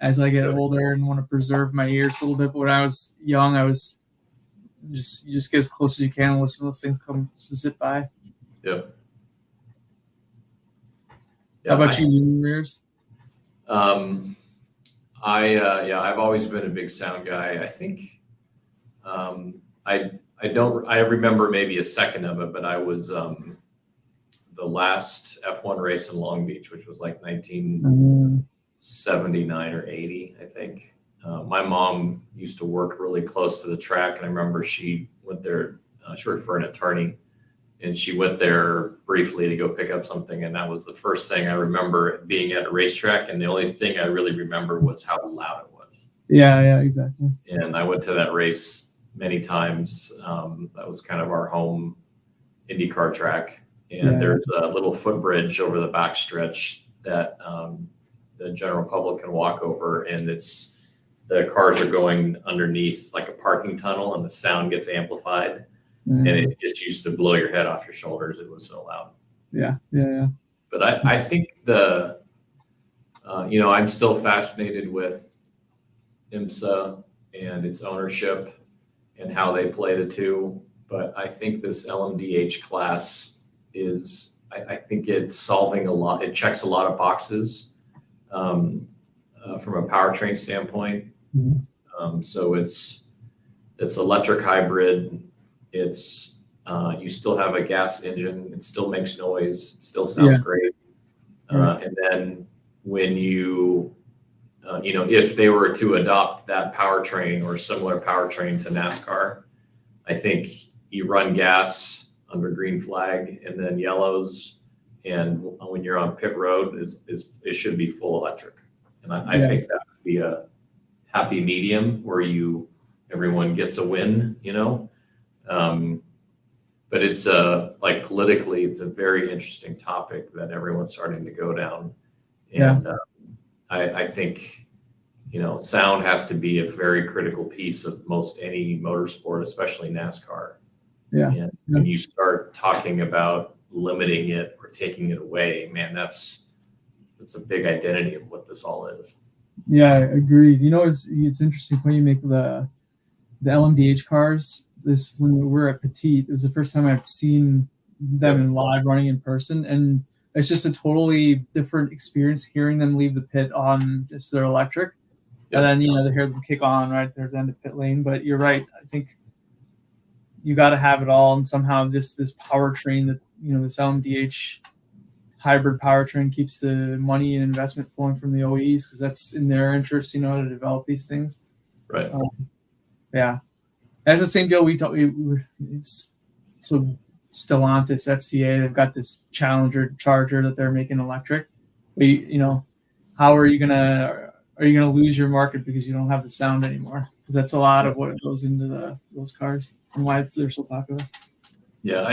as I get older and want to preserve my ears a little bit. But when I was young, I was you just get as close as you can and listen to those things come to zip by. Yep. How about you, new ears? I've always been a big sound guy. I think I remember maybe a second of it, but I was the last F1 race in Long Beach, which was like 1979 or 80, I think. My mom used to work really close to the track, and I remember she went there. She worked for an attorney, and she went there briefly to go pick up something, and that was the first thing I remember being at a racetrack. And the only thing I really remember was how loud it was. Yeah, exactly. And I went to that race many times. That was kind of our home IndyCar track. And there's a little footbridge over the backstretch that the general public can walk over, and the cars are going underneath like a parking tunnel, and the sound gets amplified. And it just used to blow your head off your shoulders. It was so loud. Yeah. But I think I'm still fascinated with IMSA and its ownership and how they play the two. But I think this LMDH class I think it's solving a lot. It checks a lot of boxes from a powertrain standpoint. So it's electric hybrid. It's you still have a gas engine. It still makes noise. It still sounds great. And then when if they were to adopt that powertrain or similar powertrain to NASCAR, I think you run gas under green flag and then yellows. And when you're on pit road, it should be full electric. And I think that would be a happy medium where everyone gets a win, but it's like politically, it's a very interesting topic that everyone's starting to go down. And I think, sound has to be a very critical piece of most any motorsport, especially NASCAR. And when you start talking about limiting it or taking it away, man, that's a big identity of what this all is. Yeah, agreed. It's interesting when you make the LMDH cars. When we were at Petite, it was the first time I've seen them in live running in person, and it's just a totally different experience hearing them leave the pit on just their electric, and then they hear them kick on right there's the end of pit lane. But you're right. I think you got to have it all, and somehow this powertrain that this LMDH hybrid powertrain keeps the money and investment flowing from the OEs because that's in their interest, to develop these things. Right. That's the same deal so Stellantis, FCA, they've got this Challenger Charger that they're making electric. But how are you gonna lose your market because you don't have the sound anymore? Because that's a lot of what goes into those cars and why they're so popular. Yeah,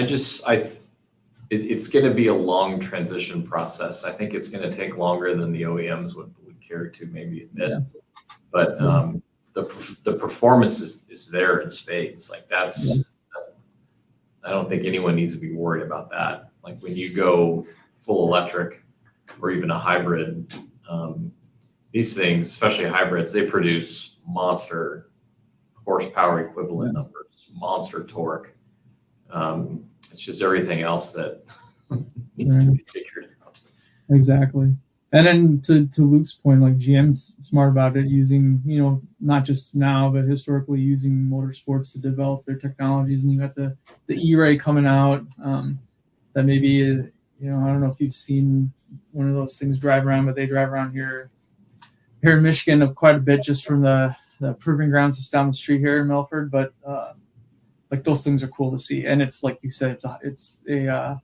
it's going to be a long transition process. I think it's going to take longer than the OEMs would care to maybe admit. But the performance is there in spades. Like I don't think anyone needs to be worried about that. Like when you go full electric or even a hybrid, these things, especially hybrids, they produce monster horsepower equivalent numbers, monster torque. It's just everything else that needs to be figured out. Exactly. And then to Luke's point, like GM's smart about it, using, not just now, but historically using motorsports to develop their technologies. And you got the E-Ray coming out that maybe, I don't know if you've seen one of those things drive around, but they drive around here in Michigan quite a bit just from the proving grounds that's down the street here in Milford. But like those things are cool to see. And it's like you said, it's a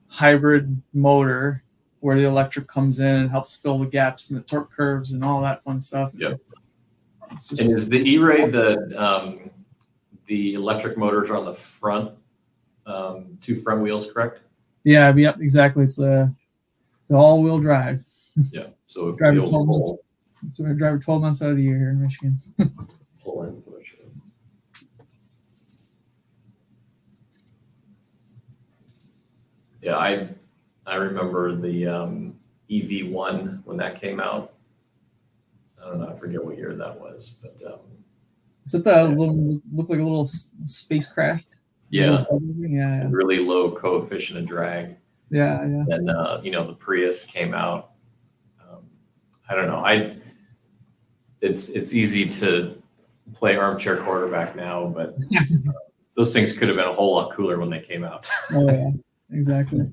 hybrid motor where the electric comes in and helps fill the gaps in the torque curves and all that fun stuff. Yep. And is the E-Ray the electric motors are on the front, two front wheels, correct? Yeah, exactly. It's all-wheel drive. Yeah, so drive it 12 months. So I drive it 12 months out of the year here in Michigan. Pull and push. Yeah, I remember the EV1 when that came out. I don't know, I forget what year that was, but Is that the little look like a little spacecraft? yeah, Yeah. really low coefficient of drag. Yeah. Then the Prius came out. I don't know. It's easy to play armchair quarterback now, but those things could have been a whole lot cooler when they came out. Oh yeah, exactly.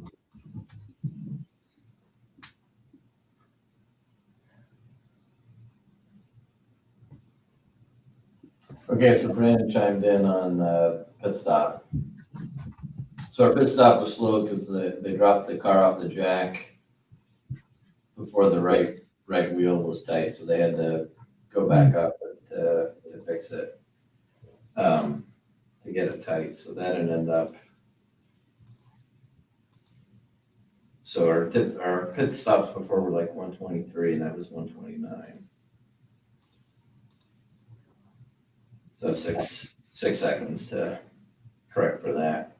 Okay, so Brandon chimed in on pit stop. So our pit stop was slow because they dropped the car off the jack before the right wheel was tight, so they had to go back up to fix it, to get it tight. So that ended up. So our pit stops before were like 123, and that was 129. So six seconds to correct for that.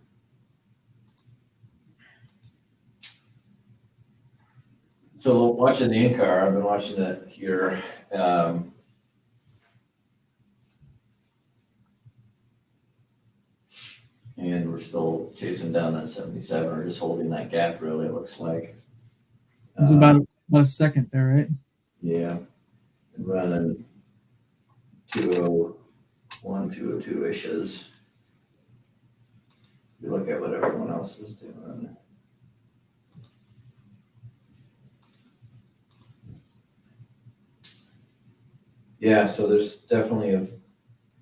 So watching the in-car, I've been watching it here. And we're still chasing down that 77, or just holding that gap, really, it looks like. It's about a second there, right? Yeah. And running 201, 202-ishes. You look at what everyone else is doing. Yeah, so there's definitely a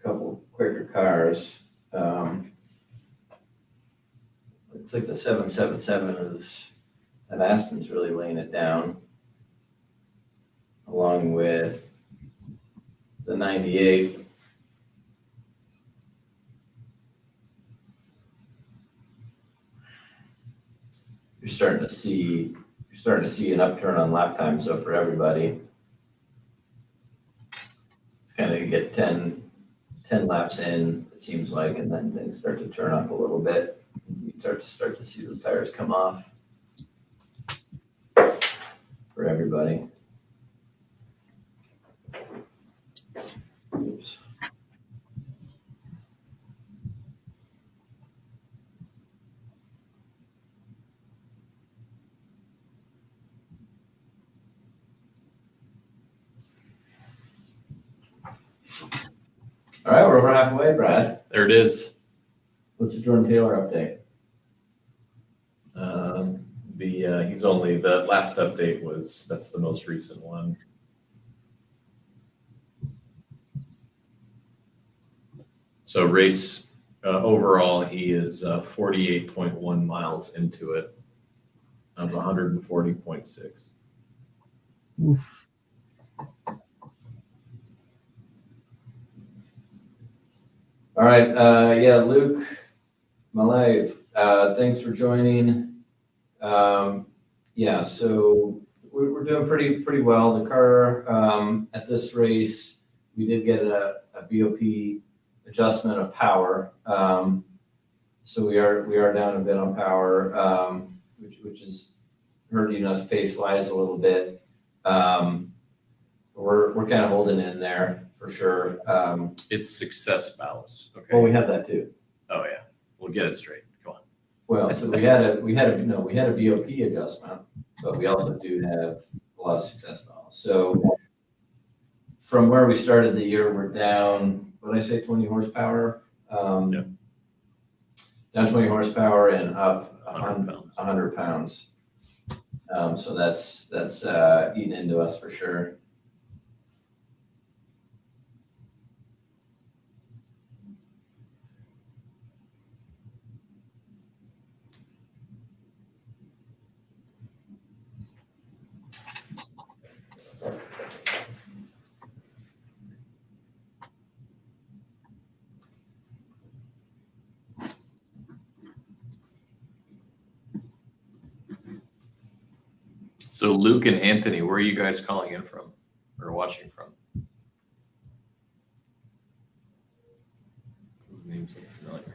couple quicker cars. It's like the 777 is, and Aston's really laying it down, along with the 98. You're starting to see an upturn on lap time. So for everybody, it's kind of get 10 laps in, it seems like, and then things start to turn up a little bit. You start to see those tires come off for everybody. Oops. All right, we're over halfway, Brad. There it is. What's the Jordan Taylor update? He's only, the last update that's the most recent one. So race overall, he is 48.1 miles into it of 140.6. Oof. All right, Luke Malave, thanks for joining. So we're doing pretty well. The car at this race, we did get a BOP adjustment of power. So we are down a bit on power, which is hurting us pace wise a little bit. We're kind of holding in there for sure. It's success ballast. Okay. Well, we have that too. Oh yeah, we'll get it straight. Come on. Well, so we had a BOP adjustment, but we also do have a lot of success balance. So from where we started the year, we're down, what did I say, 20 horsepower? Yep. Down 20 horsepower and up 100 pounds. So that's eating into us for sure. So Luke and Anthony, where are you guys calling in from or watching from? Those names look familiar.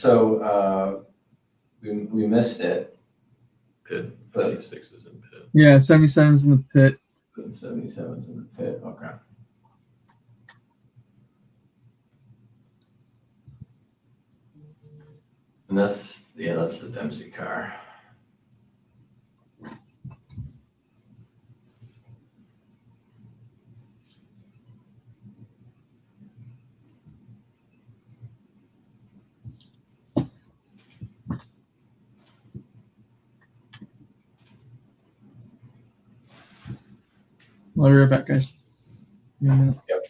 So we missed it. Pit But 56 is in pit. Yeah, 77's in the pit. 77's in the pit. Okay. And that's the Dempsey car. I'll be right back, guys. Give me a minute. Yep.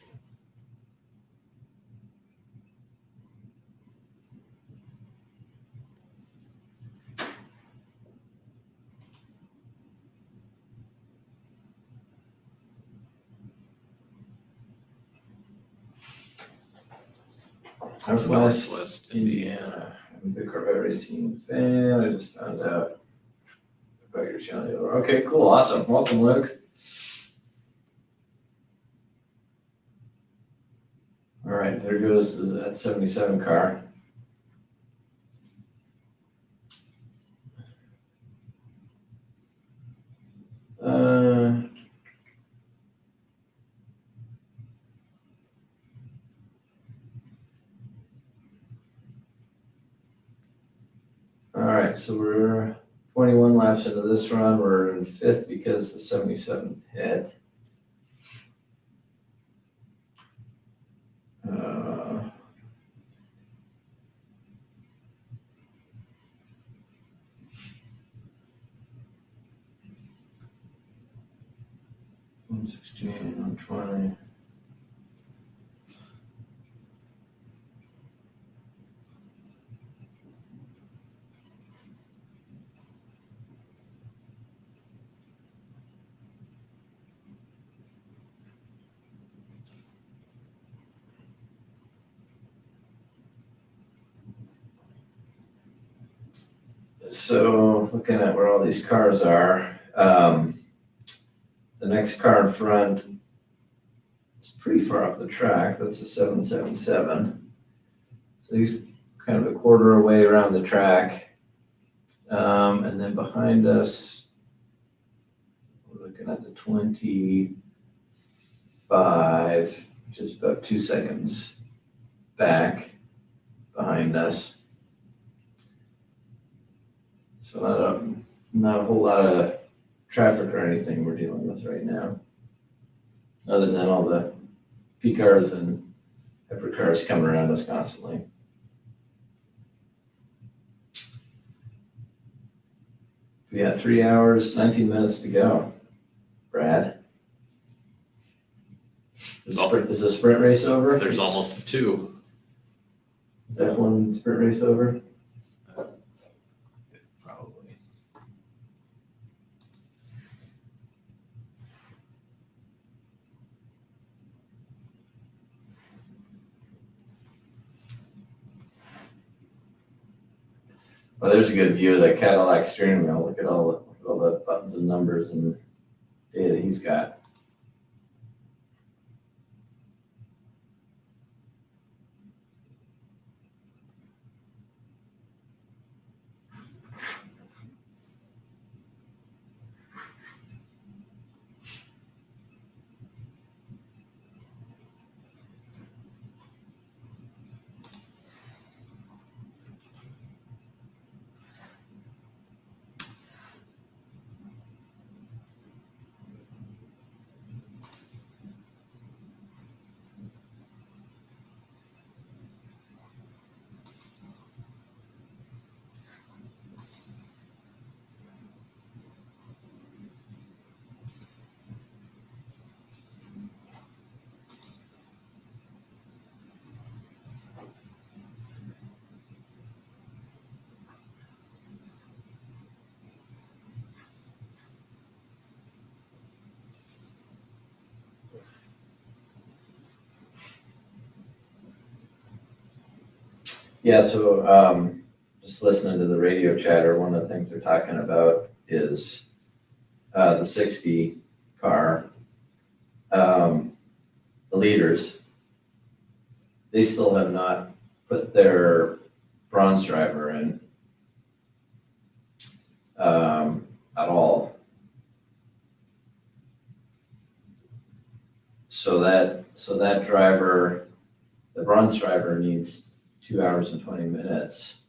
Northwest Indiana. I'm a big Corvette racing fan. I just found out about your channel. Okay, cool, awesome. Welcome, Luke. All right, there goes that 77 car. All right, so we're 21 laps into this run. We're in fifth because the 77 hit. One 16, 120. So looking at where all these cars are, the next car in front is pretty far up the track. That's a 777. So he's kind of a quarter away around the track. And then behind us, we're looking at the 25, which is about 2 seconds back behind us. So not a whole lot of traffic or anything we're dealing with right now, other than all the P cars and hyper cars coming around us constantly. We got 3 hours, 19 minutes to go. Brad, is the sprint race over? There's almost 2. Is F1 sprint race over? Probably. Well, there's a good view of that Cadillac steering wheel. Look at all the buttons and numbers and data he's got. Yeah, so just listening to the radio chatter, one of the things they're talking about is the 60 car. The leaders, they still have not put their bronze bronze driver in at all. So that driver, the bronze driver, needs 2 hours and 20 minutes,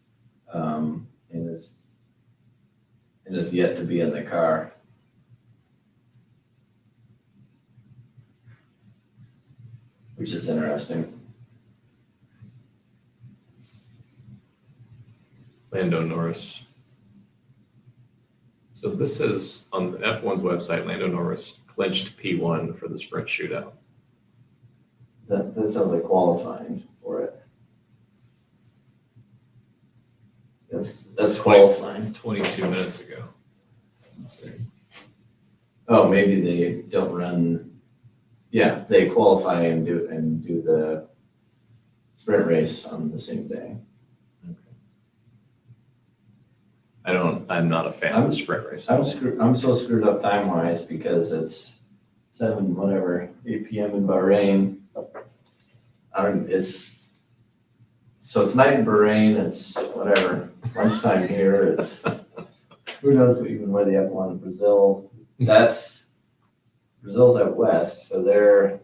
and is yet to be in the car. Which is interesting. Lando Norris. So this is on the F1's website. Lando Norris clinched P1 for the sprint shootout. That sounds like qualifying for it. That's qualifying. 22 minutes ago. Oh, maybe they don't run. Yeah, they qualify and do the sprint race on the same day. I'm not a fan of the sprint race. I'm so screwed up time wise because it's 8 p.m. in Bahrain. It's night in Bahrain. It's whatever lunchtime here. It's who knows even where the F1 in Brazil. Brazil's out west, so they're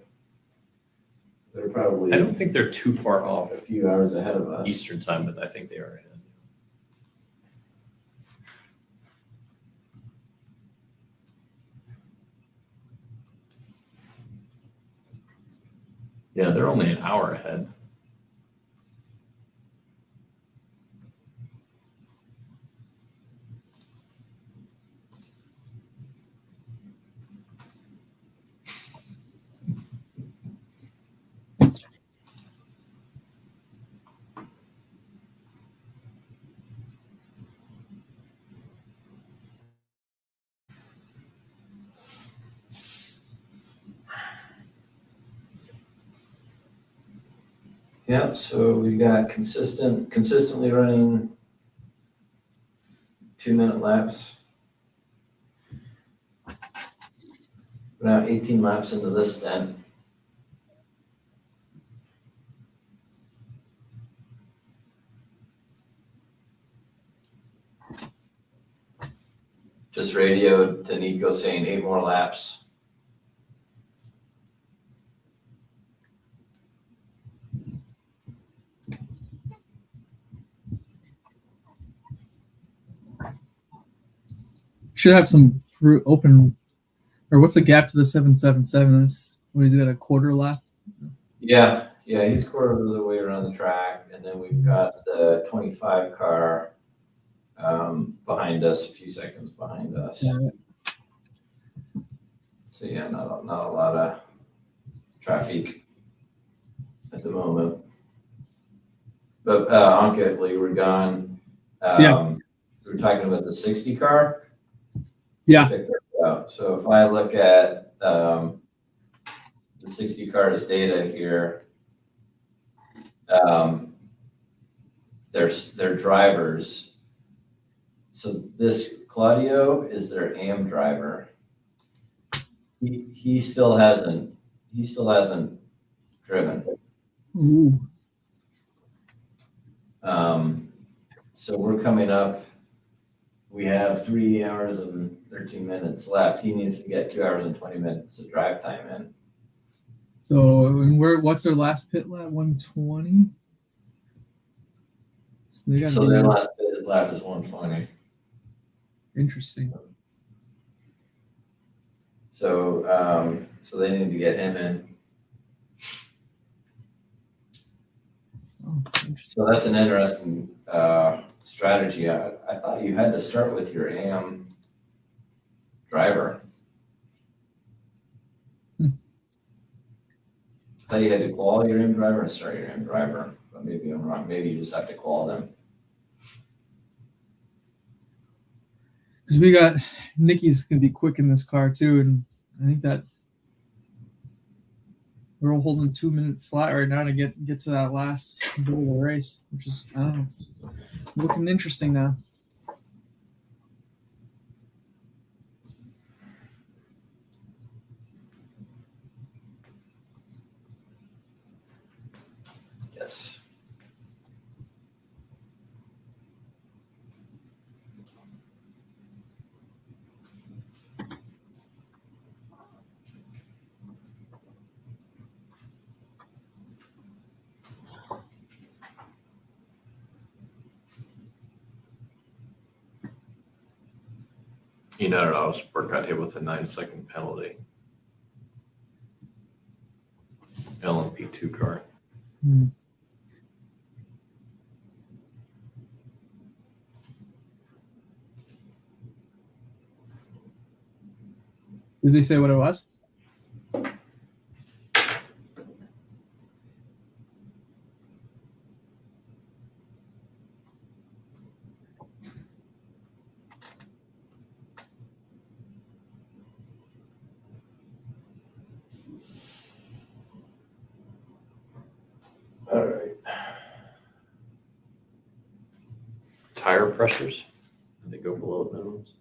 probably. I don't think they're too far off a few hours ahead of us. Eastern time, but I think they are ahead. Yeah, they're only an hour ahead. Yep, so we got consistently running 2-minute laps. We're now 18 laps into this stint. Just radioed to Nico saying 8 more laps. Should have some fruit open, or what's the gap to the 777? That's what is it, a quarter lap? Yeah, he's quarter of the way around the track, and then we've got the 25 car behind us, a few seconds behind us. Yeah. So yeah, not a lot of traffic at the moment. But Anka, while you were gone, we were talking about the 60 car. Yeah. Check that out. So if I look at the 60 cars data here, their drivers. So this Claudio is their AM driver. He still hasn't driven. Ooh. So we're coming up. We have 3 hours and 13 minutes left. He needs to get 2 hours and 20 minutes of drive time in. So what's their last pit lap? 120. So their last pit lap is 120. Interesting. So they need to get him in. Oh, interesting. So that's an interesting strategy. I thought you had to start with your AM driver. I thought you had to call your AM driver and start your AM driver, but maybe I'm wrong. Maybe you just have to call them. Because we got Nikki's gonna be quick in this car too, and I think that we're all holding 2-minute flat right now to get to that last bit of the race, which is I don't know, it's looking interesting now. Yes. United Autosport got hit with a 9-second penalty. LMP2 car. Did they say what it was? All right. Tire pressures, they go below the minimums.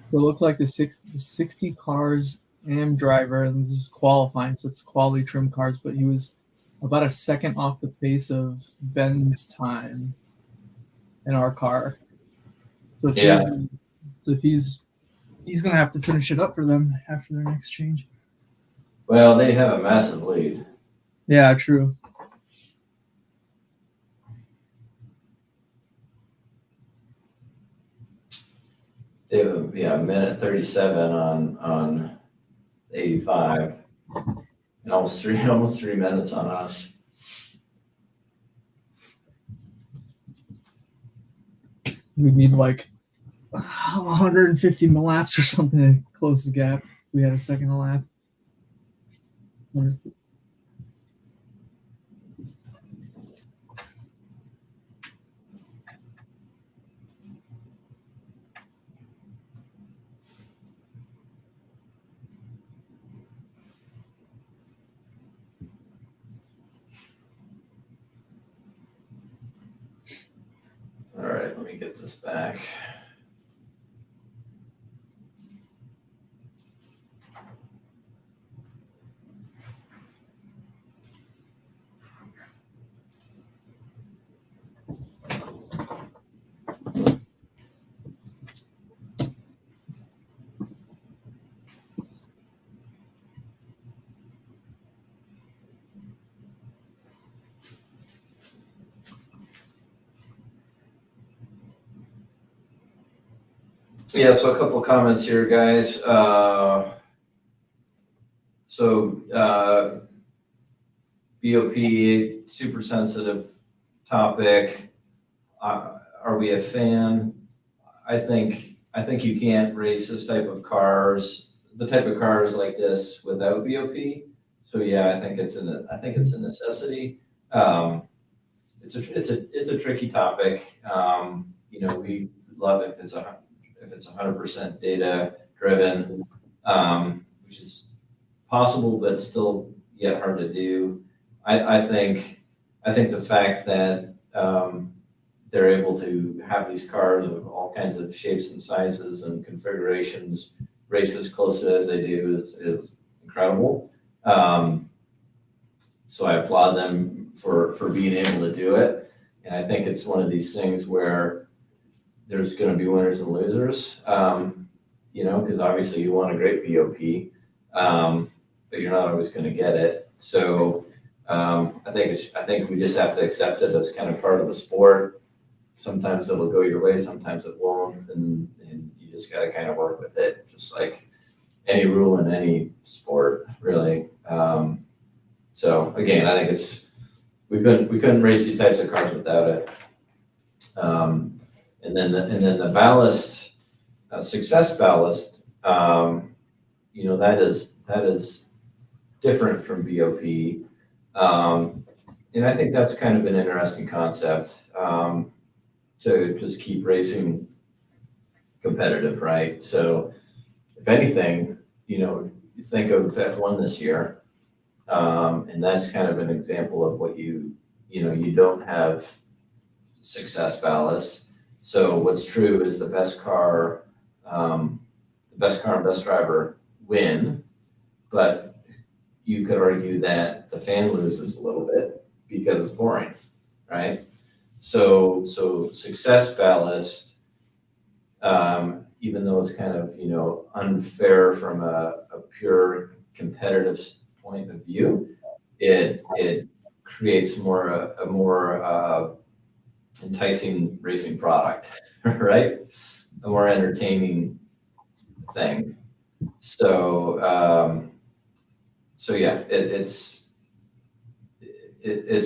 So it looks like the 60 cars and driver, and this is qualifying, so it's quality trim cars, but he was about a second off the pace of Ben's time in our car. So if he's gonna have to finish it up for them after their next change. Well, they have a massive lead. Yeah, true. They have a minute 37 on 85, and almost three minutes on us. We need like 150 laps or something to close the gap. If we had a second a lap. All right, let me get this back. Yeah, so a couple comments here, guys. BOP, super sensitive topic. Are we a fan? I think you can't race this type of cars, the type of cars like this without BOP. So yeah, I think it's a necessity. It's a tricky topic. We love if it's 100% data driven, which is possible, but still yet hard to do. I think the fact that they're able to have these cars of all kinds of shapes and sizes and configurations race as close as they do is incredible. So I applaud them for being able to do it. And I think it's one of these things where there's going to be winners and losers, because obviously you want a great BOP. but you're not always going to get it. So I think we just have to accept it as kind of part of the sport. Sometimes it'll go your way, sometimes it won't, and you just got to kind of work with it, just like any rule in any sport, really. So again, I think we couldn't race these types of cars without it. And then the ballast, success ballast, that is different from BOP. And I think that's kind of an interesting concept, to just keep racing competitive, right? So if anything, you think of F1 this year, and that's kind of an example of what you don't have success ballast. So what's true is the best car and best driver win, but you could argue that the fan loses a little bit because it's boring, right? So success ballast, even though it's kind of unfair from a pure competitive point of view, it creates a more enticing racing product, right? A more entertaining thing. So yeah, it's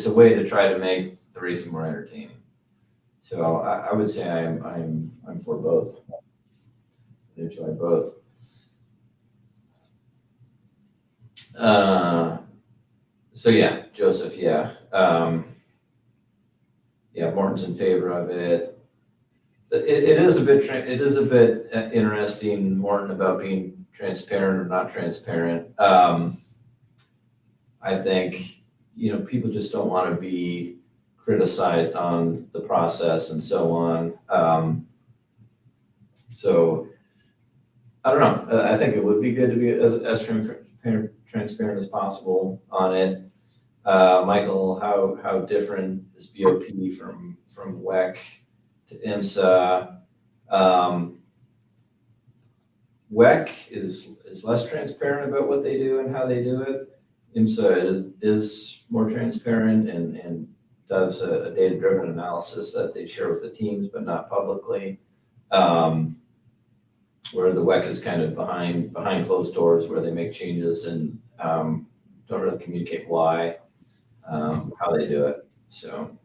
a way to try to make the racing more entertaining. So I would say I'm for both. I enjoy both. So yeah, Joseph, yeah. Morton's in favor of it. It is a bit interesting, Morton, about being transparent or not transparent. I think people just don't want to be criticized on the process and so on. So I don't know. I think it would be good to be as transparent as possible on it. Michael, how different is BOP from WEC to IMSA? WEC is less transparent about what they do and how they do it. IMSA is more transparent and does a data-driven analysis that they share with the teams, but not publicly. Where the WEC is kind of behind closed doors, where they make changes and don't really communicate why, how they do it. So,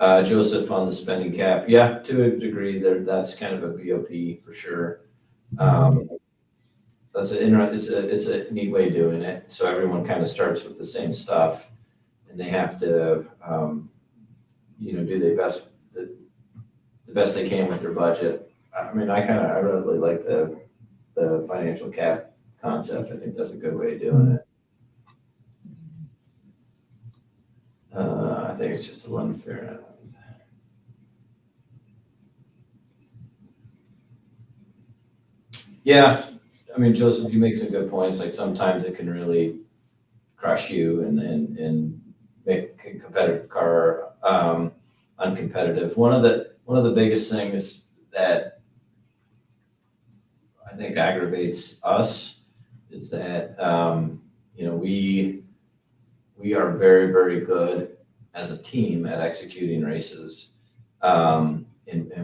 Joseph, on the spending cap, yeah, to a degree, that's kind of a BOP for sure. It's a neat way of doing it. So everyone kind of starts with the same stuff, and they have to, do the best they can with their budget. I mean, I really like the financial cap concept. I think that's a good way of doing it. I think it's just a little unfair. Yeah, I mean, Joseph, you make some good points. Like sometimes it can really crush you and make a competitive car uncompetitive. One of the biggest things that I think aggravates us is that we are very, very good as a team at executing races, and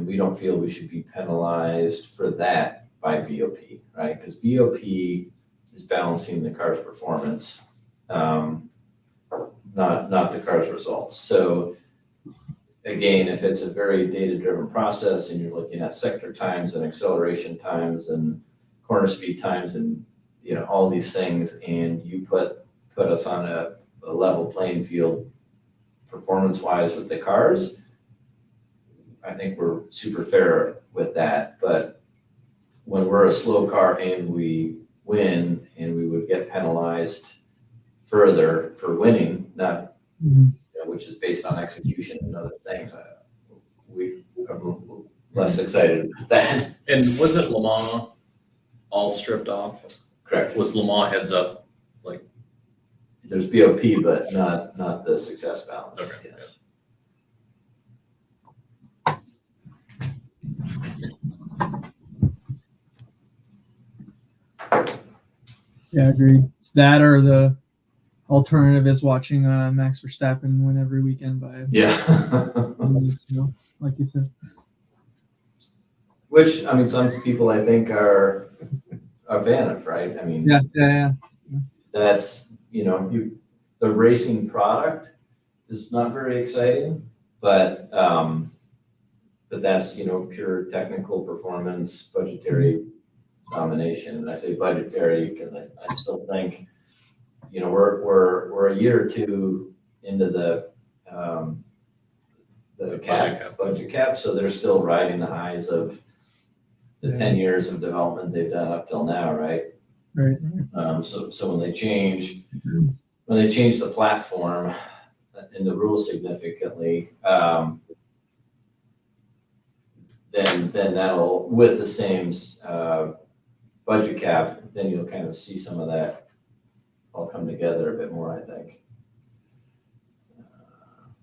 we don't feel we should be penalized for that by BOP, right? Because BOP is balancing the car's performance, not the car's results. So again, if it's a very data-driven process and you're looking at sector times and acceleration times and corner speed times and all these things, and you put us on a level playing field performance-wise with the cars, I think we're super fair with that. But when we're a slow car and we win, and we would get penalized further for winning, not which is based on execution and other things, we are less excited about that. And wasn't Le Mans all stripped off? Correct. Was Le Mans heads up? There's BOP, but not the success balance. Okay. Yes. Yeah, agreed. It's that or the alternative is watching Max Verstappen win every weekend by Yeah. minutes, like you said. Which, I mean, some people I think are a fan of, right? I mean, Yeah. that's, the racing product is not very exciting, but that's, pure technical performance, budgetary domination. And I say budgetary because I still think, we're a year or two into the budget cap. So they're still riding the highs of the 10 years of development they've done up till now, right? Right. So when they change the platform and the rules significantly, then that'll, with the same budget cap, then you'll kind of see some of that all come together a bit more, I think,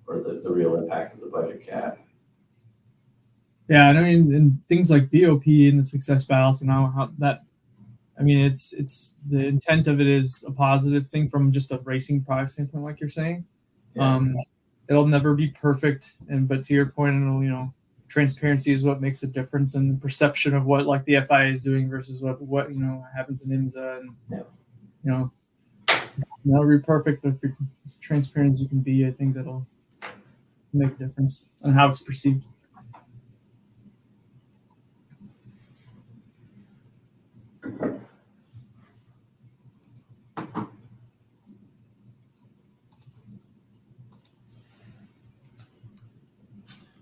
or the real impact of the budget cap. Yeah, and I mean, and things like BOP and the success battles and how that, I mean, it's the intent of it is a positive thing from just a racing product standpoint, like you're saying. Yeah. It'll never be perfect, but to your point, transparency is what makes a difference, and the perception of what like the FIA is doing versus what happens in IMSA, and never be perfect, but if you're as transparent as you can be, I think that'll make a difference on how it's perceived.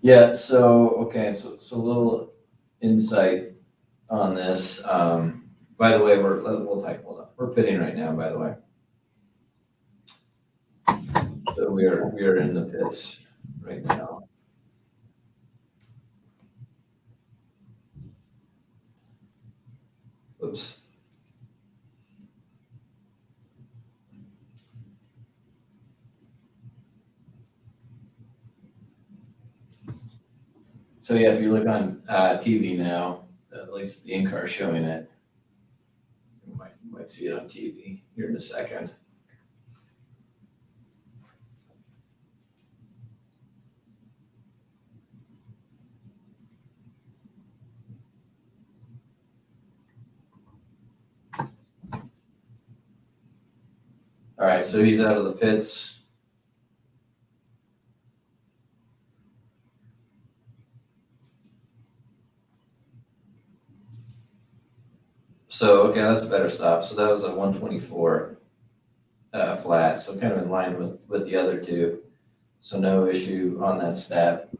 Yeah, so a little insight on this. By the way, we're pitting right now, by the way. So we are in the pits right now. Oops. So yeah, if you look on TV now, at least the in-car is showing it. You might see it on TV here in a second. All right, so he's out of the pits. So, okay, that's a better stop. So that was a 124 flat, so kind of in line with the other two. So no issue on that stat.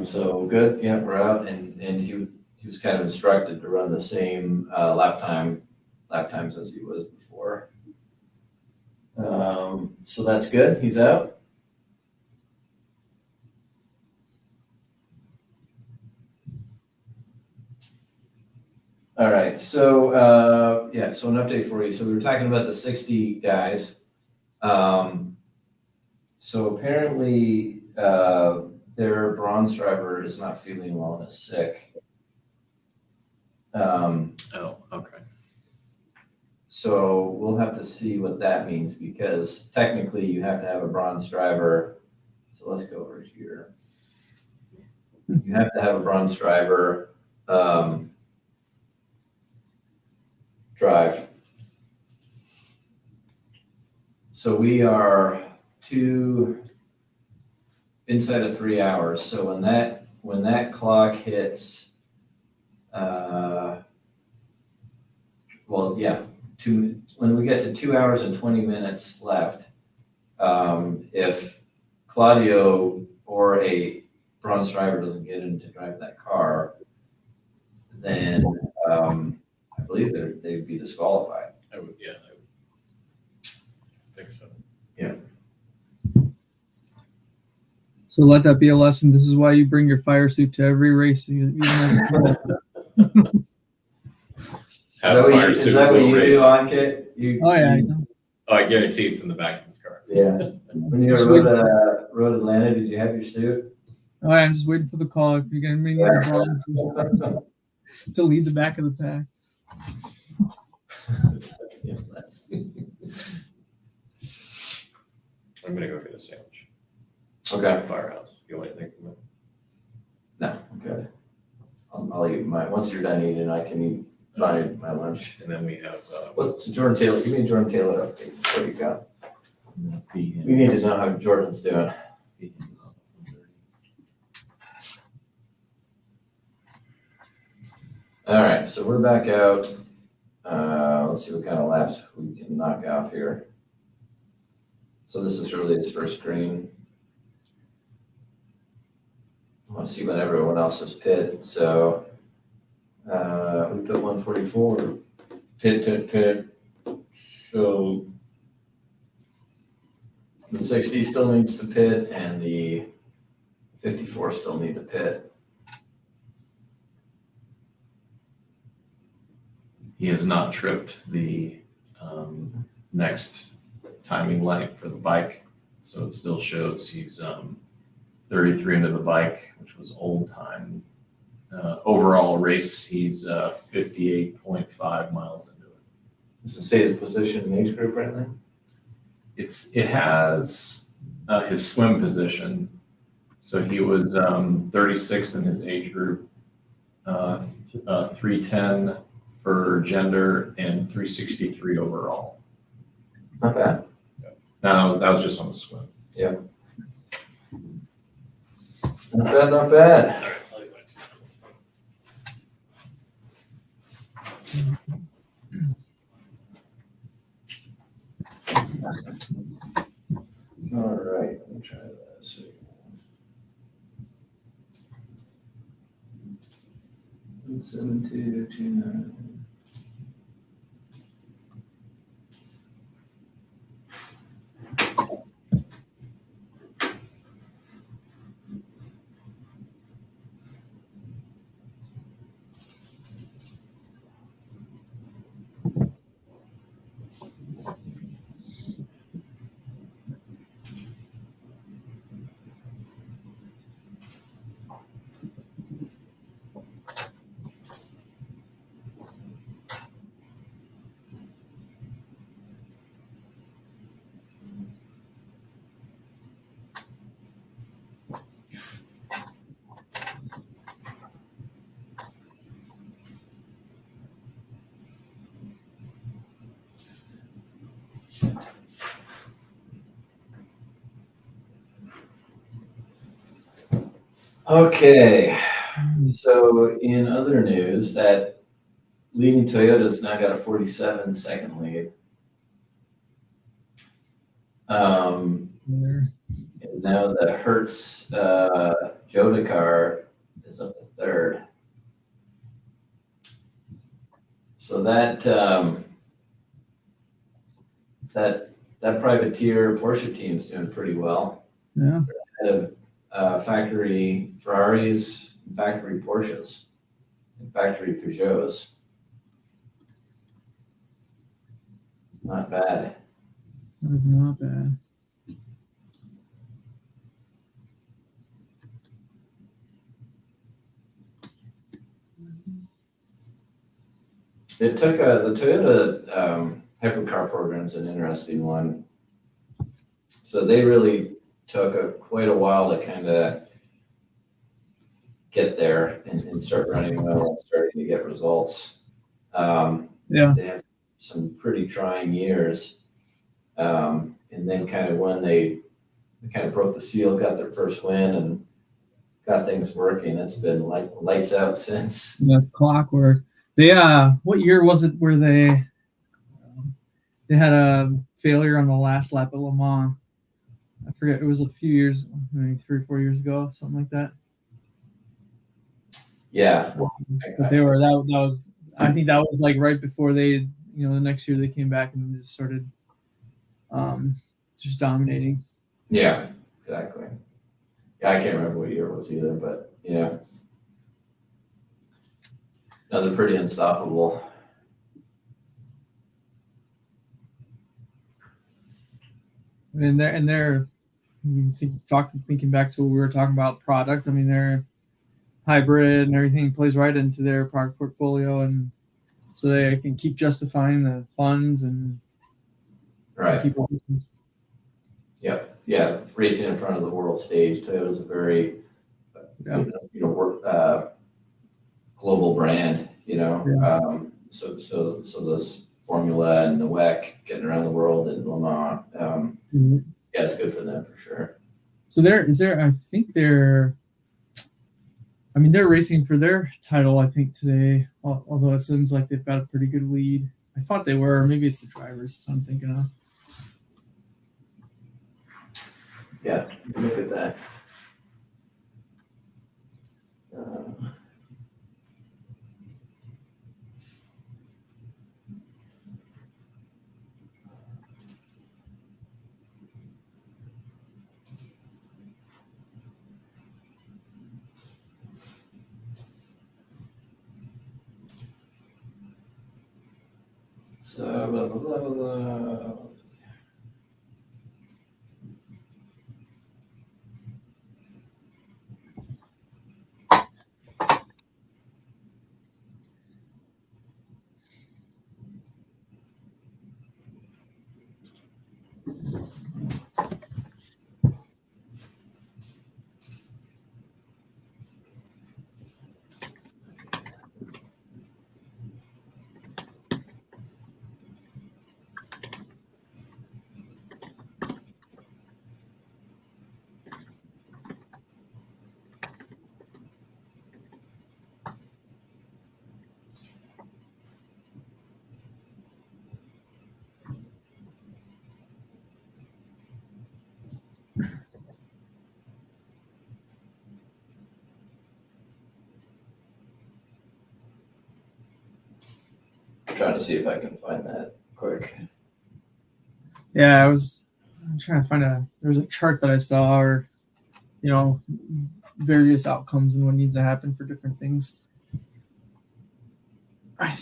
So good, yeah, we're out, and he was kind of instructed to run the same lap times as he was before. So that's good. He's out. All right, so so an update for you. So we were talking about the 60 guys. So apparently their bronze driver is not feeling well and is sick. Oh, okay. So we'll have to see what that means, because technically you have to have a bronze driver. So let's go over here. You have to have a bronze driver drive. So we are inside of 3 hours. So when that clock hits, when we get to 2 hours and 20 minutes left, if Claudio or a bronze driver doesn't get in to drive that car, then I believe they'd be disqualified. I would think so. Yeah. So let that be a lesson. This is why you bring your fire suit to every race. Even as a Is that what you do on Kit? I know. Oh, I guarantee it's in the back of his car. Yeah. When you rode Atlanta, did you have your suit? I'm just waiting for the call. If you're going to bring me the bronze. to lead the back of the pack. I'm gonna go get a sandwich. Okay. Firehouse. You want anything from them? No, I'm good. I'll eat once you're done eating, I can eat my lunch. And then we have, What's Jordan Taylor? Give me a Jordan Taylor update. What do you got? I'm gonna feed him. We need to know how Jordan's doing. Feed him up. All right, so we're back out. Let's see what kind of laps we can knock off here. So this is really his first green. I want to see when everyone else is pit. So we put 144. Pit. So the 60 still needs to pit, and the 54 still need to pit. he has not tripped the next timing light for the bike. So it still shows he's 33 into the bike, which was old time. Overall race, he's 58.5 miles into it. Does it say his position in age group right now? It has his swim position. So he was 36 in his age group, 310 for gender, and 363 overall. Not bad. Now that was just on the swim. Not bad, not bad. All right, let me try that. So, 17229. Okay, so in other news, that leading Toyota's now got a 47 second lead. And now the Hertz Jota car is up to third. So that that privateer Porsche team's doing pretty well. Yeah. Ahead of factory Ferraris, factory Porsches, and factory Peugeots. Not bad. That is not bad. It took the Toyota hypercar program is an interesting one. So they really took quite a while to kind of get there and start running well and starting to get results. Yeah. They had some pretty trying years. And then kind of when they kind of broke the seal, got their first win and got things working, it's been like lights out since. Yeah, clockwork. They what year was it where they had a failure on the last lap at Le Mans? I forget. It was a few years, maybe 3 or 4 years ago, something like that. Yeah. But they were that was, I think that was like right before they, the next year they came back and just started just dominating. Yeah, exactly. Yeah, I can't remember what year it was either, but yeah. No, they're pretty unstoppable. And they're thinking back to what we were talking about product. I mean, they're hybrid and everything plays right into their product portfolio, and so they can keep justifying the funds and Right. keep Yep. Yeah. Racing in front of the world stage. Toyota's a very, Yeah. global brand, Yeah. So this Formula and the WEC getting around the world and Le Mans, yeah, it's good for them for sure. So I think they're racing for their title, I think, today, although it seems like they've got a pretty good lead. I thought they were, maybe it's the drivers that I'm thinking of. Yeah, look at that. So, blah, blah, blah, blah. I'm trying to see if I can find that quick. Yeah, I'm trying to find there's a chart that I saw, or various outcomes and what needs to happen for different things. The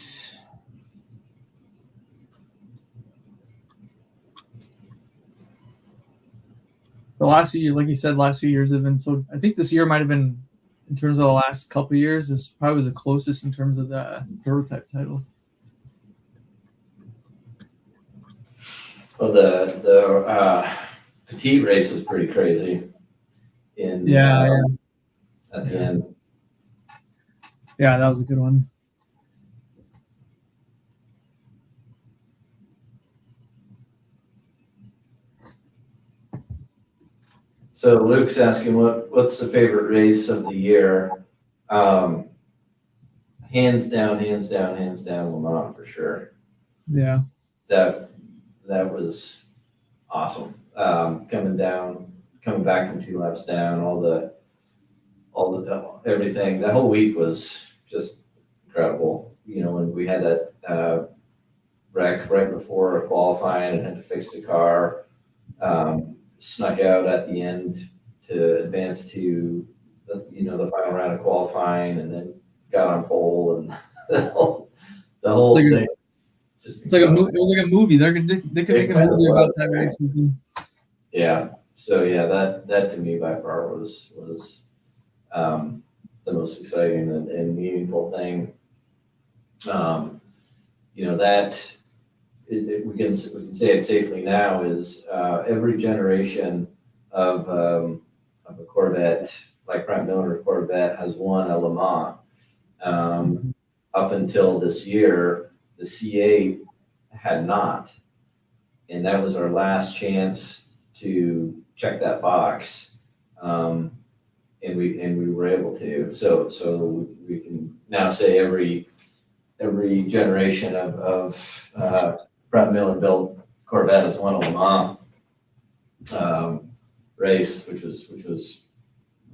last few years, like you said, last few years have been so. I think this year might have been, in terms of the last couple of years, this probably was the closest in terms of the prototype title. Well, the petite race was pretty crazy. At the end. Yeah, that was a good one. So Luke's asking what's the favorite race of the year? Hands down, Le Mans for sure. Yeah. That was awesome. Coming back from 2 laps down, all the everything. That whole week was just incredible. When we had that wreck right before qualifying and had to fix the car, snuck out at the end to advance to the final round of qualifying, and then got on pole, and the whole thing. It was like a movie. They could make a movie about that race. Yeah. So yeah, that to me by far was the most exciting and meaningful thing. That we can say it safely now is every generation of a Corvette, like Pratt Miller Corvette, has won a Le Mans. Up until this year, the C8 had not, and that was our last chance to check that box, and we were able to. So we can now say every generation of Pratt Miller built Corvette has won a Le Mans race, which was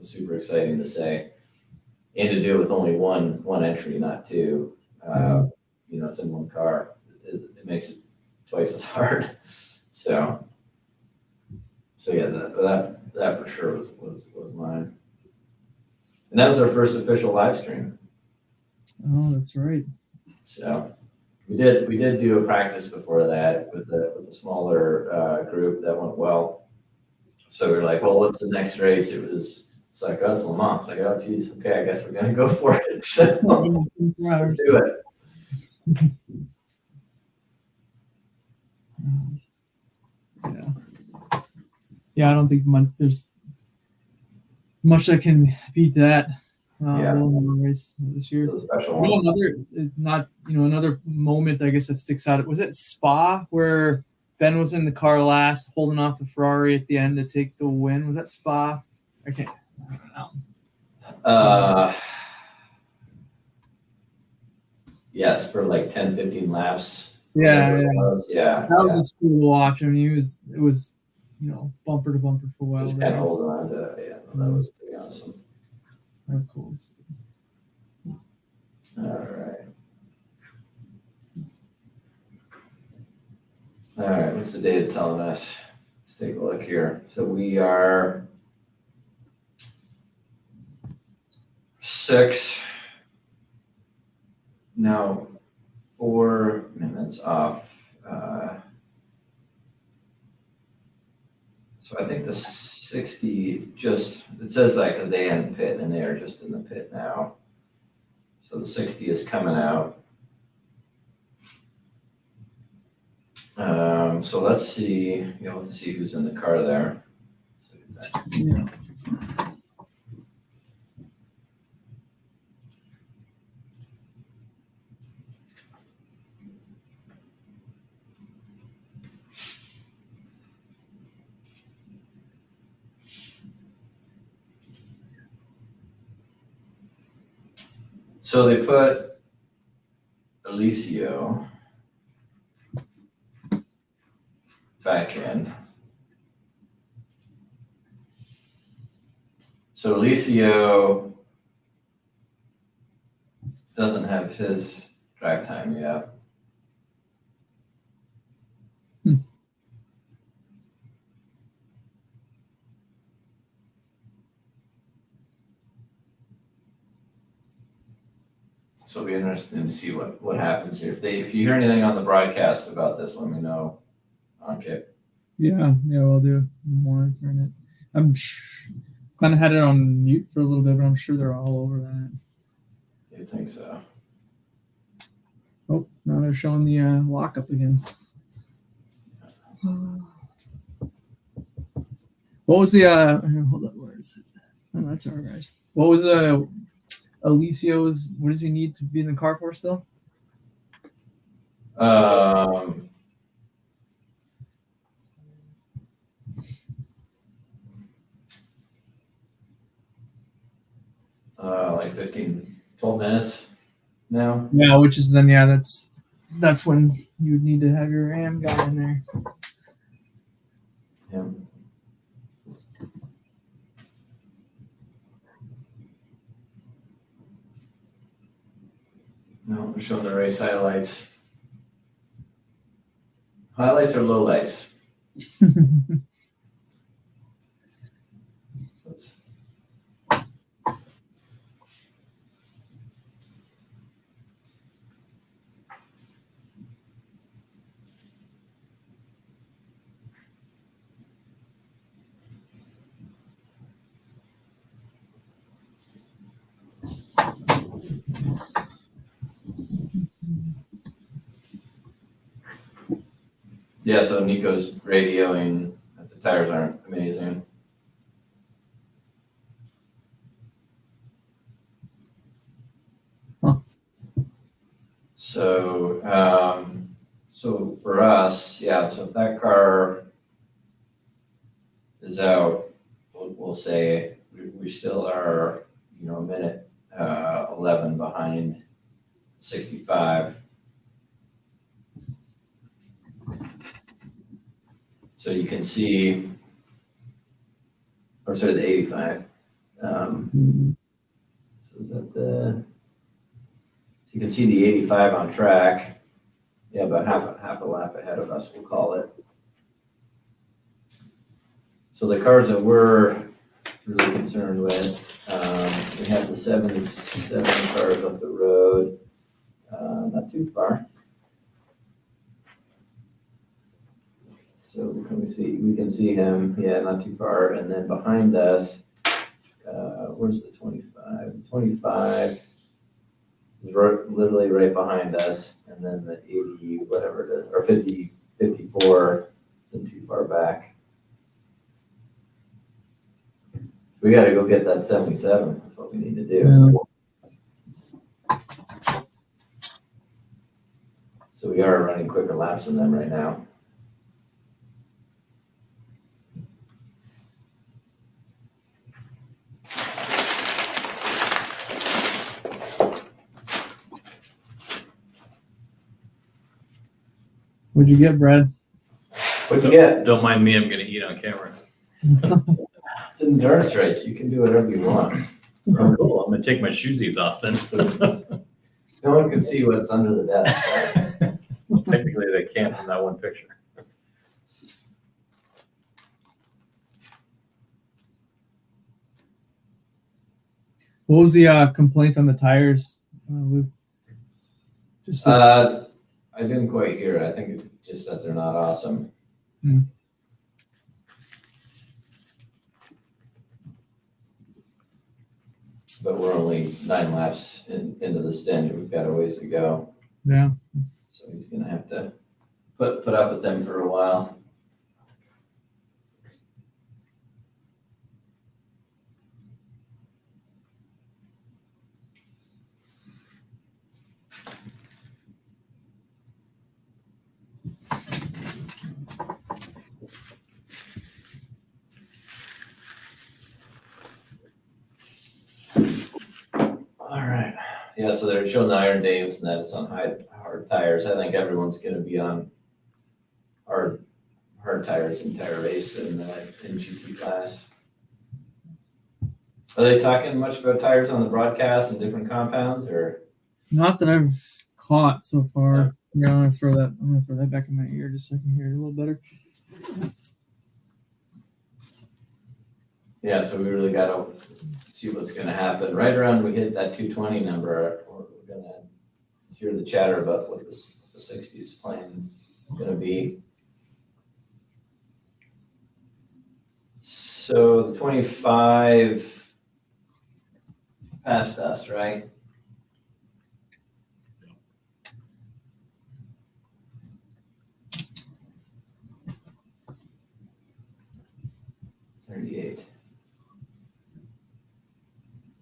super exciting to say, and to do it with only one entry, not two. It's in one car. It makes it twice as hard. So yeah, that for sure was mine. And that was our first official live stream. Oh, that's right. So we did do a practice before that with a smaller group that went well. So we were like, well, what's the next race? It was It's like, oh, it's Le Mans. It's like, oh, geez, okay, I guess we're gonna go for it. So let's do it. Yeah, I don't think there's much that can beat that. Yeah. Race this year. The special one. Another moment I guess that sticks out. Was it Spa where Ben was in the car last, holding off the Ferrari at the end to take the win? Was that Spa? I don't know. Yes, for like 10, 15 laps. Yeah. Yeah. That was just cool to watch. I mean, it was bumper to bumper for a while. Just kind of holding on to it. Yeah, that was pretty awesome. That was cool. All right, what's the data telling us? Let's take a look here. So we are 4 minutes off. So I think the 60 it says that because they hadn't pit and they are just in the pit now. So the 60 is coming out. So let's see, you'll have to see who's in the car there. Yeah. So they put Alicio back in. So Alicio doesn't have his drive time yet. So it'll be interesting to see what happens here. If you hear anything on the broadcast about this, let me know. Okay. Yeah, we'll do. I'm monitoring it. I'm kind of had it on mute for a little bit, but I'm sure they're all over that. You think so? Oh, now they're showing the lockup again. What was the hold up, where is it? Oh, that's all right, guys. What was Alicio's, what does he need to be in the car for still? Like 12 minutes now. Yeah, which is then that's when you would need to have your RAM guy in there. Yeah. No, we're showing the race highlights. Highlights or lowlights? Oops. Yeah, so Nico's radioing that the tires aren't amazing. Huh. So for us, yeah, so if that car is out, we'll say we still are, a minute 11 behind 65. So you can see, or sorry, the 85. So is that so you can see the 85 on track. Yeah, about half a lap ahead of us, we'll call it. So the cars that we're really concerned with, we have the 77 cars up the road, not too far. So can we can see him, yeah, not too far. And then behind us, where's the 25? The 25 is literally right behind us, and then the 80, whatever it is, or 50, 54 isn't too far back. We got to go get that 77. That's what we need to do. So we are running quicker laps than them right now. What'd you get, Brad? What'd you get? Don't mind me, I'm going to eat on camera. It's an endurance race. You can do whatever you want. Oh, cool. I'm going to take my shoesies off then. No one can see what's under the desk. Well, technically, they can from that one picture. What was the complaint on the tires, Luke? Just I didn't quite hear it. I think it's just that they're not awesome. Hmm. But we're only 9 laps into the stint. We've got a ways to go. Yeah. So he's going to have to put up with them for a while. All right. Yeah, so they're showing the iron dames and that it's on hard tires. I think everyone's going to be on hard tires the entire race in GT class. Are they talking much about tires on the broadcast and different compounds, or? Not that I've caught so far. Yeah, I'm gonna throw that back in my ear just so I can hear it a little better. Yeah, so we really got to see what's going to happen. Right around we hit that 220 number, we're going to hear the chatter about what the 60s plan's going to be. So the 25 passed us, right? $38.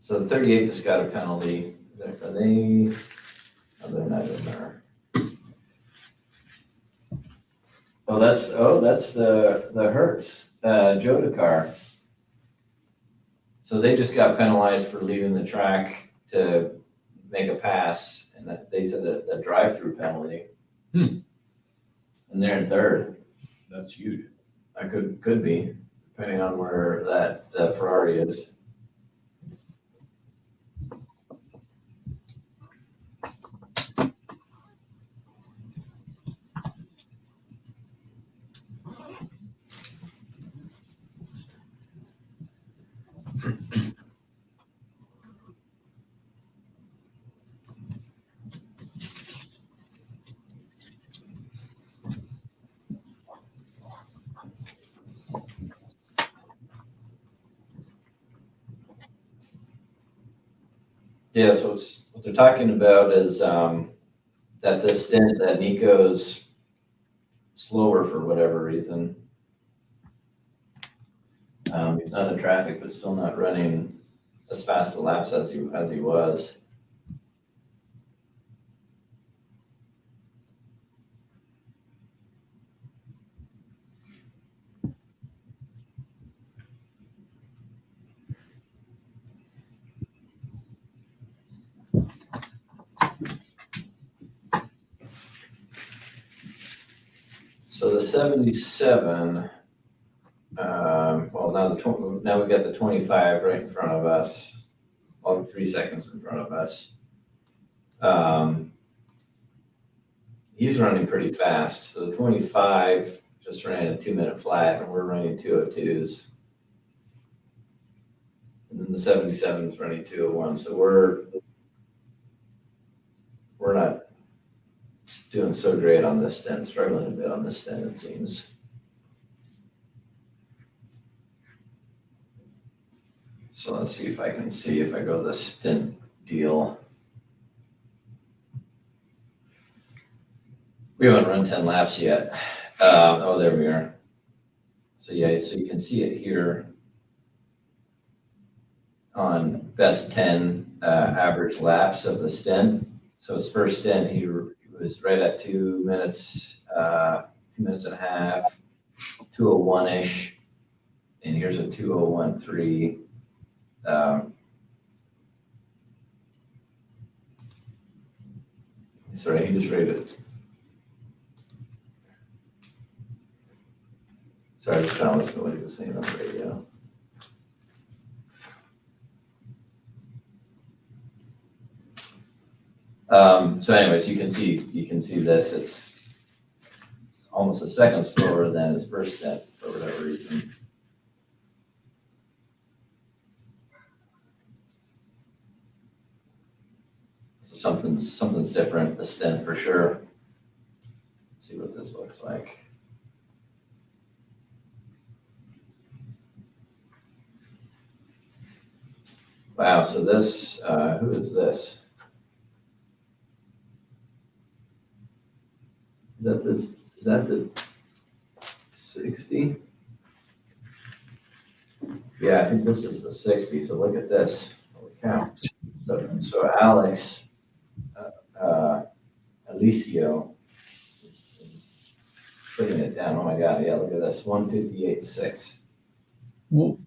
So the 38 just got a penalty. Are they? Oh, they're not in there. Oh, that's the Hertz Jota car. So they just got penalized for leaving the track to make a pass, and that they said that a drive-through penalty. And they're in third. That's huge. I could be, depending on where the Ferrari is. Yeah, so what they're talking about is that this stint that Nico's slower for whatever reason. He's not in traffic, but still not running as fast a laps as he was. So the 77, well, now we got the 25 right in front of us, well, 3 seconds in front of us. He's running pretty fast. So the 25 just ran a 2-minute flat, and we're running 2:02s. And then the 77 is running 2:01. So we're not doing so great on this stint, struggling a bit on this stint, it seems. So let's see if I can see if I go the stint deal. We haven't run 10 laps yet. Oh, there we are. So yeah, so you can see it here on best 10 average laps of the stint. So his first stint, he was right at 2 minutes, 2 minutes and a half, 2:01-ish. And here's a 2:01.3. Sorry, he just rated. Sorry, I just trying to listen to what he was saying on the radio. So anyways, you can see this, it's almost a second slower than his first stint for whatever reason. So something's different, a stint for sure. Let's see what this looks like. Wow, so this, who is this? Is that the 60? Yeah, I think this is the 60, so look at this. Holy cow. So Alex, Alicio, putting it down, oh my God, yeah, look at this, 158.6. Whoa.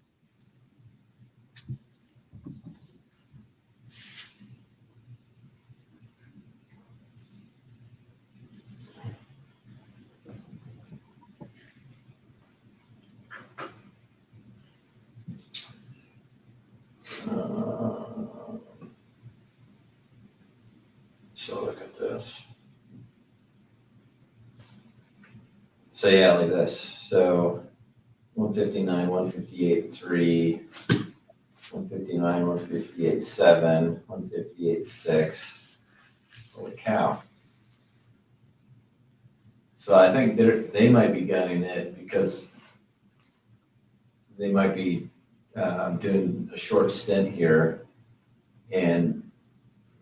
So look at this. So yeah, like this. So 159, 158.3, 159, 158.7, 158.6. Holy cow. So I think they might be gunning it because they might be doing a short stint here and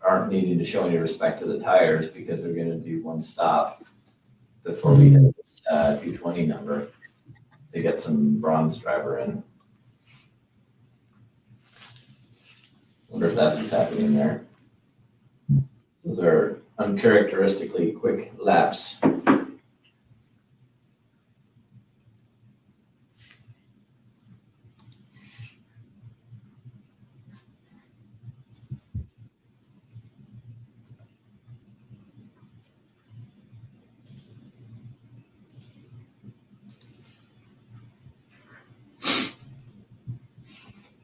aren't needing to show any respect to the tires because they're going to do one stop before we hit this 220 number to get some bronze driver in. Wonder if that's what's happening there. Those are uncharacteristically quick laps.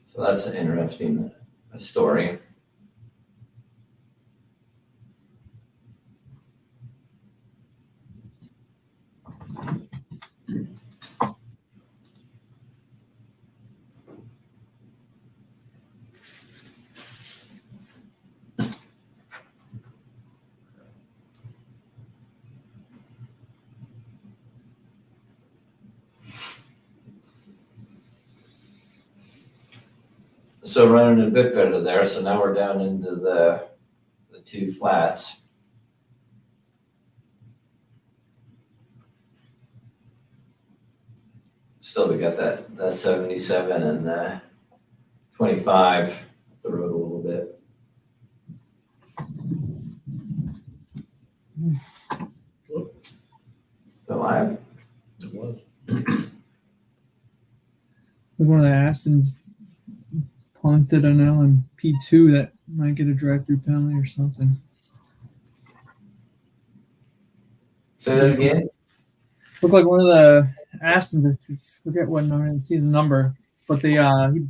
So that's an interesting story. So running a bit better there. So now we're down into the two flats. Still, we got that 77 and 25 up the road a little bit. Is that live? It was. One of the Astons punted an LMP2 that might get a drive-through penalty or something. Say that again. Looked like one of the Astons, I forget what number, I didn't see the number, but they he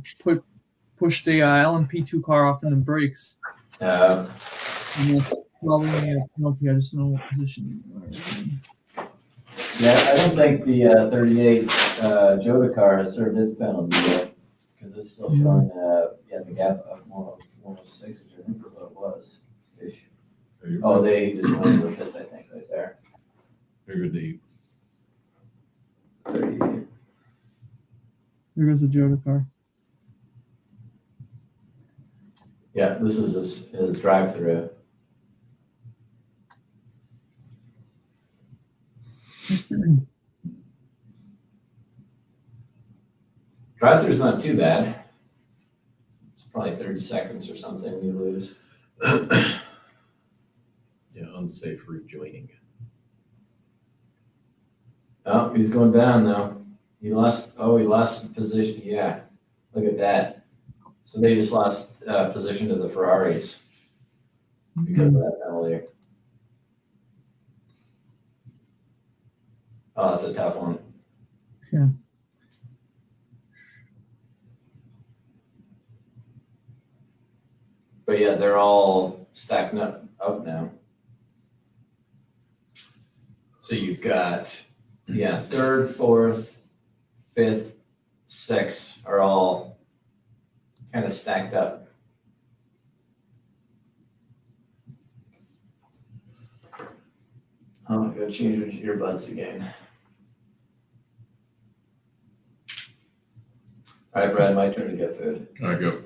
pushed a LMP2 car off in the brakes. And probably a penalty. I just don't know what position. Yeah, I don't think the 38 Jota car has served its penalty yet because it's still showing the gap of 106, which I think is what it was. Ish. Oh, they just went into the pits, I think, right there. Figured the 38. There goes the Jota car. Yeah, this is his drive-through. Drive-through's not too bad. It's probably 30 seconds or something you lose. Yeah, unsafe rejoining. Oh, he's going down now. He lost position. Yeah, look at that. So they just lost position to the Ferraris because of that penalty. Oh, that's a tough one. Yeah. But yeah, they're all stacking up now. So you've got, third, fourth, fifth, sixth are all kind of stacked up. Oh, I gotta change your earbuds again. All right, Brad, my turn to get food. All right, go.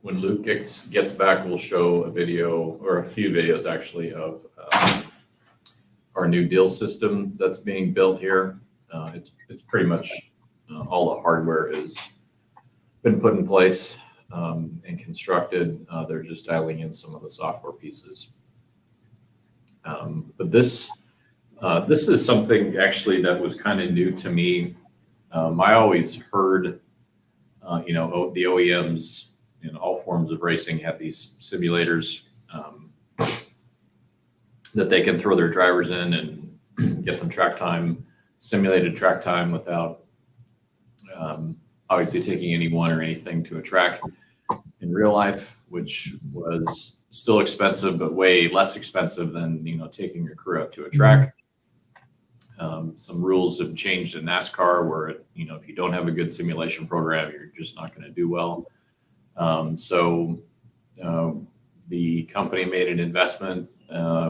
When Luke gets back, we'll show a video, or a few videos actually, of our new deal system that's being built here. It's pretty much all the hardware is been put in place and constructed. They're just dialing in some of the software pieces. But this is something actually that was kind of new to me. I always heard, the OEMs in all forms of racing have these simulators that they can throw their drivers in and get them simulated track time without obviously taking anyone or anything to a track in real life, which was still expensive, but way less expensive than, taking your crew out to a track. Some rules have changed in NASCAR where, if you don't have a good simulation program, you're just not going to do well. So the company made an investment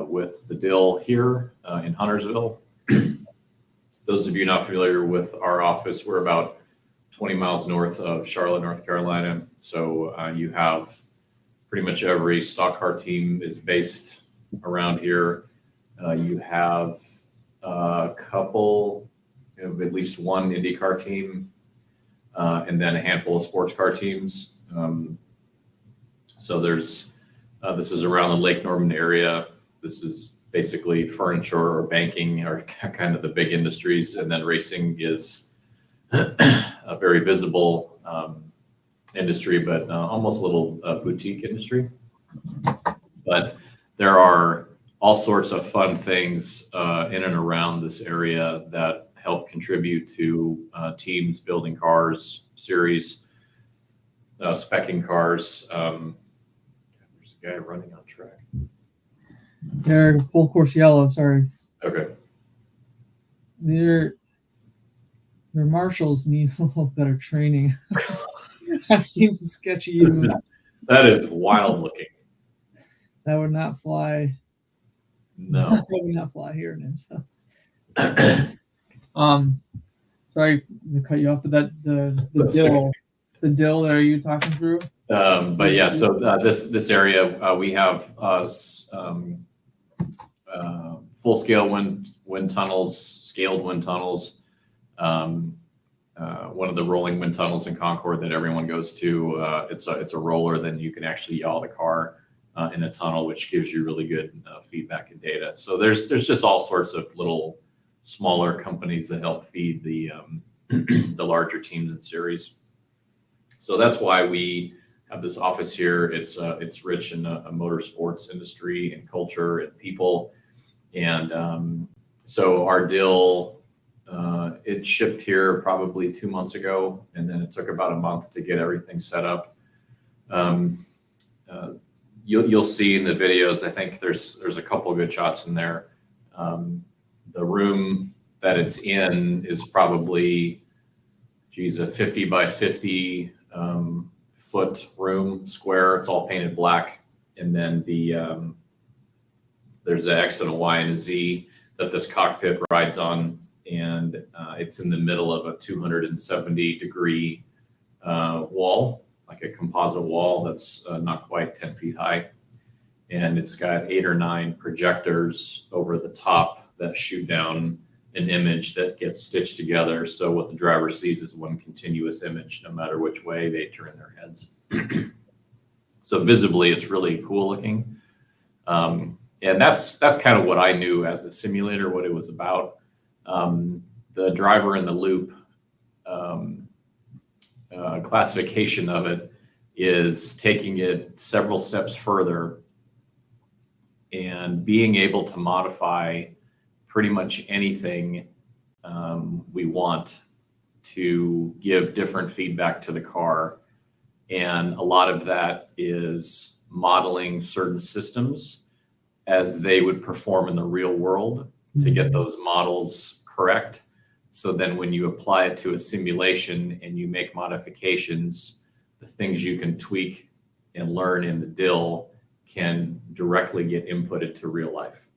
with the DIL here in Huntersville. Those of you not familiar with our office, we're about 20 miles north of Charlotte, North Carolina. So you have pretty much every stock car team is based around here. You have a couple, at least one IndyCar team, and then a handful of sports car teams. So this is around the Lake Norman area. This is basically furniture or banking are kind of the big industries. And then racing is a very visible industry, but almost a little boutique industry. But there are all sorts of fun things in and around this area that help contribute to teams building cars, series, speccing cars. There's a guy running on track. They're full course yellow. Sorry. Okay. Their marshals need a little better training. I've seen some sketchy. That is wild looking. That would not fly. No. That would not fly here. So. Sorry to cut you off, but the DIL that are you talking through? But yeah, so this area we have full scale wind tunnels, scaled wind tunnels. One of the rolling wind tunnels in Concord that everyone goes to. It's a roller. Then you can actually yaw the car in a tunnel, which gives you really good feedback and data. So there's just all sorts of little smaller companies that help feed the the larger teams and series. So that's why we have this office here. It's rich in a motorsports industry and culture and people. And so our DIL, it shipped here probably 2 months ago, and then it took about a month to get everything set up. You'll see in the videos, I think there's a couple of good shots in there. The room that it's in is probably, a 50 by 50 foot room, square. It's all painted black. And then there's an X and a Y and a Z. that this cockpit rides on, and it's in the middle of a 270-degree wall, like a composite wall that's not quite 10 feet high. And it's got 8 or 9 projectors over the top that shoot down an image that gets stitched together. So what the driver sees is one continuous image, no matter which way they turn their heads. So visibly, it's really cool looking. And that's kind of what I knew as a simulator, what it was about. The driver in the loop classification of it is taking it several steps further and being able to modify pretty much anything we want to give different feedback to the car. And a lot of that is modeling certain systems as they would perform in the real world to get those models correct. So then when you apply it to a simulation and you make modifications, the things you can tweak and learn in the DIL can directly get inputted to real life.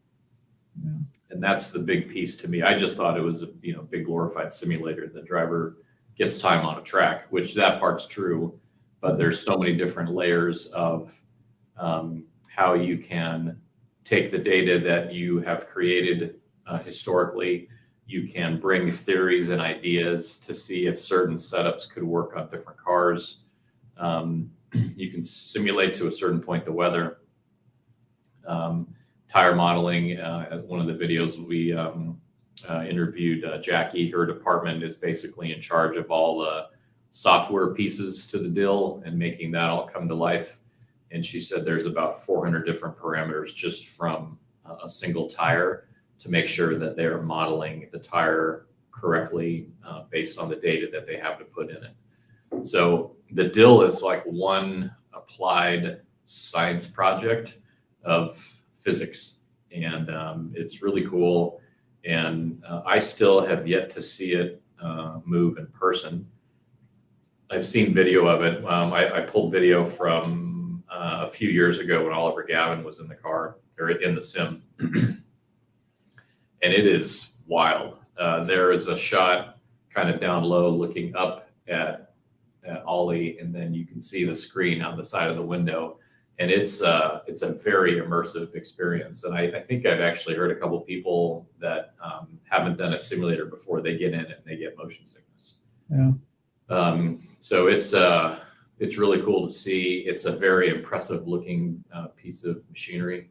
Yeah. And that's the big piece to me. I just thought it was a big glorified simulator. The driver gets time on a track, which that part's true, but there's so many different layers of how you can take the data that you have created historically. You can bring theories and ideas to see if certain setups could work on different cars. You can simulate to a certain point the weather. Tire modeling, one of the videos we interviewed Jackie. Her department is basically in charge of all the software pieces to the DIL and making that all come to life. And she said there's about 400 different parameters just from a single tire to make sure that they're modeling the tire correctly based on the data that they have to put in it. So the DIL is like one applied science project of physics, and it's really cool. And I still have yet to see it move in person. I've seen video of it. I pulled video from a few years ago when Oliver Gavin was in the car or in the sim. And it is wild. There is a shot kind of down low looking up at Ollie, and then you can see the screen on the side of the window. And it's a very immersive experience. And I think I've actually heard a couple people that haven't done a simulator before, they get in it and they get motion sickness. Yeah. So it's really cool to see. It's a very impressive looking piece of machinery.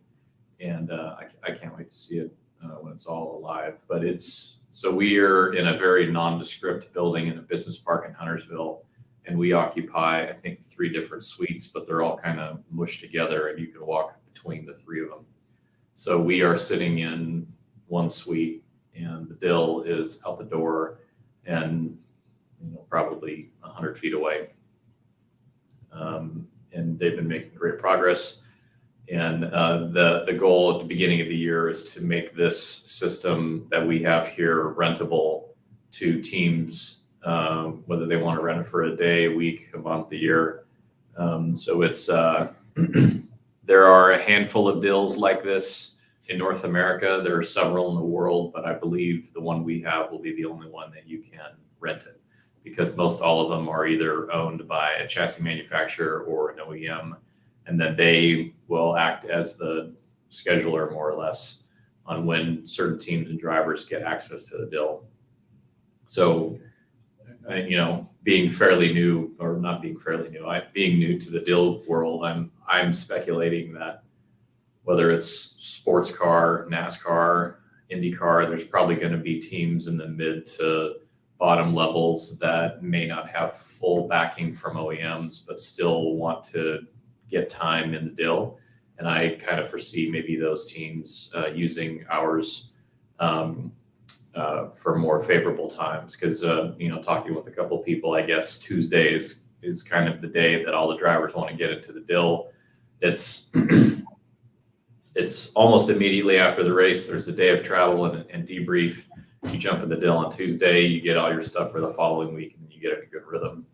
And I can't wait to see it when it's all alive. But so we are in a very nondescript building in a business park in Huntersville. And we occupy, I think, 3 different suites, but they're all kind of mushed together and you can walk between the 3 of them. So we are sitting in one suite and the DIL is out the door and probably 100 feet away. And they've been making great progress. And the goal at the beginning of the year is to make this system that we have here rentable to teams, whether they want to rent it for a day, a week, a month, a year. So it's there are a handful of DILs like this in North America. There are several in the world, but I believe the one we have will be the only one that you can rent it, because most all of them are either owned by a chassis manufacturer or an OEM, and then they will act as the scheduler more or less on when certain teams and drivers get access to the DIL. So, being fairly new, or not being fairly new, being new to the DIL world, I'm speculating that whether it's sports car, NASCAR, IndyCar, there's probably going to be teams in the mid to bottom levels that may not have full backing from OEMs, but still want to get time in the DIL. And I kind of foresee maybe those teams using ours for more favorable times. Because, talking with a couple people, I guess Tuesday is kind of the day that all the drivers want to get into the DIL. It's almost immediately after the race. There's a day of travel and debrief. You jump in the DIL on Tuesday, you get all your stuff for the following week, and you get in a good rhythm.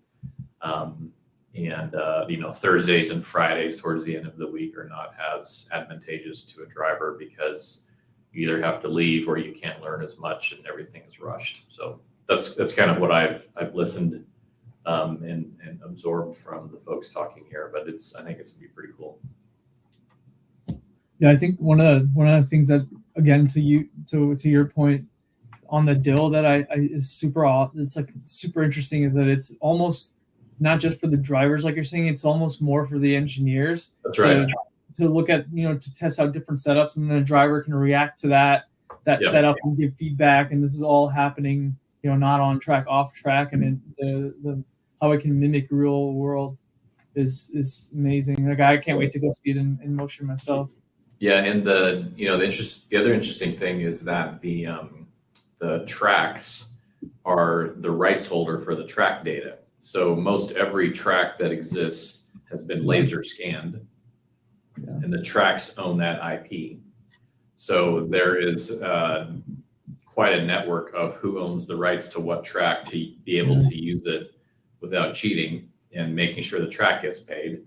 Thursdays and Fridays towards the end of the week are not as advantageous to a driver because you either have to leave or you can't learn as much and everything is rushed. So that's kind of what I've listened and absorbed from the folks talking here. But I think it's gonna be pretty cool. Yeah, I think one of the things that, again, to your point on the dill, that is it's like super interesting, is that it's almost not just for the drivers, like you're saying, it's almost more for the engineers. That's right. To look at, to test out different setups, and then the driver can react to that setup and give feedback. And this is all happening, not on track, off track, and the how it can mimic real world is amazing. Like, I can't wait to go see it in motion myself. Yeah, and the other interesting thing is that the tracks are the rights holder for the track data. So most every track that exists has been laser scanned, and the tracks own that IP. So there is quite a network of who owns the rights to what track to be able to use it without cheating and making sure the track gets paid.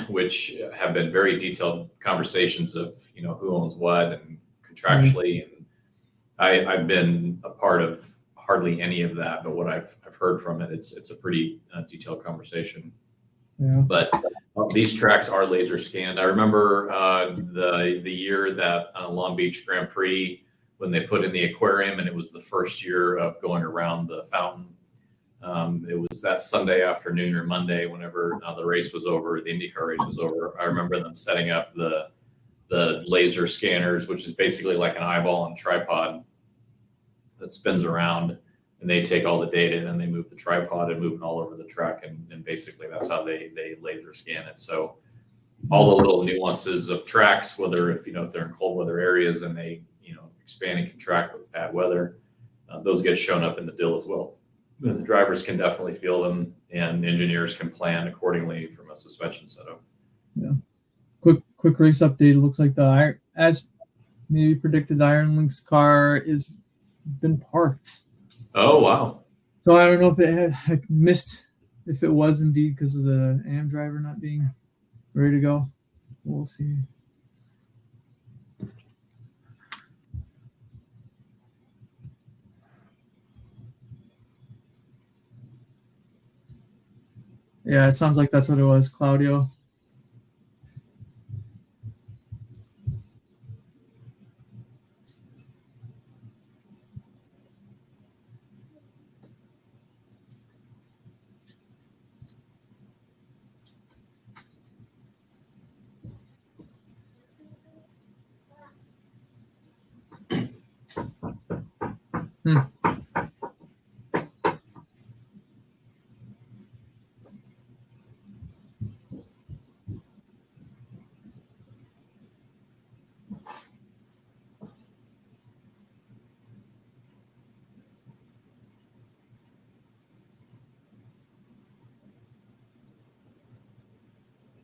Which have been very detailed conversations of who owns what and contractually. And I've been a part of hardly any of that, but what I've heard from it, it's a pretty detailed conversation. Yeah. But these tracks are laser scanned. I remember the year that Long Beach Grand Prix, when they put in the aquarium, and it was the first year of going around the fountain. It was that Sunday afternoon or Monday, whenever the race was over, the IndyCar race was over. I remember them setting up the laser scanners, which is basically like an eyeball on a tripod that spins around, and they take all the data and then they move the tripod and move it all over the track, and basically that's how they laser scan it. So all the little nuances of tracks, whether if they're in cold weather areas and they expand and contract with bad weather, those get shown up in the dill as well. The drivers can definitely feel them, and engineers can plan accordingly from a suspension setup. Yeah. Quick race update. It looks like as maybe predicted, the Iron Lynx car is been parked. Oh wow! So I don't know if it had missed, if it was indeed because of the AM driver not being ready to go. We'll see. Yeah, it sounds like that's what it was, Claudio.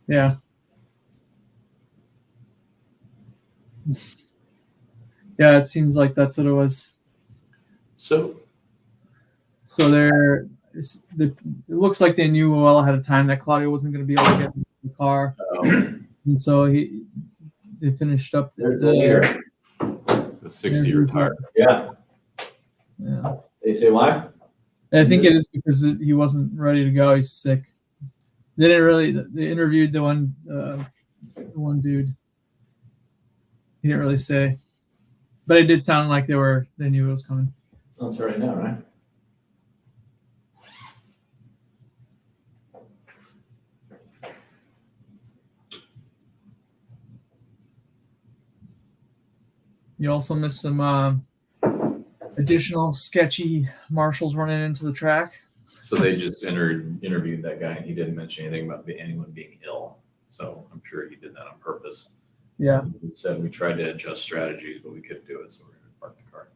Yeah. Yeah, it seems like that's what it was. So it looks like they knew well ahead of time that Claudio wasn't going to be able to get in the car, and so they finished up the 6-year tire. Yeah. Yeah, They say why? I think it is because he wasn't ready to go. He's sick. They interviewed the one dude. He didn't really say, but it did sound like they knew it was coming. That's right now, right? You also missed some additional sketchy marshals running into the track. So they just interviewed that guy, and he didn't mention anything about anyone being ill. So I'm sure he did that on purpose. Yeah. He said we tried to adjust strategies, but we couldn't do it, so we're going to park the car.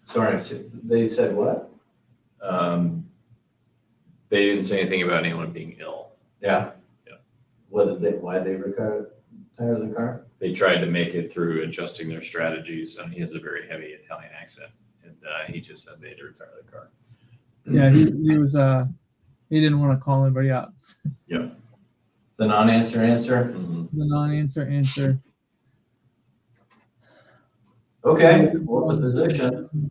Sorry, they said what? They didn't say anything about anyone being ill. Yeah. Yeah. Why did they retire the car? They tried to make it through adjusting their strategies. I mean, he has a very heavy Italian accent, and he just said they had to retire the car. Yeah, he was he didn't want to call anybody out. Yeah. The non-answer answer. The non-answer answer. Okay, what's the position?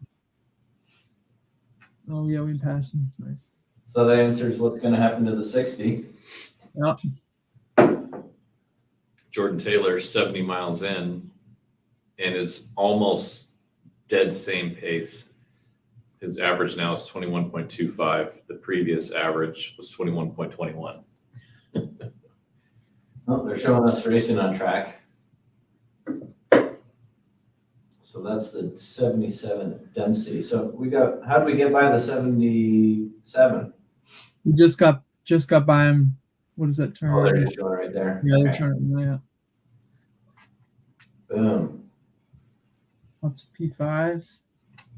Oh yeah, we passed him. Nice. So that answers what's going to happen to the 60. Yeah. Jordan Taylor's 70 miles in and is almost dead same pace. His average now is 21.25. The previous average was 21.21. Oh, they're showing us racing on track. So that's the 77 Dempsey. So how did we get by the 77? We just got by him. What is that turn? Oh, they're just showing right there. Yeah, they're Okay. showing. Yeah. Boom. Up to P5.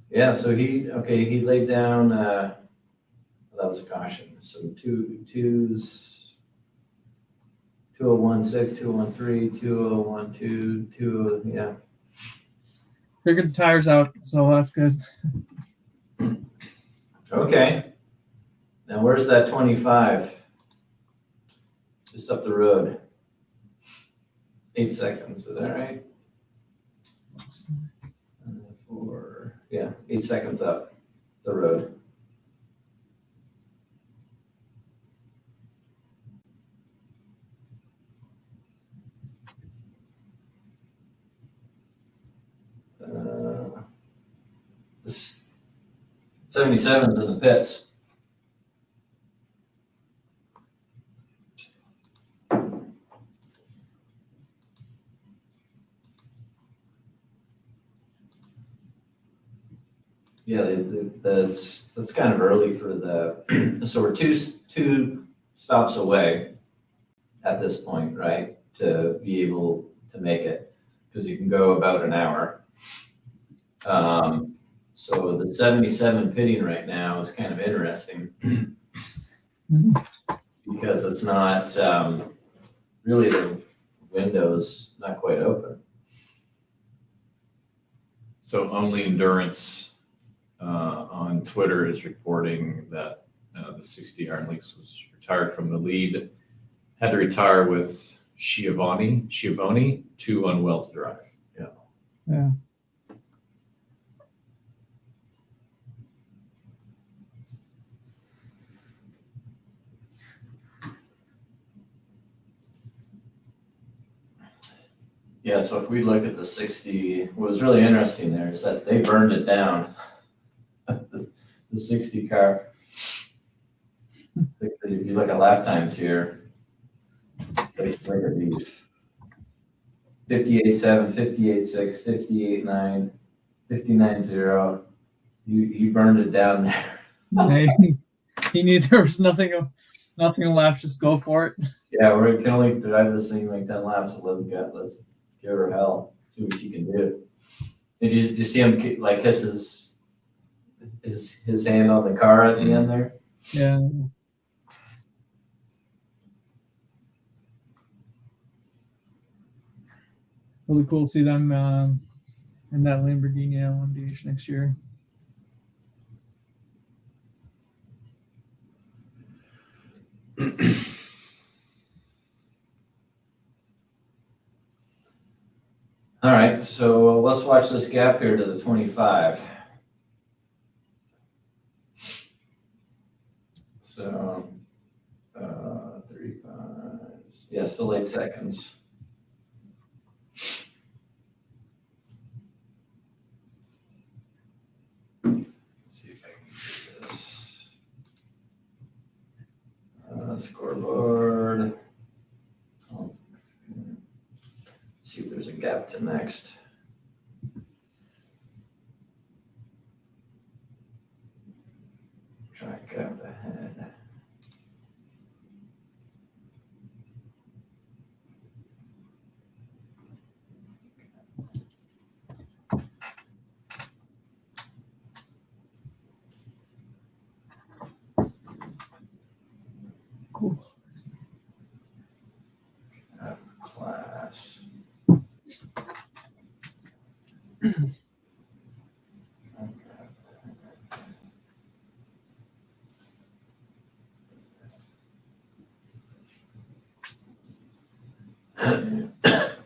Yeah, so he laid down, that was a caution. Some twos, 2016, 2013, 2012, yeah. Figured the tires out, so that's good. Okay. Now where's that 25? Just up the road. 8 seconds, is that right? 8 seconds up the road. This 77's in the pits. Yeah, that's kind of early for the. So we're two stops away at this point, right? To be able to make it, because you can go about an hour. So the 77 pitting right now is kind of interesting because it's not really the window's not quite open. So Only Endurance on Twitter is reporting that the 60 Iron Leaks was retired from the lead, had to retire with Schiavone, too unwell to drive. Yeah. Yeah, so if we look at the 60, what was really interesting there is that they burned it down, the 60 car. If you look at lap times here, look at these. 58.7, 58.6, 58.9, 59.0. You burned it down there. He knew there was nothing left. Just go for it. Yeah, we can only drive this thing like 10 laps. So let's give her hell. See what she can do. Did you see him like kiss his hand on the car at the end there? Yeah. Really cool to see them in that Lamborghini L1 next year. All right, so let's watch this gap here to the 25. So, 35, yeah, still 8 seconds. See if I can do this. Scoreboard. See if there's a gap to next. Track gap ahead. Class.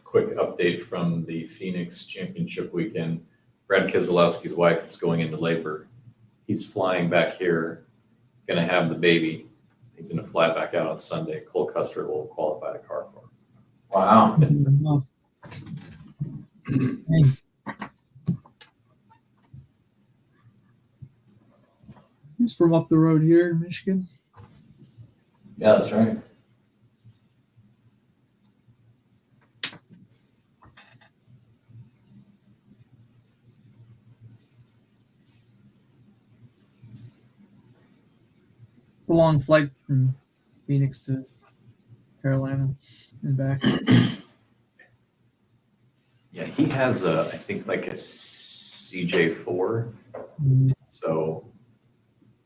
Quick update from the Phoenix Championship weekend. Brad Keselowski's wife is going into labor. He's flying back here, going to have the baby. He's going to fly back out on Sunday. Cole Custer will qualify the car for him. Wow. He's from up the road here in Michigan. Yeah, that's right. It's a long flight from Phoenix to Carolina and back. Yeah, he has I think like a CJ4. So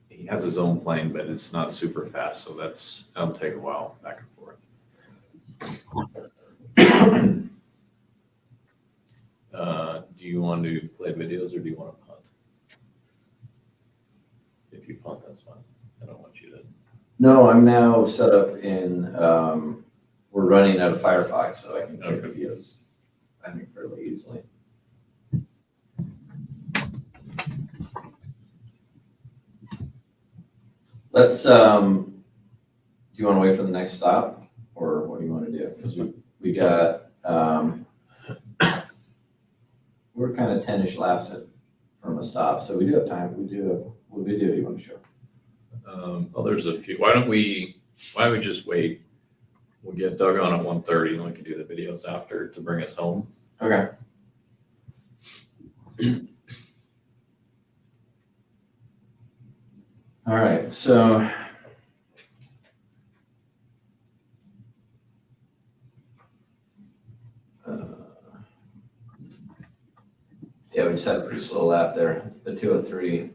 he has his own plane, but it's not super fast. So that'll take a while back and forth. Do you want to play videos or do you want to punt? If you punt, that's fine. I don't want you to. No, I'm now set up in, we're running out of Firefox, so I can play Okay. videos, I think, fairly easily. Let's, do you want to wait for the next stop, or what do you want to do? Because we got, we're kind of 10-ish laps from a stop, so we do have time. What video do you want to show? Well, there's a few. Why don't we just wait? We'll get Doug on at 1:30 and we can do the videos after to bring us home. Okay. All right, so yeah, we just had a pretty slow lap there, the 203.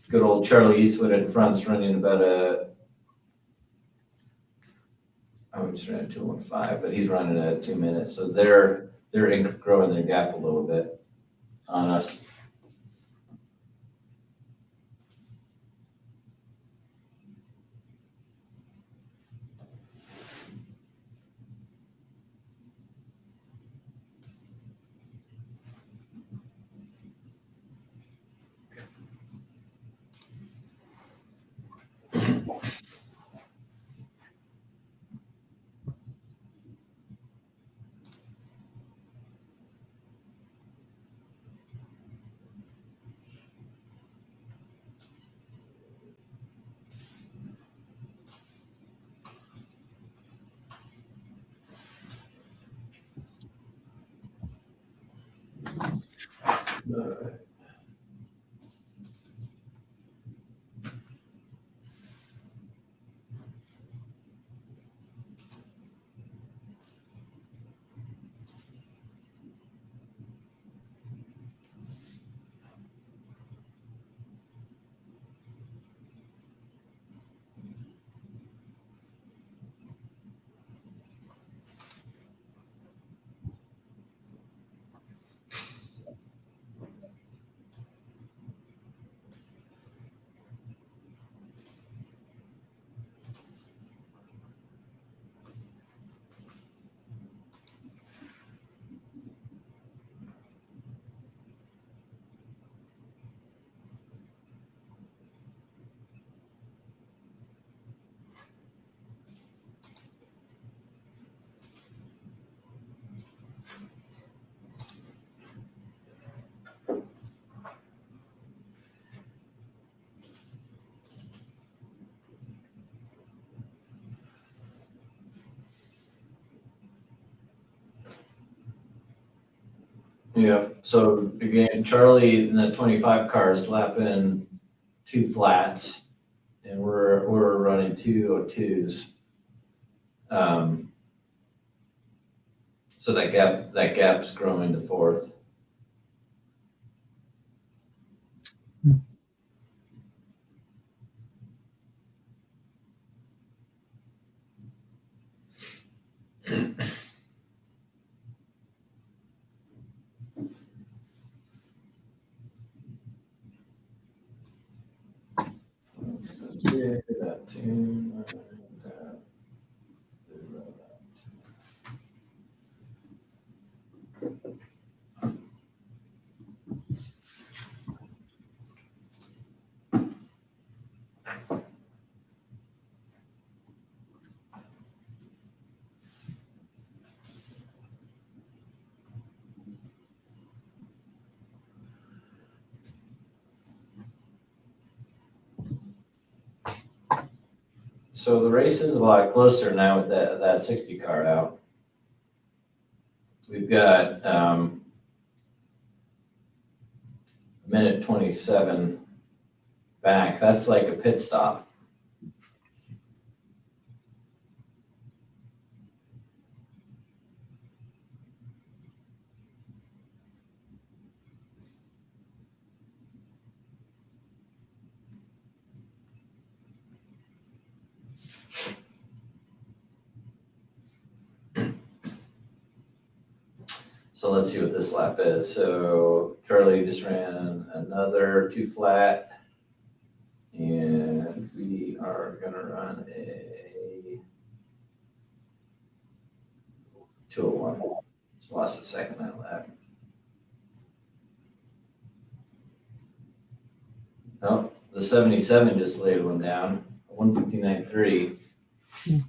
Good old Charlie Eastwood in front's running about I just ran a 2:15, but he's running at 2 minutes. So they're growing their gap a little bit on us. Yeah, so again, Charlie in the 25 cars lapping 2 flats, and we're running 2:02s. So that gap's growing to 4th. That tune, that. So the race is a lot closer now with that 60 car out. We've got a minute 27 back. That's like a pit stop. So let's see what this lap is. So Charlie just ran another 2 flat, and we are gonna run a 201. Just lost a second that lap. Oh, the 77 just laid one down, 159.3. Did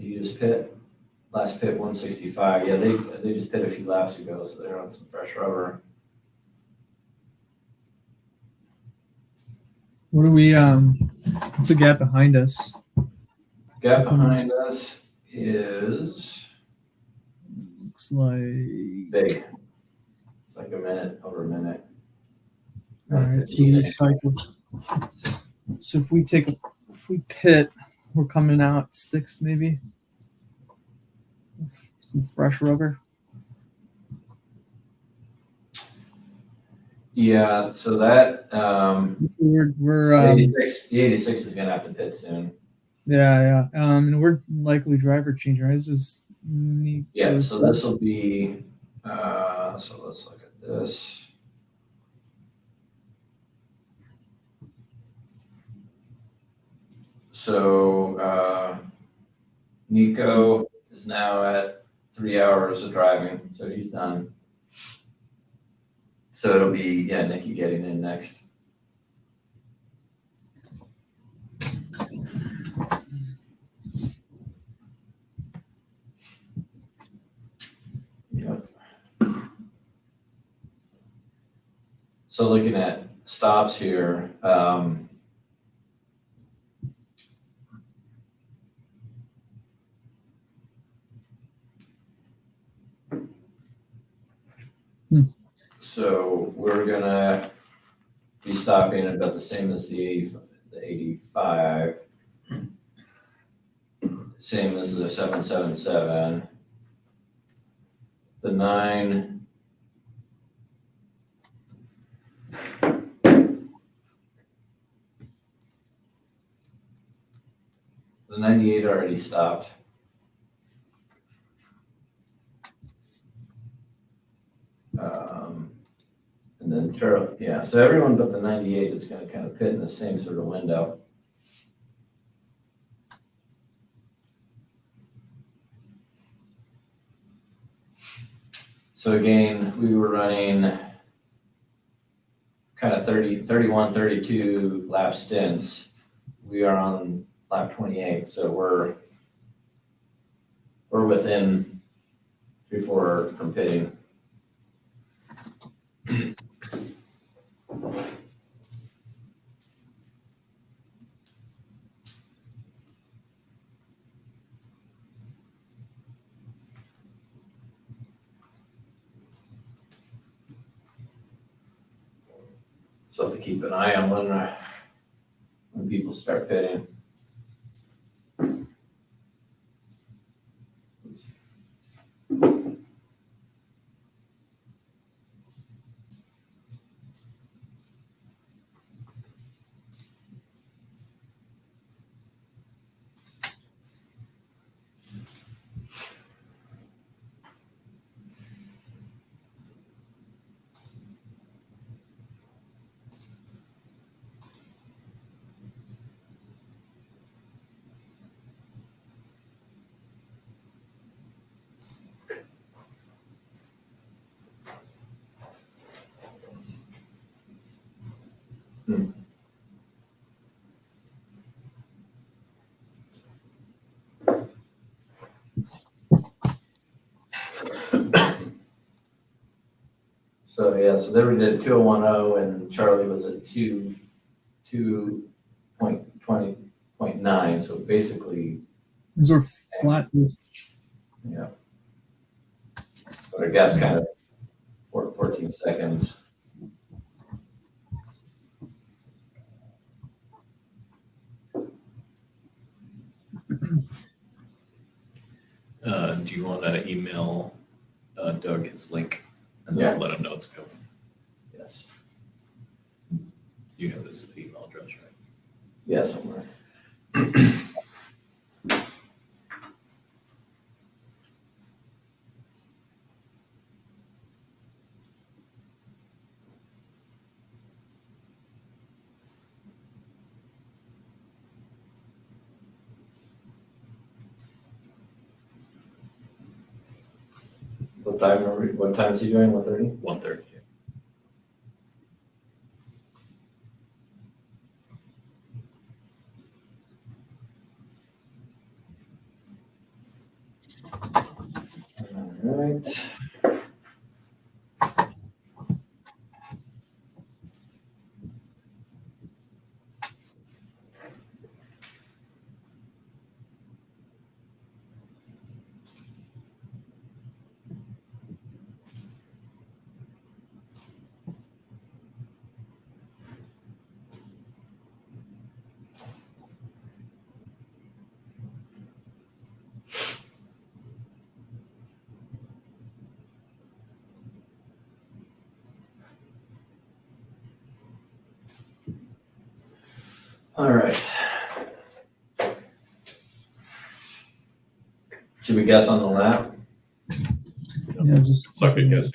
he just pit? Last pit 165. Yeah, they just pit a few laps ago, so they're on some fresh rubber. What do we? What's the gap behind us? Gap behind us is Looks like. big. It's like a minute, over a minute. All right, so we cycle. So if we pit, we're coming out 6 maybe. Some fresh rubber. Yeah, so that We're the 86 is gonna have to pit soon. yeah. And we're likely driver changing, right? This is Yeah, so this will be so let's look at this. So Nico is now at 3 hours of driving, so he's done. So it'll be Nikki getting in next. Yep. So looking at stops here, so we're gonna be stopping about the same as the 85, same as the 777, the 9. The 98 already stopped. And then Farrell, yeah, so everyone but the 98 is going to kind of pit in the same sort of window. So again, we were running kind of 30, 31, 32 lap stints. We are on lap 28, so we're within 3-4 from pitting. So have to keep an eye on when people start pitting. So yeah, so they did 2010 and Charlie was at 2.25 20.9. So basically, These are flat. yeah. But our gap's kind of 14 seconds. Do you want to email Doug his link and then let him know it's coming? Yes. You have his email address, right? Yeah, somewhere. What time is he doing? 1:30? 1:30. All right. All right. Should we guess on the lap? Yeah, just Suck at guessing.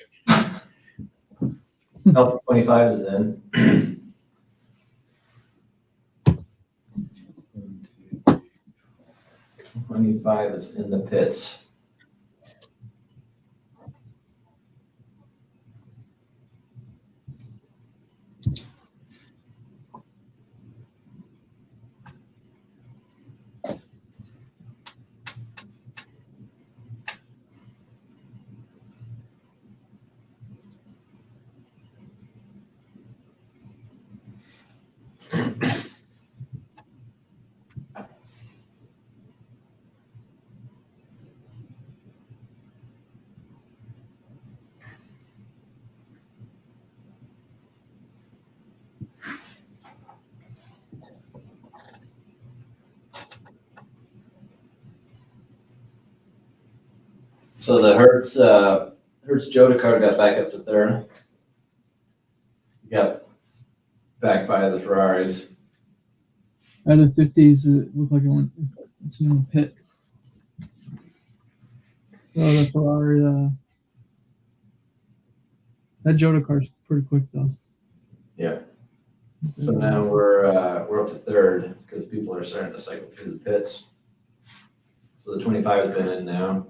Oh, 25 is in. 25 is in the pits. So the Hertz Joda car got back up to third. Got back by the Ferraris. the 50s, it looked like it went. It's in the pit. Oh, the Ferrari. That Jota car's pretty quick though. Yeah. So now we're up to third because people are starting to cycle through the pits. So the 25 has been in now,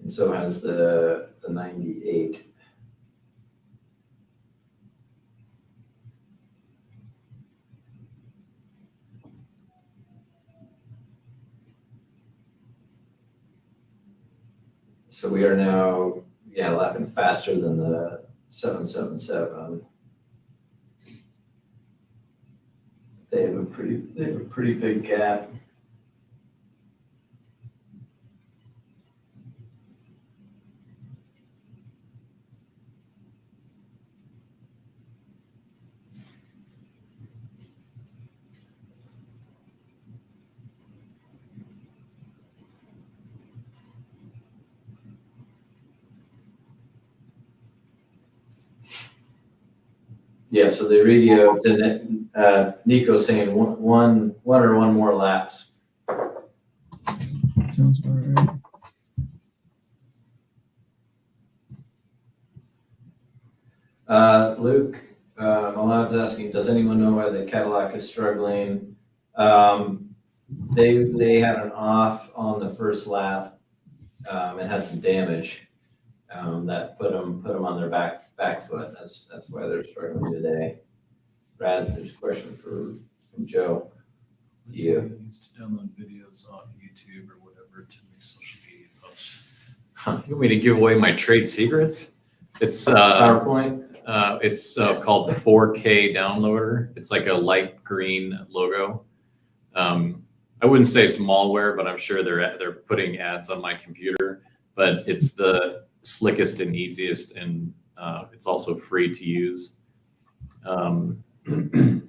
and so has the 98. So we are now, lapping faster than the 777. They have a pretty big gap. Yeah, so the radio to Nico saying one more laps. Sounds about right. Luke Malad's asking, does anyone know why the Cadillac is struggling? They had an off on the first lap and had some damage that put them on their back foot. That's why they're struggling today. Brad, there's a question from Joe to you. You used to download videos off YouTube or whatever to make social media posts. You want me to give away my trade secrets? It's PowerPoint. It's called 4K Downloader. It's like a light green logo. I wouldn't say it's malware, but I'm sure they're putting ads on my computer. But it's the slickest and easiest, and it's also free to use to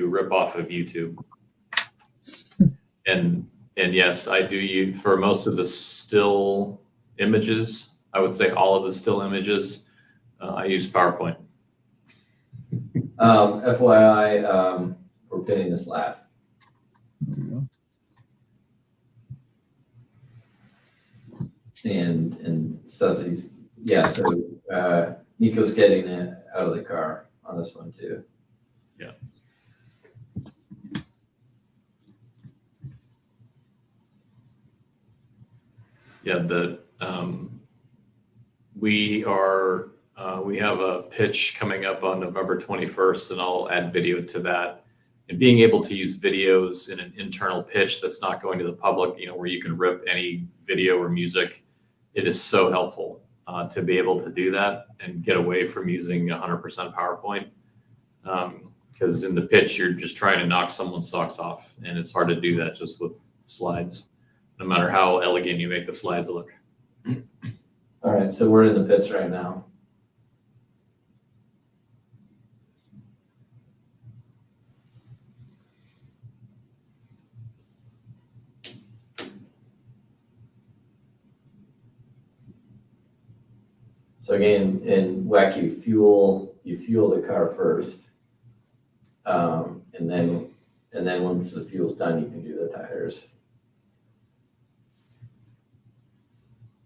rip off of YouTube. And yes, I do use for most of the still images. I would say all of the still images. I use PowerPoint. FYI, we're pitting this lap. There we go. And so Nico's getting it out of the car on this one too. Yeah. Yeah, we have a pitch coming up on November 21st, and I'll add video to that. And being able to use videos in an internal pitch that's not going to the public, where you can rip any video or music, it is so helpful to be able to do that and get away from using 100% PowerPoint. Because in the pitch, you're just trying to knock someone's socks off, and it's hard to do that just with slides, no matter how elegant you make the slides look. All right, so we're in the pits right now. So again, in WEC, you fuel the car first, and then once the fuel's done, you can do the tires.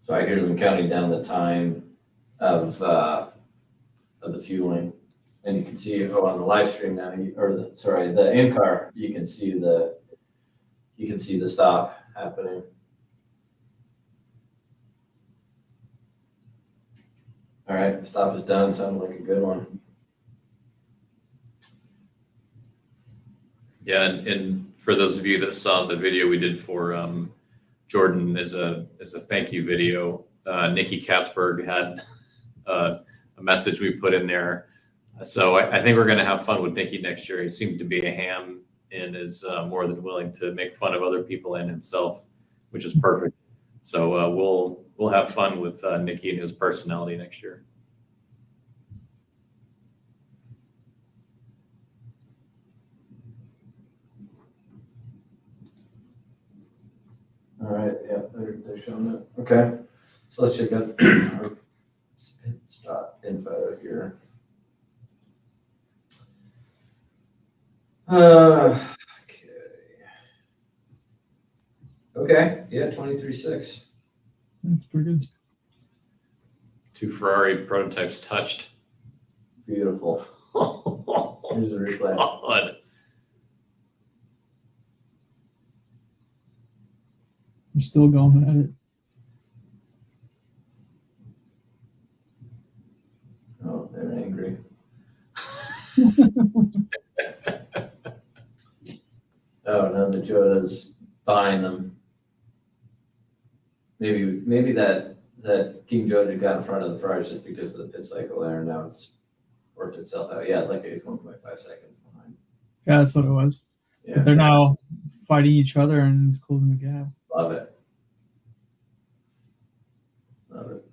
So I hear them counting down the time of the fueling, and you can see on the live stream now, the in car, you can see the stop happening. All right, the stop is done. Sounded like a good one. Yeah, and for those of you that saw the video we did for Jordan as a thank you video, Nikki Katzberg had a message we put in there. So I think we're going to have fun with Nikki next year. He seems to be a ham and is more than willing to make fun of other people and himself, which is perfect. So we'll have fun with Nikki and his personality next year. All right, yeah, they're showing it. Okay, so let's check out our pit stop info here. Okay, yeah, 23.6. That's pretty good. 2 Ferrari prototypes touched. Beautiful. Here's a replay. God. We're still going at it. Oh, they're angry. Oh, no, the Joda's behind them. Maybe that Team Joda got in front of the Ferraris just because of the pit cycle there, and now it's worked itself out. Yeah, like it's 1.5 seconds behind. Yeah, that's what it was. Yeah, But they're now fighting each other and it's closing the gap. love it. Love it.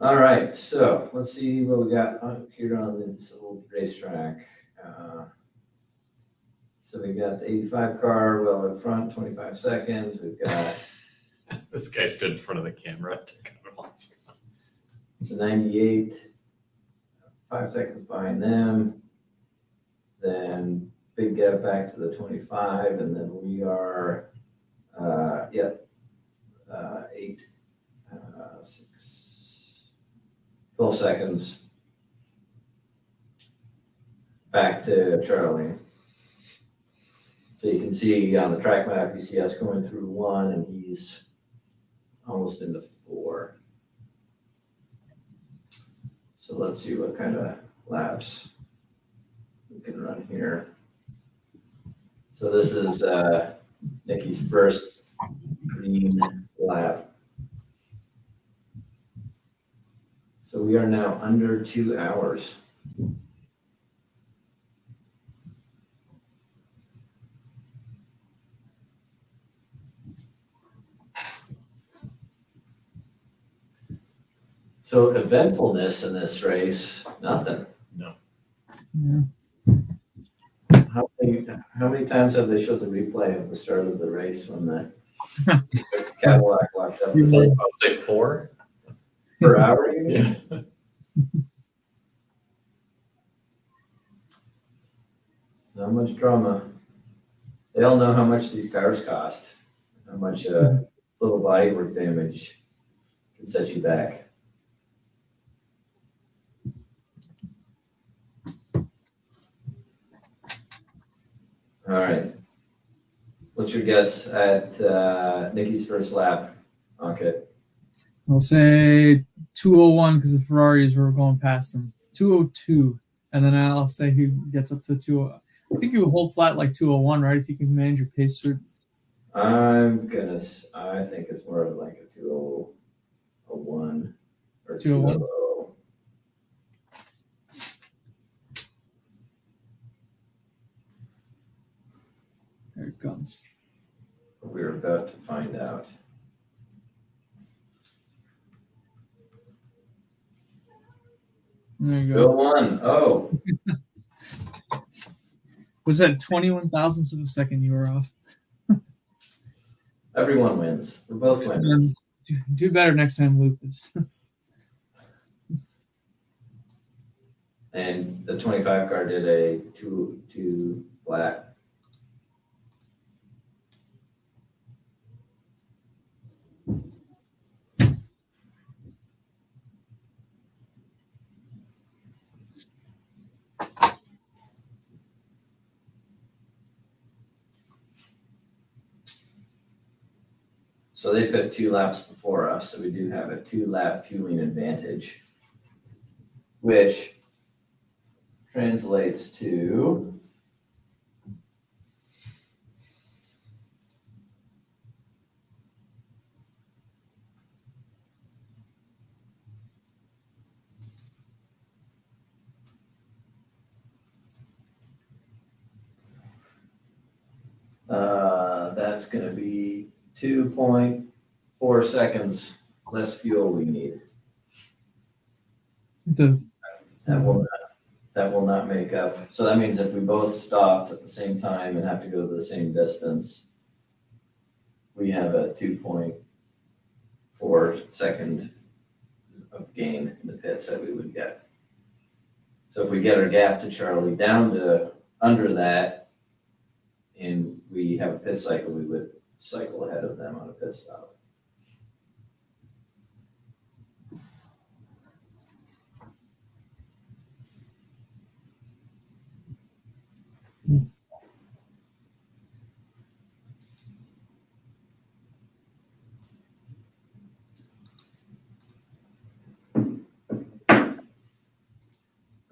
All right, so let's see what we got here on this old racetrack. So we got the 85 car well in front, 25 seconds. We've got This guy stood in front of the camera to cut him off. the 98, 5 seconds behind them. Then big gap back to the 25, and then we are, 12 seconds back to Charlie. So you can see on the track map, you see us going through 1, and he's almost into 4. So let's see what kind of laps we can run here. So this is Nikki's first green lap. So we are now under 2 hours. So eventfulness in this race, nothing. Yeah. How many times have they showed the replay of the start of the race when the Cadillac locked up I'll say 4. per hour? You mean? Yeah. Not much drama. They all know how much these cars cost, how much little bodywork damage can set you back. All right. What's your guess at Nikki's first lap? Okay. I'll say 201 because the Ferraris were going past them. 202, and then I'll say who gets up to 20. I think you would hold flat like 201, right? If you can manage your pace through. I think it's more of like a 201 or 201. 200. There it comes. We're about to find out. There you go. 201. Oh, Was that 21 thousandths of a second you were off? everyone wins. We're both winners. Do better next time, Lucas. And the 25 car did a 2 flat. So they put 2 laps before us, so we do have a 2-lap fueling advantage, which translates to that's going to be 2.4 seconds less fuel we need. The That will not make up. So that means if we both stopped at the same time and have to go the same distance, we have a 2.4 second of gain in the pits that we would get. So if we get our gap to Charlie down to under that, and we have a pit cycle, we would cycle ahead of them on a pit stop.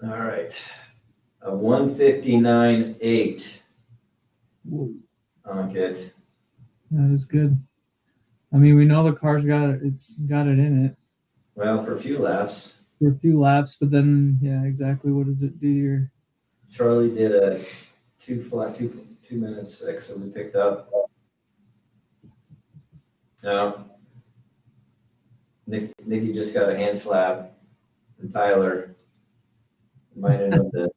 All right, a 159.8 on it. That is good. I mean, we know the car's got it in it Well, for a few laps, for a few laps, but then yeah, exactly. What does it do to your? Charlie did a 2 minutes 6, so we picked up. Now, Nikki just got a hand slap from Tyler. Might end up to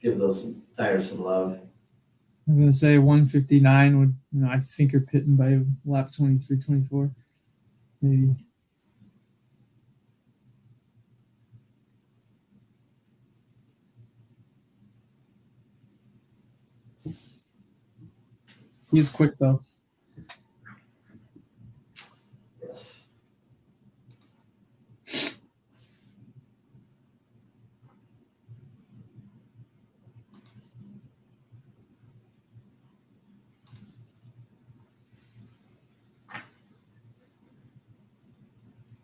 give those tires some love. I was gonna say 159 would. I think you're pitting by lap 23, 24, maybe. He's quick though. Yes.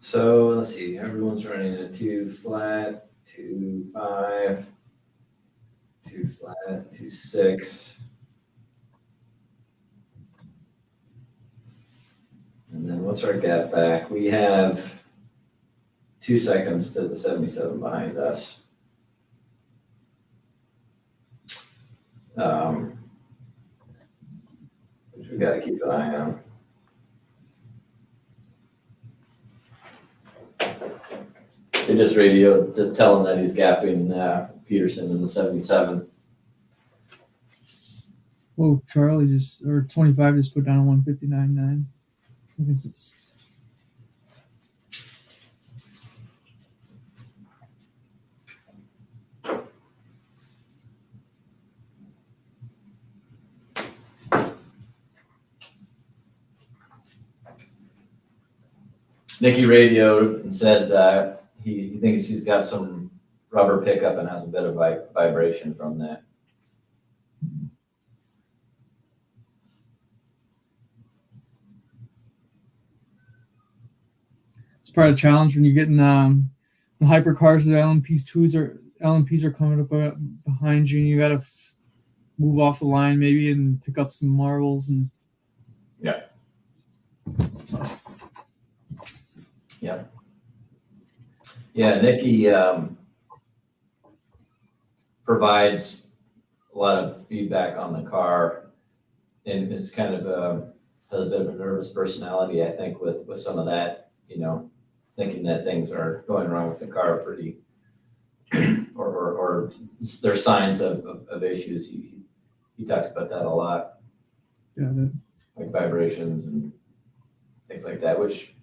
So let's see, everyone's running a 2 flat, 2 5, 2 flat, 2 6. And then what's our gap back? We have 2 seconds to the 77 behind us. Which we got to keep an eye on. They just radioed to tell him that he's gapping Peterson in the 77. Oh, Charlie or 25 just put down a 159.9. I guess it's. Nicky radioed and said that he thinks he's got some rubber pickup and has a bit of vibration from that. It's part of the challenge when you're getting the hypercars. The LMPs are coming up behind you, and you got to move off the line maybe and pick up some marbles and. Yeah. It's tough. Yeah. Yeah, Nicky provides a lot of feedback on the car, and it's kind of has a bit of a nervous personality, I think, with some of that, thinking that things are going wrong with the car pretty, or there's signs of issues. He talks about that a lot, like vibrations and things like that, which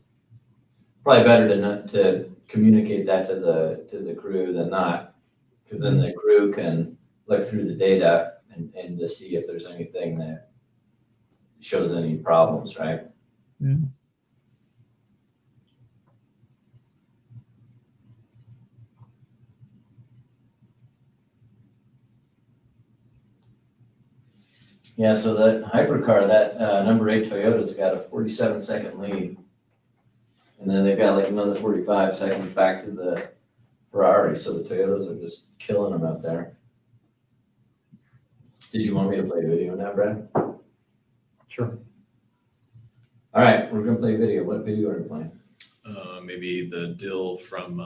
probably better to communicate that to the crew than not, because then the crew can look through the data and to see if there's anything that shows any problems, right? Yeah. Yeah, so that hypercar, that number 8 Toyota's got a 47-second lead. And then they've got like another 45 seconds back to the Ferrari. So the Toyotas are just killing them out there. Did you want me to play video now, Brad? Sure. All right, we're going to play video. What video are we playing? Maybe the Dill from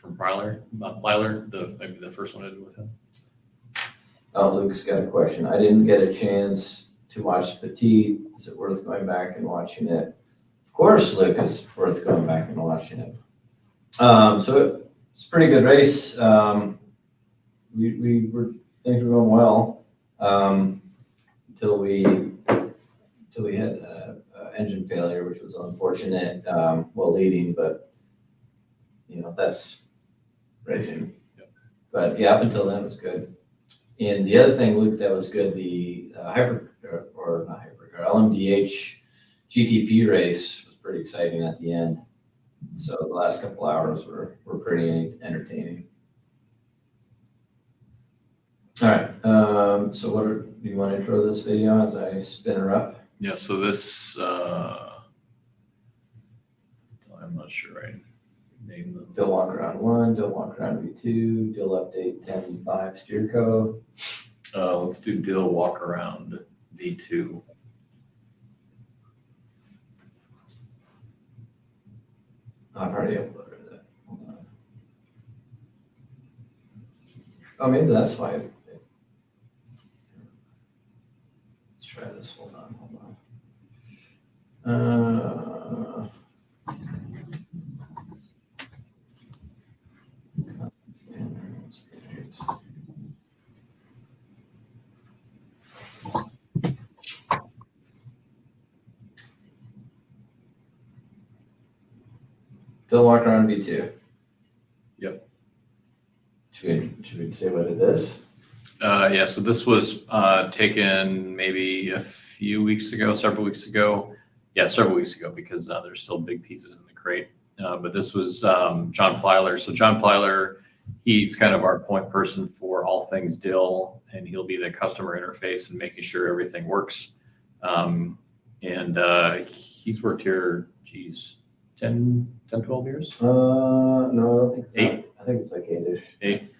Plyler, the first one I did with him. Oh, Luke's got a question. I didn't get a chance to watch Petit. Is it worth going back and watching it? Of course, Luke, it's worth going back and watching it. So it's a pretty good race. Things were going well until we had engine failure, which was unfortunate while leading, but that's racing. Yep. But yeah, up until then it was good. And the other thing, Luke, that was good, the LMDH GTP race was pretty exciting at the end. So the last couple hours were pretty entertaining. All right. So do you want to intro this video as I spin her up? Yeah. So this, I'm not sure I named them. Dill walk around 1, Dill walk around V2, Dill update 10.5 steer code. Let's do Dill walk around V2. I've already uploaded it. Hold on. Oh, maybe that's why. Let's try this. Hold on. Dill walk around V2. Yep. Should we say what it is? Yeah, so this was taken maybe several weeks ago. Yeah, several weeks ago, because there's still big pieces in the crate. But this was John Plyler. So John Plyler, he's kind of our point person for all things Dill, and he'll be the customer interface and making sure everything works. And he's worked here, 10, 12 years? No, I don't think so. 8. I think it's like 8-ish. 8.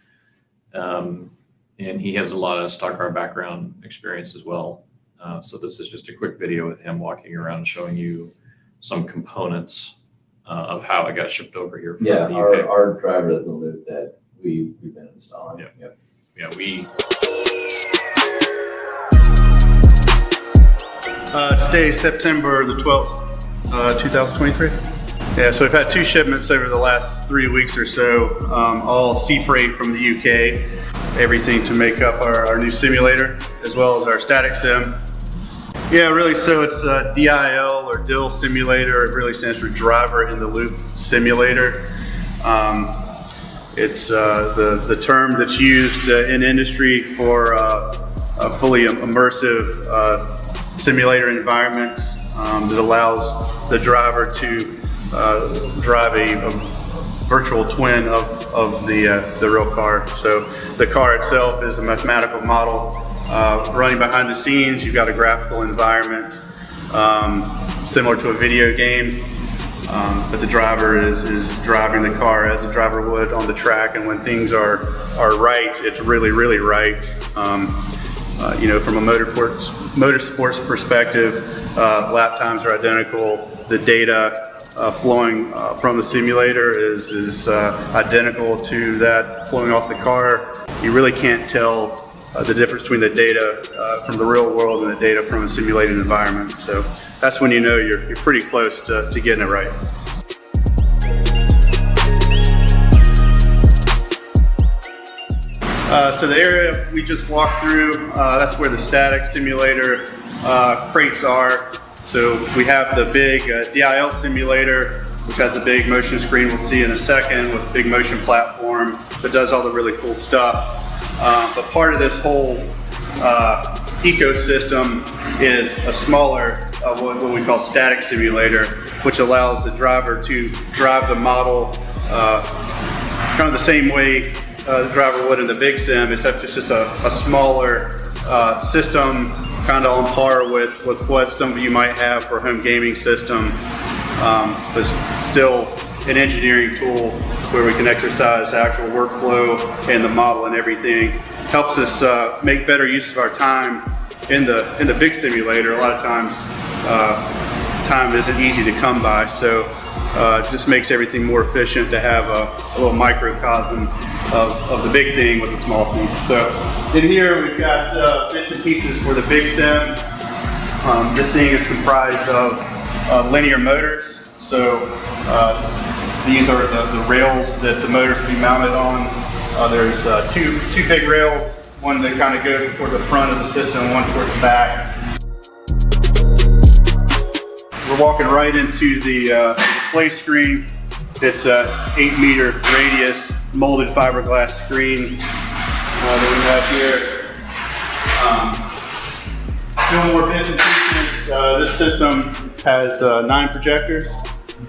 And he has a lot of stock car background experience as well. So this is just a quick video with him walking around showing you some components of how it got shipped over here from Yeah, the UK. our driver in the loop that we've been installing. Yep. Yep. Yeah, we Today is September the 12th, 2023. Yeah, so we've had 2 shipments over the last 3 weeks or so, all sea freight from the UK, everything to make up our new simulator, as well as our static sim. Yeah, really, so it's DIL or DIL simulator. It really stands for Driver in the Loop Simulator. It's the term that's used in industry for a fully immersive simulator environment that allows the driver to drive a virtual twin of the real car. So the car itself is a mathematical model running behind the scenes. You've got a graphical environment similar to a video game, but the driver is driving the car as a driver would on the track, and when things are right, it's really right. You know, from a motorsports perspective, lap times are identical. The data flowing from the simulator is identical to that flowing off the car. You really can't tell the difference between the data from the real world and the data from a simulated environment. So that's when you know you're pretty close to getting it right. So the area we just walked through, that's where the static simulator crates are. So we have the big DIL simulator, which has a big motion screen we'll see in a second, with a big motion platform that does all the really cool stuff. But part of this whole ecosystem is a smaller, what we call static simulator, which allows the driver to drive the model kind of the same way the driver would in the big sim, except it's just a smaller system, kind of on par with what some of you might have for a home gaming system, but still an engineering tool where we can exercise the actual workflow and the model and everything. Helps us make better use of our time in the big simulator. A lot of times time isn't easy to come by, so it just makes everything more efficient to have a little microcosm of the big thing with the small thing. So in here we've got bits and pieces for the big sim. This thing is comprised of linear motors. So these are the rails that the motors can be mounted on. There's two big rails, one that kind of goes toward the front of the system, one toward the back. We're walking right into the display screen. It's a 8-meter radius molded fiberglass screen that we have here. Still more bits and pieces. This system has 9 projectors.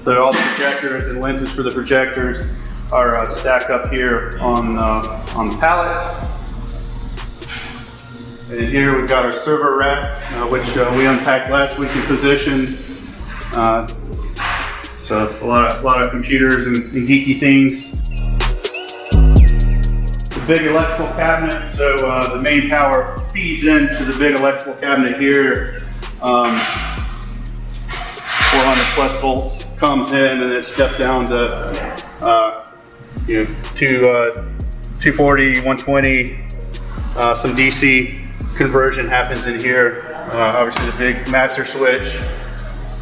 So all the projectors and lenses for the projectors are stacked up here on the pallet. And here we've got our server rack, which we unpacked last week and positioned. So a lot of computers and geeky things. The big electrical cabinet. So the main power feeds into the big electrical cabinet here. 400 plus volts comes in, and it steps down to 240, 120. Some DC conversion happens in here. Obviously the big master switch.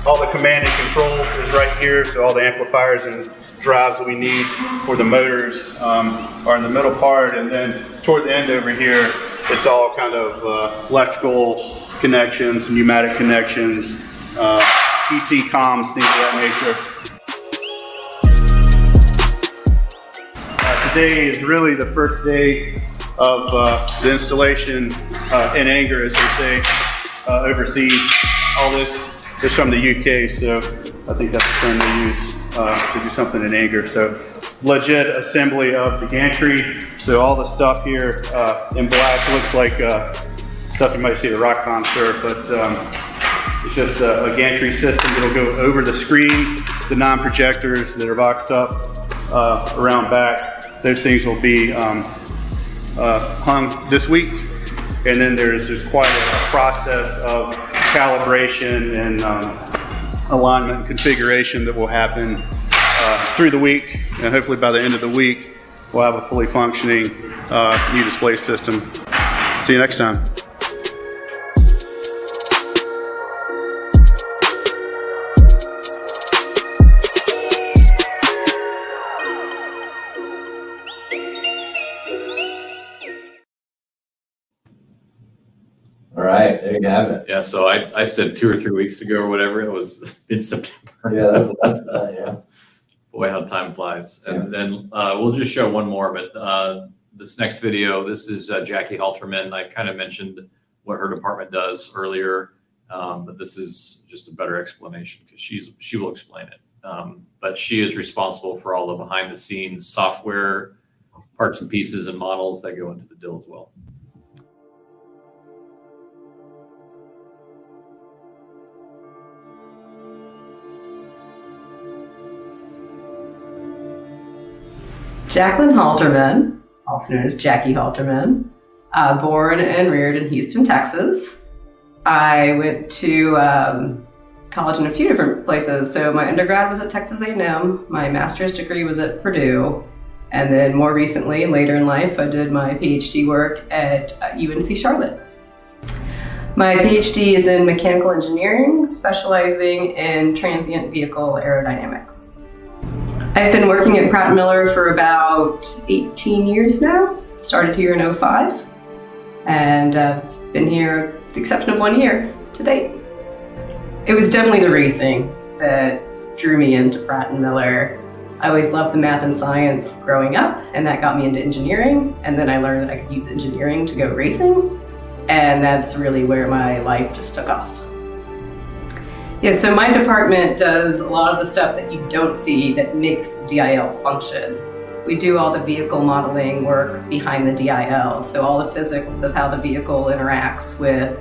All the command and control is right here, so all the amplifiers and drives that we need for the motors are in the middle part, and then toward the end over here, it's all kind of electrical connections, pneumatic connections, PC comms, things of that nature. Today is really the first day of the installation in anger, as they say, overseas. All this is from the UK, so I think that's the term they use to do something in anger. So legit assembly of the gantry. So all the stuff here in black looks like stuff you might see at a rock concert, but it's just a gantry system that'll go over the screen. The non-projectors that are boxed up around back, those things will be hung this week. And then there's quite a process of calibration and alignment and configuration that will happen through the week, and hopefully by the end of the week, we'll have a fully functioning new display system. See you next time. All right, there you have it. Yeah, so I said 2 or 3 weeks ago or whatever, it was in September. Yeah, that was a lot of fun, yeah. Boy, how time flies. And then we'll just show one more, but this next video, this is Jackie Halterman. I kind of mentioned what her department does earlier, but this is just a better explanation because she will explain it. But she is responsible for all the behind the scenes software, parts and pieces and models that go into the deal as well. Jacqueline Halterman, also known as Jackie Halterman, born and reared in Houston, Texas. I went to college in a few different places. So my undergrad was at Texas A&M, my master's degree was at Purdue, and then more recently, later in life, I did my PhD work at UNC Charlotte. My PhD is in mechanical engineering, specializing in transient vehicle aerodynamics. I've been working at Pratt Miller for about 18 years now. Started here in 2005, and been here with the exception of 1 year to date. It was definitely the racing that drew me into Pratt Miller. I always loved the math and science growing up, and that got me into engineering. And then I learned that I could use engineering to go racing, and that's really where my life just took off. Yeah, so my department does a lot of the stuff that you don't see that makes the DIL function. We do all the vehicle modeling work behind the DIL, so all the physics of how the vehicle interacts with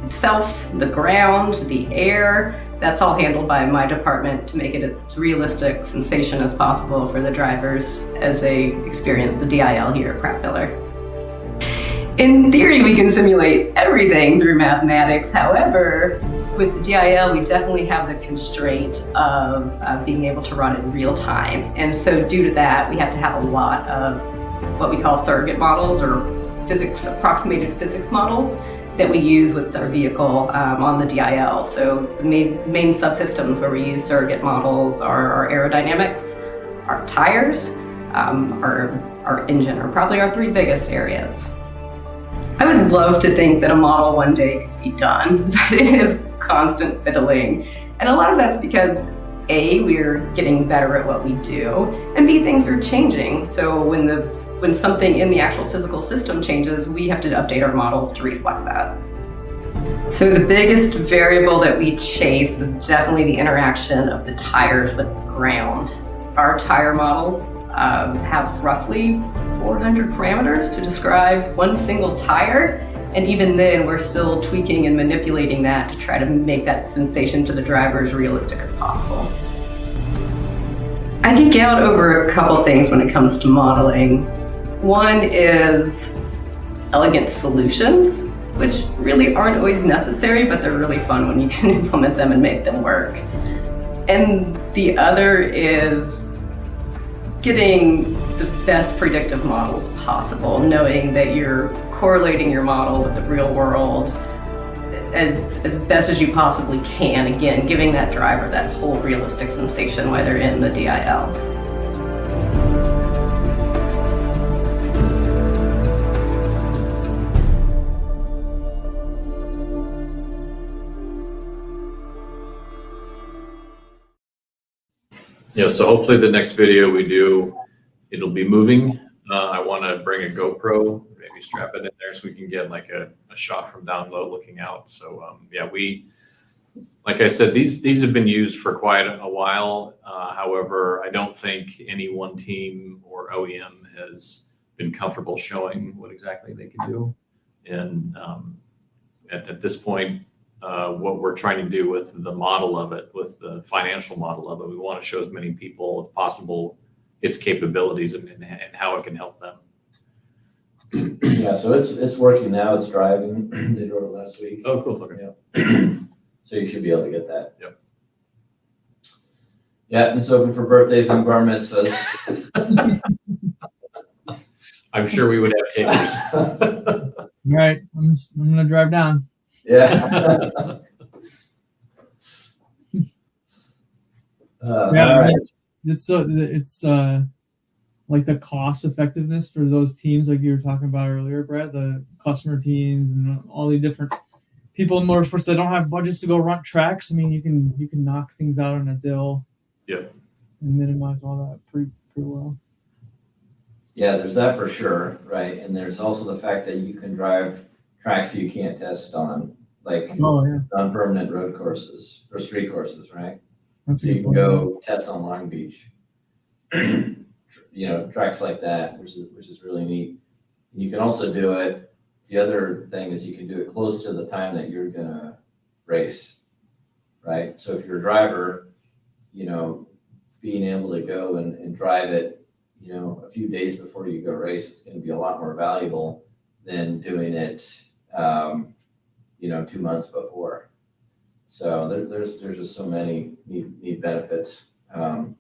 itself, the ground, the air, that's all handled by my department to make it as realistic sensation as possible for the drivers as they experience the DIL here at Pratt Miller. In theory, we can simulate everything through mathematics. However, with the DIL, we definitely have the constraint of being able to run in real time. And so due to that, we have to have a lot of what we call surrogate models or approximated physics models that we use with our vehicle on the DIL. So the main subsystems where we use surrogate models are our aerodynamics, our tires, our engine are probably our 3 biggest areas. I would love to think that a model one day could be done, but it is constant fiddling. And a lot of that's because A, we're getting better at what we do, and B, things are changing. So when something in the actual physical system changes, we have to update our models to reflect that. So the biggest variable that we chase is definitely the interaction of the tires with the ground. Our tire models have roughly 400 parameters to describe one single tire, and even then we're still tweaking and manipulating that to try to make that sensation to the driver as realistic as possible. I geek out over a couple things when it comes to modeling. One is elegant solutions, which really aren't always necessary, but they're really fun when you can implement them and make them work. And the other is getting the best predictive models possible, knowing that you're correlating your model with the real world as best as you possibly can. Again, giving that driver that whole realistic sensation while they're in the DIL. Yeah, so hopefully the next video we do, it'll be moving. I want to bring a GoPro, maybe strap it in there so we can get like a shot from down low looking out. So yeah, like I said, these have been used for quite a while. However, I don't think any one team or OEM has been comfortable showing what exactly they can do. And at this point, what we're trying to do with the model of it, with the financial model of it, we want to show as many people as possible its capabilities and how it can help them. Yeah, so it's working now. It's driving. They drove it last week. Oh, cool. Okay. Yeah. So you should be able to get that. Yep. Yeah, and it's open for birthdays and bar mitzvahs. I'm sure we would have takers. All right, I'm gonna drive down. Yeah. Yeah, all I right. mean, it's like the cost effectiveness for those teams, like you were talking about earlier, Brett, the customer teams and all the different people in motorsports that don't have budgets to go run tracks. I mean, you can knock things out on a deal. Yep. And minimize all that pretty well. Yeah, there's that for sure, right? And there's also the fact that you can drive tracks you can't test on, like non-permanent road courses or street courses, right? That's So a you good can point. go test on Long Beach, tracks like that, which is really neat. You can also do it. The other thing is you can do it close to the time that you're gonna race, right? So if you're a driver, being able to go and drive it, a few days before you go race is going to be a lot more valuable than doing it, 2 months before. So there's just so many neat benefits. And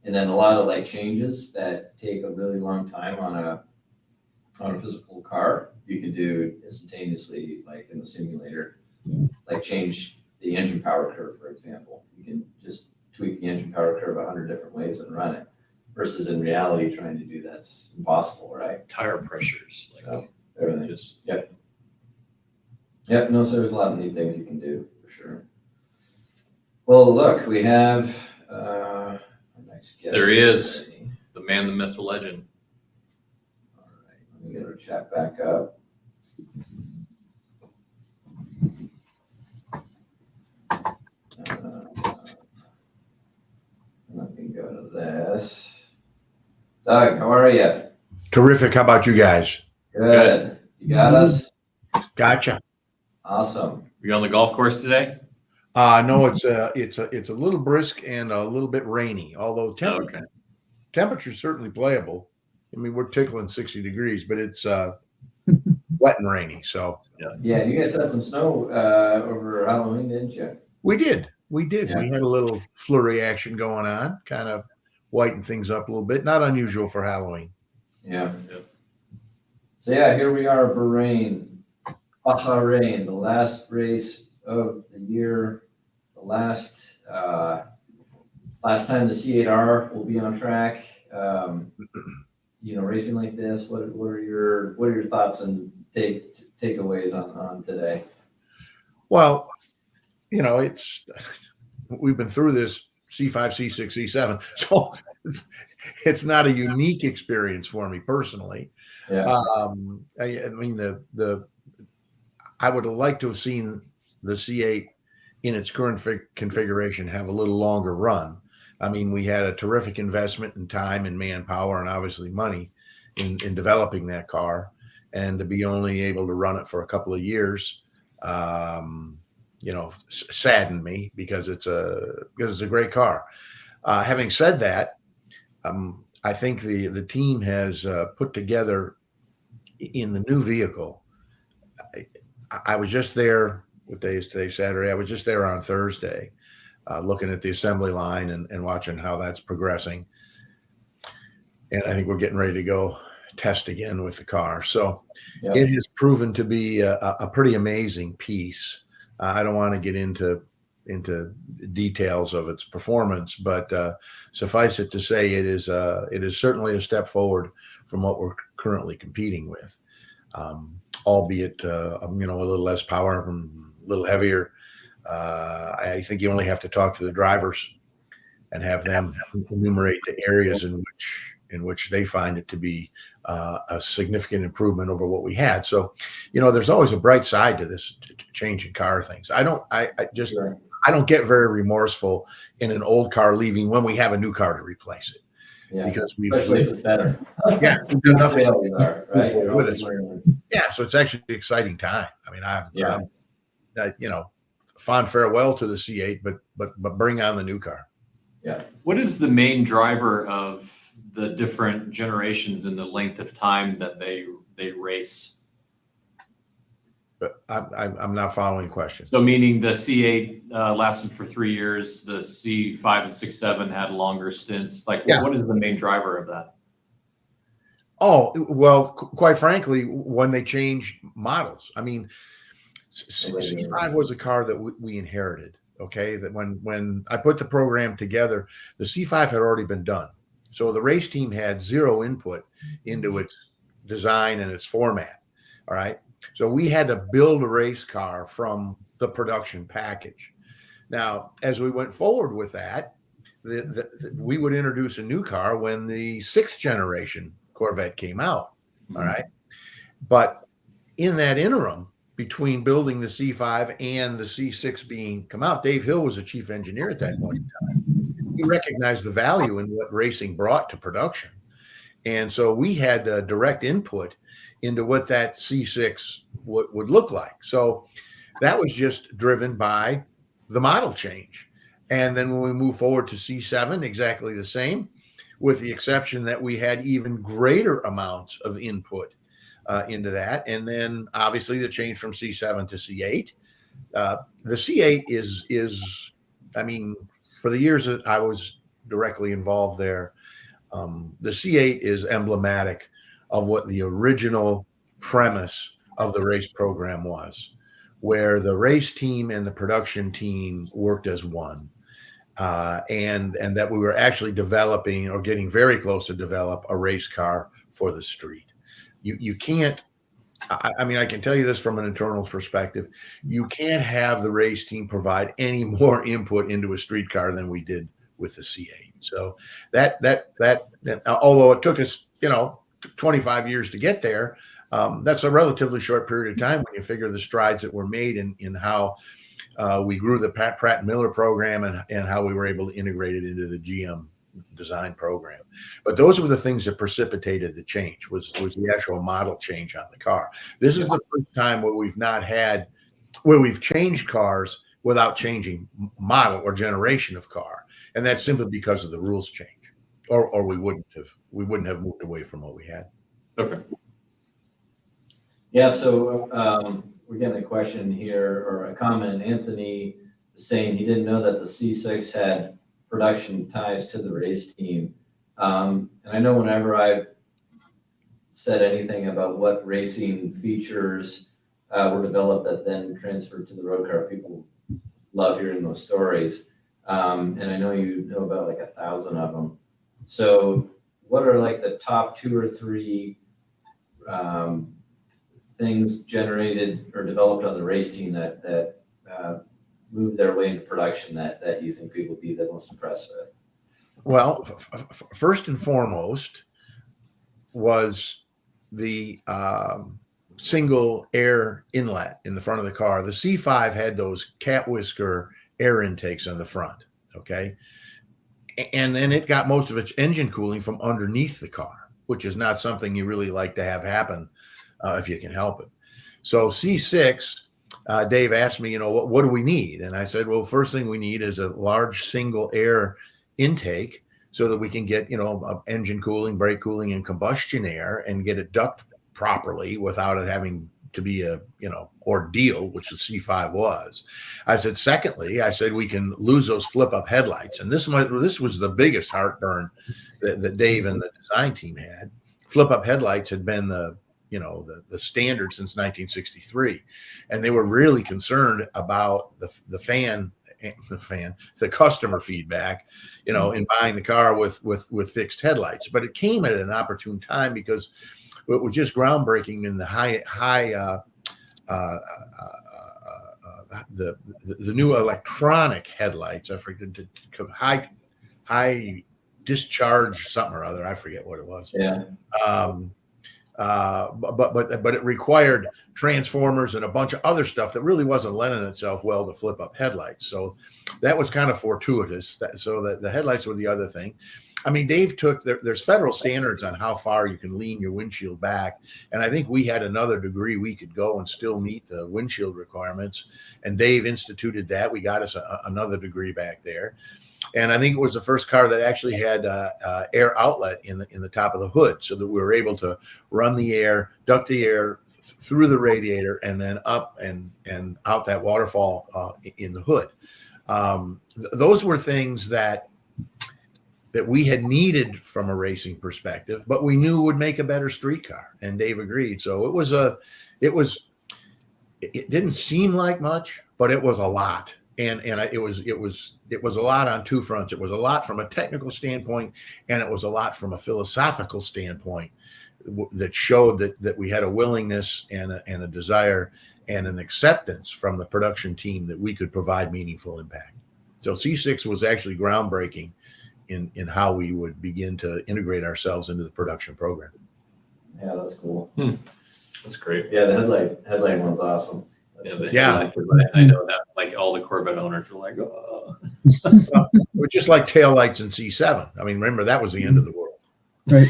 then a lot of like changes that take a really long time on a physical car, you can do instantaneously, like in the simulator, like change the engine power curve, for example. You can just tweak the engine power curve 100 different ways and run it. Versus in reality, trying to do that's impossible, right? Tire pressures, So everything. just Yep. No, so there's a lot of neat things you can do for sure. Well, look, we have our next guest. There he is. already. the man, the myth, the legend. All right, let me get our chat back up. Let me go to this. Doug, how are you? Terrific. How about you guys? Good. You got us? Gotcha. Awesome. Were you on the golf course today? No, it's a little brisk and a little bit rainy, although Okay. temperature's certainly playable. I mean, we're tickling 60 degrees, but it's wet and rainy. So Yeah, you guys had some snow over Halloween, didn't you? we did. Yeah. We had a little flurry action going on, kind of whitened things up a little bit. Not unusual for Halloween. Yeah. Yep. So yeah, here we are, Bahrain, the last race of the year, the last time the C8R will be on track. Racing like this. What are your thoughts and takeaways on today? Well, we've been through this C5, C6, C7, so it's not a unique experience for me personally. Yeah. I mean, I would have liked to have seen the C8 in its current configuration have a little longer run. I mean, we had a terrific investment in time and manpower and obviously money in developing that car, and to be only able to run it for a couple of years, saddened me because it's a great car. Having said that, I think the team has put together in the new vehicle. I was just there. What day is today? Saturday. I was just there on Thursday, looking at the assembly line and watching how that's progressing. And I think we're getting ready to go test again with the car. So It has proven to be a pretty amazing piece. I don't want to get into details of its performance, but suffice it to say, it is certainly a step forward from what we're currently competing with, albeit a little less power, a little heavier. I think you only have to talk to the drivers and have them enumerate the areas in which they find it to be a significant improvement over what we had. So, there's always a bright side to this changing car things. I don't get very remorseful in an old car leaving when we have a new car to replace it. Yeah. Because Especially if it's better. we've done nothing right? with it. Yeah, so it's actually an exciting time. I mean, I'm fond farewell to the C8, but bring on the new car. Yeah. What is the main driver of the different generations in the length of time that they they race? But I'm not following the question. So meaning the C8 lasted for 3 years, the C5 and 6.7 had longer stints. Like, Yeah. what is the main driver of that? Oh, well, quite frankly, when they changed models, I mean, C5 was a car that we inherited. Okay, that when I put the program together, the C5 had already been done, so the race team had zero input into its design and its format. All right, so we had to build a race car from the production package. Now, as we went forward with that, we would introduce a new car when the 6th generation Corvette came out. All right. But in that interim between building the C5 and the C6 being come out, Dave Hill was the chief engineer at that point in time. He recognized the value in what racing brought to production. And so we had direct input into what that C6 would look like. So that was just driven by the model change. And then when we move forward to C7, exactly the same, with the exception that we had even greater amounts of input into that. And then obviously the change from C7 to C8. The C8 is, I mean, for the years that I was directly involved there, the C8 is emblematic of what the original premise of the race program was, where the race team and the production team worked as one. And that we were actually developing or getting very close to develop a race car for the street. You can't, I mean, I can tell you this from an internal perspective, you can't have the race team provide any more input into a street car than we did with the C8. So that although it took us, 25 years to get there, that's a relatively short period of time when you figure the strides that were made in how we grew the Pratt Miller program and how we were able to integrate it into the GM design program. But those were the things that precipitated the change was the actual model change on the car. This is the first time where we've changed cars without changing model or generation of car. And that's simply because of the rules change, or we wouldn't have moved away from what we had. Okay. Yeah, so we're getting a question here or a comment. Anthony is saying he didn't know that the C6 had production ties to the race team. And I know whenever I've said anything about what racing features were developed that then transferred to the road car, people love hearing those stories. And I know you know about like 1,000 of them. So what are like the top 2 or 3 things generated or developed on the race team that moved their way into production that you think people would be the most impressed with? Well, first and foremost was the single air inlet in the front of the car. The C5 had those cat whisker air intakes on the front, okay? And then it got most of its engine cooling from underneath the car, which is not something you really like to have happen if you can help it. So C6, Dave asked me, what do we need? And I said, well, first thing we need is a large single air intake so that we can get, engine cooling, brake cooling, and combustion air and get it ducted properly without it having to be a, ordeal, which the C5 was. I said, secondly, we can lose those flip up headlights. And this was the biggest heartburn that Dave and the design team had. Flip up headlights had been the standard since 1963. And they were really concerned about the customer feedback, in buying the car with fixed headlights. But it came at an opportune time because it was just groundbreaking in the the new electronic headlights. I forget high discharge something or other. I forget what it was. Yeah. But it required transformers and a bunch of other stuff that really wasn't lending itself well to flip up headlights. So that was kind of fortuitous. So the headlights were the other thing. I mean, Dave there's federal standards on how far you can lean your windshield back. And I think we had another degree we could go and still meet the windshield requirements. And Dave instituted that. We got us another degree back there. And I think it was the first car that actually had air outlet in the top of the hood, so that we were able to run the air, duct the air through the radiator, and then up and out that waterfall in the hood. Those were things that we had needed from a racing perspective, but we knew would make a better street car, and Dave agreed. So it didn't seem like much, but it was a lot. And it was a lot on two fronts. It was a lot from a technical standpoint, and it was a lot from a philosophical standpoint that showed that we had a willingness and a desire and an acceptance from the production team that we could provide meaningful impact. So C6 was actually groundbreaking in how we would begin to integrate ourselves into the production program. Yeah, that's cool. That's great. Yeah, the headlight one's awesome. Yeah. I know that. Like all the Corvette owners were like, oh. We're just like taillights in C7. I mean, remember, that was the end of the world. Right.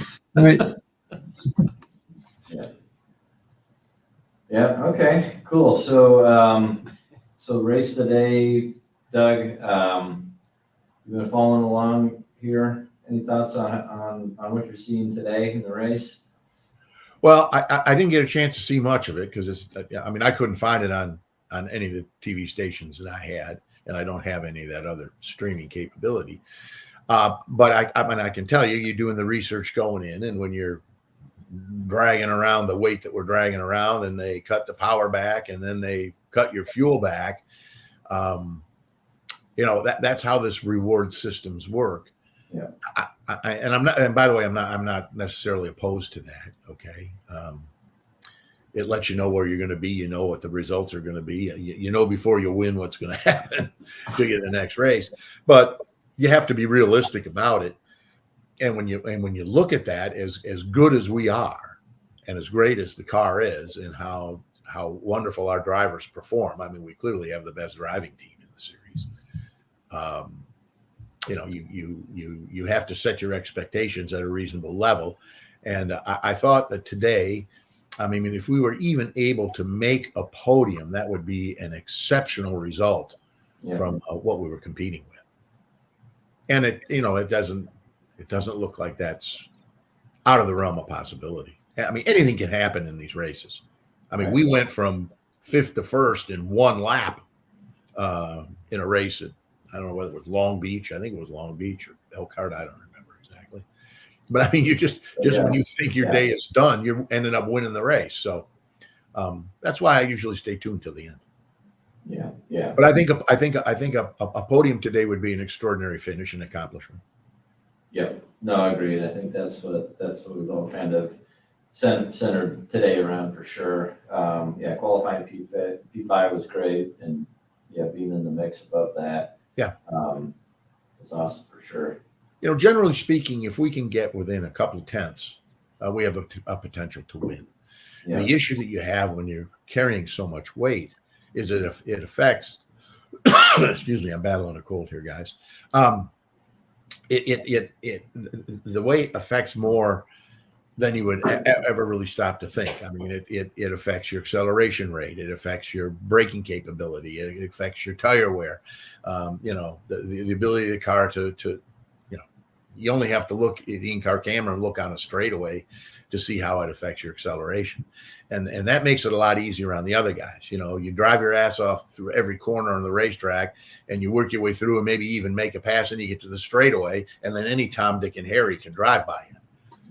Yeah. Okay. Cool. So, race today, Doug. You've been following along here. Any thoughts on what you're seeing today in the race? Well, I didn't get a chance to see much of it because I couldn't find it on any of the TV stations that I had, and I don't have any of that other streaming capability. But I can tell you, you're doing the research going in, and when you're dragging around the weight that we're dragging around, and they cut the power back, and then they cut your fuel back, that's how this reward systems work. Yeah. And by the way, I'm not necessarily opposed to that. Okay. It lets you know where you're going to be. You know what the results are going to be. You know before you win what's going to happen to get the next race. But you have to be realistic about it. And when you look at that, as good as we are, and as great as the car is, and how wonderful our drivers perform, I mean, we clearly have the best driving team in the series. You have to set your expectations at a reasonable level. And I thought that today, I mean, if we were even able to make a podium, that would be an exceptional result from what we were competing with. And it doesn't look like that's out of the realm of possibility. I mean, anything can happen in these races. I mean, we went from 5th to 1st in one lap in a race at, I don't know whether it was Long Beach. I think it was Long Beach or Elkhart. I don't remember exactly. But I mean, you just when you think your day is done, you ended up winning the race. So that's why I usually stay tuned till the end. Yeah. But I think a podium today would be an extraordinary finish and accomplishment. Yep. No, I agree. I think that's what we've all kind of centered today around for sure. Qualifying P5 was great, and being in the mix above that. It's awesome for sure. Generally speaking, if we can get within a couple of tenths, we have a potential to win. Yeah. The issue that you have when you're carrying so much weight is that if it affects, excuse me, I'm battling a cold here, guys. The weight affects more than you would ever really stop to think. I mean, it affects your acceleration rate. It affects your braking capability. It affects your tire wear. The ability of the car to you only have to look at the in-car camera and look on a straightaway to see how it affects your acceleration. And that makes it a lot easier on the other guys. You drive your ass off through every corner on the racetrack, and you work your way through and maybe even make a pass, and you get to the straightaway, and then any Tom, Dick, and Harry can drive by you.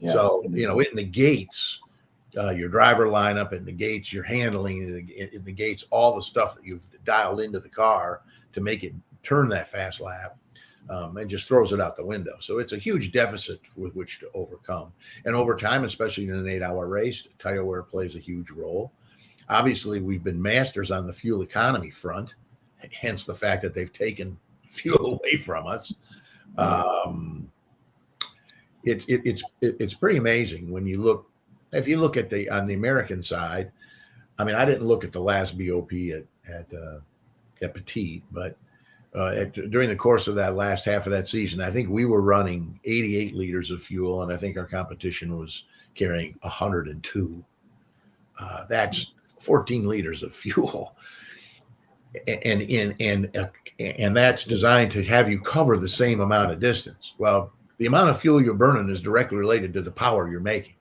Yeah. So, it negates your driver lineup, it negates your handling, it negates all the stuff that you've dialed into the car to make it turn that fast lap, and just throws it out the window. So it's a huge deficit with which to overcome. And over time, especially in an 8-hour race, tire wear plays a huge role. Obviously, we've been masters on the fuel economy front, hence the fact that they've taken fuel away from us. It's pretty amazing when you look. If you look at on the American side, I mean, I didn't look at the last BOP at Petit, but during the course of that last half of that season, I think we were running 88 liters of fuel, and I think our competition was carrying 102. That's 14 liters of fuel. and that's designed to have you cover the same amount of distance. Well, the amount of fuel you're burning is directly related to the power you're making.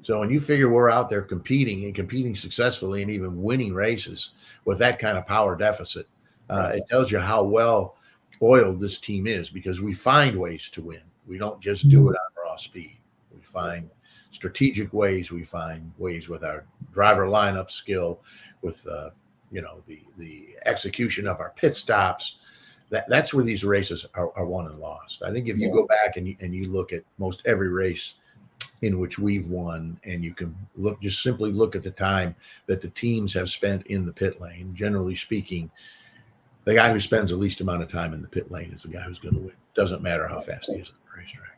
So when you figure we're out there competing successfully and even winning races with that kind of power deficit, it tells you how well oiled this team is, because we find ways to win. We don't just do it on raw speed. We find strategic ways. We find ways with our driver lineup skill, with the execution of our pit stops. That's where these races are won and lost. I think if you go back and you look at most every race in which we've won, and you can simply look at the time that the teams have spent in the pit lane, generally speaking, the guy who spends the least amount of time in the pit lane is the guy who's going to win. Doesn't matter how fast he is on the racetrack.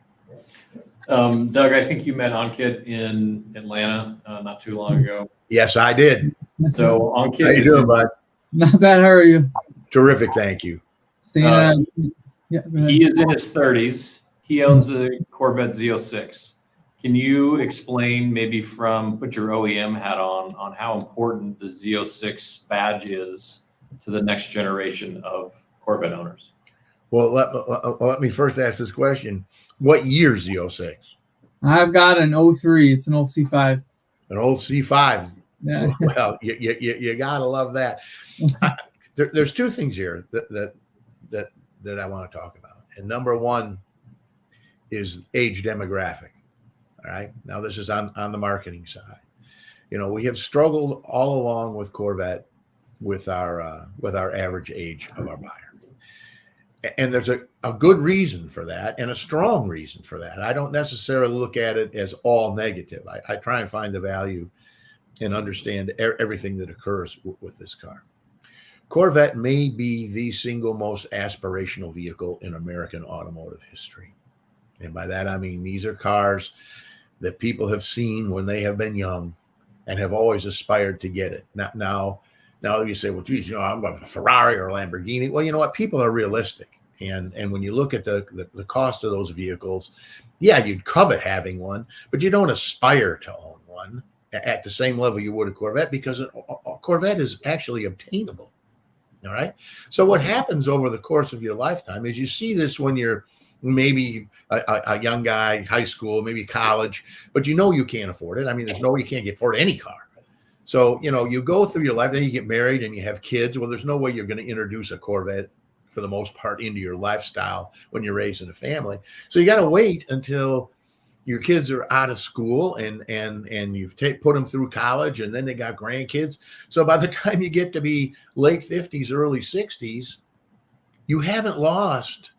Doug, I think you met Ankit in Atlanta not too long ago. Yes, I did. So Ankit, How you doing, bud? Not bad. How are you? Terrific, thank you. Staying out. Yeah, he is in his 30s. He owns a Corvette Z06. Can you explain, maybe put your OEM hat on how important the Z06 badge is to the next generation of Corvette owners? Well, let me first ask this question. What year Z06? I've got an 03. It's an old C5. An old C5. Yeah. Well, you gotta love that. There's two things here that I want to talk about. And number one is age demographic. All right. Now this is on the marketing side. We have struggled all along with Corvette with our average age of our buyer. And there's a good reason for that, and a strong reason for that. I don't necessarily look at it as all negative. I try and find the value and understand everything that occurs with this car. Corvette may be the single most aspirational vehicle in American automotive history. And by that, I mean, these are cars that people have seen when they have been young and have always aspired to get it. Now you say, well, geez, I'm a Ferrari or a Lamborghini. Well, you know what? People are realistic. And when you look at the cost of those vehicles, yeah, you'd covet having one, but you don't aspire to own one at the same level you would a Corvette, because a Corvette is actually obtainable. All right. So what happens over the course of your lifetime is you see this when you're maybe a young guy, high school, maybe college, but you can't afford it. I mean, there's no way you can't afford any car. So, you go through your life, then you get married and you have kids. Well, there's no way you're going to introduce a Corvette for the most part into your lifestyle when you're raising a family. So you got to wait until your kids are out of school and you've put them through college, and then they got grandkids. So by the time you get to be late 50s, early 60s, you haven't lost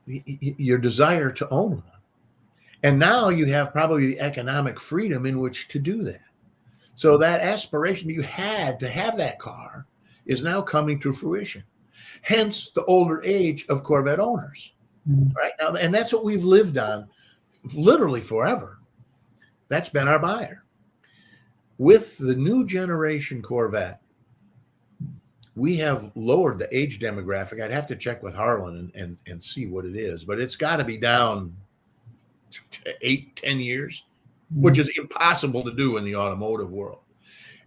your desire to own one. And now you have probably the economic freedom in which to do that. So that aspiration you had to have that car is now coming to fruition. Hence the older age of Corvette owners. Right now, and that's what we've lived on literally forever. That's been our buyer. With the new generation Corvette, we have lowered the age demographic. I'd have to check with Harlan and see what it is, but it's got to be down to 8-10 years, which is impossible to do in the automotive world.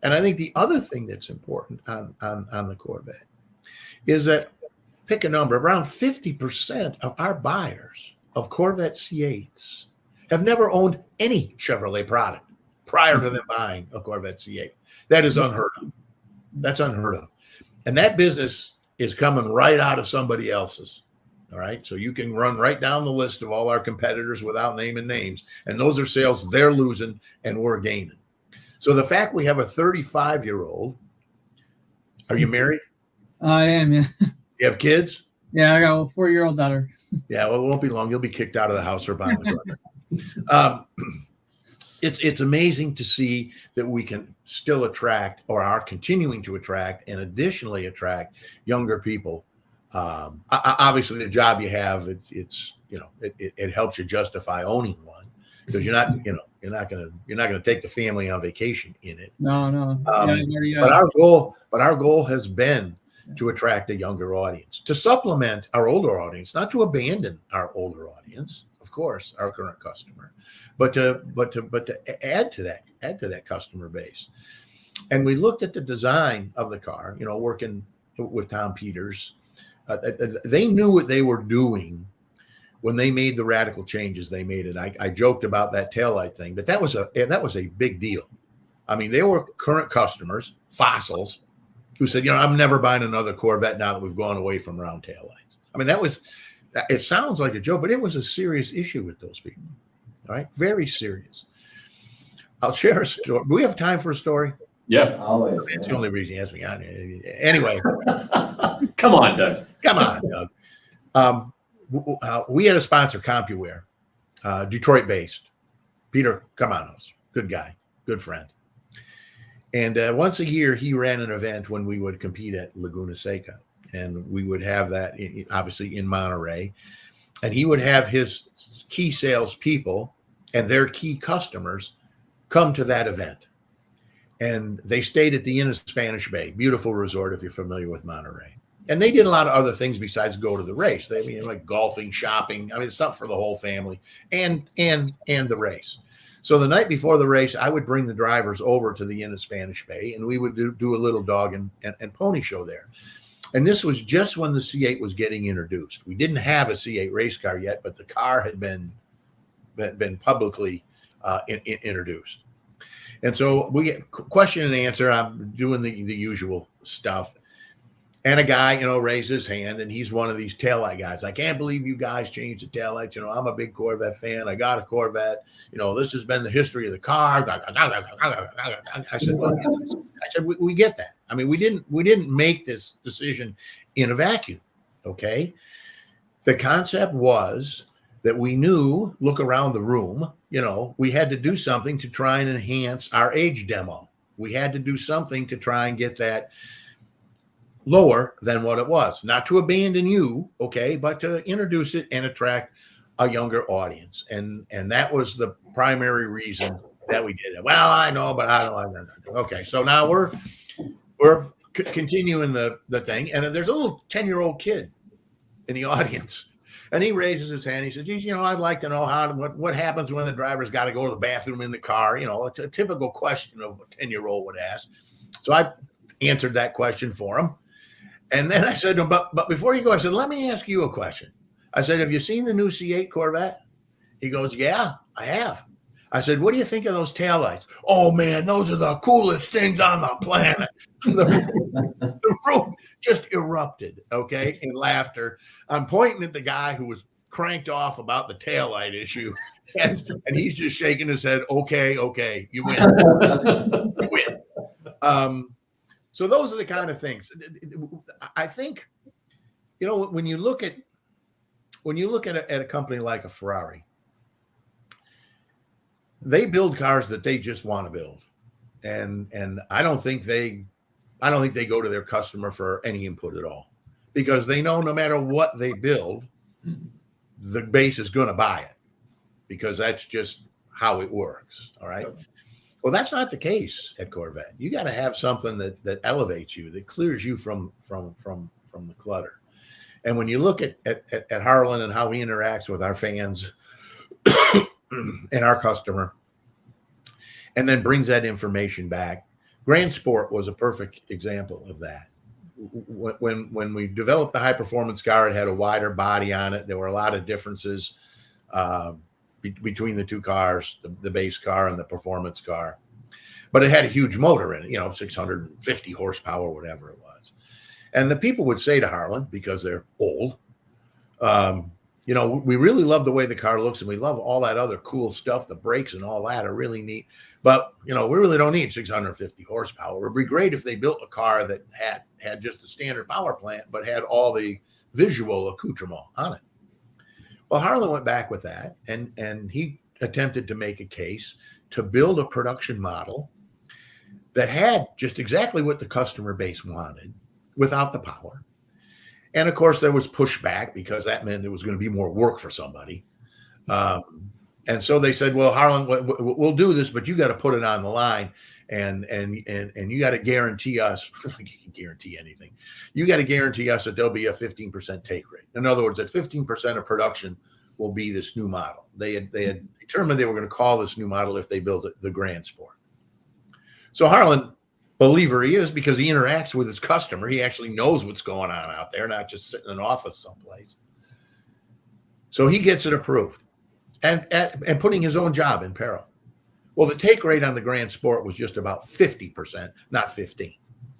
And I think the other thing that's important on the Corvette is that, pick a number, around 50% of our buyers of Corvette C8s have never owned any Chevrolet product prior to them buying a Corvette C8. That is unheard of. That's unheard of. And that business is coming right out of somebody else's. All right. So you can run right down the list of all our competitors without naming names. And those are sales they're losing and we're gaining. So the fact we have a 35-year-old, are you married? I am, yeah. You have kids? Yeah, I got a 4-year-old daughter. Yeah, well, it won't be long. You'll be kicked out of the house or behind the door. It's amazing to see that we can still attract, or are continuing to attract, and additionally attract younger people. Obviously, the job you have, it helps you justify owning one, because you're not gonna take the family on vacation in it. No. But our goal has been to attract a younger audience, to supplement our older audience, not to abandon our older audience, of course, our current customer, but to add to that customer base. And we looked at the design of the car, working with Tom Peters. They knew what they were doing when they made the radical changes they made. And I joked about that taillight thing, but that was a big deal. I mean, they were current customers, fossils, who said, I'm never buying another Corvette now that we've gone away from round taillights. I mean, it sounds like a joke, but it was a serious issue with those people. All right. Very serious. I'll share a story. Do we have time for a story? Yeah. Always. That's the only reason he asked me on. Anyway. Come on, Doug. Come on, Doug. We had a sponsor, CompuWare, Detroit-based. Peter Camanos, good guy, good friend. And once a year, he ran an event when we would compete at Laguna Seca. And we would have that, obviously, in Monterey. And he would have his key salespeople and their key customers come to that event. And they stayed at the Inn of Spanish Bay, beautiful resort if you're familiar with Monterey. And they did a lot of other things besides go to the race. Like golfing, shopping. I mean, it's something for the whole family and the race. So the night before the race, I would bring the drivers over to the Inn of Spanish Bay, and we would do a little dog and pony show there. And this was just when the C8 was getting introduced. We didn't have a C8 race car yet, but the car had been publicly introduced. And so we get question and answer. I'm doing the usual stuff. And a guy, raised his hand, and he's one of these taillight guys. I can't believe you guys changed the taillights. I'm a big Corvette fan. I got a Corvette. This has been the history of the car. I said, we get that. I mean, we didn't make this decision in a vacuum. Okay. The concept was that we knew, look around the room, we had to do something to try and enhance our age demo. We had to do something to try and get that lower than what it was, not to abandon you, okay, but to introduce it and attract a younger audience. And that was the primary reason that we did it. Well, I know, but I don't. Okay, so now we're continuing the thing, and there's a little 10-year-old kid in the audience, and he raises his hand. He says, geez, I'd like to know what happens when the driver's got to go to the bathroom in the car, a typical question of a 10-year-old would ask. So I answered that question for him. And then I said to him, but before you go, I said, let me ask you a question. I said, have you seen the new C8 Corvette? He goes, yeah, I have. I said, what do you think of those taillights? Oh, man, those are the coolest things on the planet. The room just erupted, okay, in laughter. I'm pointing at the guy who was cranked off about the taillight issue, and he's just shaking his head, okay, you win. You win. So those are the kind of things. I think, when you look at a company like a Ferrari, they build cars that they just want to build, and I don't think they go to their customer for any input at all, because they know no matter what they build, the base is going to buy it, because that's just how it works. All right. Well, that's not the case at Corvette. You got to have something that elevates you, that clears you from the clutter. And when you look at Harlan and how he interacts with our fans and our customer, and then brings that information back, Grand Sport was a perfect example of that. When we developed the high performance car, it had a wider body on it. There were a lot of differences between the two cars, the base car and the performance car, but it had a huge motor in it, 650 horsepower, whatever it was. And the people would say to Harlan, because they're old, we really love the way the car looks, and we love all that other cool stuff. The brakes and all that are really neat, but we really don't need 650 horsepower. It would be great if they built a car that had just a standard power plant, but had all the visual accoutrement on it. Well, Harlan went back with that, and he attempted to make a case to build a production model that had just exactly what the customer base wanted without the power. And of course, there was pushback, because that meant it was going to be more work for somebody. And so they said, well, Harlan, we'll do this, but you got to put it on the line, and you got to guarantee us, you can guarantee anything. You got to guarantee us that there'll be a 15% take rate. In other words, that 15% of production will be this new model. They had determined they were going to call this new model, if they built it, the Grand Sport. So Harlan believer he is because he interacts with his customer. He actually knows what's going on out there, not just sitting in an office someplace. So he gets it approved and putting his own job in peril. Well, the take rate on the Grand Sport was just about 50%, not 15.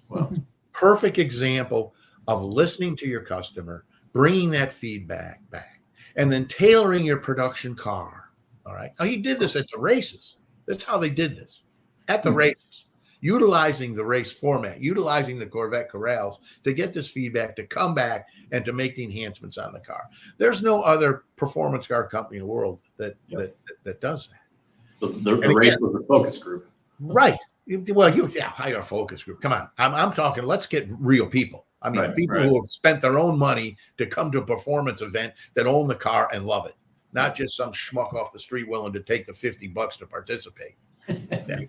Well, Perfect example of listening to your customer, bringing that feedback back, and then tailoring your production car. All right. Now, he did this at the races. That's how they did this at the races, utilizing the race format, utilizing the Corvette corrals to get this feedback, to come back and to make the enhancements on the car. There's no other performance car company in the world that does that. so the race was a focus group. Right. Well, hire a focus group. Come on. I'm talking, let's get real people. I mean, Right, people right. who have spent their own money to come to a performance event that own the car and love it, not just some schmuck off the street willing to take the $50 to participate. Yeah.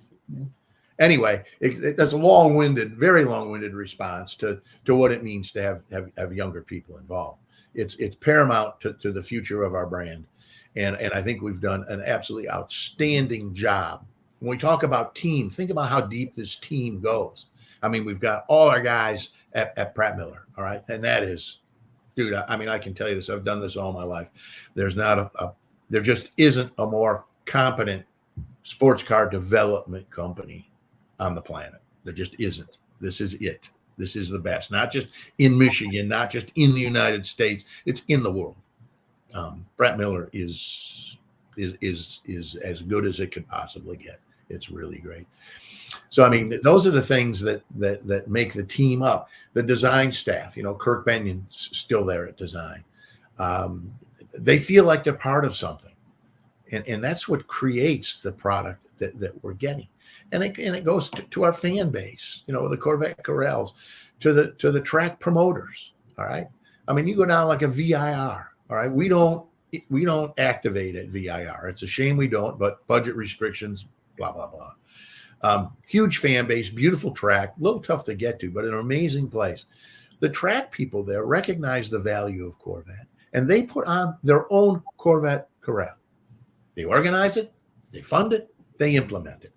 Anyway, that's a long-winded, very long-winded response to what it means to have younger people involved. It's paramount to the future of our brand. And I think we've done an absolutely outstanding job. When we talk about team, think about how deep this team goes. I mean, we've got all our guys at Pratt Miller, all right? And that is, dude, I mean, I can tell you this. I've done this all my life. There's not there just isn't a more competent sports car development company on the planet. There just isn't. This is it. This is the best, not just in Michigan, not just in the United States. It's in the world. Pratt Miller is as good as it could possibly get. It's really great. So, I mean, those are the things that make the team up. The design staff, you know, Kirk Benyon's still there at design. They feel like they're part of something. And that's what creates the product that we're getting. And it goes to our fan base, you know, the Corvette corrals, to the track promoters. All right. I mean, you go down like a VIR. All right. We don't activate at VIR. It's a shame we don't, but budget restrictions, blah, blah, blah. Huge fan base, beautiful track, a little tough to get to, but an amazing place. The track people there recognize the value of Corvette, and they put on their own Corvette corral. They organize it, they fund it, they implement it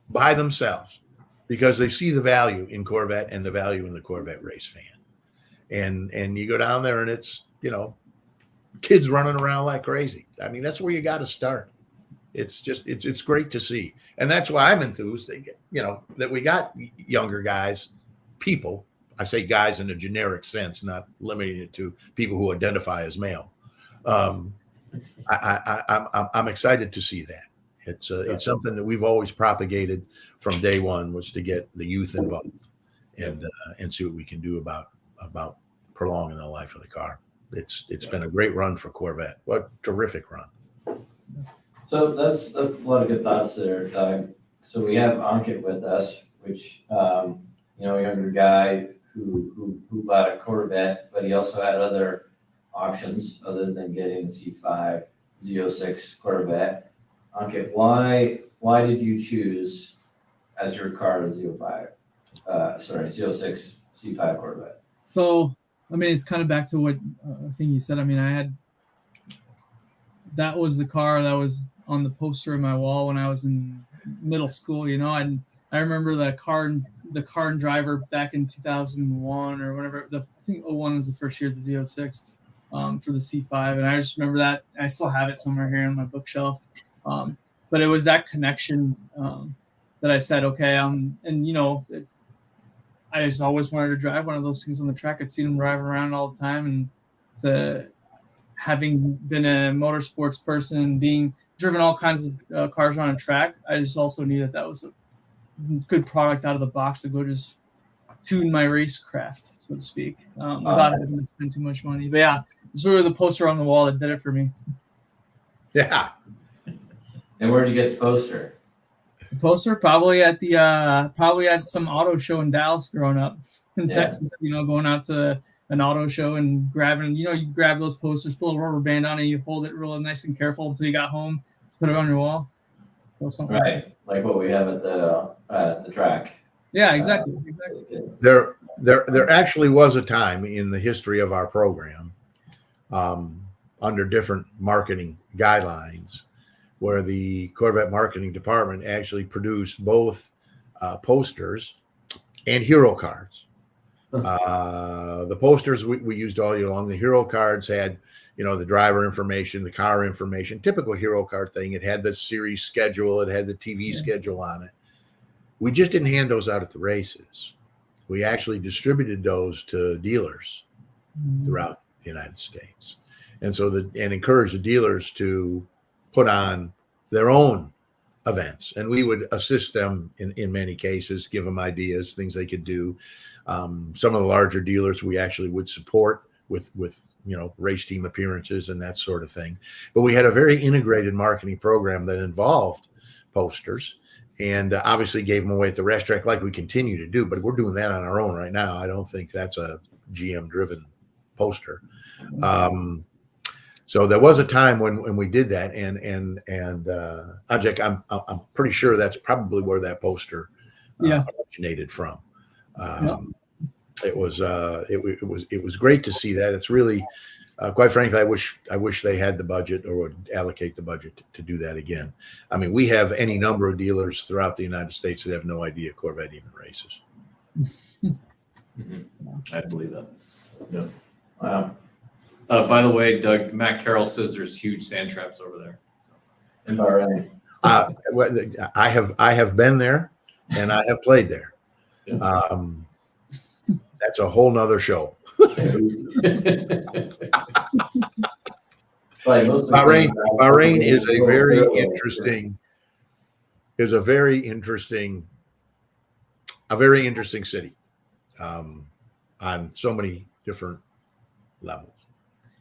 by themselves because they see the value in Corvette and the value in the Corvette race fan. And you go down there and it's, you know, kids running around like crazy. I mean, that's where you got to start. It's just, it's great to see. And that's why I'm enthused, you know, that we got younger guys, people. I say guys in a generic sense, not limiting it to people who identify as male. I'm excited to see that. It's something that we've always propagated from day one, was to get the youth involved and see what we can do about prolonging the life of the car. It's been a great run for Corvette. What a terrific run. So that's a lot of good thoughts there, Doug. So we have Ankit with us, which you know, a younger guy who bought a Corvette, but he also had other options other than getting a C5 Z06 Corvette. Ankit, why did you choose as your car the Z06 C5 Corvette? So, I mean, it's kind of back to what I think you said. I mean, that was the car that was on the poster in my wall when I was in middle school, you know, and I remember the car and driver back in 2001 or whatever. I think 01 was the first year of the Z06 for the C5. And I just remember that. I still have it somewhere here on my bookshelf. But it was that connection that I said, okay, and you know, I just always wanted to drive one of those things on the track. I'd seen them driving around all the time, and having been a motorsports person and being driven all kinds of cars on a track, I just also knew that was a good product out of the box to go just tune my racecraft, so to speak, without having to spend too much money. But yeah, it's sort of the poster on the wall that did it for me. Yeah. And where'd you get the poster? The poster probably at some auto show in Dallas growing up in Texas, you know, going out to an auto show and grabbing, you know, you grab those posters, put a rubber band on it, you hold it real nice and careful until you got home to put it on your wall. So something right, like what we have at the track. Yeah, exactly. There actually was a time in the history of our program, under different marketing guidelines, where the Corvette marketing department actually produced both posters and hero cards. The posters we used all year long. The hero cards had, the driver information, the car information, typical hero card thing. It had the series schedule. It had the TV schedule on it. We just didn't hand those out at the races. We actually distributed those to dealers throughout the United States. And so and encouraged the dealers to put on their own events. And we would assist them in many cases, give them ideas, things they could do. Some of the larger dealers we actually would support with race team appearances and that sort of thing. But we had a very integrated marketing program that involved posters and obviously gave them away at the racetrack like we continue to do. But we're doing that on our own right now. I don't think that's a GM driven poster. So there was a time when we did that, and Ajak, I'm pretty sure that's probably where that poster originated from. It was great to see that. It's really, quite frankly, I wish they had the budget or would allocate the budget to do that again. I mean, we have any number of dealers throughout the United States that have no idea Corvette even races. I believe that. Yeah. Wow. By the way, Doug, Matt Carroll says there's huge sand traps over there. In Bahrain. I have been there, and I have played there. Yeah. That's a whole nother show. Bahrain is a very interesting city on so many different levels.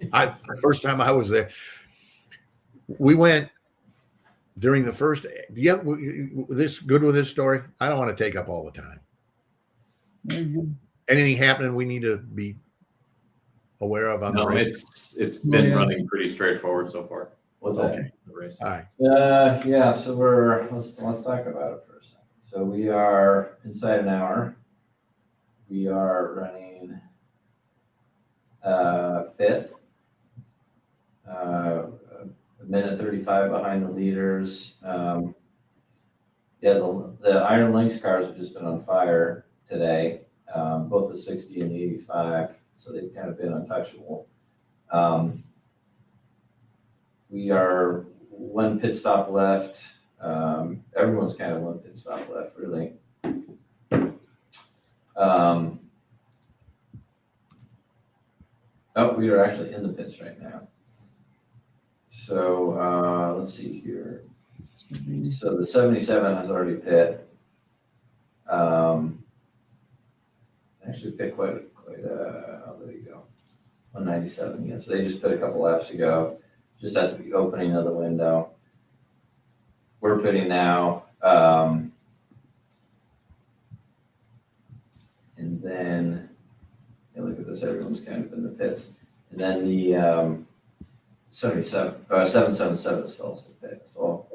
The first time I was there, we went during the first. This good with this story? I don't want to take up all the time. Anything happening we need to be aware of on the race? It's been running pretty straightforward so far. What's okay? The race. All right. Yeah. So let's talk about it for a second. So we are inside an hour. We are running fifth. A minute 35 behind the leaders. The Iron Lynx cars have just been on fire today, both the 60 and the 85, so they've kind of been untouchable. We are one pit stop left. Everyone's kind of one pit stop left, really. We are actually in the pits right now. So let's see here. So the 77 has already pit. Actually pit quite there you go. 197, yeah. So they just pit a couple laps ago, just at the opening of the window. We're pitting now. And then look at this, everyone's kind of in the pits. And then the 777 still has to pit. So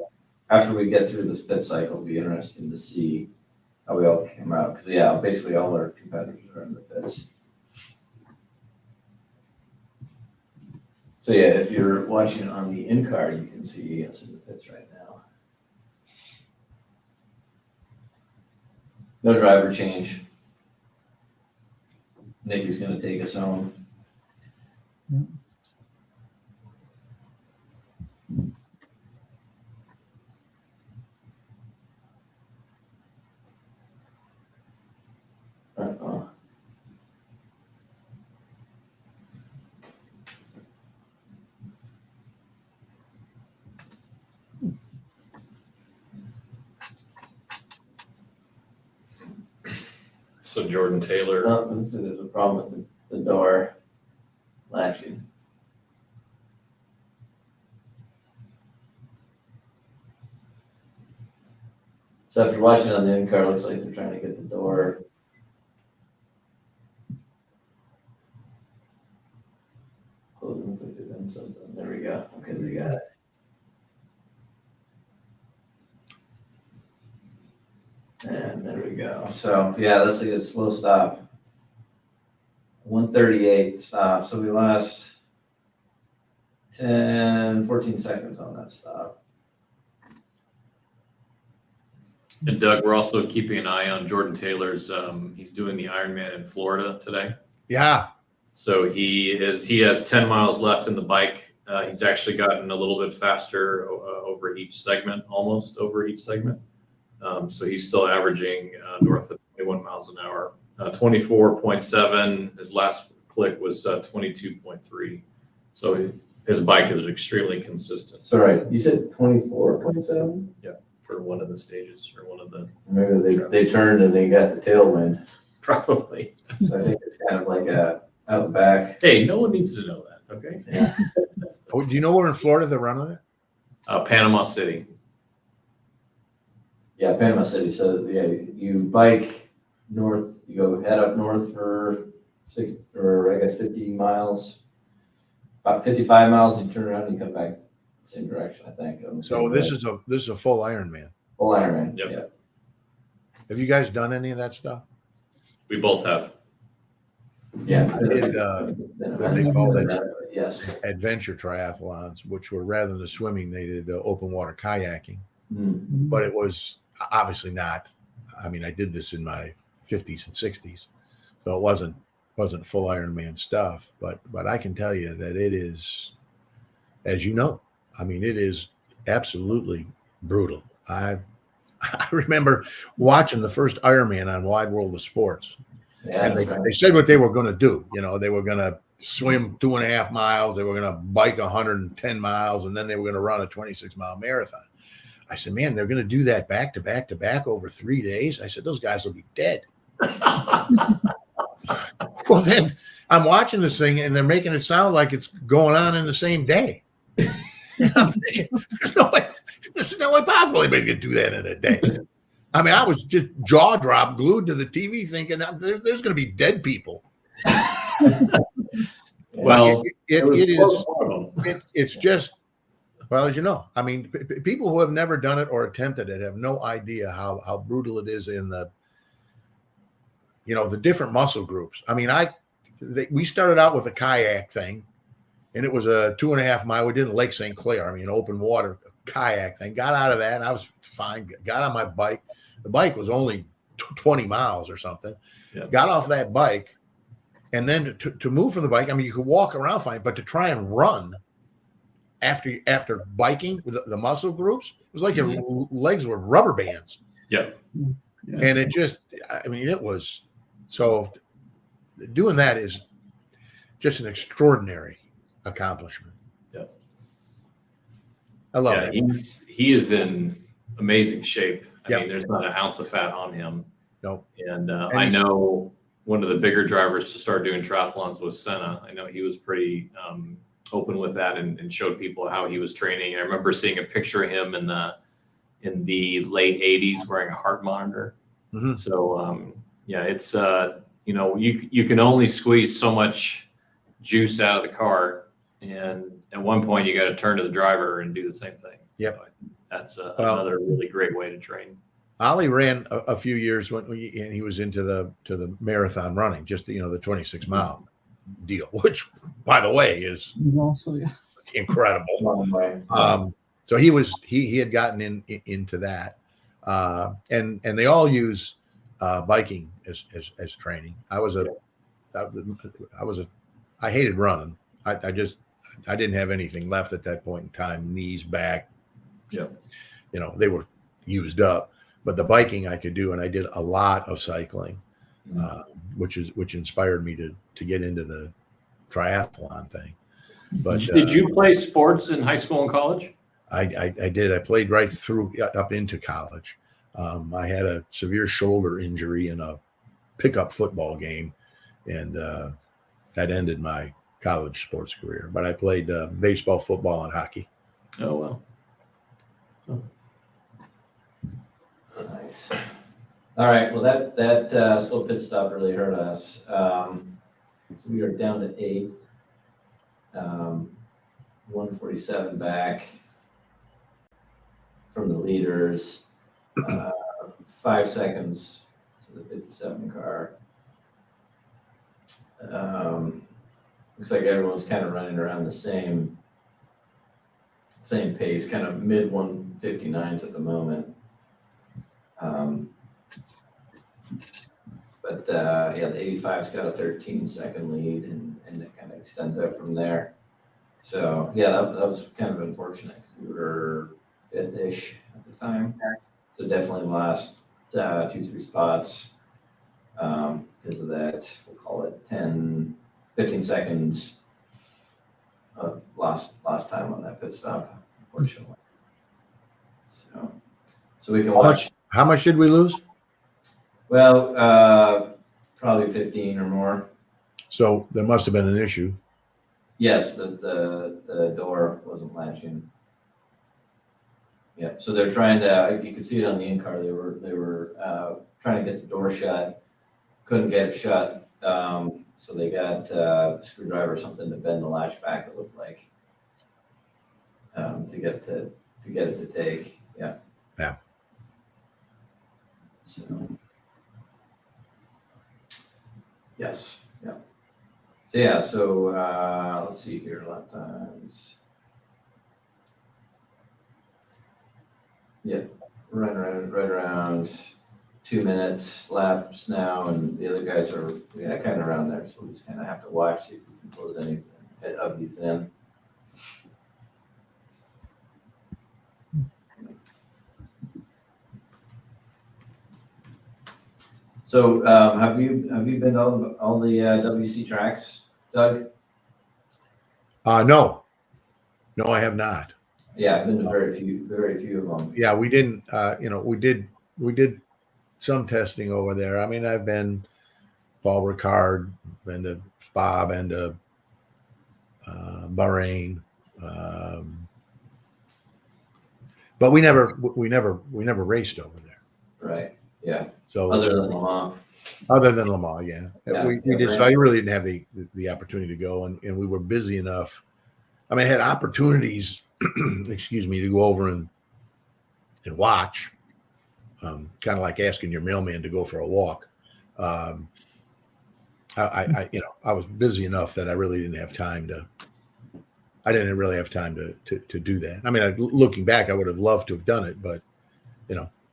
after we get through this pit cycle, it'll be interesting to see how we all came out. Because basically all our competitors are in the pits. So if you're watching on the in-car, you can see us in the pits right now. No driver change. Nikki's going to take us home. So Jordan Taylor. There's a problem with the door latching. So if you're watching on the in-car, it looks like they're trying to get the door. Closing, looks like they've done something. There we go. Okay, they got it. And there we go. So that's a good slow stop. 138 stop. So we lost 14 seconds on that stop. And Doug, we're also keeping an eye on Jordan Taylor's. He's doing the Ironman in Florida today. Yeah. So he has 10 miles left in the bike. He's actually gotten a little bit faster over each segment, almost over each segment. So he's still averaging north of 21 miles an hour. 24.7. His last click was 22.3. So his bike is extremely consistent. Sorry, you said 24.7? Yeah, for one of the stages or one of the Maybe they turned and they got the tailwind. probably. So I think it's kind of like a out the back. Hey, no one needs to know that. Okay. Yeah. Oh, do you know where in Florida they're running it? Panama City. Yeah, Panama City. So yeah, you bike north, you go head up north for 50 miles, about 55 miles, and you turn around and you come back the same direction, I think. So this is a full Ironman. full Ironman. Yep. Yeah. Have you guys done any of that stuff? We both have. Yeah. I did what they call it Yes. adventure triathlons, which were rather than the swimming, they did open water kayaking. Mm. But it was obviously not. I mean, I did this in my 50s and 60s, so it wasn't full Ironman stuff. But I can tell you that it is, as you know, I mean, it is absolutely brutal. I remember watching the first Ironman on Wide World of Sports, Yeah, and that's right. they said what they were going to do. You know, they were going to swim 2.5 miles, they were going to bike 110 miles, and then they were going to run a 26-mile marathon. I said, man, they're going to do that back to back to back over 3 days. I said, those guys will be dead. Well, then I'm watching this thing and they're making it sound like it's going on in the same day. I'm thinking, there's no way possible anybody could do that in a day. I mean, I was just jaw dropped, glued to the TV thinking there's going to be dead people. Well, it's just, well, as you know, I mean, people who have never done it or attempted it have no idea how brutal it is in the, the different muscle groups. I mean, we started out with a kayak thing, and it was a 2.5 mile. We did in Lake St. Clair. I mean, open water kayak thing. Got out of that, and I was fine. Got on my bike. The bike was only 20 miles or something. Yeah. Got off that bike, and then to move from the bike. I mean, you could walk around fine, but to try and run after biking with the muscle groups, it was like your legs were rubber bands. Yeah. And it just, I mean, it was, so doing that is just an extraordinary accomplishment. Yeah. I love that. He is in amazing shape. I Yep. mean, there's not an ounce of fat on him. No. And I know one of the bigger drivers to start doing triathlons was Senna. I know he was pretty open with that and showed people how he was training. I remember seeing a picture of him in the late 80s wearing a heart monitor. Mm-hmm. So it's you can only squeeze so much juice out of the car, and at one point you got to turn to the driver and do the same thing. Yep. So that's another really great way to train. Ollie ran a few years and he was into the marathon running, just the 26 mile deal, which by the way is Also, incredible. So he had gotten into that, and they all use biking as training. I hated running. I didn't have anything left at that point in time. Knees, back, they were used up. But the biking I could do, and I did a lot of cycling, which inspired me to get into the triathlon thing. But did you play sports in high school and college? I did. I played right through up into college. I had a severe shoulder injury in a pickup football game, and that ended my college sports career. But I played baseball, football, and hockey. Oh, wow. Oh. Nice. All right. Well, that slow pit stop really hurt us. So we are down to 8th. 147 back from the leaders. 5 seconds to the 57 car. Looks like everyone's kind of running around the same pace, kind of mid 159s at the moment. Um, but yeah, the 85's got a 13-second lead, and it kind of extends out from there. So yeah, that was kind of unfortunate, 'cause we were fifth-ish at the time. So definitely lost 2-3 spots because of that. We'll call it 15 seconds of lost time on that pit stop, unfortunately. So we can watch. How much did we lose? Well, probably 15 or more. So there must have been an issue. Yes, the door wasn't latching. Yeah, so they're trying to. You can see it on the in-car. They were trying to get the door shut, couldn't get it shut. So they got a screwdriver or something to bend the latch back. It looked like to get it to take. Yeah. Yeah. So yes. Yeah. So yeah. So let's see here. Lap times. Yeah, right around 2 minutes laps now, and the other guys are kind of around there. So we just kind of have to watch, see if we can close anything of these in. So have you been to all the WEC tracks, Doug? No, I have not. Yeah, I've been to very few of them. Yeah, we didn't. We did some testing over there. I mean, I've been Paul Ricard, been to Spa, been to Bahrain, but we never raced over there. Right. Yeah. So Other than Le Mans. Other than Le Mans, yeah. We did. So I Right. really didn't have the opportunity to go, and we were busy enough. I mean, I had opportunities, excuse me, to go over and watch. Kind of like asking your mailman to go for a walk. I was busy enough that I really didn't have time to. I didn't really have time to do that. I mean, looking back, I would have loved to have done it, but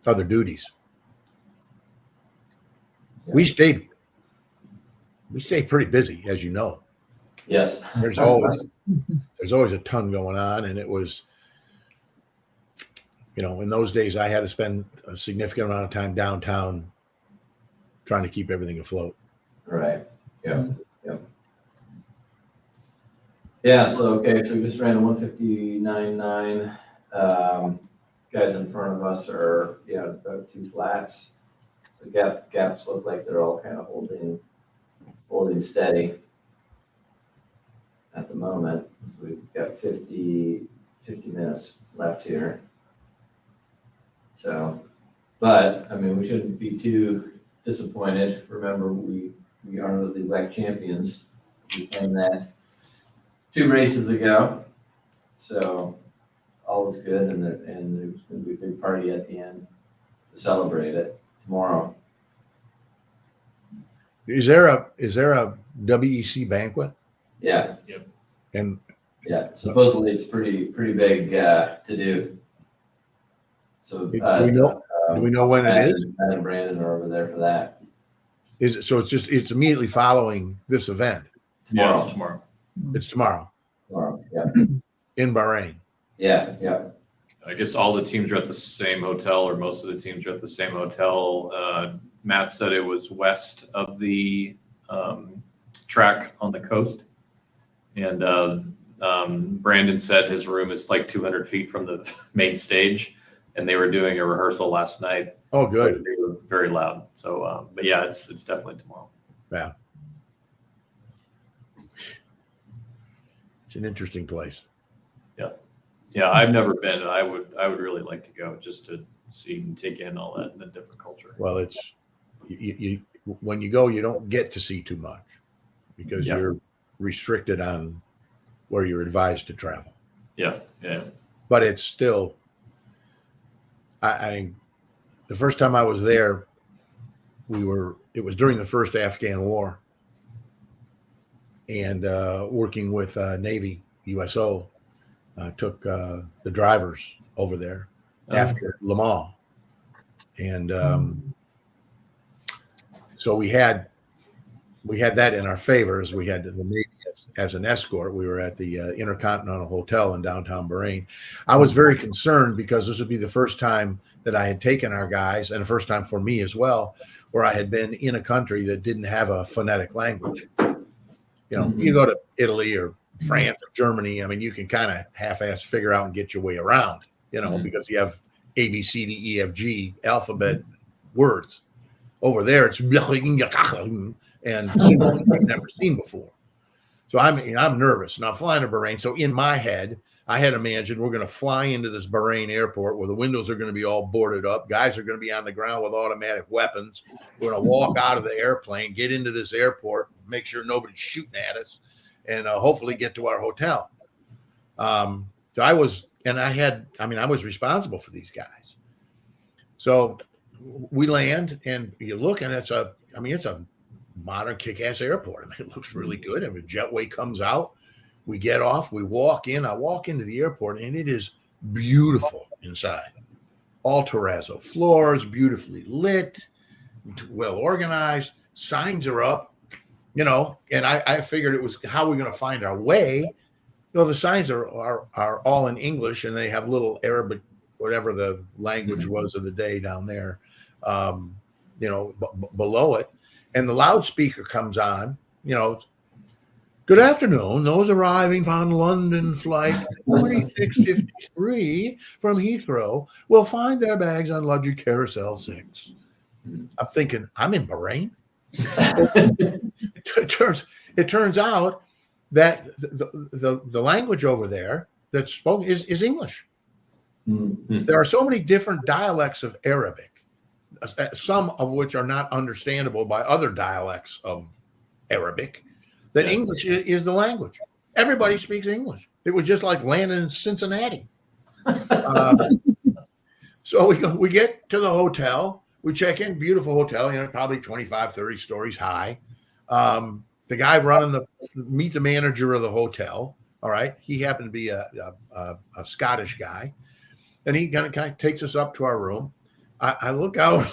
other duties. Yeah. We stayed pretty busy, as you know. Yes. There's always a ton going on, and it was, in those days I had to spend a significant amount of time downtown trying to keep everything afloat. Right. Yeah. Yep. Yeah. So okay. So we just ran a 159.9. Guys in front of us are about 2 flats. So gaps look like they're all kind of holding steady at the moment. So we've got 50 minutes left here. So, but I mean, we shouldn't be too disappointed. Remember, we are the WEC champions. We won that 2 races ago. So all is good, and there's going to be a big party at the end to celebrate it tomorrow. Is there a WEC banquet? Yeah. And Yeah, supposedly it's pretty big to do. So do we know when it is? Matt and Brandon are over there for that. Is it so? It's immediately following this event. Tomorrow. Yeah, it's tomorrow. It's tomorrow Yeah. in Bahrain. Yeah. I guess all the teams are at the same hotel, or most of the teams are at the same hotel. Matt said it was west of the track on the coast. And Brandon said his room is like 200 feet from the main stage, and they were doing a rehearsal last night. Oh, good. So they were very loud. So, but yeah, it's definitely tomorrow. Yeah. It's an interesting place. Yeah, I've never been. I would really like to go just to see and take in all that and the different culture. Well, it's you when you go, you don't get to see too much because you're restricted on where you're advised to travel. Yeah. But it's still, I the first time I was there, it was during the first Afghan war, and working with Navy USO, took the drivers over there after Le Mans, And so we had that in our favor as we had the Navy as an escort. We were at the Intercontinental Hotel in downtown Bahrain. I was very concerned because this would be the first time that I had taken our guys, and the first time for me as well, where I had been in a country that didn't have a phonetic language. You know, you go to Italy or France or Germany, I mean, you can kind of half-ass figure out and get your way around, you know, because you have A, B, C, D, E, F, G alphabet words. Over there, it's and symbols I've never seen before. So I'm nervous. Now, flying to Bahrain, so in my head, I had imagined we're going to fly into this Bahrain airport where the windows are going to be all boarded up. Guys are going to be on the ground with automatic weapons. We're going to walk out of the airplane, get into this airport, make sure nobody's shooting at us, and hopefully get to our hotel. So I was responsible for these guys. So we land, and you look, and it's a modern kick-ass airport. I mean, it looks really good. And the jetway comes out. We get off. We walk in. I walk into the airport, and it is beautiful inside. All terrazzo floors, beautifully lit, well organized. Signs are up, you know. And I figured it was how we're going to find our way. Well, the signs are all in English, and they have little Arabic, whatever the language was of the day down there, you know, below it. And the loudspeaker comes on, you know, good afternoon. Those arriving on London flight 2653 from Heathrow will find their bags on luggage carousel 6. I'm thinking, I'm in Bahrain. It turns out that the language over there that's spoken is English. There are so many different dialects of Arabic, some of which are not understandable by other dialects of Arabic, that English is the language. Everybody speaks English. It was just like landing in Cincinnati. So we get to the hotel. We check in, beautiful hotel, you know, probably 25, 30 stories high. The guy meet the manager of the hotel. All right. He happened to be a Scottish guy. And he kind of takes us up to our room. I look out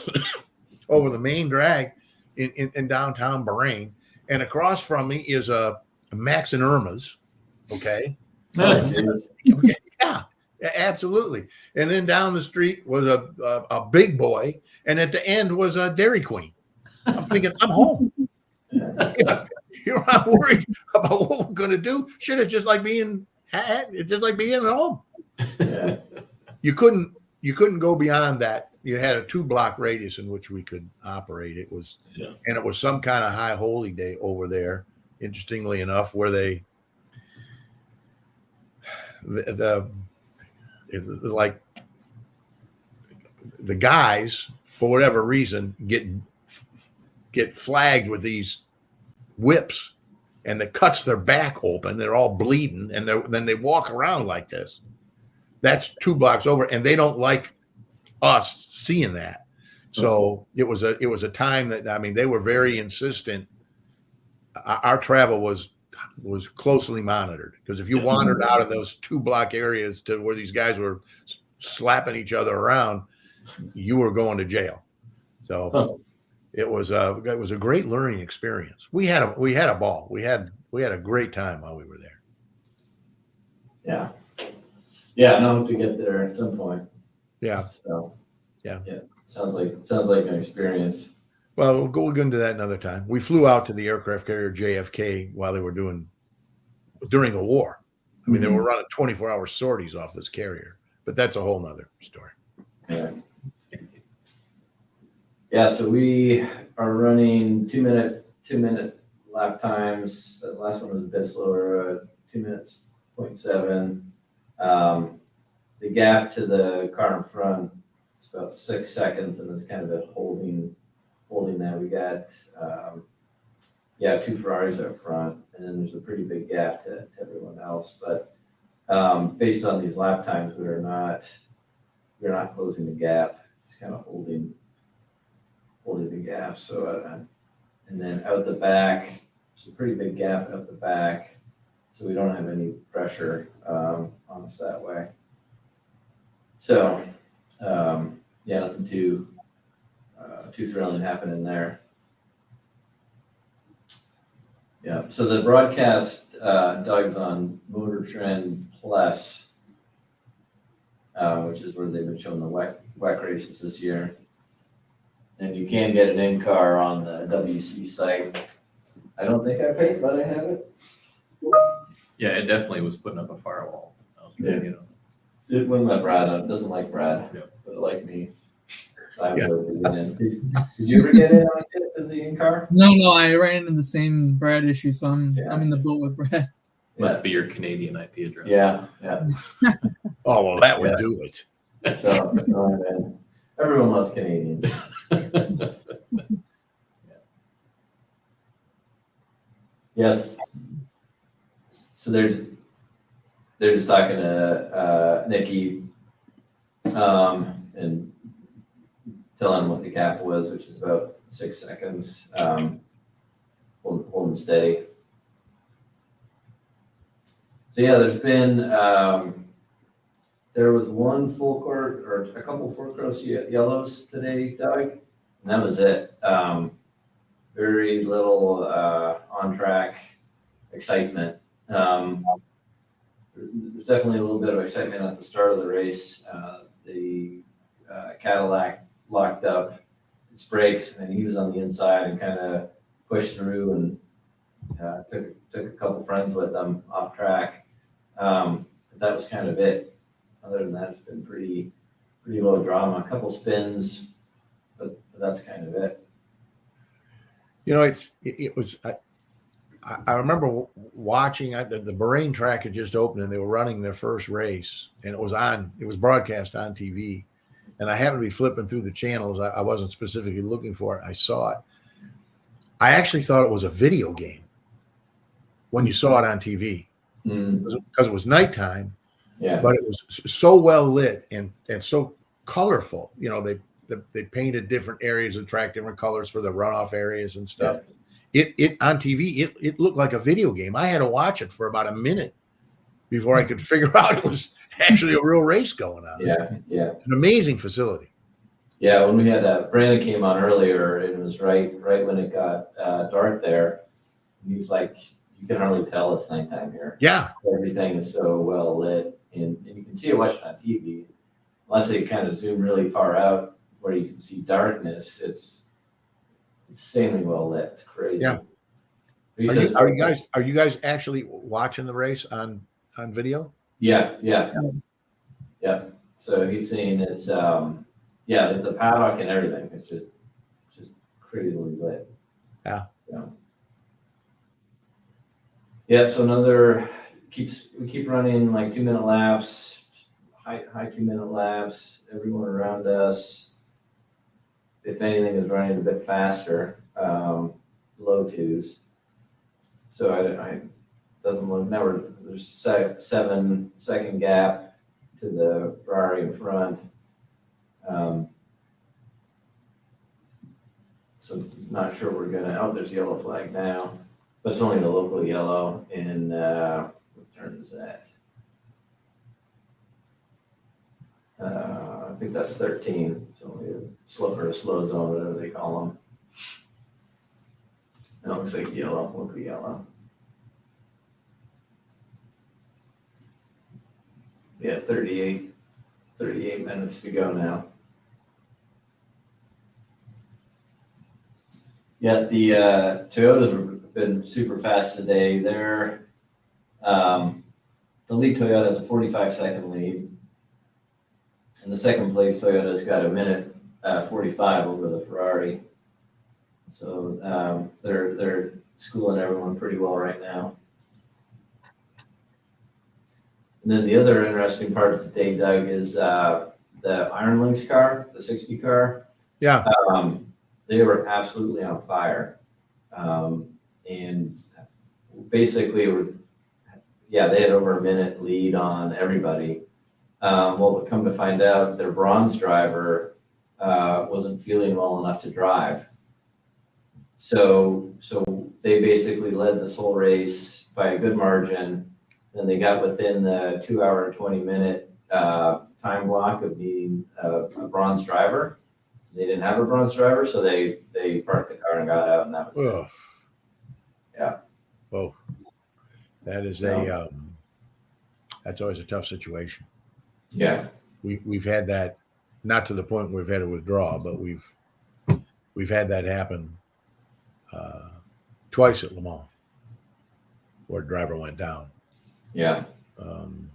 over the main drag in downtown Bahrain, and across from me is a Max and Irma's. Okay. Yeah, absolutely. And then down the street was a Big Boy, and at the end was a Dairy Queen. I'm thinking, I'm home. Yeah. You're not worried about what we're going to do. Shit, it's just like being at home. Yeah. You couldn't go beyond that. You had a 2-block radius in which we could operate. It was, and it was some kind of high holy day over there. Interestingly enough, where the guys, for whatever reason, get flagged with these whips, and that cuts their back open. They're all bleeding, and then they walk around like this. That's 2 blocks over, and they don't like us seeing that. So it was a time that, I mean, they were very insistent. Our travel was closely monitored, because if you wandered out of those 2-block areas to where these guys were slapping each other around, you were going to jail. So it was a great learning experience. We had a ball. We had a great time while we were there. Yeah. Yeah, and I hope to get there at some point. Yeah. So yeah. Sounds like an experience. Well, we'll go into that another time. We flew out to the aircraft carrier JFK while they were during the war. I mean, they were running 24-hour sorties off this carrier, but that's a whole nother story. Yeah. Yeah. So we are running 2 minute lap times. The last one was a bit slower, 2 minutes 0.7. The gap to the car in front, it's about 6 seconds, and it's kind of holding that. We got, 2 Ferraris up front, and then there's a pretty big gap to everyone else. But based on these lap times, we're not closing the gap, just kind of holding the gap. So, and then out the back, it's a pretty big gap out the back, so we don't have any pressure on us that way. So, nothing too too thrilling happening there. Yeah, so the broadcast, Doug's on MotorTrend Plus, which is where they've been showing the WEC races this year. And you can get an in-car on the WEC site. I don't think I paid, but I have it. Yeah, it definitely was putting up a firewall. I was trying to get on. It wouldn't let Brad on. It doesn't like Brad, Yeah. but it liked me. So I was able to get in. Did you ever get in on it as the in-car? No, I ran into the same Brad issue, so I'm in the boat with Brad. Must be your Canadian IP address. Yeah. Oh, well, that would do it. So man, everyone loves Canadians. Yes. So they're just talking to Nikki and telling him what the gap was, which is about 6 seconds. Holding steady. So yeah, there's been there was one full court or a couple full course yellows today, Doug, and that was it. Very little on track excitement. There's definitely a little bit of excitement at the start of the race. The Cadillac locked up its brakes, and he was on the inside and kind of pushed through and took a couple friends with him off track. But that was kind of it. Other than that, it's been pretty low drama. A couple spins, but that's kind of it. You know, it was. I remember watching the Bahrain track had just opened and they were running their first race, and it was broadcast on TV, and I happened to be flipping through the channels. I wasn't specifically looking for it. I saw it. I actually thought it was a video game when you saw it on TV because it was nighttime. Yeah. But it was so well lit and so colorful. You know, they painted different areas of track, different colors for the runoff areas and stuff. Yeah. It on TV, it looked like a video game. I had to watch it for about a minute before I could figure out it was actually a real race going on. Yeah. An amazing facility. Yeah, when we had Brandon came on earlier, it was right when it got dark there. He's like, you can hardly tell it's nighttime here. Yeah. Everything is so well lit, and you can see it watching on TV. Unless they kind of zoom really far out where you can see darkness, it's insanely well lit. It's crazy. Yeah. Are you guys actually watching the race on video? Yeah. So he's saying it's the paddock and everything. It's just crazily lit. Yeah. So we keep running like 2-minute laps, high 2-minute laps. Everyone around us, if anything, is running a bit faster, low 2s. So I doesn't look. Now there's 7-second gap to the Ferrari in front. So not sure we're gonna. Oh, there's a yellow flag now, but it's only the local yellow. And what turn is that? I think that's 13. It's only a slow zone, whatever they call them. It looks like yellow. Local yellow. Yeah, 38 minutes to go now. Yeah, the Toyotas have been super fast today. They're the lead Toyota has a 45-second lead. And the second place Toyota's got 1:45 over the Ferrari. So they're schooling everyone pretty well right now. And then the other interesting part of the day, Doug, is the Iron Lynx car, the 60 car. Yeah. They were absolutely on fire. And basically, they had over a minute lead on everybody. Well, come to find out, their bronze driver wasn't feeling well enough to drive. So they basically led this whole race by a good margin. Then they got within the 2 hour and 20 minute time block of needing a bronze driver. They didn't have a bronze driver, so they parked the car and got out, and that was it. Ugh. Yeah. Oh, that is that's always a tough situation. Yeah. We've had that, not to the point where we've had to withdraw, but we've had that happen twice at Le Mans, where a driver went down. Yeah. And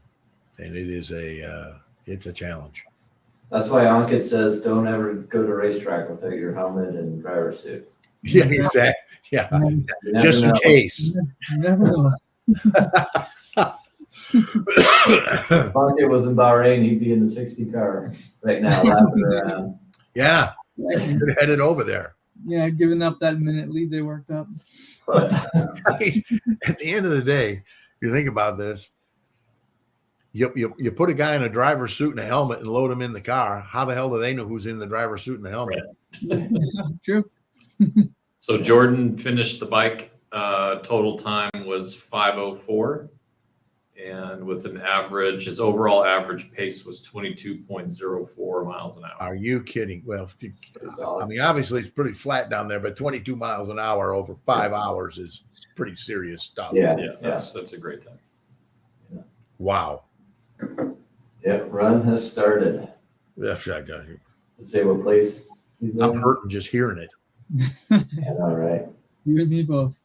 it is it's a challenge. That's why Ankit says don't ever go to racetrack without your helmet and driver suit. Yeah, exactly. Yeah, You never just in know. case. You never know. If Ankit was in Bahrain, he'd be in the 60 car right now, lapping around. Yeah, could have headed over there. Yeah, giving up that minute lead they worked up. But At the end of the day, you think about this. You put a guy in a driver's suit and a helmet and load him in the car. How the hell do they know who's in the driver's suit and the helmet? True. So Jordan finished the bike. Total time was 5:04, and with an average, his overall average pace was 22.04 miles an hour. Are you kidding? Well, solid. I mean, obviously it's pretty flat down there, but 22 miles an hour over 5 hours is pretty serious stuff. yeah, Yeah, that's a great time. Wow. yeah. Run has started. That's Say what place he's in. I'm hurting just hearing it. Yeah, all right. You and me both.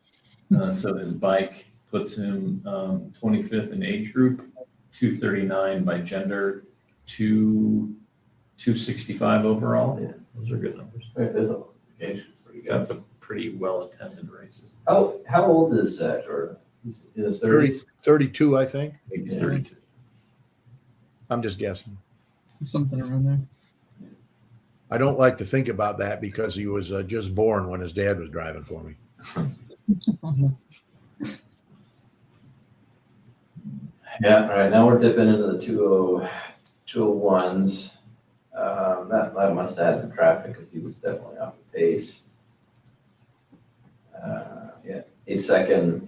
So his bike puts him 25th in age group, 239 by gender, 265 overall. Yeah. Those are good numbers. Very physical. Okay, pretty So good. that's a pretty well attended races. How old is Jordan? He's in his 30s. 32, I think. Maybe Yeah. 32. I'm just guessing. Something around there. I don't like to think about that because he was just born when his dad was driving for me. Yeah, all right. Now we're dipping into the 201s. That must have had some traffic because he was definitely off the pace. Yeah, 8 second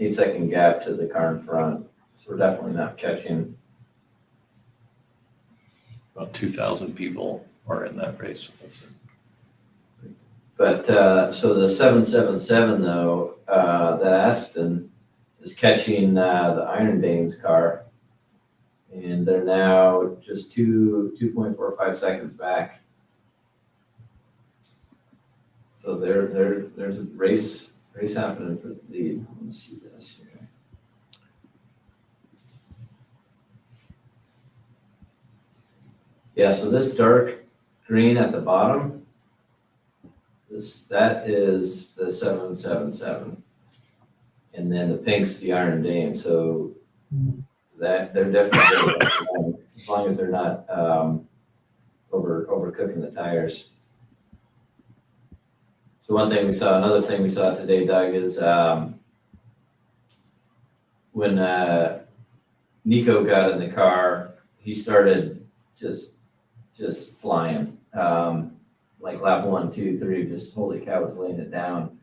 gap to the car in front. So we're definitely not catching. About 2,000 people are in that race. So that's it. But so the 777 though, that Aston is catching the Iron Dames car, and they're now just 2.45 seconds back. So there's a race happening for the lead. Let me see this here. Yeah, so this dark green at the bottom, that is the 777. And then the pink's the Iron Dame. So that they're definitely as long as they're not overcooking the tires. So another thing we saw today, Doug, is when Nico got in the car, he started just flying. Like lap 1, 2, 3, just holy cow, was laying it down.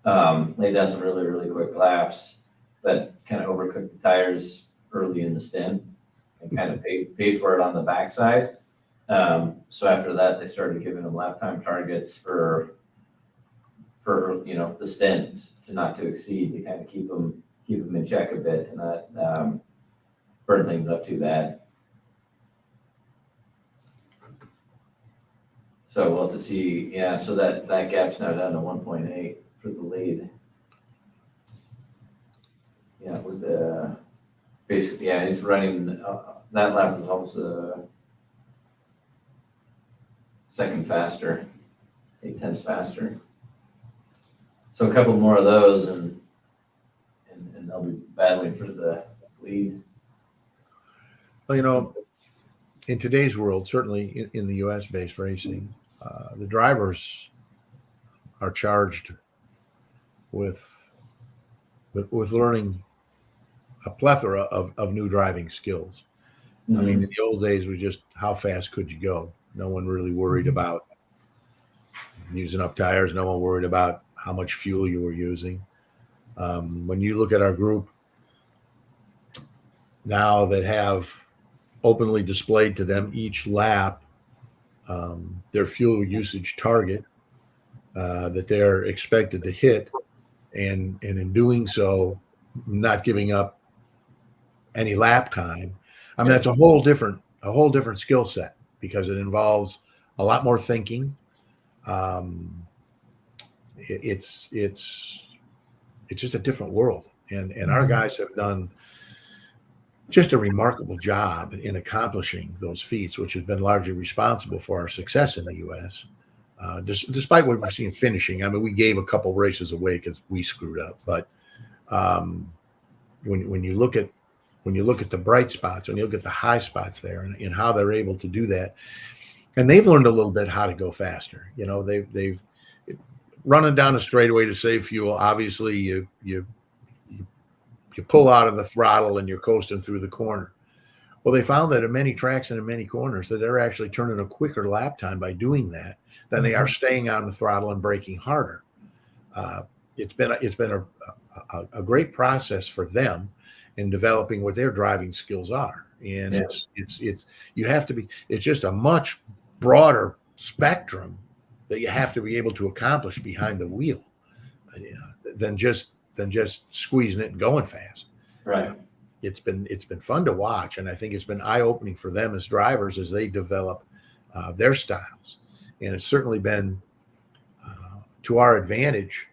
Laid down some really, really quick laps, but kind of overcooked the tires early in the stint and kind of paid for it on the backside. So after that, they started giving them lap time targets for the stint to not to exceed, to kind of keep them in check a bit and not burn things up too bad. So we'll have to see. Yeah, so that gap's now down to 1.8 for the lead. Yeah, it was basically, yeah, he's running, that lap was almost a second faster, 8/10 faster. So a couple more of those and they'll be battling for the lead. Well, in today's world, certainly in the U.S.-based racing, the drivers are charged with learning a plethora of new driving skills. I mean, in the old days, we just, how fast could you go? No one really worried about using up tires. No one worried about how much fuel you were using. When you look at our group now that have openly displayed to them each lap their fuel usage target that they're expected to hit, and in doing so, not giving up any lap time. I mean, that's a whole different skill set, because it involves a lot more thinking. It's just a different world, and our guys have done just a remarkable job in accomplishing those feats, which has been largely responsible for our success in the U.S. Despite what we've seen finishing. I mean, we gave a couple races away because we screwed up, but when you look at the bright spots, when you look at the high spots there, and how they're able to do that, and they've learned a little bit how to go faster. You know, they've running down a straightaway to save fuel. Obviously, you pull out of the throttle and you're coasting through the corner. Well, they found that in many tracks and in many corners that they're actually turning a quicker lap time by doing that than they are staying on the throttle and braking harder. It's been a great process for them in developing what their driving skills are, and it's you have to be. It's just a much broader spectrum that you have to be able to accomplish behind the wheel, than just squeezing it and going fast. Right. It's been fun to watch, and I think it's been eye-opening for them as drivers as they develop their styles, and it's certainly been to our advantage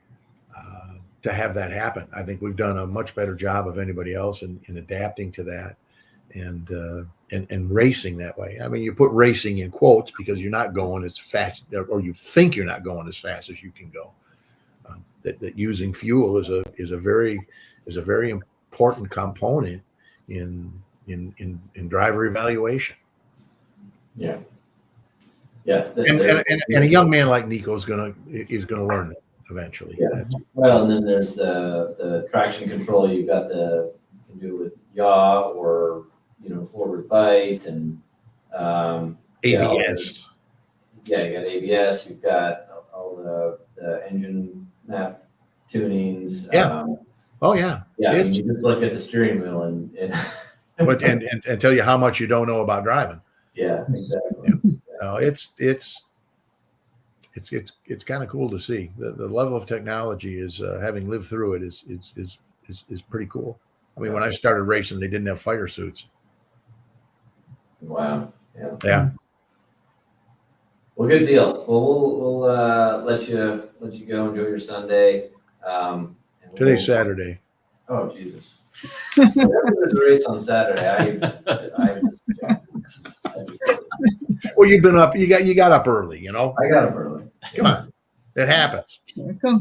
to have that happen. I think we've done a much better job of anybody else in adapting to that, and racing that way. I mean, you put racing in quotes because you're not going as fast, or you think you're not going as fast as you can go. That using fuel is a very important component in driver evaluation. Yeah. Yeah. And a young man like Nico is gonna learn that eventually. Yeah. Well, and then there's the traction control. You can do it with yaw, or forward bite, and ABS. You got ABS. You've got all the engine map tunings. Yeah. Oh yeah. Yeah. I mean, you just look at the steering wheel and and tell you how much you don't know about driving. Yeah, exactly. It's kind of cool to see the level of technology is having lived through it is pretty cool. I mean, when I started racing, they didn't have fire suits. Wow. Yeah. Yeah. Well, good deal. Well, we'll let you go. Enjoy your Sunday. Today's Saturday. Oh, Jesus. Whenever there's a race on Saturday, I just well, you've been up. You got up early. I got up early. Come on, it happens.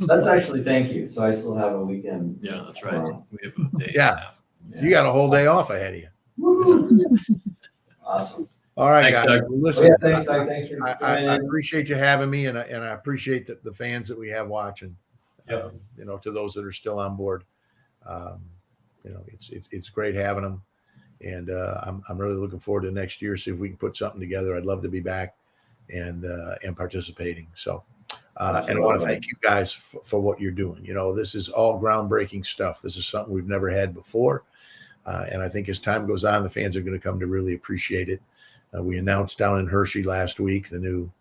That's actually, thank you. So I still have a weekend. Yeah, that's right. We have a day. Yeah. So you got a whole day off ahead of you. Woo. Awesome. All right, Thanks, guys. Doug. Listen, thanks, Doug. Thanks for joining I in. appreciate you having me, and I appreciate the fans that we have watching. Yep. To those that are still on board, it's great having them, and I'm really looking forward to next year. See if we can put something together. I'd love to be back and participating. So, and I want to thank you guys for what you're doing. This is all groundbreaking stuff. This is something we've never had before, and I think as time goes on, the fans are going to come to really appreciate it. We announced down in Hershey last week the new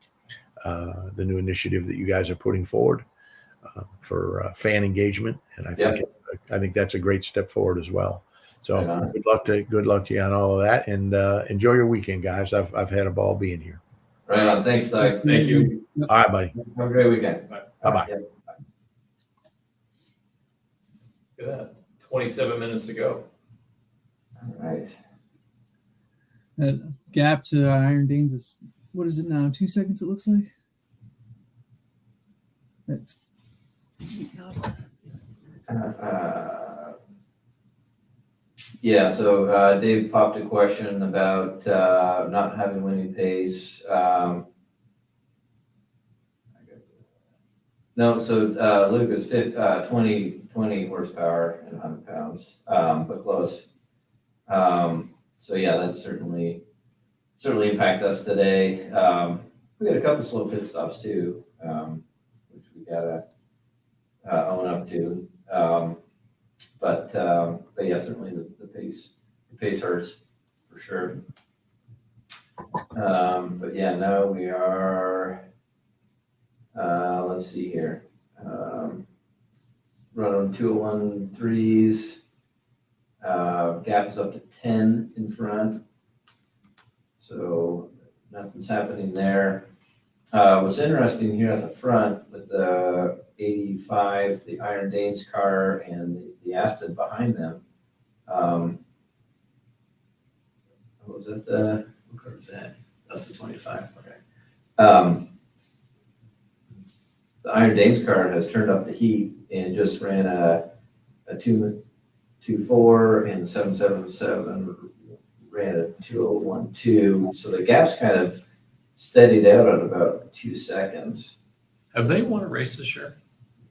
initiative that you guys are putting forward for fan engagement, and I think that's a great step forward as well. So good luck to you on all of that, and enjoy your weekend, guys. I've had a ball being here. Right on. Thanks, Doug. Thank you. All right, buddy. Have a great weekend. Bye-bye. Yeah. Look at that. 27 minutes to go. All right. That gap to Iron Dames is, what is it now? 2 seconds, it looks like. That's yeah. So Dave popped a question about not having winning pace. No. So Luke is 20 horsepower and 100 pounds, but close. So yeah, that certainly impacted us today. We had a couple slow pit stops too, which we gotta own up to. But yeah, certainly the pace hurts for sure. But yeah, now we are, let's see here. Running 201 threes. Gap is up to 10 in front. So nothing's happening there. What's interesting here at the front with the 85, the Iron Danes car, and the Aston behind them. Was it what car was that? That's the 25. Okay. The Iron Danes car has turned up the heat and just ran a 2.24 and 777 ran a 2.012. So the gap's kind of steadied out at about 2 seconds. Have they won a race this year?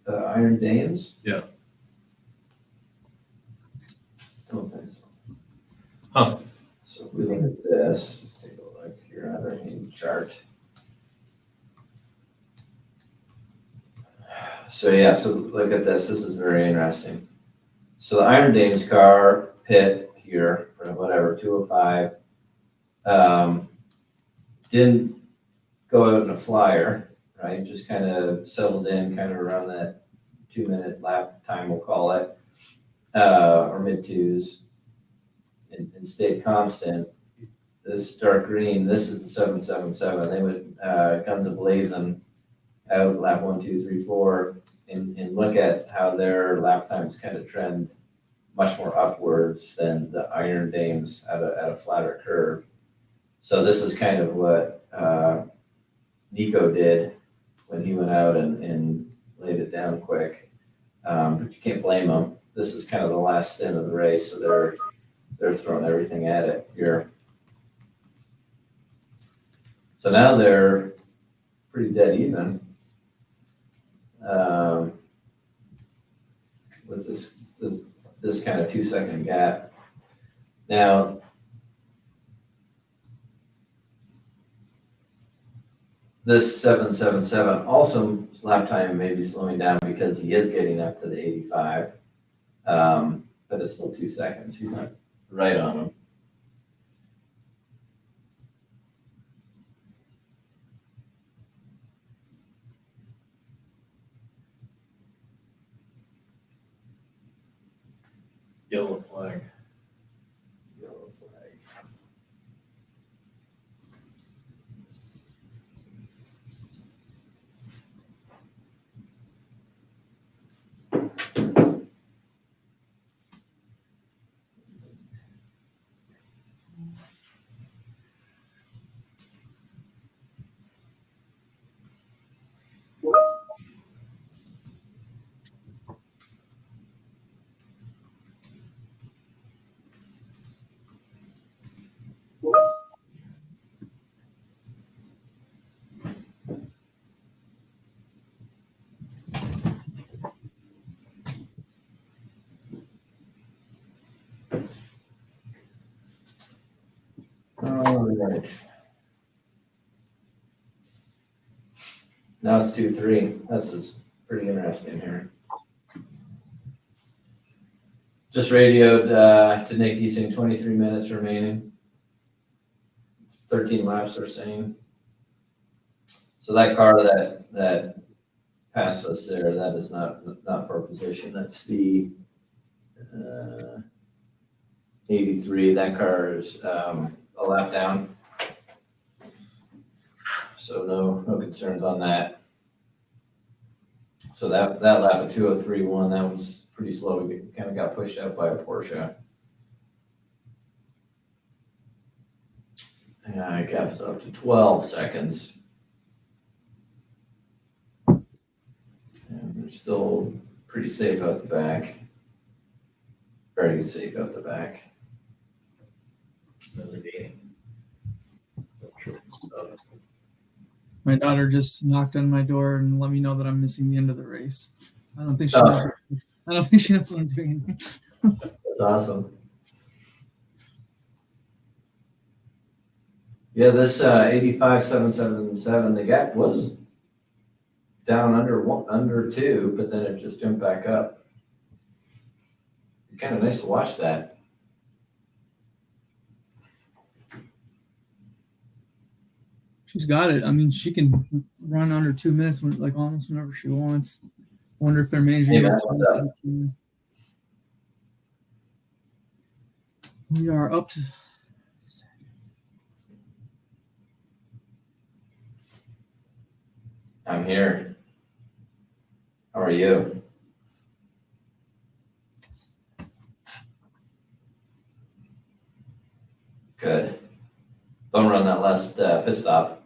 Iron Danes? Yeah. Don't think so. Huh. So if we look at this, let's take a look here on our main chart. So yeah, so look at this. This is very interesting. So the Iron Danes car pit here for whatever 205 didn't go out in a flyer, right? Just kind of settled in, kind of around that 2-minute lap time, we'll call it, or mid twos, and stayed constant. This dark green, this is the 777. They went guns a-blazing out lap 1, 2, 3, 4, and look at how their lap times kind of trend much more upwards than the Iron Dames at a flatter curve. So this is kind of what Nico did when he went out and laid it down quick. But you can't blame him. This is kind of the last stint of the race, so they're throwing everything at it here. So now they're pretty dead even with this kind of 2-second gap. Now, this 777 also lap time may be slowing down because he is getting up to the 85, but it's still 2 seconds. He's not right on him. Yellow flag. Yellow flag. All right. Now it's 2-3. That's just pretty interesting here. Just radioed to Nick. He's saying 23 minutes remaining. 13 laps they're saying. So that car that passed us there, that is not for a position. That's the 83. That car is a lap down. So no concerns on that. So that lap of 2:03.1, that was pretty slow. We kind of got pushed out by a Porsche. And gap is up to 12 seconds. And we're still pretty safe out the back. Very safe out the back. Another game. My daughter just knocked on my door and let me know that I'm missing the end of the race. I don't think she knows. I don't think she knows what I'm doing. That's awesome. Yeah, this 85.777, the gap was down under 2, but then it just jumped back up. Kind of nice to watch that. She's got it. I mean, she can run under 2 minutes, like almost whenever she wants. Wonder if they're managing Hey, those man, what's up? 2018. We are up to. I'm here. How are you? Good. Don't run that last pit stop.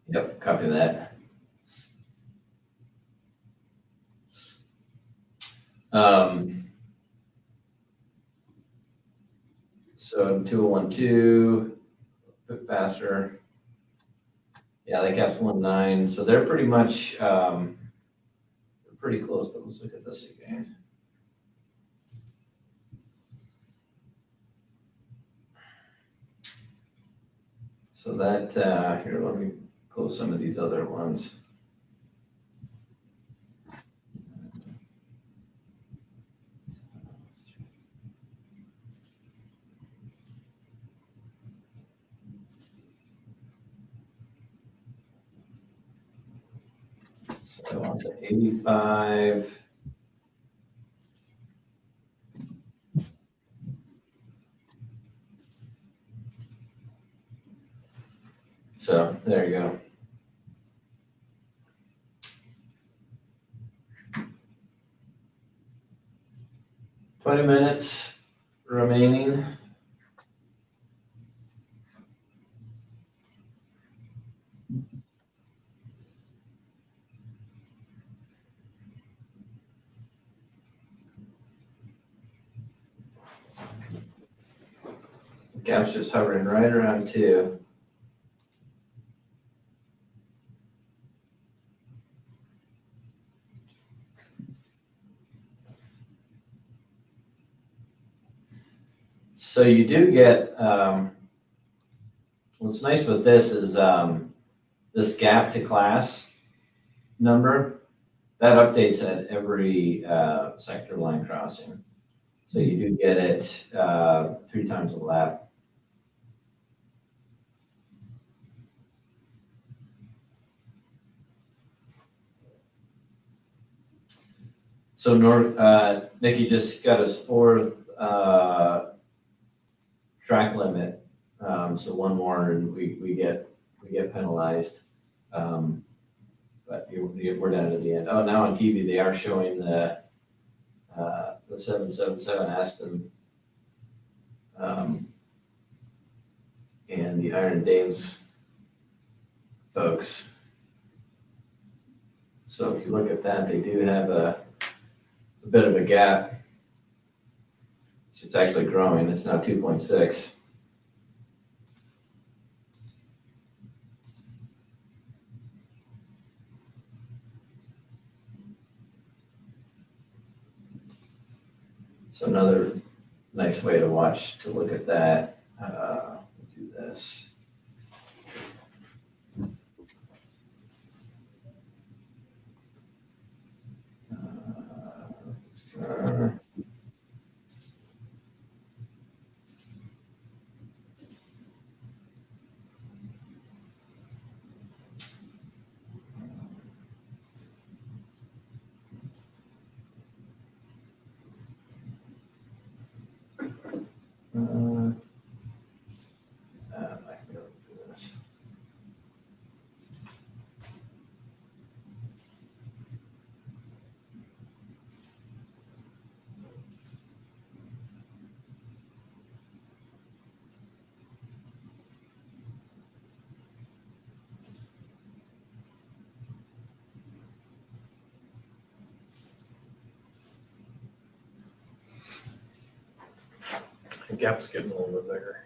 Yep, copy that. So 2012, a bit faster. Yeah, that cap's 1.9. So they're pretty much pretty close, but let's look at this again. So that here, let me close some of these other ones. So on to 85. So there you go. $20 minutes remaining. The gap's just hovering right around 2. So you do get, what's nice with this is this gap to class number, that updates at every sector line crossing. So you do get it 3 times a lap. So Nikki just got his 4th track limit. So one more and we get penalized. But we're down to the end. Oh, now on TV they are showing the 777 Aspen and the Iron Dames folks. So if you look at that, they do have a bit of a gap. It's actually growing. It's now 2.6. So another nice way to look at that. We'll do this. I can go do this. The gap's getting a little bit bigger.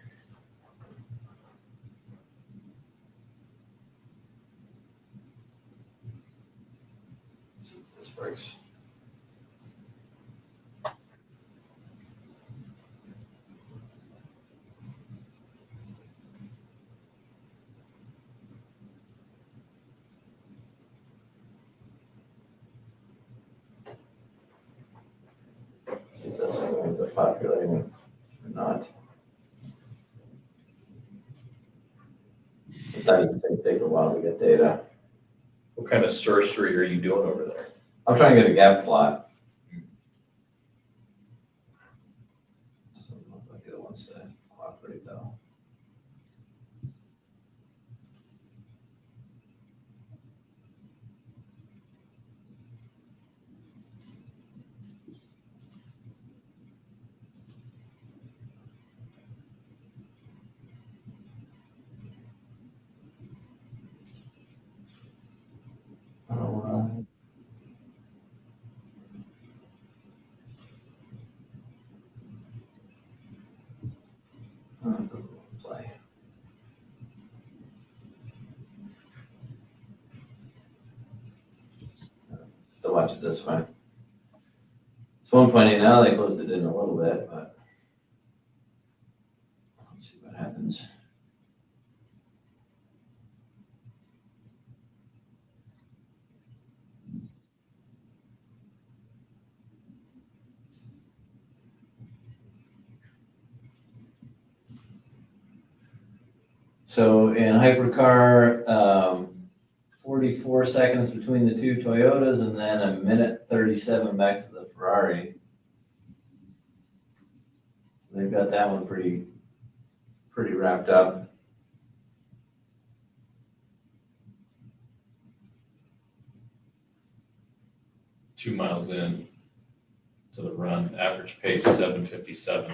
See if this works. See if this thing ends up populating or not. Sometimes things take a while to get data. What kind of sorcery are you doing over there? I'm trying to get a gap plot. Doesn't look like it wants to cooperate though. Oh, it doesn't play. Still watch it this way. It's 1.8 now. They closed it in a little bit, but let's see what happens. So in hypercar, 44 seconds between the two Toyotas, and then a minute 37 back to the Ferrari. So they've got that one pretty wrapped up. Two miles in to the run, average pace 7:57.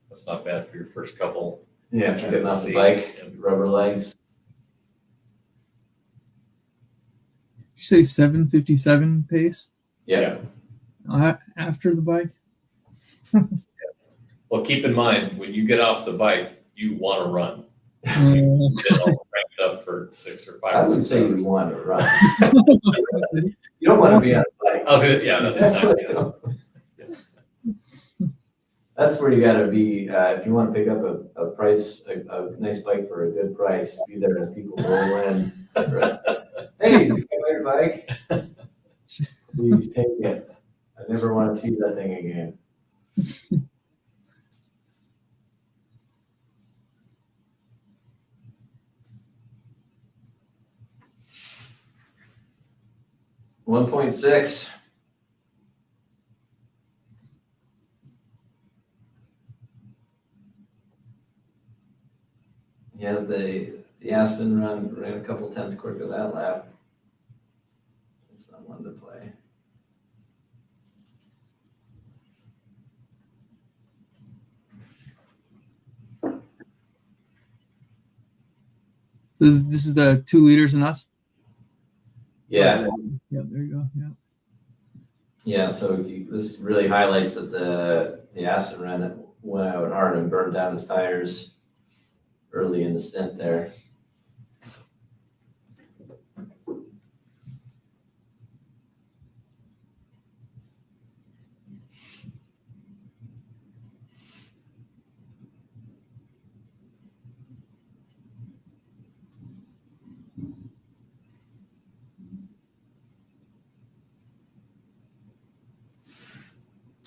That's not bad for your first couple. Yeah, after getting off the bike, rubber legs. Did you say 7:57 pace Yeah. after the bike? Well, keep in mind, when you get off the bike, you want to run. Uh, Get all cranked up for 6 or 5 I or would 6 say hours. you want to run. You don't want to be on a bike. I was gonna, yeah, that's not, yeah. That's where you gotta be, if you wanna pick up a price, a nice bike for a good price, be there as people roll in. Hey, you can buy your bike? Please take it. I never wanna see that thing again. $1.6. Yeah, the Aston ran a couple tenths quicker that lap. It's not one to play. this is the 2 liters and us. Yeah, Yeah, there you go. Yeah. yeah. So this really highlights that the Aston went out hard and burned down his tires early in the stint there.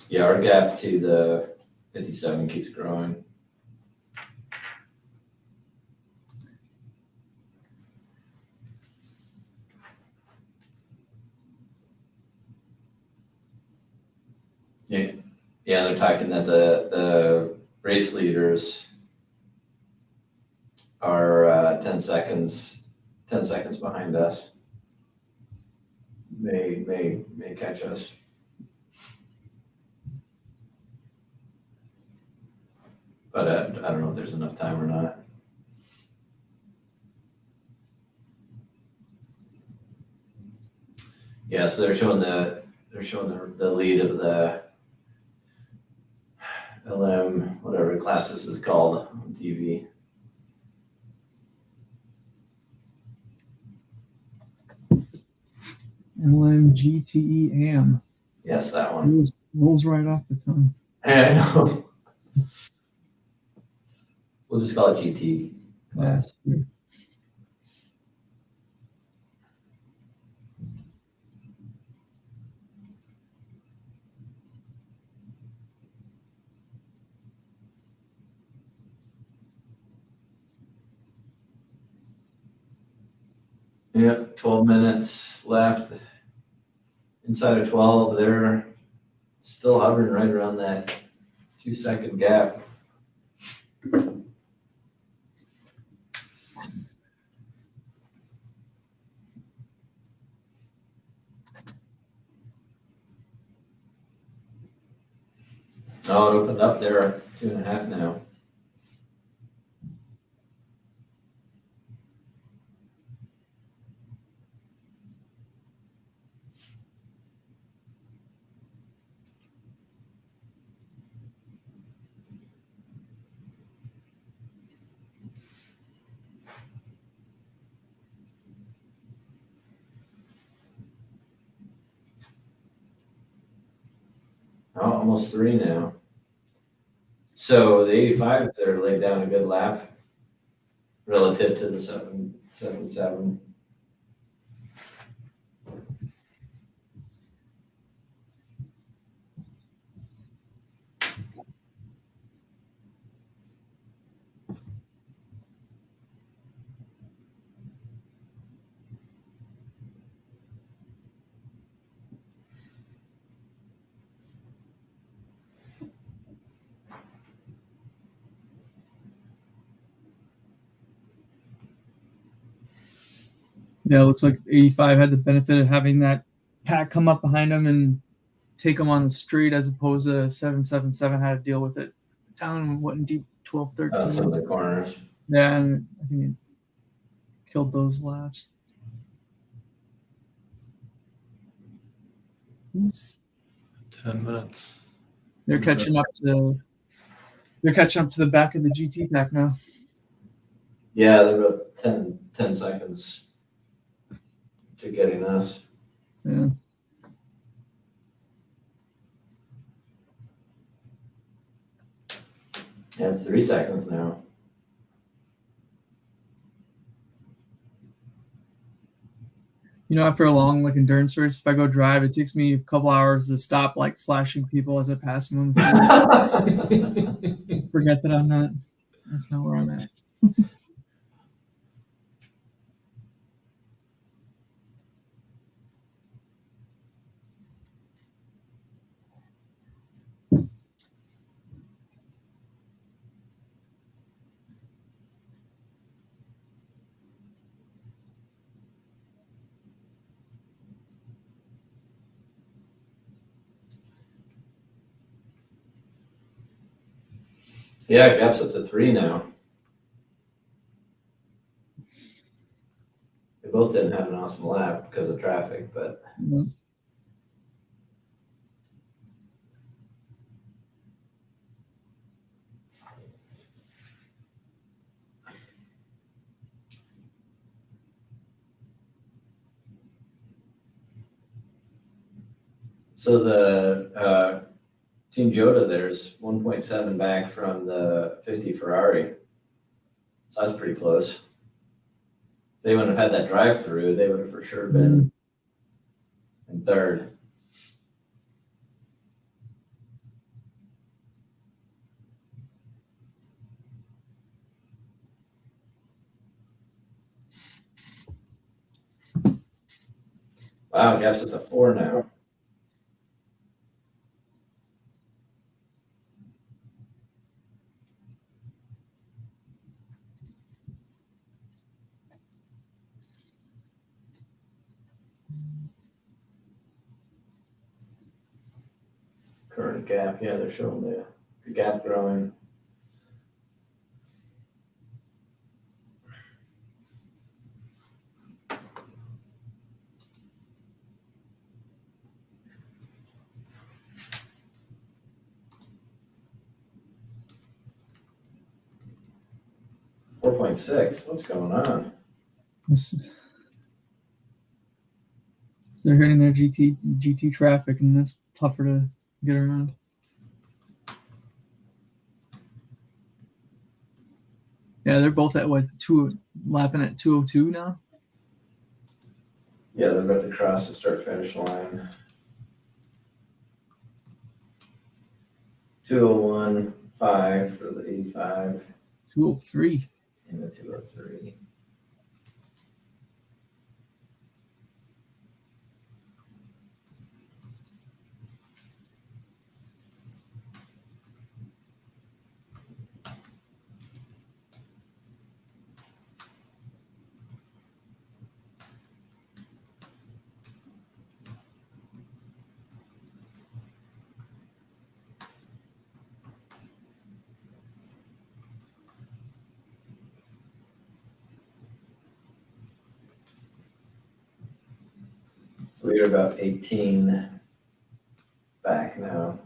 Yeah, our gap to the 57 keeps growing. Yeah, yeah, they're talking that the race leaders are 10 seconds behind us. May catch us. But I don't know if there's enough time or not. Yeah, so they're showing the lead of the LM, whatever class this is called on TV. LMGTE AM. Yes, that one. Rolls right off the tongue. I know. We'll just call it GT class. Yeah. Yep, 12 minutes left. Inside of 12, they're still hovering right around that 2-second gap. Oh, it opened up there, 2.5 now. Oh, almost 3 now. So the 85 there laid down a good lap relative to the 777. Yeah, it looks like 85 had the benefit of having that pack come up behind him and take him on the street, as opposed to 777 had to deal with it down in deep 12, 13. Some of the corners. Yeah, and I think it killed those laps. Oops. 10 minutes. They're catching up to the back of the GT pack now. Yeah, they're about 10 seconds to getting us. Yeah. Yeah, it's 3 seconds now. You know, after a long endurance race, if I go drive, it takes me a couple hours to stop flashing people as I pass them. Forget that that's not where I'm at. Yeah, it gaps up to 3 now. They both didn't have an awesome lap because of traffic, but Yeah. so the Team Jota there's 1.7 back from the 50 Ferrari. So that's pretty close. If they wouldn't have had that drive through, they would have for sure been in third. Wow, gaps up to 4 now. Current gap, yeah, they're showing the gap growing. .6. What's going on? They're hitting their GT traffic, and that's tougher to get around. Yeah, they're both at lapping at 202 now. Yeah, they're about to cross the start-finish line. 201.5 for the 85. 203. And the 203. we're about 18 back now.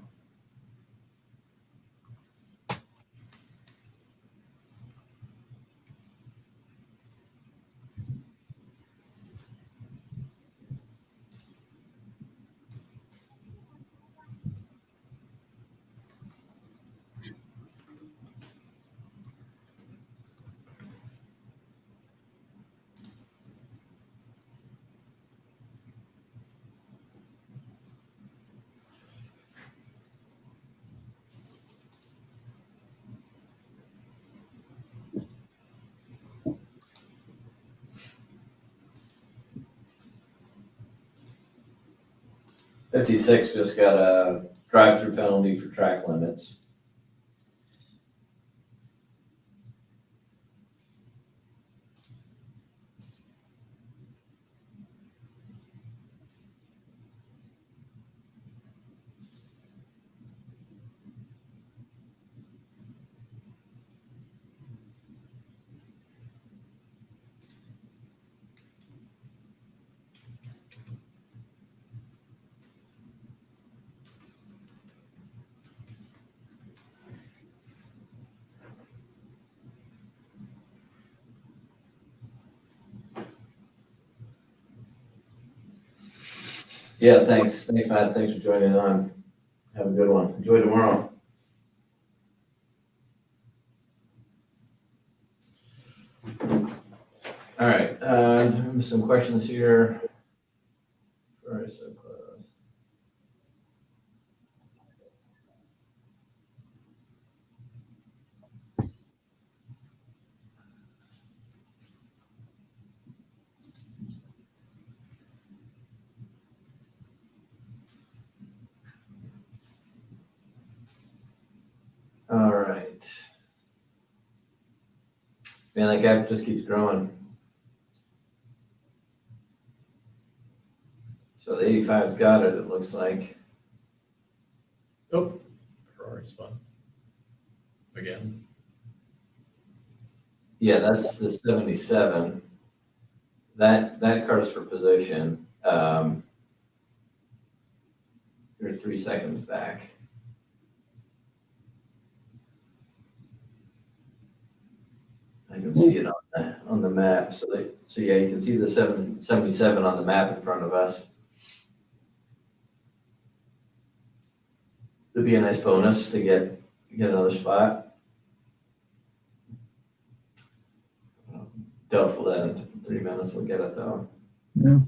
'56 just got a drive-through penalty for track limits. Yeah, thanks. Thanks, Matt. Thanks for joining on. Have a good one. Enjoy tomorrow. All right, some questions here. Before I said close. All right. Man, that gap just keeps growing. So the 85's got it, it looks like. Oh, Ferrari's fun. Again. Yeah, that's the 77. That car's for position. You're 3 seconds back. I can see it on the map. So yeah, you can see the 77 on the map in front of us. It'd be a nice bonus to get another spot. Doubtful that in 3 minutes we'll get it though. Yeah.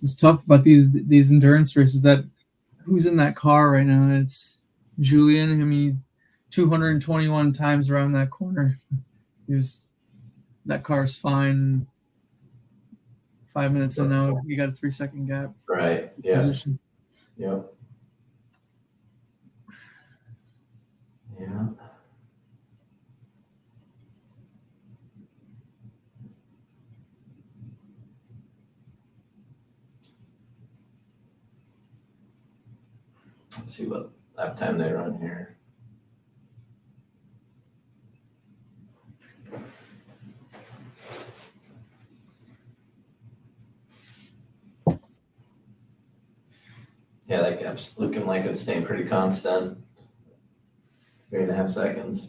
It's tough about these endurance races. That who's in that car right now? It's Julian. I mean, 221 times around that corner. That car's fine. 5 minutes in now, you got a 3 second gap. Right. Yeah. Position. Yep. Yeah. Let's see what lap time they run here. Yeah, that gap's looking like it's staying pretty constant. 3.5 seconds.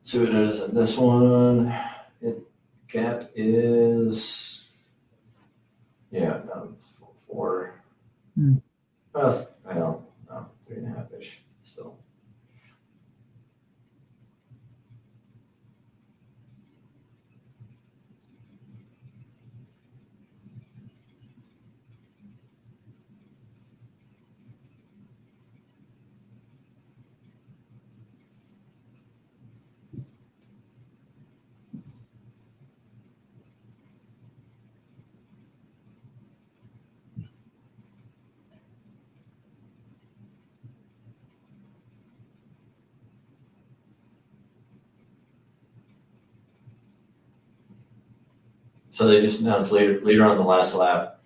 See what it is at this one. Gap is, yeah, no, 4. Well, I don't know, 3.5-ish still. So they just announced later on the last lap.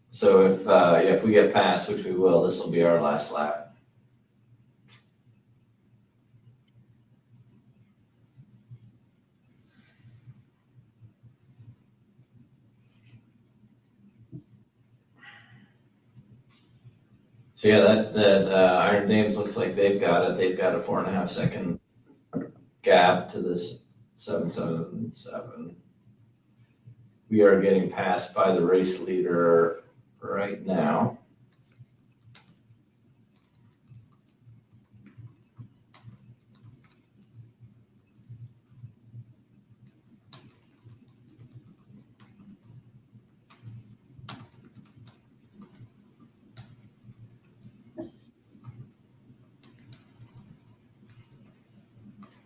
So if we get past, which we will, this will be our last lap. So yeah, that Iron Dames looks like they've got it. They've got a 4.5 second gap to this 777. We are getting passed by the race leader right now.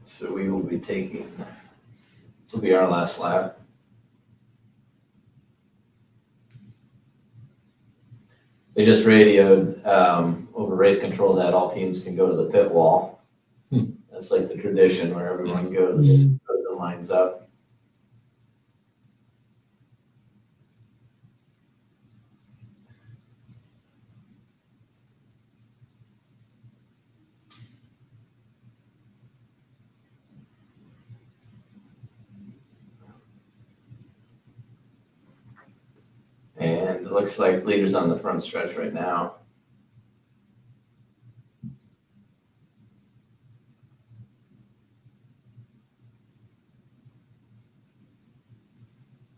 So we will be taking, this will be our last lap. They just radioed over race control that all teams can go to the pit wall. That's like the tradition where everyone goes and lines up. And it looks like leaders on the front stretch right now.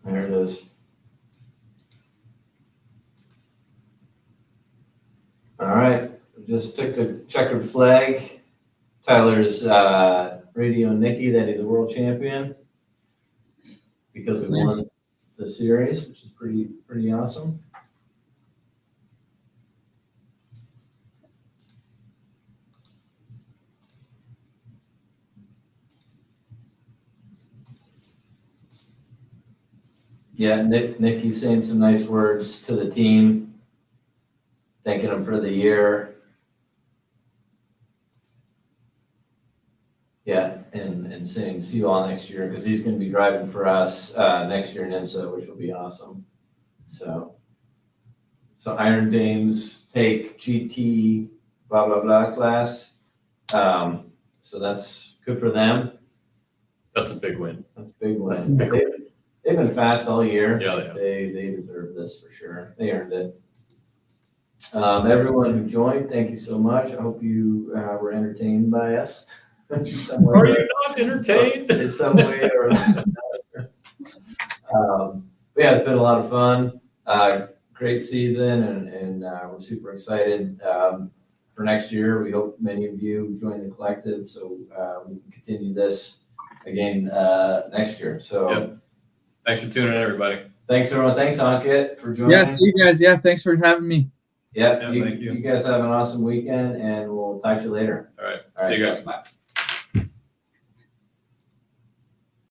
There it is. All right, just took the checkered flag. Tyler's radio Nikki that he's a world champion because we won the series, which is pretty awesome. Yeah, Nikki's saying some nice words to the team, thanking them for the year. Yeah, and saying see you all next year because he's going to be driving for us next year in IMSA, which will be awesome. So Iron Dames take GT blah blah blah class. So that's good for them. That's a big win. That's a big win. They've been fast all year. Yeah, They deserve this for sure. They earned it. Everyone who joined, thank you so much. I hope you were entertained by us. Are you not entertained? In some way or another. But yeah, it's been a lot of fun. Great season, and we're super excited for next year. We hope many of you join the collective so we can continue this again next year. So. Yep. Thanks for tuning in, everybody. Thanks, everyone. Thanks, Ankit, for joining. Yeah, see you guys. Yeah, thanks for having me. Yep. Yeah, thank you. You guys have an awesome weekend, and we'll talk to you later. All right. See you guys. Bye.